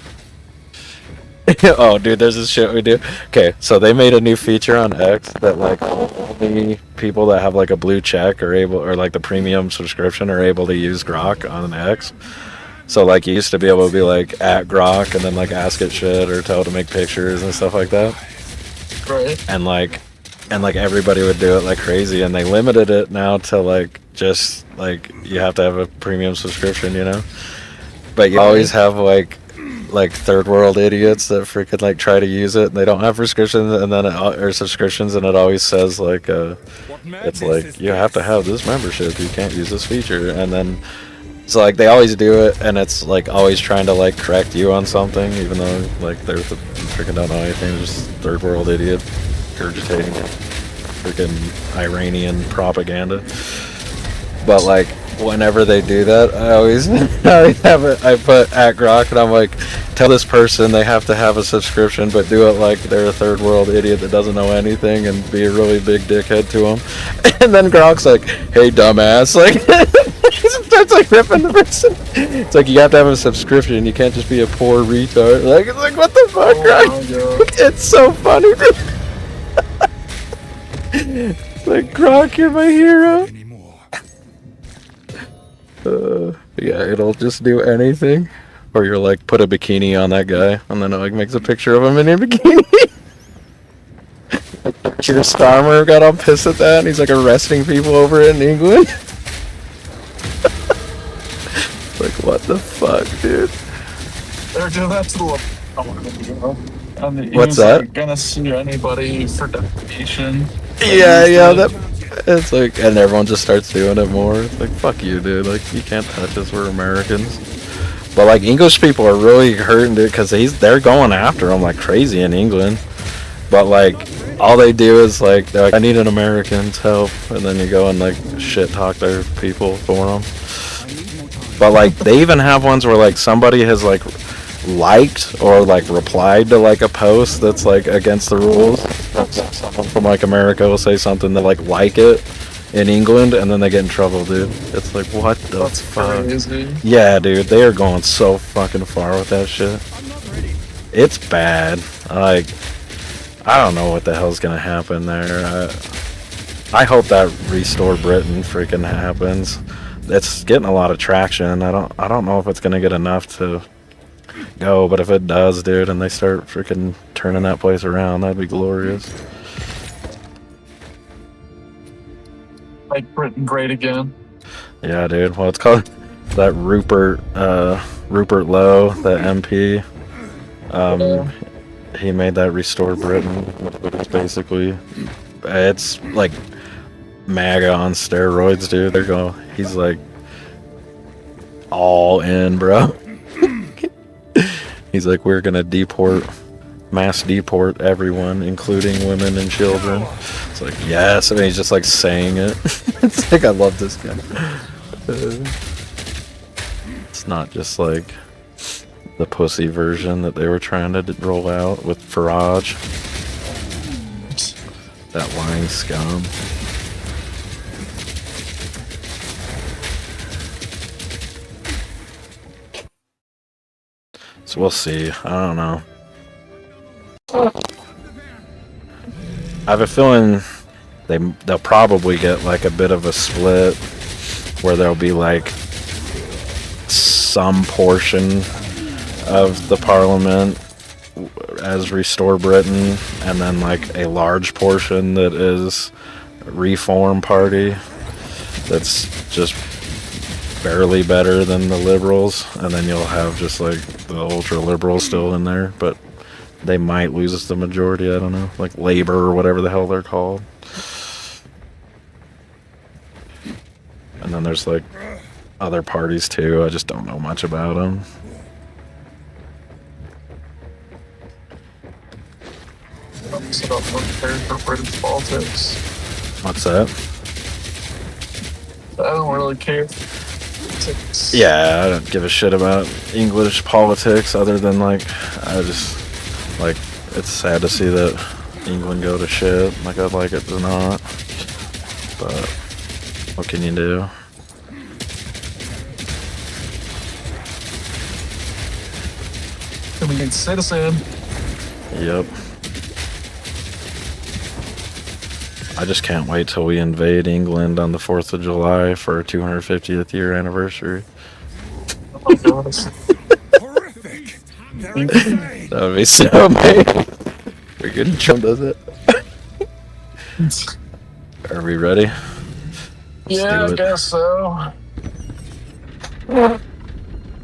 Oh, dude, there's this shit we do. Okay, so they made a new feature on X that, like, only people that have, like, a blue check are able, or, like, the premium subscription are able to use Grok on X. So, like, you used to be able to be, like, at Grok and then, like, ask it shit or tell it to make pictures and stuff like that. Right. And, like, everybody would do it like crazy, and they limited it now to, like, just, like, you have to have a premium subscription, you know? But you always have, like third world idiots that freaking, like, try to use it and they don't have prescriptions and then or subscriptions, and it always says, like, it's like, you have to have this membership, you can't use this feature. And then so, like, they always do it, and it's like always trying to, like, correct you on something, even though, like, they're freaking don't know anything. Just third world idiot regurgitating freaking Iranian propaganda. But, like, whenever they do that, I always have it. I put at Grok, and I'm like, tell this person they have to have a subscription, but do it like they're a third world idiot that doesn't know anything, and be a really big dickhead to them. And then Grok's like, hey, dumbass, like, he starts, like, ripping the person. It's like, you have to have a subscription. You can't just be a poor retard. Like, it's like, what the fuck, Grok? It's so funny. Like, Grok, you're my hero. Yeah, it'll just do anything. Or you're like, put a bikini on that guy, and then it, like, makes a picture of him in a bikini. Your Starmer got all pissed at that, and he's, like, arresting people over it in England. Like, what the fuck, dude? They're doing that to the... What's that? Gonna sue anybody for defamation. Yeah, that... It's like, and everyone just starts doing it more. It's like, fuck you, dude. Like, you can't touch us. We're Americans. But, like, English people are really hurting, dude, because they're going after him like crazy in England. But, like, all they do is, like, they're like, I need an American's help, and then you go and, like, shit talk their people for them. But, like, they even have ones where, like, somebody has, like, liked or, like, replied to, like, a post that's, like, against the rules. Someone from, like, America will say something that, like it in England, and then they get in trouble, dude. It's like, what the fuck? Crazy. Yeah, dude, they are going so fucking far with that shit. It's bad. Like, I don't know what the hell's gonna happen there. I hope that Restore Britain freaking happens. It's getting a lot of traction. I don't know if it's gonna get enough to go, but if it does, dude, and they start freaking turning that place around, that'd be glorious. Make Britain great again. Yeah, dude. Well, it's called that Rupert Lowe, the MP. He made that Restore Britain, which is basically, it's like MAGA on steroids, dude. He's like all in, bro. He's like, we're gonna mass deport everyone, including women and children. It's like, yes, I mean, he's just like saying it. It's like, I love this guy. It's not just like the pussy version that they were trying to roll out with Farage. That lying scum. So we'll see. I don't know. I have a feeling they'll probably get like a bit of a split where there'll be like some portion of the parliament as Restore Britain, and then like a large portion that is Reform Party that's just barely better than the liberals, and then you'll have just like the ultra liberals still in there, but they might lose the majority. I don't know, like Labor or whatever the hell they're called. And then there's like other parties too. I just don't know much about them. Set up prepared for British politics. What's that? I don't really care. Yeah, I don't give a shit about English politics other than like, I just like, it's sad to see that England go to shit. Like, I'd like it to not, but what can you do? Becoming a citizen. Yep. I just can't wait till we invade England on the 4th of July for our 250th year anniversary. Oh my gosh. Horrific. They're insane. That would be so amazing. We're good. Trump does it. Are we ready? Yeah, I guess so.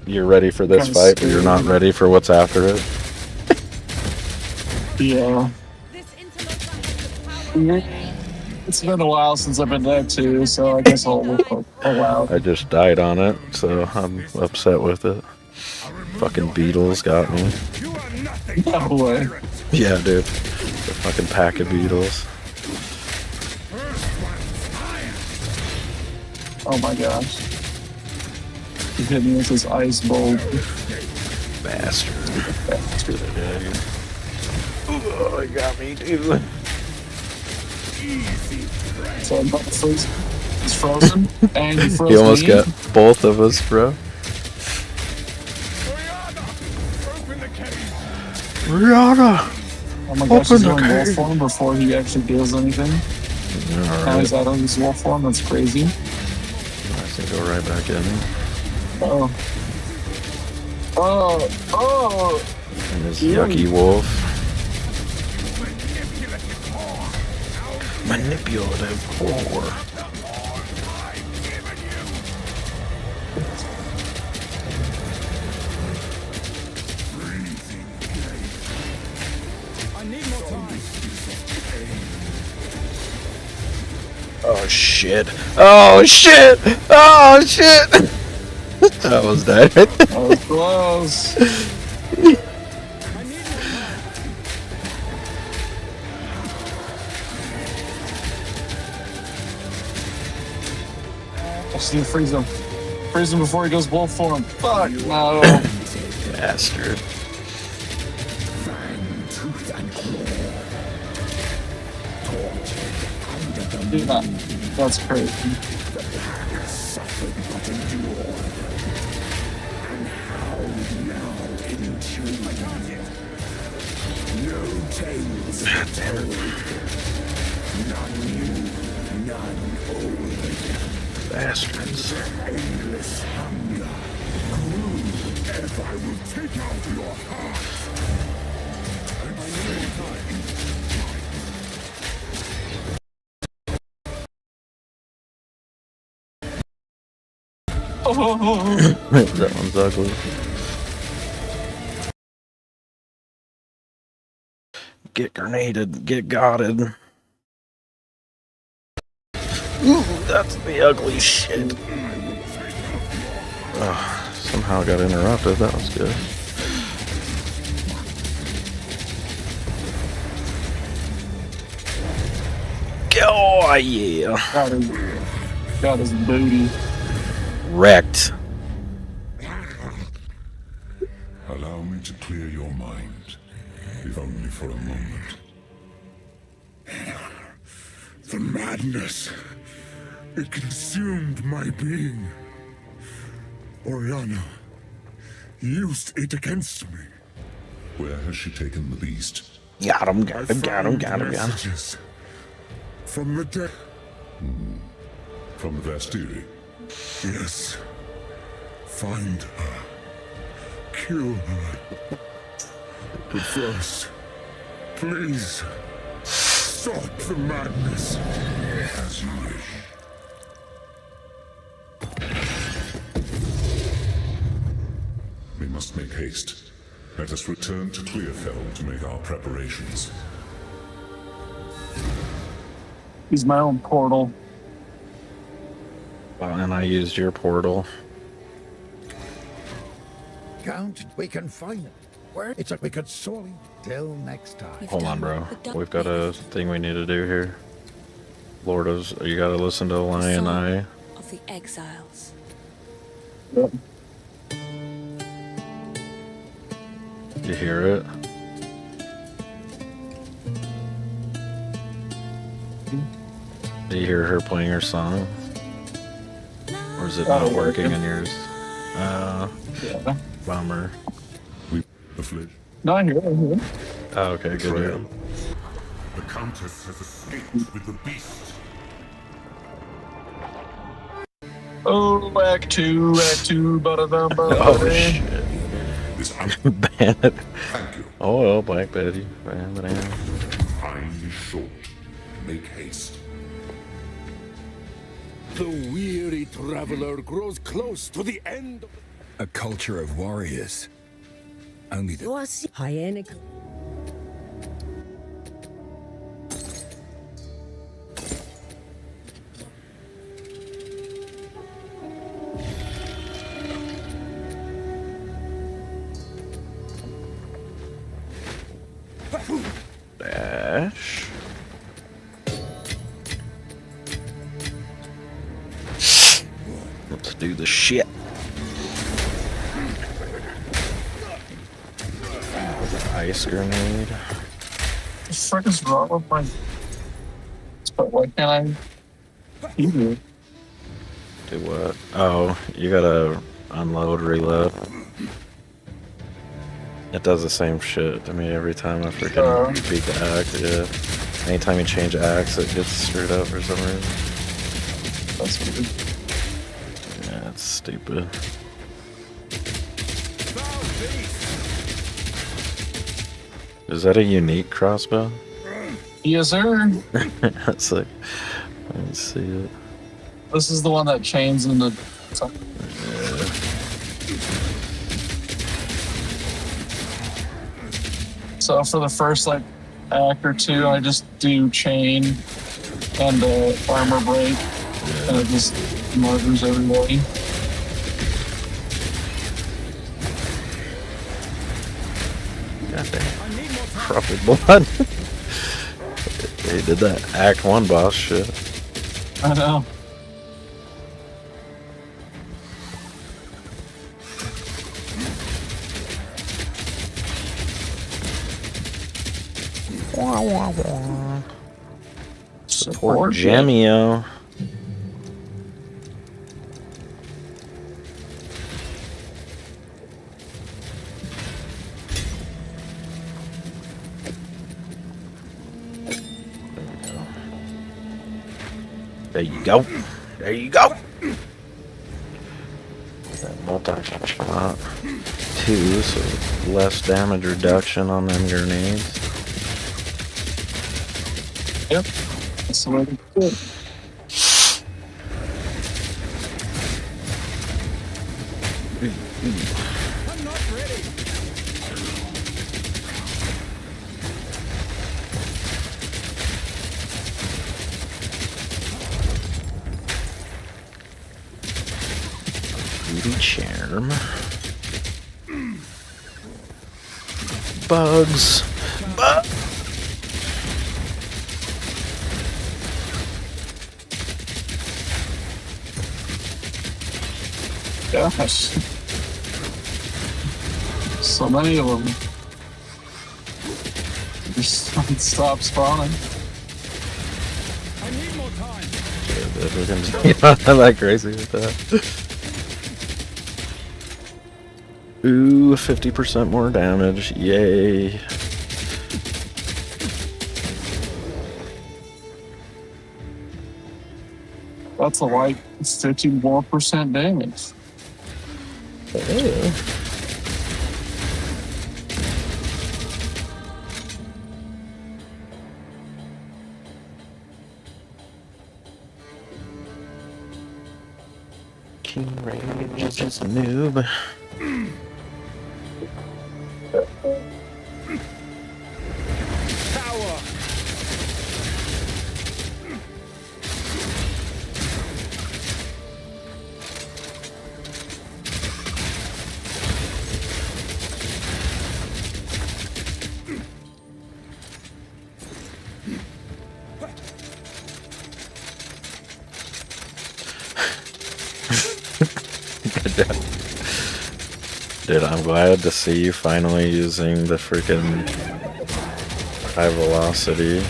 You're ready for this fight, but you're not ready for what's after it? Yeah. It's been a while since I've been there too, so I guess I'll allow it. I just died on it, so I'm upset with it. Fucking beetles got me. No way. Yeah, dude. The fucking pack of beetles. Oh my gosh. He hit me with his ice bolt. Bastard. Oh, it got me, dude. So I'm about to freeze. He's frozen, and he froze He almost me. got both of us, bro. Rihanna! Oh my gosh, he's going wolf form before he actually deals anything. Now he's out of his wolf form, that's crazy. I think go right back in. Oh. Oh! Oh! And his yucky wolf. Manipulative whore. Oh shit. Oh shit! Oh shit! That was dead. That was close. I just need to freeze him. Freeze him before he goes wolf form. Fuck, no. Bastard. Do that. That's crazy. tales told. None new, none old. Bastards. Endless hunger. Grew if I will take out your heart. And same time. That one's ugly. Get grenaded, get gotted. Ooh, that's the ugly shit. Oh, somehow got interrupted, that was good. Oh, yeah. Got his booty. Wrecked. Allow me to clear your mind, if only for a moment. The madness, it consumed my being. Oriana used it against me. Where has she taken the beast? Got him, got him, got him, got him, got him. Messages from the dead. From the Vastiri? Yes. Find her. Kill her. But first, please, stop the madness. As you wish. We must make haste. Let us return to Clearfell to make our preparations. He's my own portal. Well, and I used your portal. Count, we can find it. Where? It's like we could solely. Till next time. Hold on, bro. We've got a thing we need to do here. Lordos, you gotta listen to the Lion Eye. Of the exiles. Yep. You hear it? Do you hear her playing her song? Or is it not working in yours? Yeah. Bummer. The flesh. No, I hear it. Oh, okay, good. Betrayal. The Countess has escaped with the beast. Oh, Act 2, ba-da-dum, Oh, shit. This Bandit. Thank you. Oh, Black Betty. Time is short. Make haste. The weary traveler grows close to the end. A culture of warriors. Only the Hyena. Dash. Let's do the shit. Ice grenade. The frick is wrong with my... But why can't I... do it? Do what? Oh, you gotta unload, reload. It does the same shit to me every time I freaking beat the axe, yeah. Anytime you change axe, it gets screwed up for some reason. That's weird. Yeah, it's stupid. Is that a unique crossbow? Yes, sir. That's like, I didn't see it. This is the one that chains in the... Yeah. So for the first, like, act or two, I just do chain and armor break, and it just murders everybody. Corrupted blood. They did that Act 1 boss shit. I know. Wah, wah, wah. Support Jamio. There you go. There you go. That multi-shot. 2, so less damage reduction on them grenades. Yep. That's the way to do it. I'm not ready. Beauty charm. Bugs. Gosh. So many of them. Just stop spawning. I need more time. I'm not crazy with that. Ooh, 50% more damage. Yay. That's a like 50% more damage. Hey. King Rage is just a noob. Power. Dude, I'm glad to see you finally using the freaking high velocity.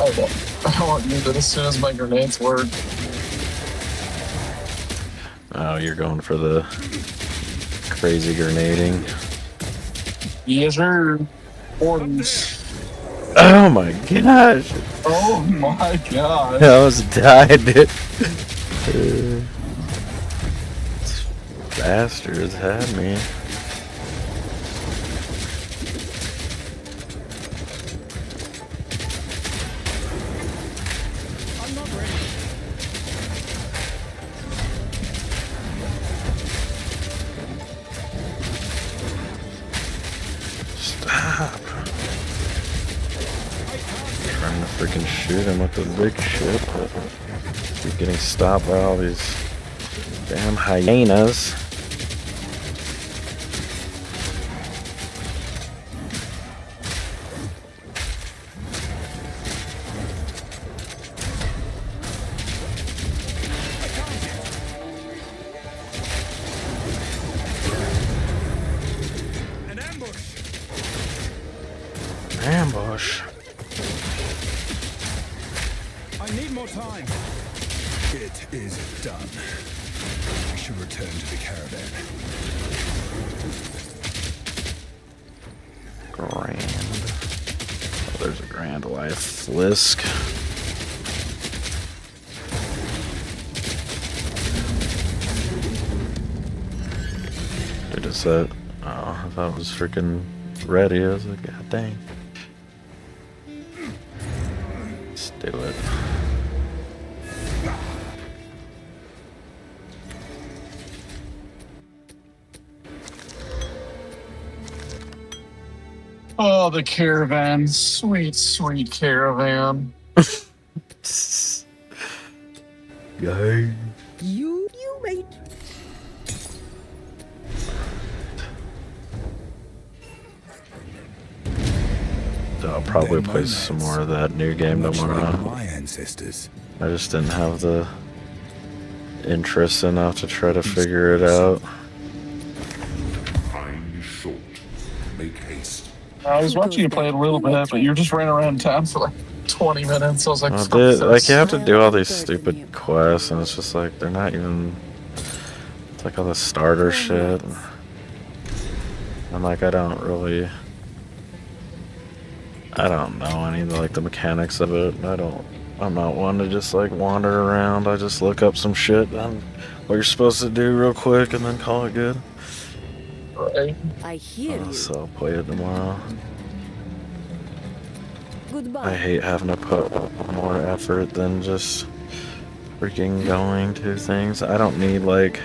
I want to use it as soon as my grenades work. Oh, you're going for the crazy grenading. Yes, sir. 40s. Oh my gosh! Oh my god. I almost died, dude. Bastards had me. I'm not ready. Stop. Trying to freaking shoot him with the big shit, but keep getting stopped by all these damn hyenas. An ambush. Ambush. I need more time. It is done. We should return to the caravan. Grand. Oh, there's a Grand Life Flisk. Dude, is that? Oh, I thought it was freaking ready. I was like, god dang. Let's do it. Oh, the caravan. Sweet, sweet caravan. Yay. You mate. So I'll probably play some more of that new game tomorrow. My ancestors. I just didn't have the interest enough to try to figure it out. Time is short. Make haste. I was watching you play it a little bit, but you just ran around town for like 20 minutes. I was like, fuck Dude, like this. you have to do all these stupid quests, and it's just like they're not even. It's like all the starter shit. I'm like, I don't really I don't know any of like the mechanics of it. I'm not one to just like wander around. I just look up some shit on what you're supposed to do real quick and then call it good. Right. I hear you. So I'll play it tomorrow. Goodbye. I hate having to put more effort than just freaking going to things. I don't need like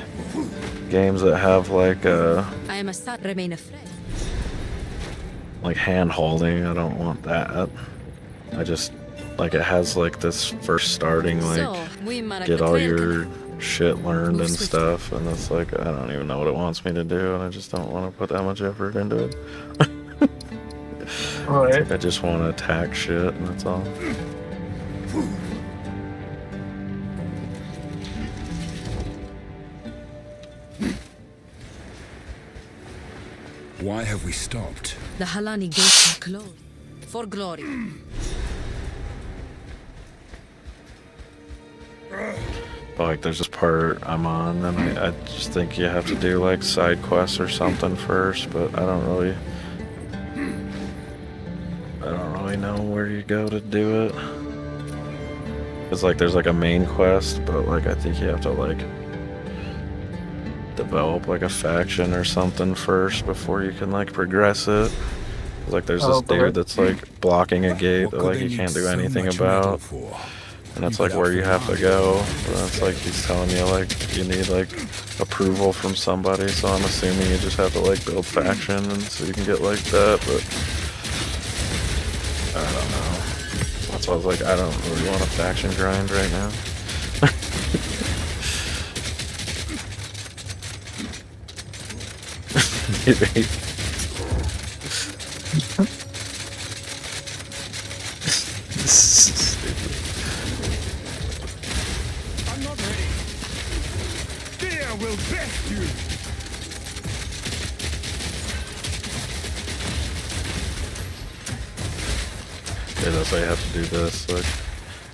games that have like I am a son. Remain a friend. like hand holding. I don't want that. I just like it has like this first starting like get all your shit learned and stuff, and it's like I don't even know what it wants me to do, and I just don't want to put that much effort into it. Right. Like I just want to attack shit, and that's all. Why have we stopped? The Halani gates are closed. For glory. But like there's this part I'm on, and I just think you have to do like side quests or something first, but I don't really know where you go to do it. It's like there's like a main quest, but like I think you have to like develop like a faction or something first before you can like progress it. Like there's this dude that's like blocking a gate that like you can't do anything about, and that's like where you have to go. And it's like he's telling you like you need like approval from somebody, so I'm assuming you just have to like build faction and so you can get like that, but I don't know. That's why I was like, I don't really want a faction grind right now. I'm not ready. Fear will best you. Yeah, that's why you have to do this. Like,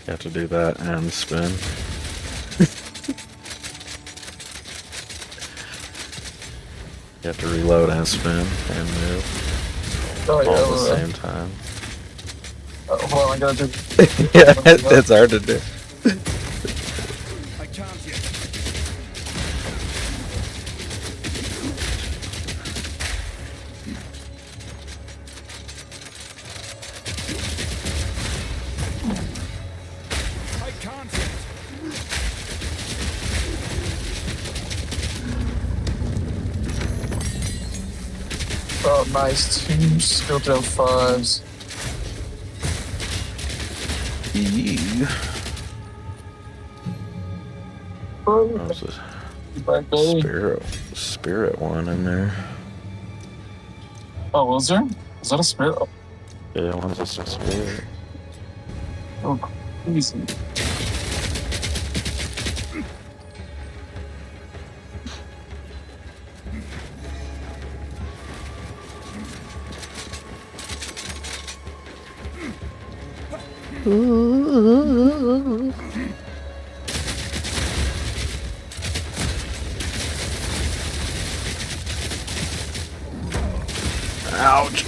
you have to do that and spin. You have to reload and spin and move all at the same time. Hold on, I gotta do. Yeah, it's hard to do. I can't yet. I can't yet. Oh, nice. 2 skill jump 5s. There's a spirit one in there. Oh, was there? Is that a spirit? Oh, Yeah, one's just a spirit. oh crazy. Ouch!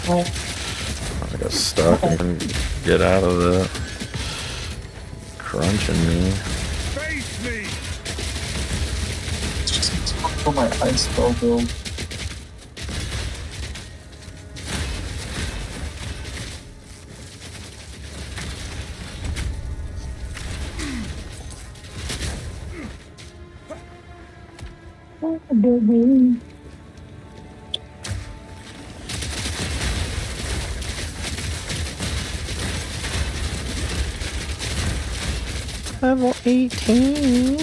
I got stuck and couldn't get out of that. Crunching me. Face me. For my ice spell build. Level 18.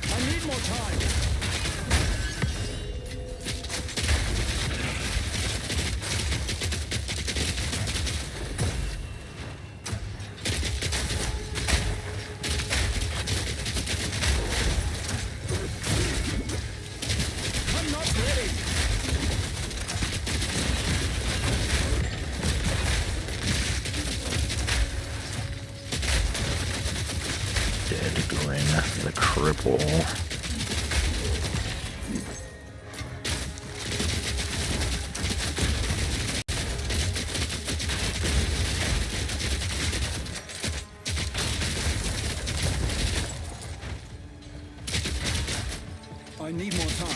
I need more time. I'm not ready. Dead Grin, the cripple. I need more time.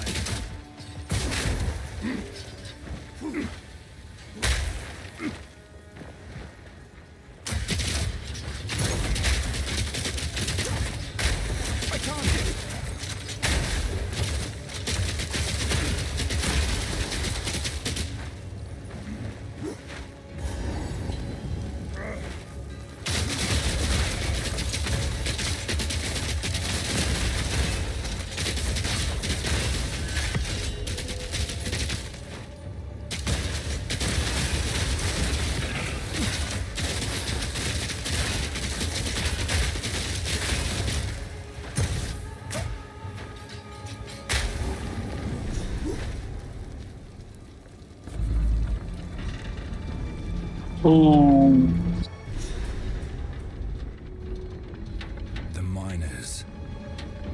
I can't get it. Ooh. The miners.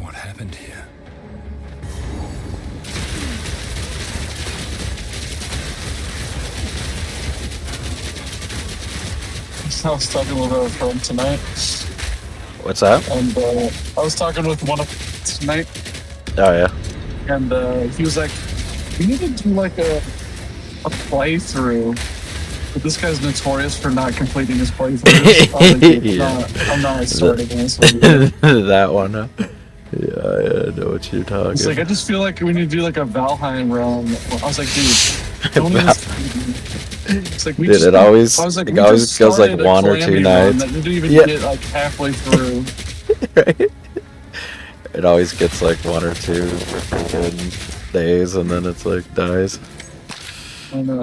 What happened here? I was talking with a friend tonight. What's that? And I was talking with one of tonight, Oh yeah. and he was like, "We need to do like a playthrough." But this guy's notorious for not completing his playthroughs. I was like, Yeah. I'm not starting this one. That one. Huh? Yeah, I know what you're talking. It's like, I just feel like we need to do like a Valheim run. I was like, dude, don't even. It's like we Dude, just, it always, I was like, it we always just goes like started a one or two Calamity nights. run that didn't even Yeah. get like halfway through. Right? It always gets like one or two freaking days, and then it's like dies. I know.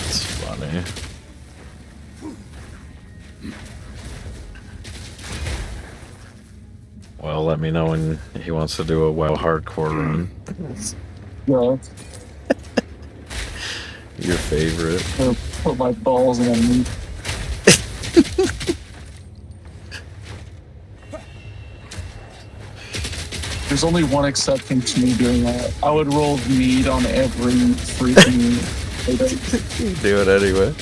It's funny. Well, let me know when he wants to do a WoW hardcore run. Yeah. Your favorite. I'll put my balls in a meat. There's only one exception to me doing that. I would roll meat on every freaking item. Do it anyway.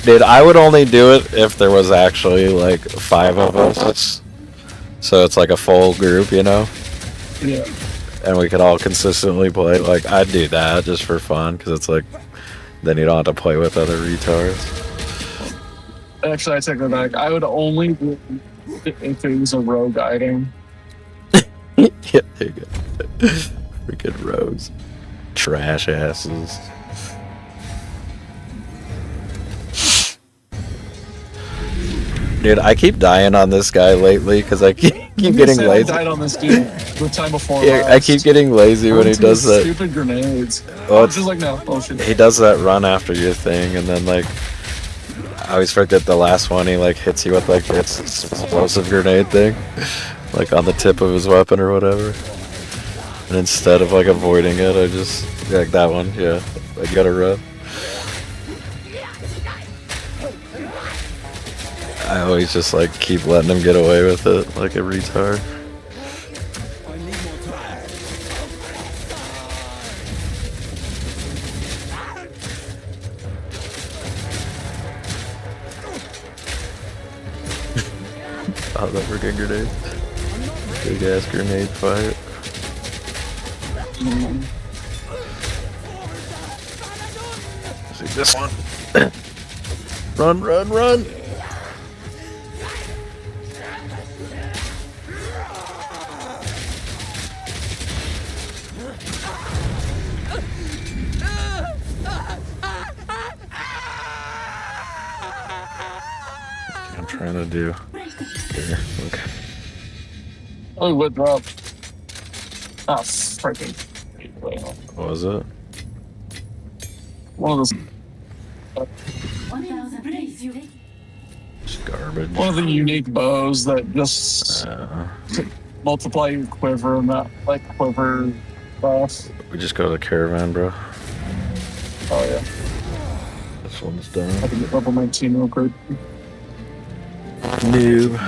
Dude, I would only do it if there was actually like 5 of us. So it's like a full group, you know? Yeah. And we could all consistently play. Like, I'd do that just for fun, because it's like, then you don't have to play with other retards. Actually, I take that back. I would only do it if it was a rogue item. Yeah, there you go. Freaking rogues. Trash asses. Dude, I keep dying on this guy lately because I keep getting lazy. I died on this dude the time before Yeah, I keep getting lazy when he does that. Stupid grenades. Oh, Just like no. Oh shit. He does that run after your thing, and then like, I always forget the last one. He like hits you with like this explosive grenade thing, like on the tip of his weapon or whatever. And instead of like avoiding it, I just like that one. Yeah, I gotta run. I always just like keep letting him get away with it like a retard. Oh, that freaking grenade. Big ass grenade fight. See this one. Run, run, run! I'm trying to do here. Okay. Oh, what dropped? Ah, freaking. What was it? One of those. It's garbage. One of the unique bows that just multiply your quiver and that like quiver buff. We just go to the caravan, bro. Oh yeah. This one's done. I can get level 19 real quick. Noob.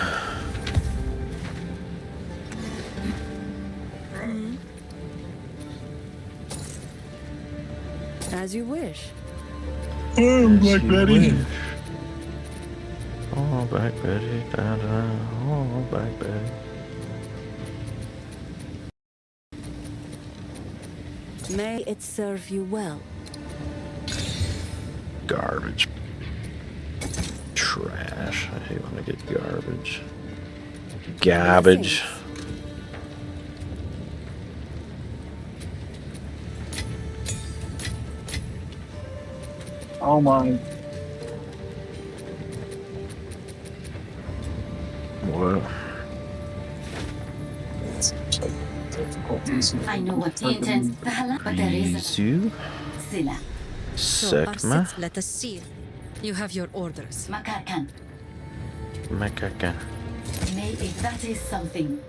As you wish. Oh, Black Betty. Oh, back Betty, da-da. Oh, back Betty. May it serve you well. Garbage. Trash. I hate when I get garbage. Garbage. Oh my. What? I know what he intends, but there is Isu? Sila. Sekma? Let us see. You have your orders. Makarkan. Makaka. May if that is something.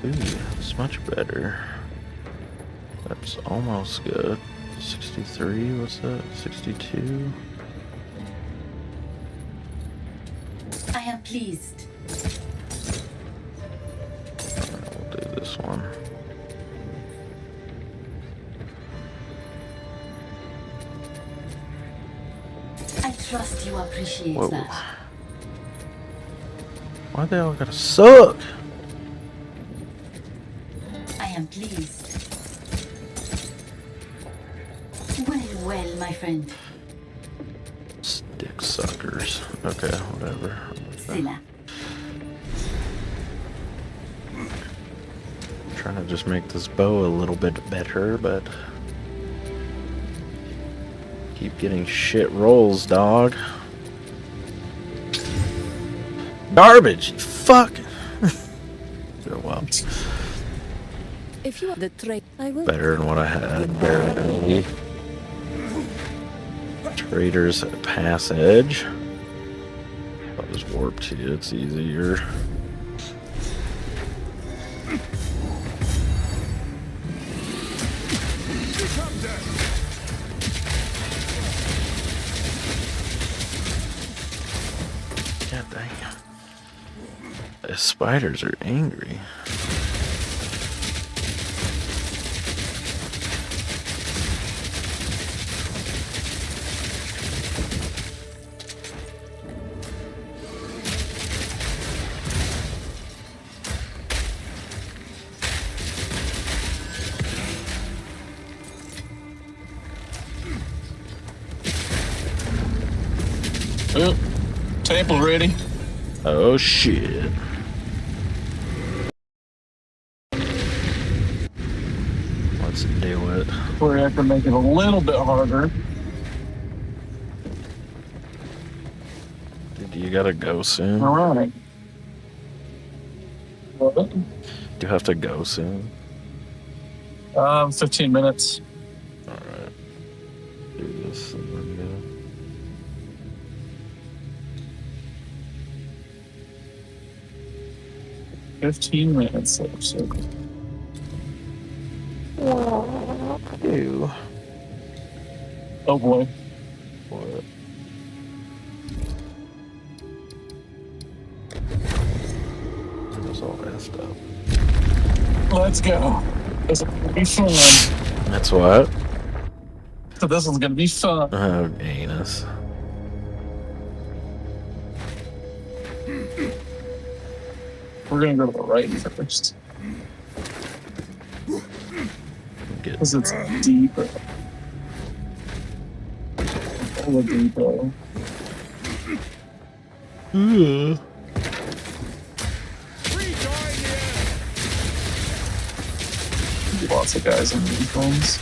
Ooh, that's much better. That's almost good. 63, what's that? 62? I am pleased. We'll do this one. I trust you appreciate Whoa. that. Why they all gotta suck? I am pleased. Well, my friend. Dick suckers. Okay, whatever. Sila. I'm trying to just make this bow a little bit better, but keep getting shit rolls, dog. Garbage! Fuck! Oh, well. If you want the trade, I will. Better than what I had. Barely. Trader's Passage. I'll just warp to you, it's easier. God dang. The spiders are angry. Oh, table ready. Oh shit. Let's do it. We're going to make it a little bit harder. Dude, you gotta go soon. All right. Do you have to go soon? 15 minutes. Alright. Do this and then go. 15 minutes. So Ew. oh boy. What? It was all messed up. Let's go. This is gonna be fun. That's what? So this is gonna be fun. Oh, anus. We're gonna go to the right first. Because it's deeper. All the depot. Lots of guys on uniforms.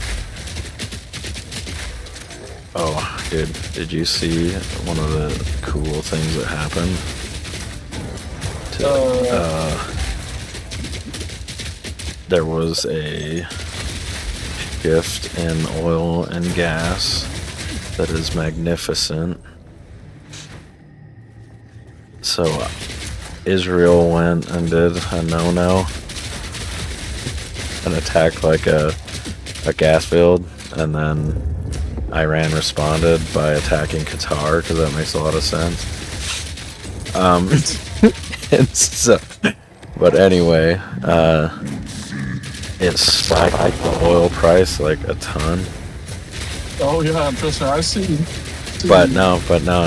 Oh, dude, did you see one of the cool things that happened? There was a shift in oil and gas that is magnificent. So Israel went and did a no-no and attacked like a gas field, and then Iran responded by attacking Qatar, because that makes a lot of sense. And so, but anyway, it spiked the oil price like a ton, Oh yeah, trust me, I see. But no,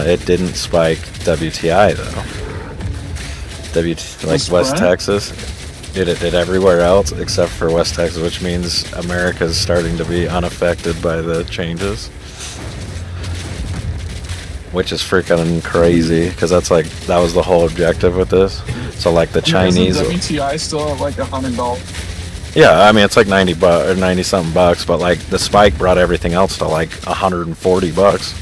it didn't spike WTI though. Like West Texas, it did everywhere else except for West Texas, which means America's starting to be unaffected by the changes. Which is freaking crazy, because that was the whole objective with this. So like the Chinese. Isn't WTI still at like $100? Yeah, I mean it's like 90 or 90 something bucks, but like the spike brought everything else to like 140 bucks.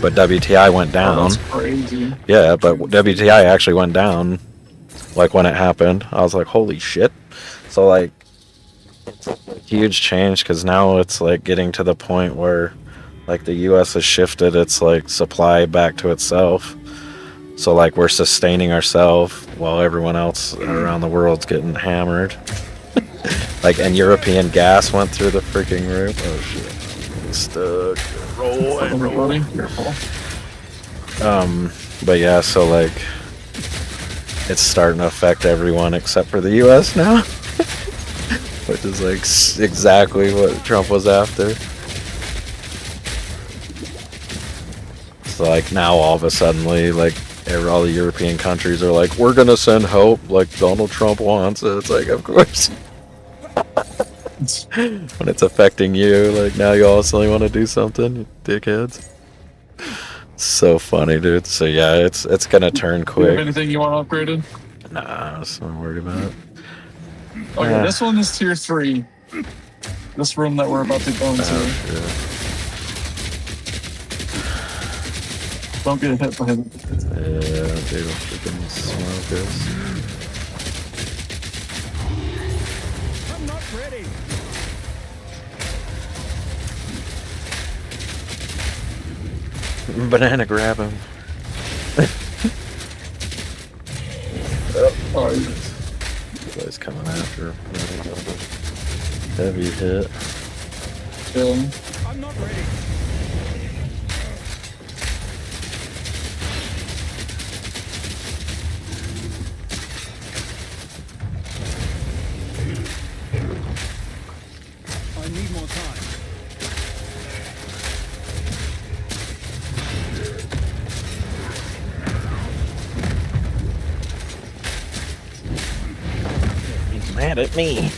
But WTI went down. Oh, that's crazy. Yeah, but WTI actually went down, like when it happened. I was like, holy shit! So like, it's a huge change because now it's like getting to the point where, like the U.S. has shifted its like supply back to itself. So like we're sustaining ourselves while everyone else around the world's getting hammered. Like, and European gas went through the freaking roof. Oh shit! Stuck. Rolling. But yeah, so like it's starting to affect everyone except for the US now. Which is like exactly what Trump was after. So like now all of a sudden like all the European countries are like, we're gonna send help like Donald Trump wants. And it's like, of course. When it's affecting you, like now you all suddenly want to do something, you dickheads. So funny, dude. So yeah, it's gonna turn quick. Do you have anything you want upgraded? Nah, I'm not worried about it. Okay, this one is tier 3. This room that we're about to go into. Don't get hit by him. Yeah, dude, freaking smoke us. I'm not ready. Banana grab him. Oh, Guy's coming after. Heavy hit. I'm not ready. I need more time. He's mad at me.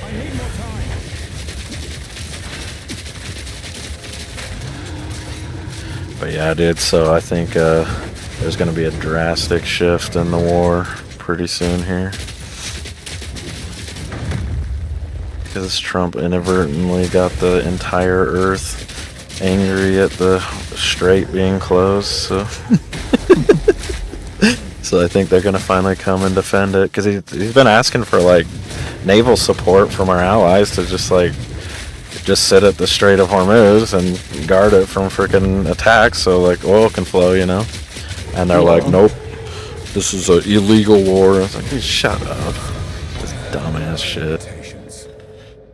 I need more time. But yeah, dude, so I think there's going to be a drastic shift in the war pretty soon here. Because Trump inadvertently got the entire Earth angry at the strait being closed, so... So I think they're going to finally come and defend it, because he's been asking for, like, naval support from our allies to just sit at the Strait of Hormuz and guard it from freaking attacks so like oil can flow, you know. And they're like, nope, this is an illegal war. I was like, hey, shut up, this dumbass shit.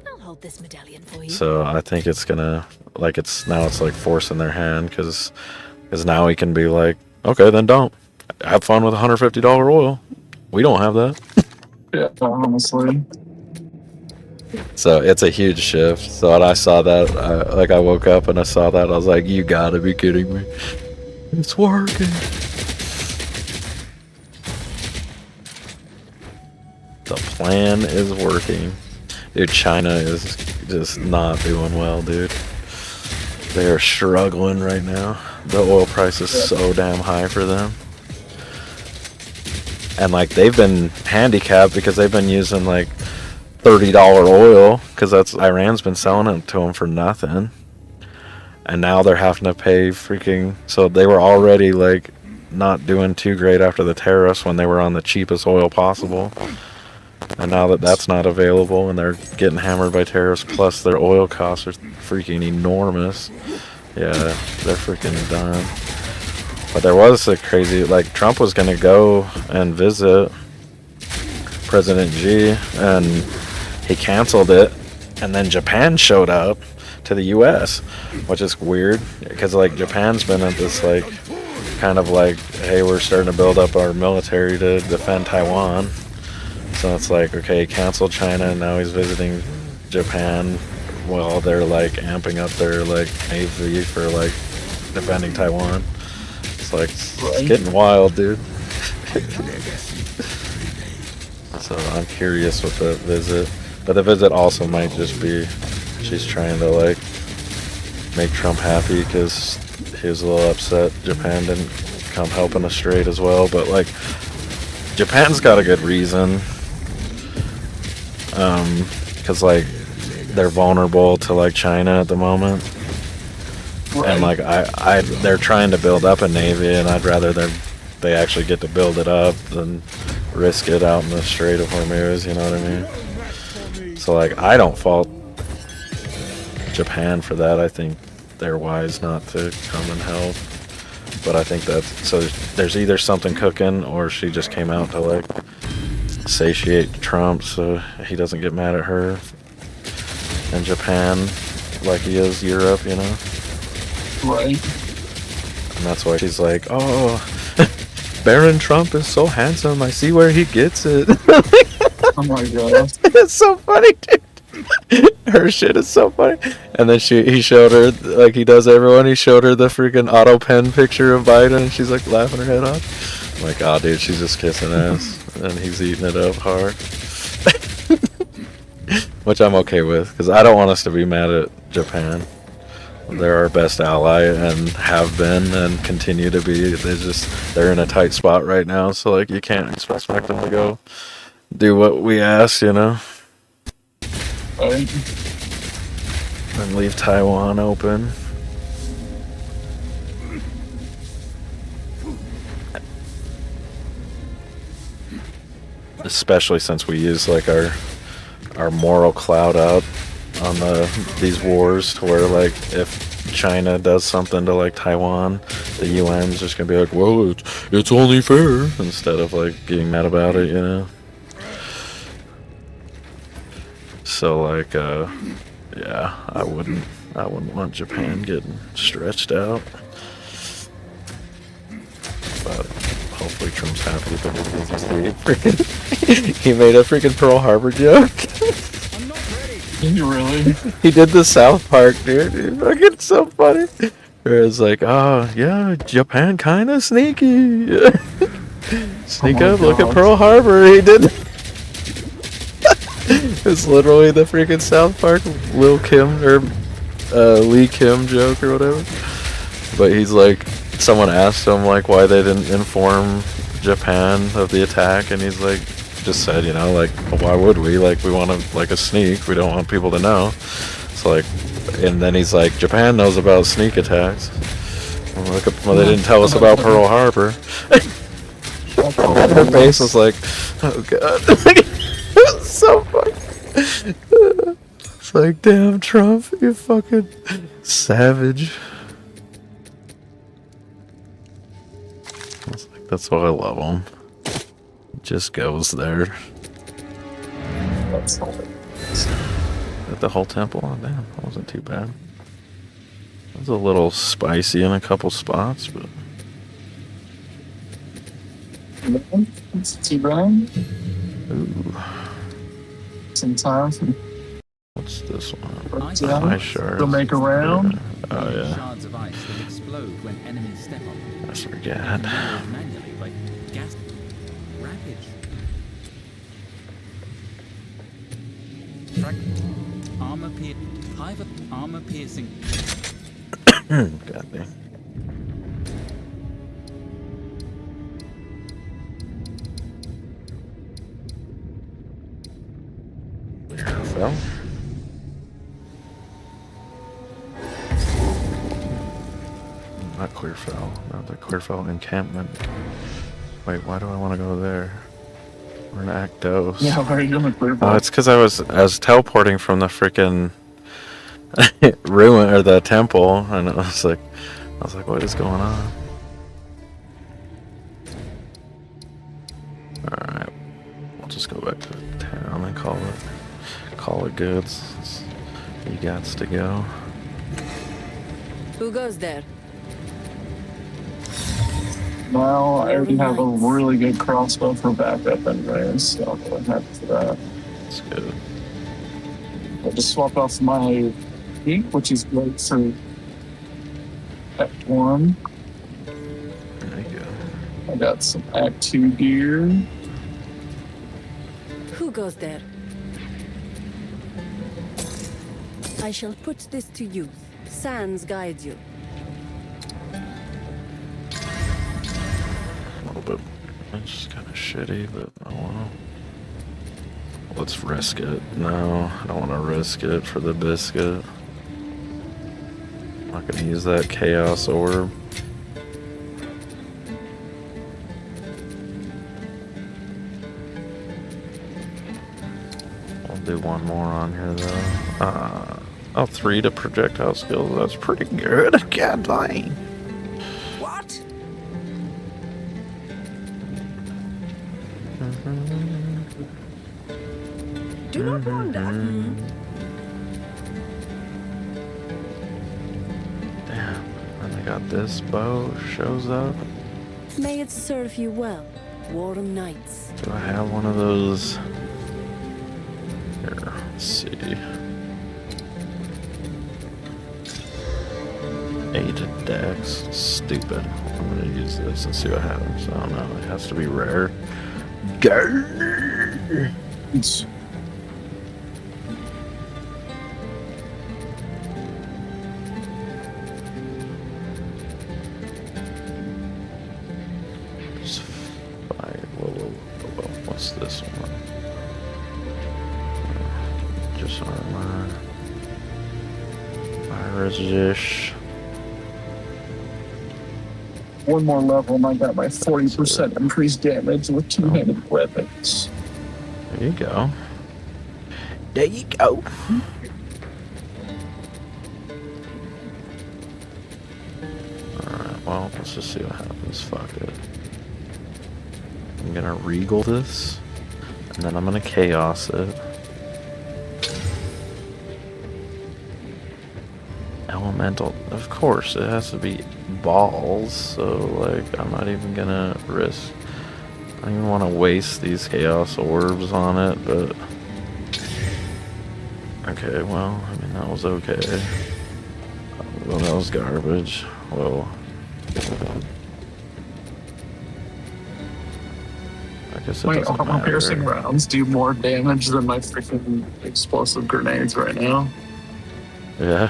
I'll hold this medallion for you. So I think it's gonna it's like forcing their hand because now he can be like, okay, then don't have fun with $150 oil. We don't have that. Yeah, honestly. So it's a huge shift. So when I saw that, I woke up and I saw that, I was like, you gotta be kidding me. It's working. The plan is working. Dude, China is just not doing well, dude. They are struggling right now. The oil price is so damn high for them. And like they've been handicapped because they've been using like $30 oil, because that's Iran's been selling it to them for nothing, and now they're having to pay freaking. So they were already like not doing too great after the tariffs when they were on the cheapest oil possible, and now that that's not available and they're getting hammered by tariffs, plus their oil costs are freaking enormous. Yeah, they're freaking done. But there was a crazy, like Trump was gonna go and visit President Xi, and he canceled it, and then Japan showed up to the US, which is weird because like Japan's been at this like kind of like, hey, we're starting to build up our military to defend Taiwan. So it's like, okay, he canceled China and now he's visiting Japan while they're like amping up their like navy for like defending Taiwan. It's like it's getting wild, dude. So I'm curious with the visit, but the visit also might just be she's trying to like make Trump happy because he was a little upset Japan didn't come helping us straight as well. But like Japan's got a good reason, because like they're vulnerable to like China at the moment, and like they're trying to build up a navy, and I'd rather they actually get to build it up than risk it out in the Strait of Hormuz, you know what I mean? So like I don't fault Japan for that. I think they're wise not to come and help. But I think that so there's either something cooking or she just came out to like satiate Trump so he doesn't get mad at her and Japan like he is Europe, you know? Right. And that's why she's like, oh, Baron Trump is so handsome. I see where he gets it. Oh my god. It's so funny, dude. Her shit is so funny. And then he showed her, like he does everyone, he showed her the freaking auto pen picture of Biden and she's like laughing her head off. I'm like, oh dude, she's just kissing ass. And he's eating it up hard. Which I'm okay with, because I don't want us to be mad at Japan. They're our best ally and have been and continue to be. They're in a tight spot right now, so like you can't expect them to go do what we ask, you know? Right. And leave Taiwan open. Especially since we use like our moral clout out on these wars, to where like if China does something to like Taiwan, the UN's just gonna be like, well, it's only fair, instead of like getting mad about it, you know? So like yeah, I wouldn't want Japan getting stretched out. But hopefully Trump's happy because he made a freaking Pearl Harbor joke. Really? He did the South Park, dude. It's so funny. Where it's like, oh yeah, Japan kinda sneaky. Sneak up, look at Pearl Harbor. He did. It's literally the freaking South Park Lil Kim or Lee Kim joke or whatever. But he's like, someone asked him like why they didn't inform Japan of the attack, and he's like, just said, you know, like, why would we? Like, we want to like a sneak. We don't want people to know. So like, and then he's like, Japan knows about sneak attacks. Well, they didn't tell us about Pearl Harbor. Her face was like, oh god. It's so funny. It's like, damn, Trump, you fucking savage. It's like, that's why I love him. Just goes there. That's At the whole temple? Oh, damn, that wasn't too bad. It was a little spicy in a couple spots, but... It's too bad. Ooh. Some time for What's this one? Ice shards. to make around. Oh, yeah. Shards of ice that explode when enemies step on them. I forget. Manually by gas wrappage. Armor piercing. God damn. Well. Not Clearfell. Not the Clearfell encampment. Wait, why do I want to go there? We're in Actos. Yeah, why are you doing Clearfell? Oh, it's because I was teleporting from the freaking ruin or the temple, and I was like, what is going on? All right, we'll just go back to town and call it goods. You gots to go. Who goes there? Well, I already have a really good crossbow for backup anyways, so I'm really happy for that. That's good. I just swapped off my ink, which is great for Act 1. There you go. I got some Act 2 gear. Who goes there? I shall put this to use. Sans guide you. A little bit. It's just kind of shitty, but I don't know. Let's risk it. No, I don't want to risk it for the biscuit. I'm not going to use that chaos orb. I'll do one more on here though. Oh, 3 to projectile skills. That's pretty good. God dang. What? Do not wander. Damn. And I got this bow shows up. May it serve you well, warm nights. Do I have one of those? Here, let's see. 8 dex. Stupid. I'm gonna use this and see what happens. I don't know. It has to be rare. Go. Whoa. What's this one? Just armor. Fire resist. One more level, and I got my 40% increased damage with two-handed weapons. There you go. There you go. Alright, well, let's just see what happens. Fuck it. I'm gonna regal this, and then I'm gonna chaos it. Elemental, of course, it has to be balls, so like, I'm not even gonna risk. I don't even want to waste these chaos orbs on it, but okay, well, I mean, that was okay. Well, that was garbage. Whoa. I guess it My doesn't armor matter. piercing rounds do more damage than my freaking explosive grenades right now. Yeah.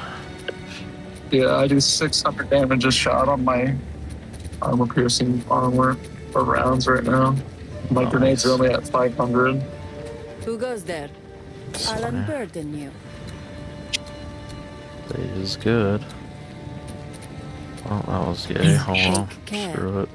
Yeah, I do 600 damage a shot on my armor piercing armor or rounds right now. My grenades are only at 500. Who goes there? I'll unburden you. That is good. Well, that was yay. Hold on. care. Screw it.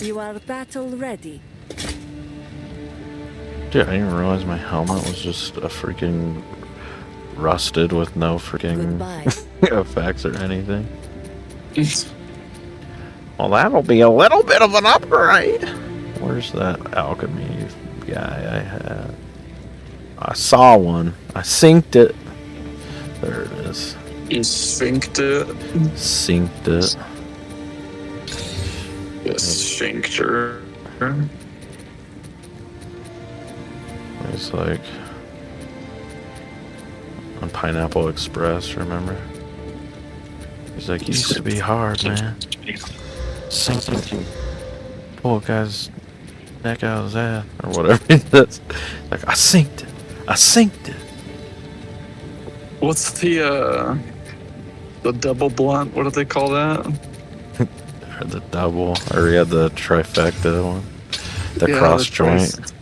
You are battle ready. Dude, I didn't even realize my helmet was just a freaking rusted with no freaking effects or anything. Well, that'll be a little bit of an upgrade. Where's that alchemy guy I had? I saw one. I synced it. There it is. You synced it? Synced it. The sphincter. It's like on Pineapple Express, remember? He's like, used to be hard, man. Synced. Pull a guy's neck out of his ass, or whatever he does. Like, I synced it. I synced it. What's the double blunt? What do they call that? Or the double, or yeah, the trifecta one. The Yeah, cross the joint.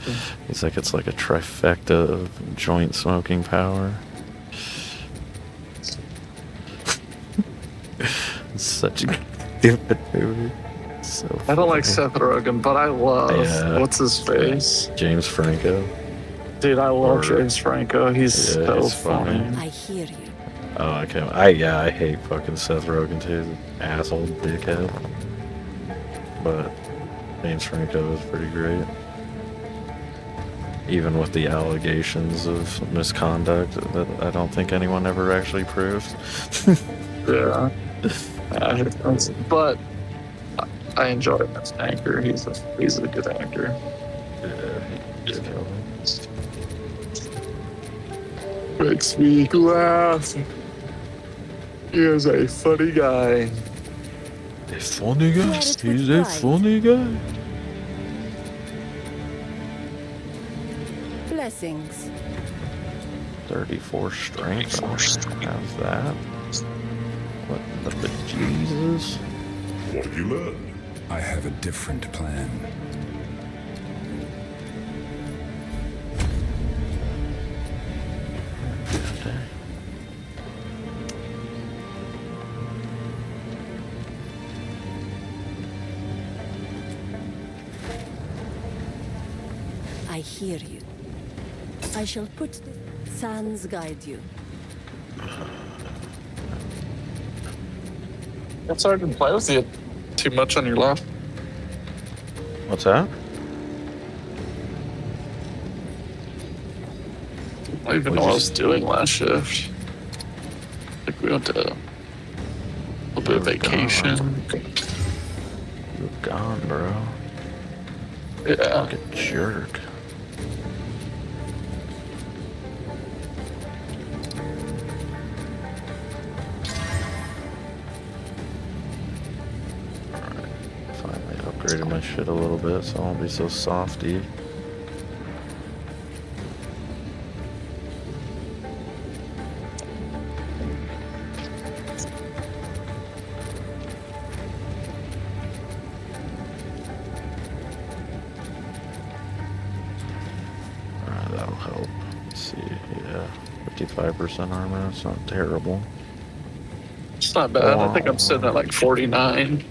He's like, it's like a trifecta of joint smoking power. It's such a stupid movie. So I don't like funny. Seth Rogen, but I love what's his face? James Franco. Dude, I love James Franco. He's so he's funny. I hear you. Oh, okay. I hate fucking Seth Rogen too. Asshole, dickhead. But James Franco is pretty great. even with the allegations of misconduct that I don't think anyone ever actually proved. Yeah. But I enjoy him as an actor. He's a good actor. Makes me laugh. He is a funny guy. A funny guy? He's a funny guy. Blessings. 34 strength. How's that? What the bejesus? What have you learned? I have a different plan. I hear you. I shall put the sands guide you. I'm sorry I didn't play with you too much on your left. What's that? I don't even know what I was doing last shift. Like we went to a little bit of vacation. You're gone, bro. Yeah. Like a jerk. Upgraded my shit a little bit so I won't be so softy. Alright, that'll help. Let's see, yeah. 55% armor, that's not terrible. It's not bad. I think I'm sitting at like 49.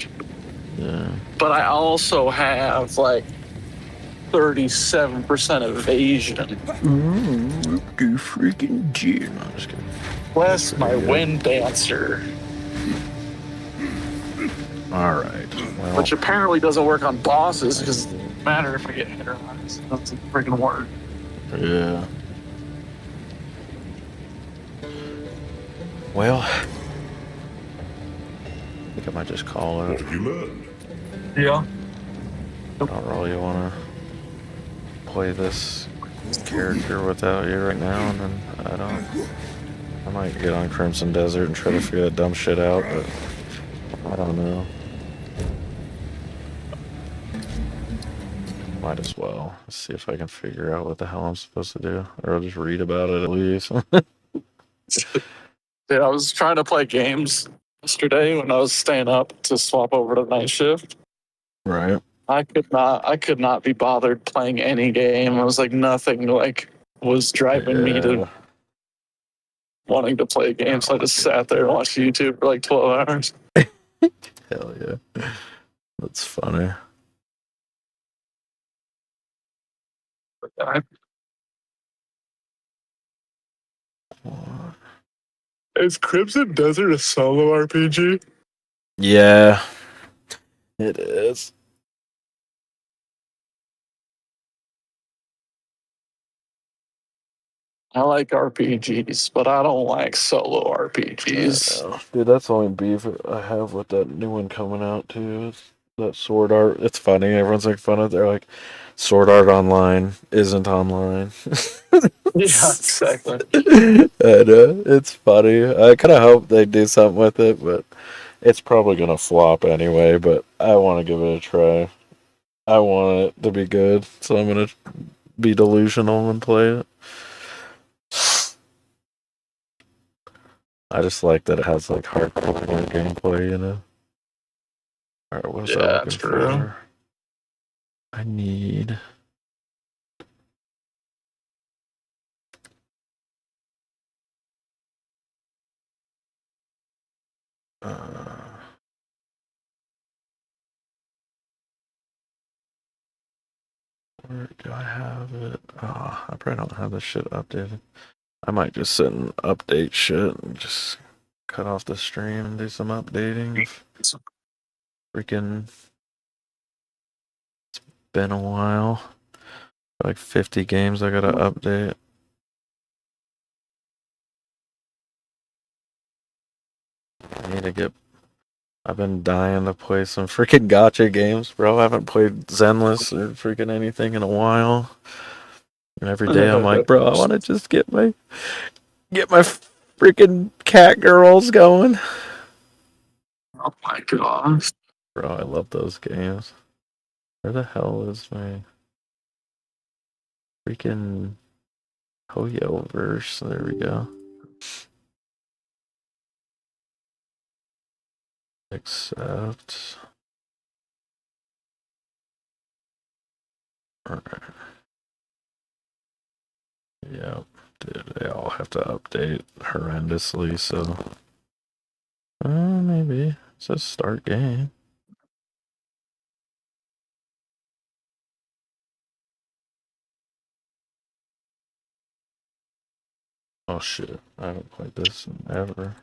Yeah. But I also have like 37% evasion. Good freaking G. No, I'm just kidding. Bless my wind dancer. Alright. Well, Which apparently doesn't work on bosses because it doesn't matter if I get hit or not. It doesn't freaking work. yeah. Well, I think I might just call it. What have you learned? Yeah. I don't really want to play this character without you right now, and then I might get on Crimson Desert and try to figure that dumb shit out, but I don't know. Might as well. Let's see if I can figure out what the hell I'm supposed to do, or I'll just read about it at least. Yeah, I was trying to play games yesterday when I was staying up to swap over to night shift. Right. I could not be bothered playing any game. I was like nothing was driving me to wanting to play games. So I just sat there and watched YouTube for like 12 hours. Hell yeah. That's funny. Is Crimson Desert a solo RPG? Yeah. It is. I like RPGs, but I don't like solo RPGs. Dude, that's the only beef I have with that new one coming out too. It's that Sword Art. It's funny. Everyone's like fun of it. They're like, Sword Art Online isn't online. Yeah, exactly. And it's funny. I kind of hope they do something with it, but it's probably gonna flop anyway. But I want to give it a try. I want it to be good, so I'm gonna be delusional and play it. I just like that it has like hardcore gameplay, you know. Alright, what was I looking for? I need where do I have it? Oh, I probably don't have this shit updated. I might just sit and update shit and just cut off the stream and do some updating. Freaking, it's been a while. Like 50 games I gotta update. I need to get... I've been dying to play some freaking gacha games, bro. I haven't played Zenless or freaking anything in a while. And every day I'm like, bro, I want to just get my freaking cat girls going. Oh my gosh. Bro, I love those games. Where the hell is my freaking Hoyo verse? There we go. Accept. Alright. Yep. Dude, they all have to update horrendously, so... maybe. It says start game. Oh shit, I haven't played this in ever.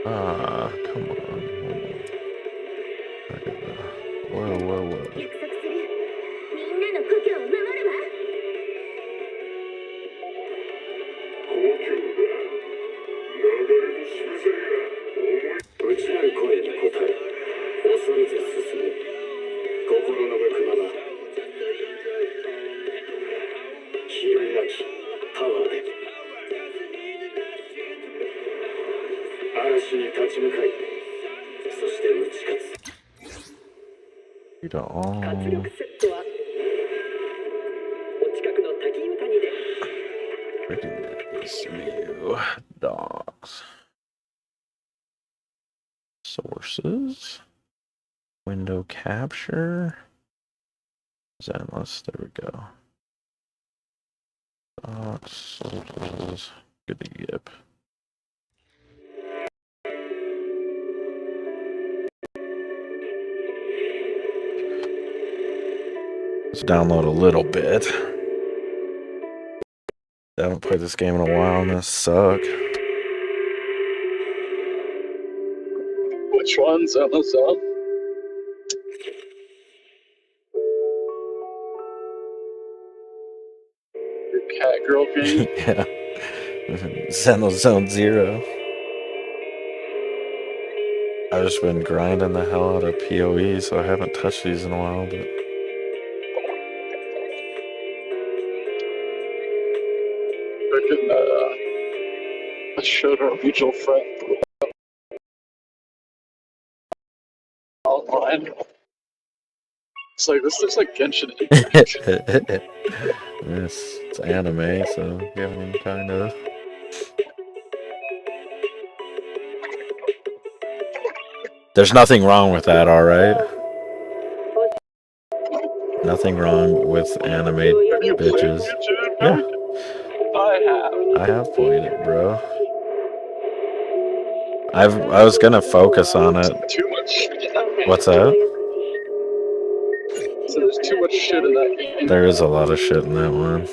Ah, come on. Whoa, whoa, whoa. You don't view docs. Sources. Window capture. Zenless, there we go. Docs, sources. Good to yip. Let's download a little bit. I haven't played this game in a while and this suck. Which one's on the sub? Your cat girl game? Yeah. Zone Zero. I've just been grinding the hell out of PoE, so I haven't touched these in a while, but... Freaking, I showed our mutual friend online. It's like, this looks like Genshin Impact. Yes, it's anime, so yeah, I mean, kind of. There's nothing wrong with that, alright? Nothing wrong with anime bitches. Yeah. I have played it, bro. I was gonna focus on it. Too much. What's that? So there's too much shit in that game. There is a lot of shit in that one.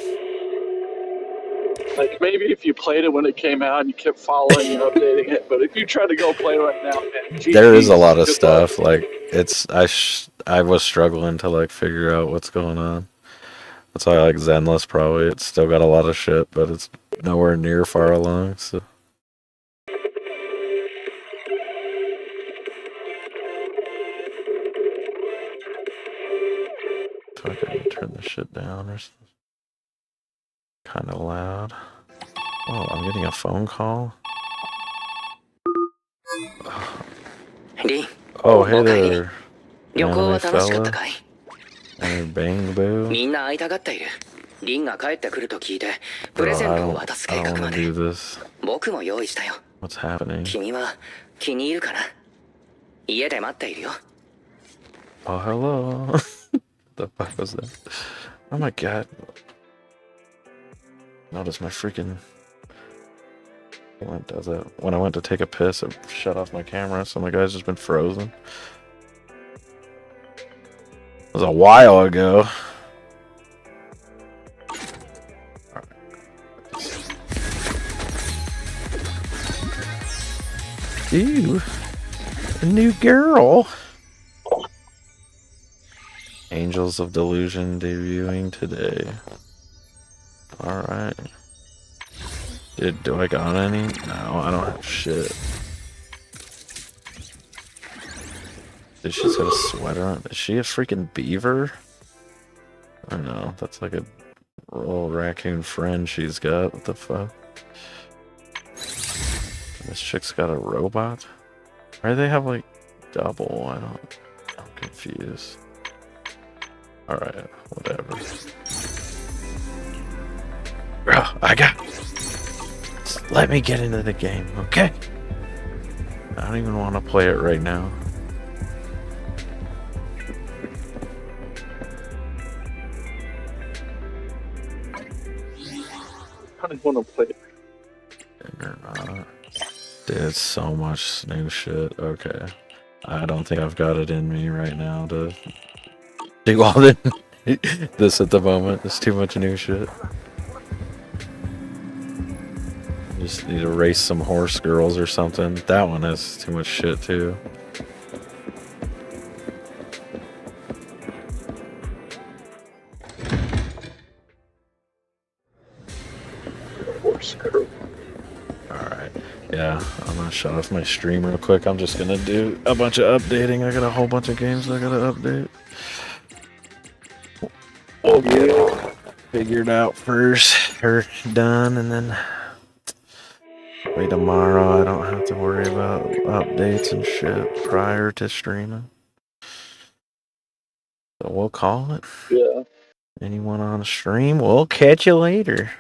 Like, maybe if you played it when it came out and you kept following and updating it, but if you try to go play right now, man, There is a lot of stuff. Like, it's I was struggling to like figure out what's going on. That's why I like Zenless. Probably it's still got a lot of shit, but it's nowhere near far along. So. So I can turn this shit down or something. Kind of loud. Oh, I'm getting a phone call. Oh, hey there, anime fella. Hey, bang boo. Bro, I don't want to do this. What's happening? Oh, hello. What the fuck was that? Oh my god. Notice my freaking... When does that? When I went to take a piss, it shut off my camera, so my guy's just been frozen. It was a while ago. Ooh, a new girl. Angels of Delusion debuting today. Alright. Do I got any? No, I don't have shit. Did she got a sweater on? Is she a freaking beaver? I don't know. That's like a little raccoon friend she's got. What the fuck? This chick's got a robot? Why do they have like double? I'm confused. Alright, whatever. Bro, let me get into the game, okay? I don't even want to play it right now. I don't want to play it. Or not. Dude, so much new shit. Okay. I don't think I've got it in me right now to do all this at the moment. There's too much new shit. Just need to race some horse girls or something. That one has too much shit too. Horse girl. Alright. Yeah, I'm gonna shut off my stream real quick. I'm just gonna do a bunch of updating. I got a whole bunch of games I gotta update. We'll get it figured out first, or done, and then wait tomorrow. I don't have to worry about updates and shit prior to streaming. So we'll call it. Yeah. Anyone on stream? We'll catch you later.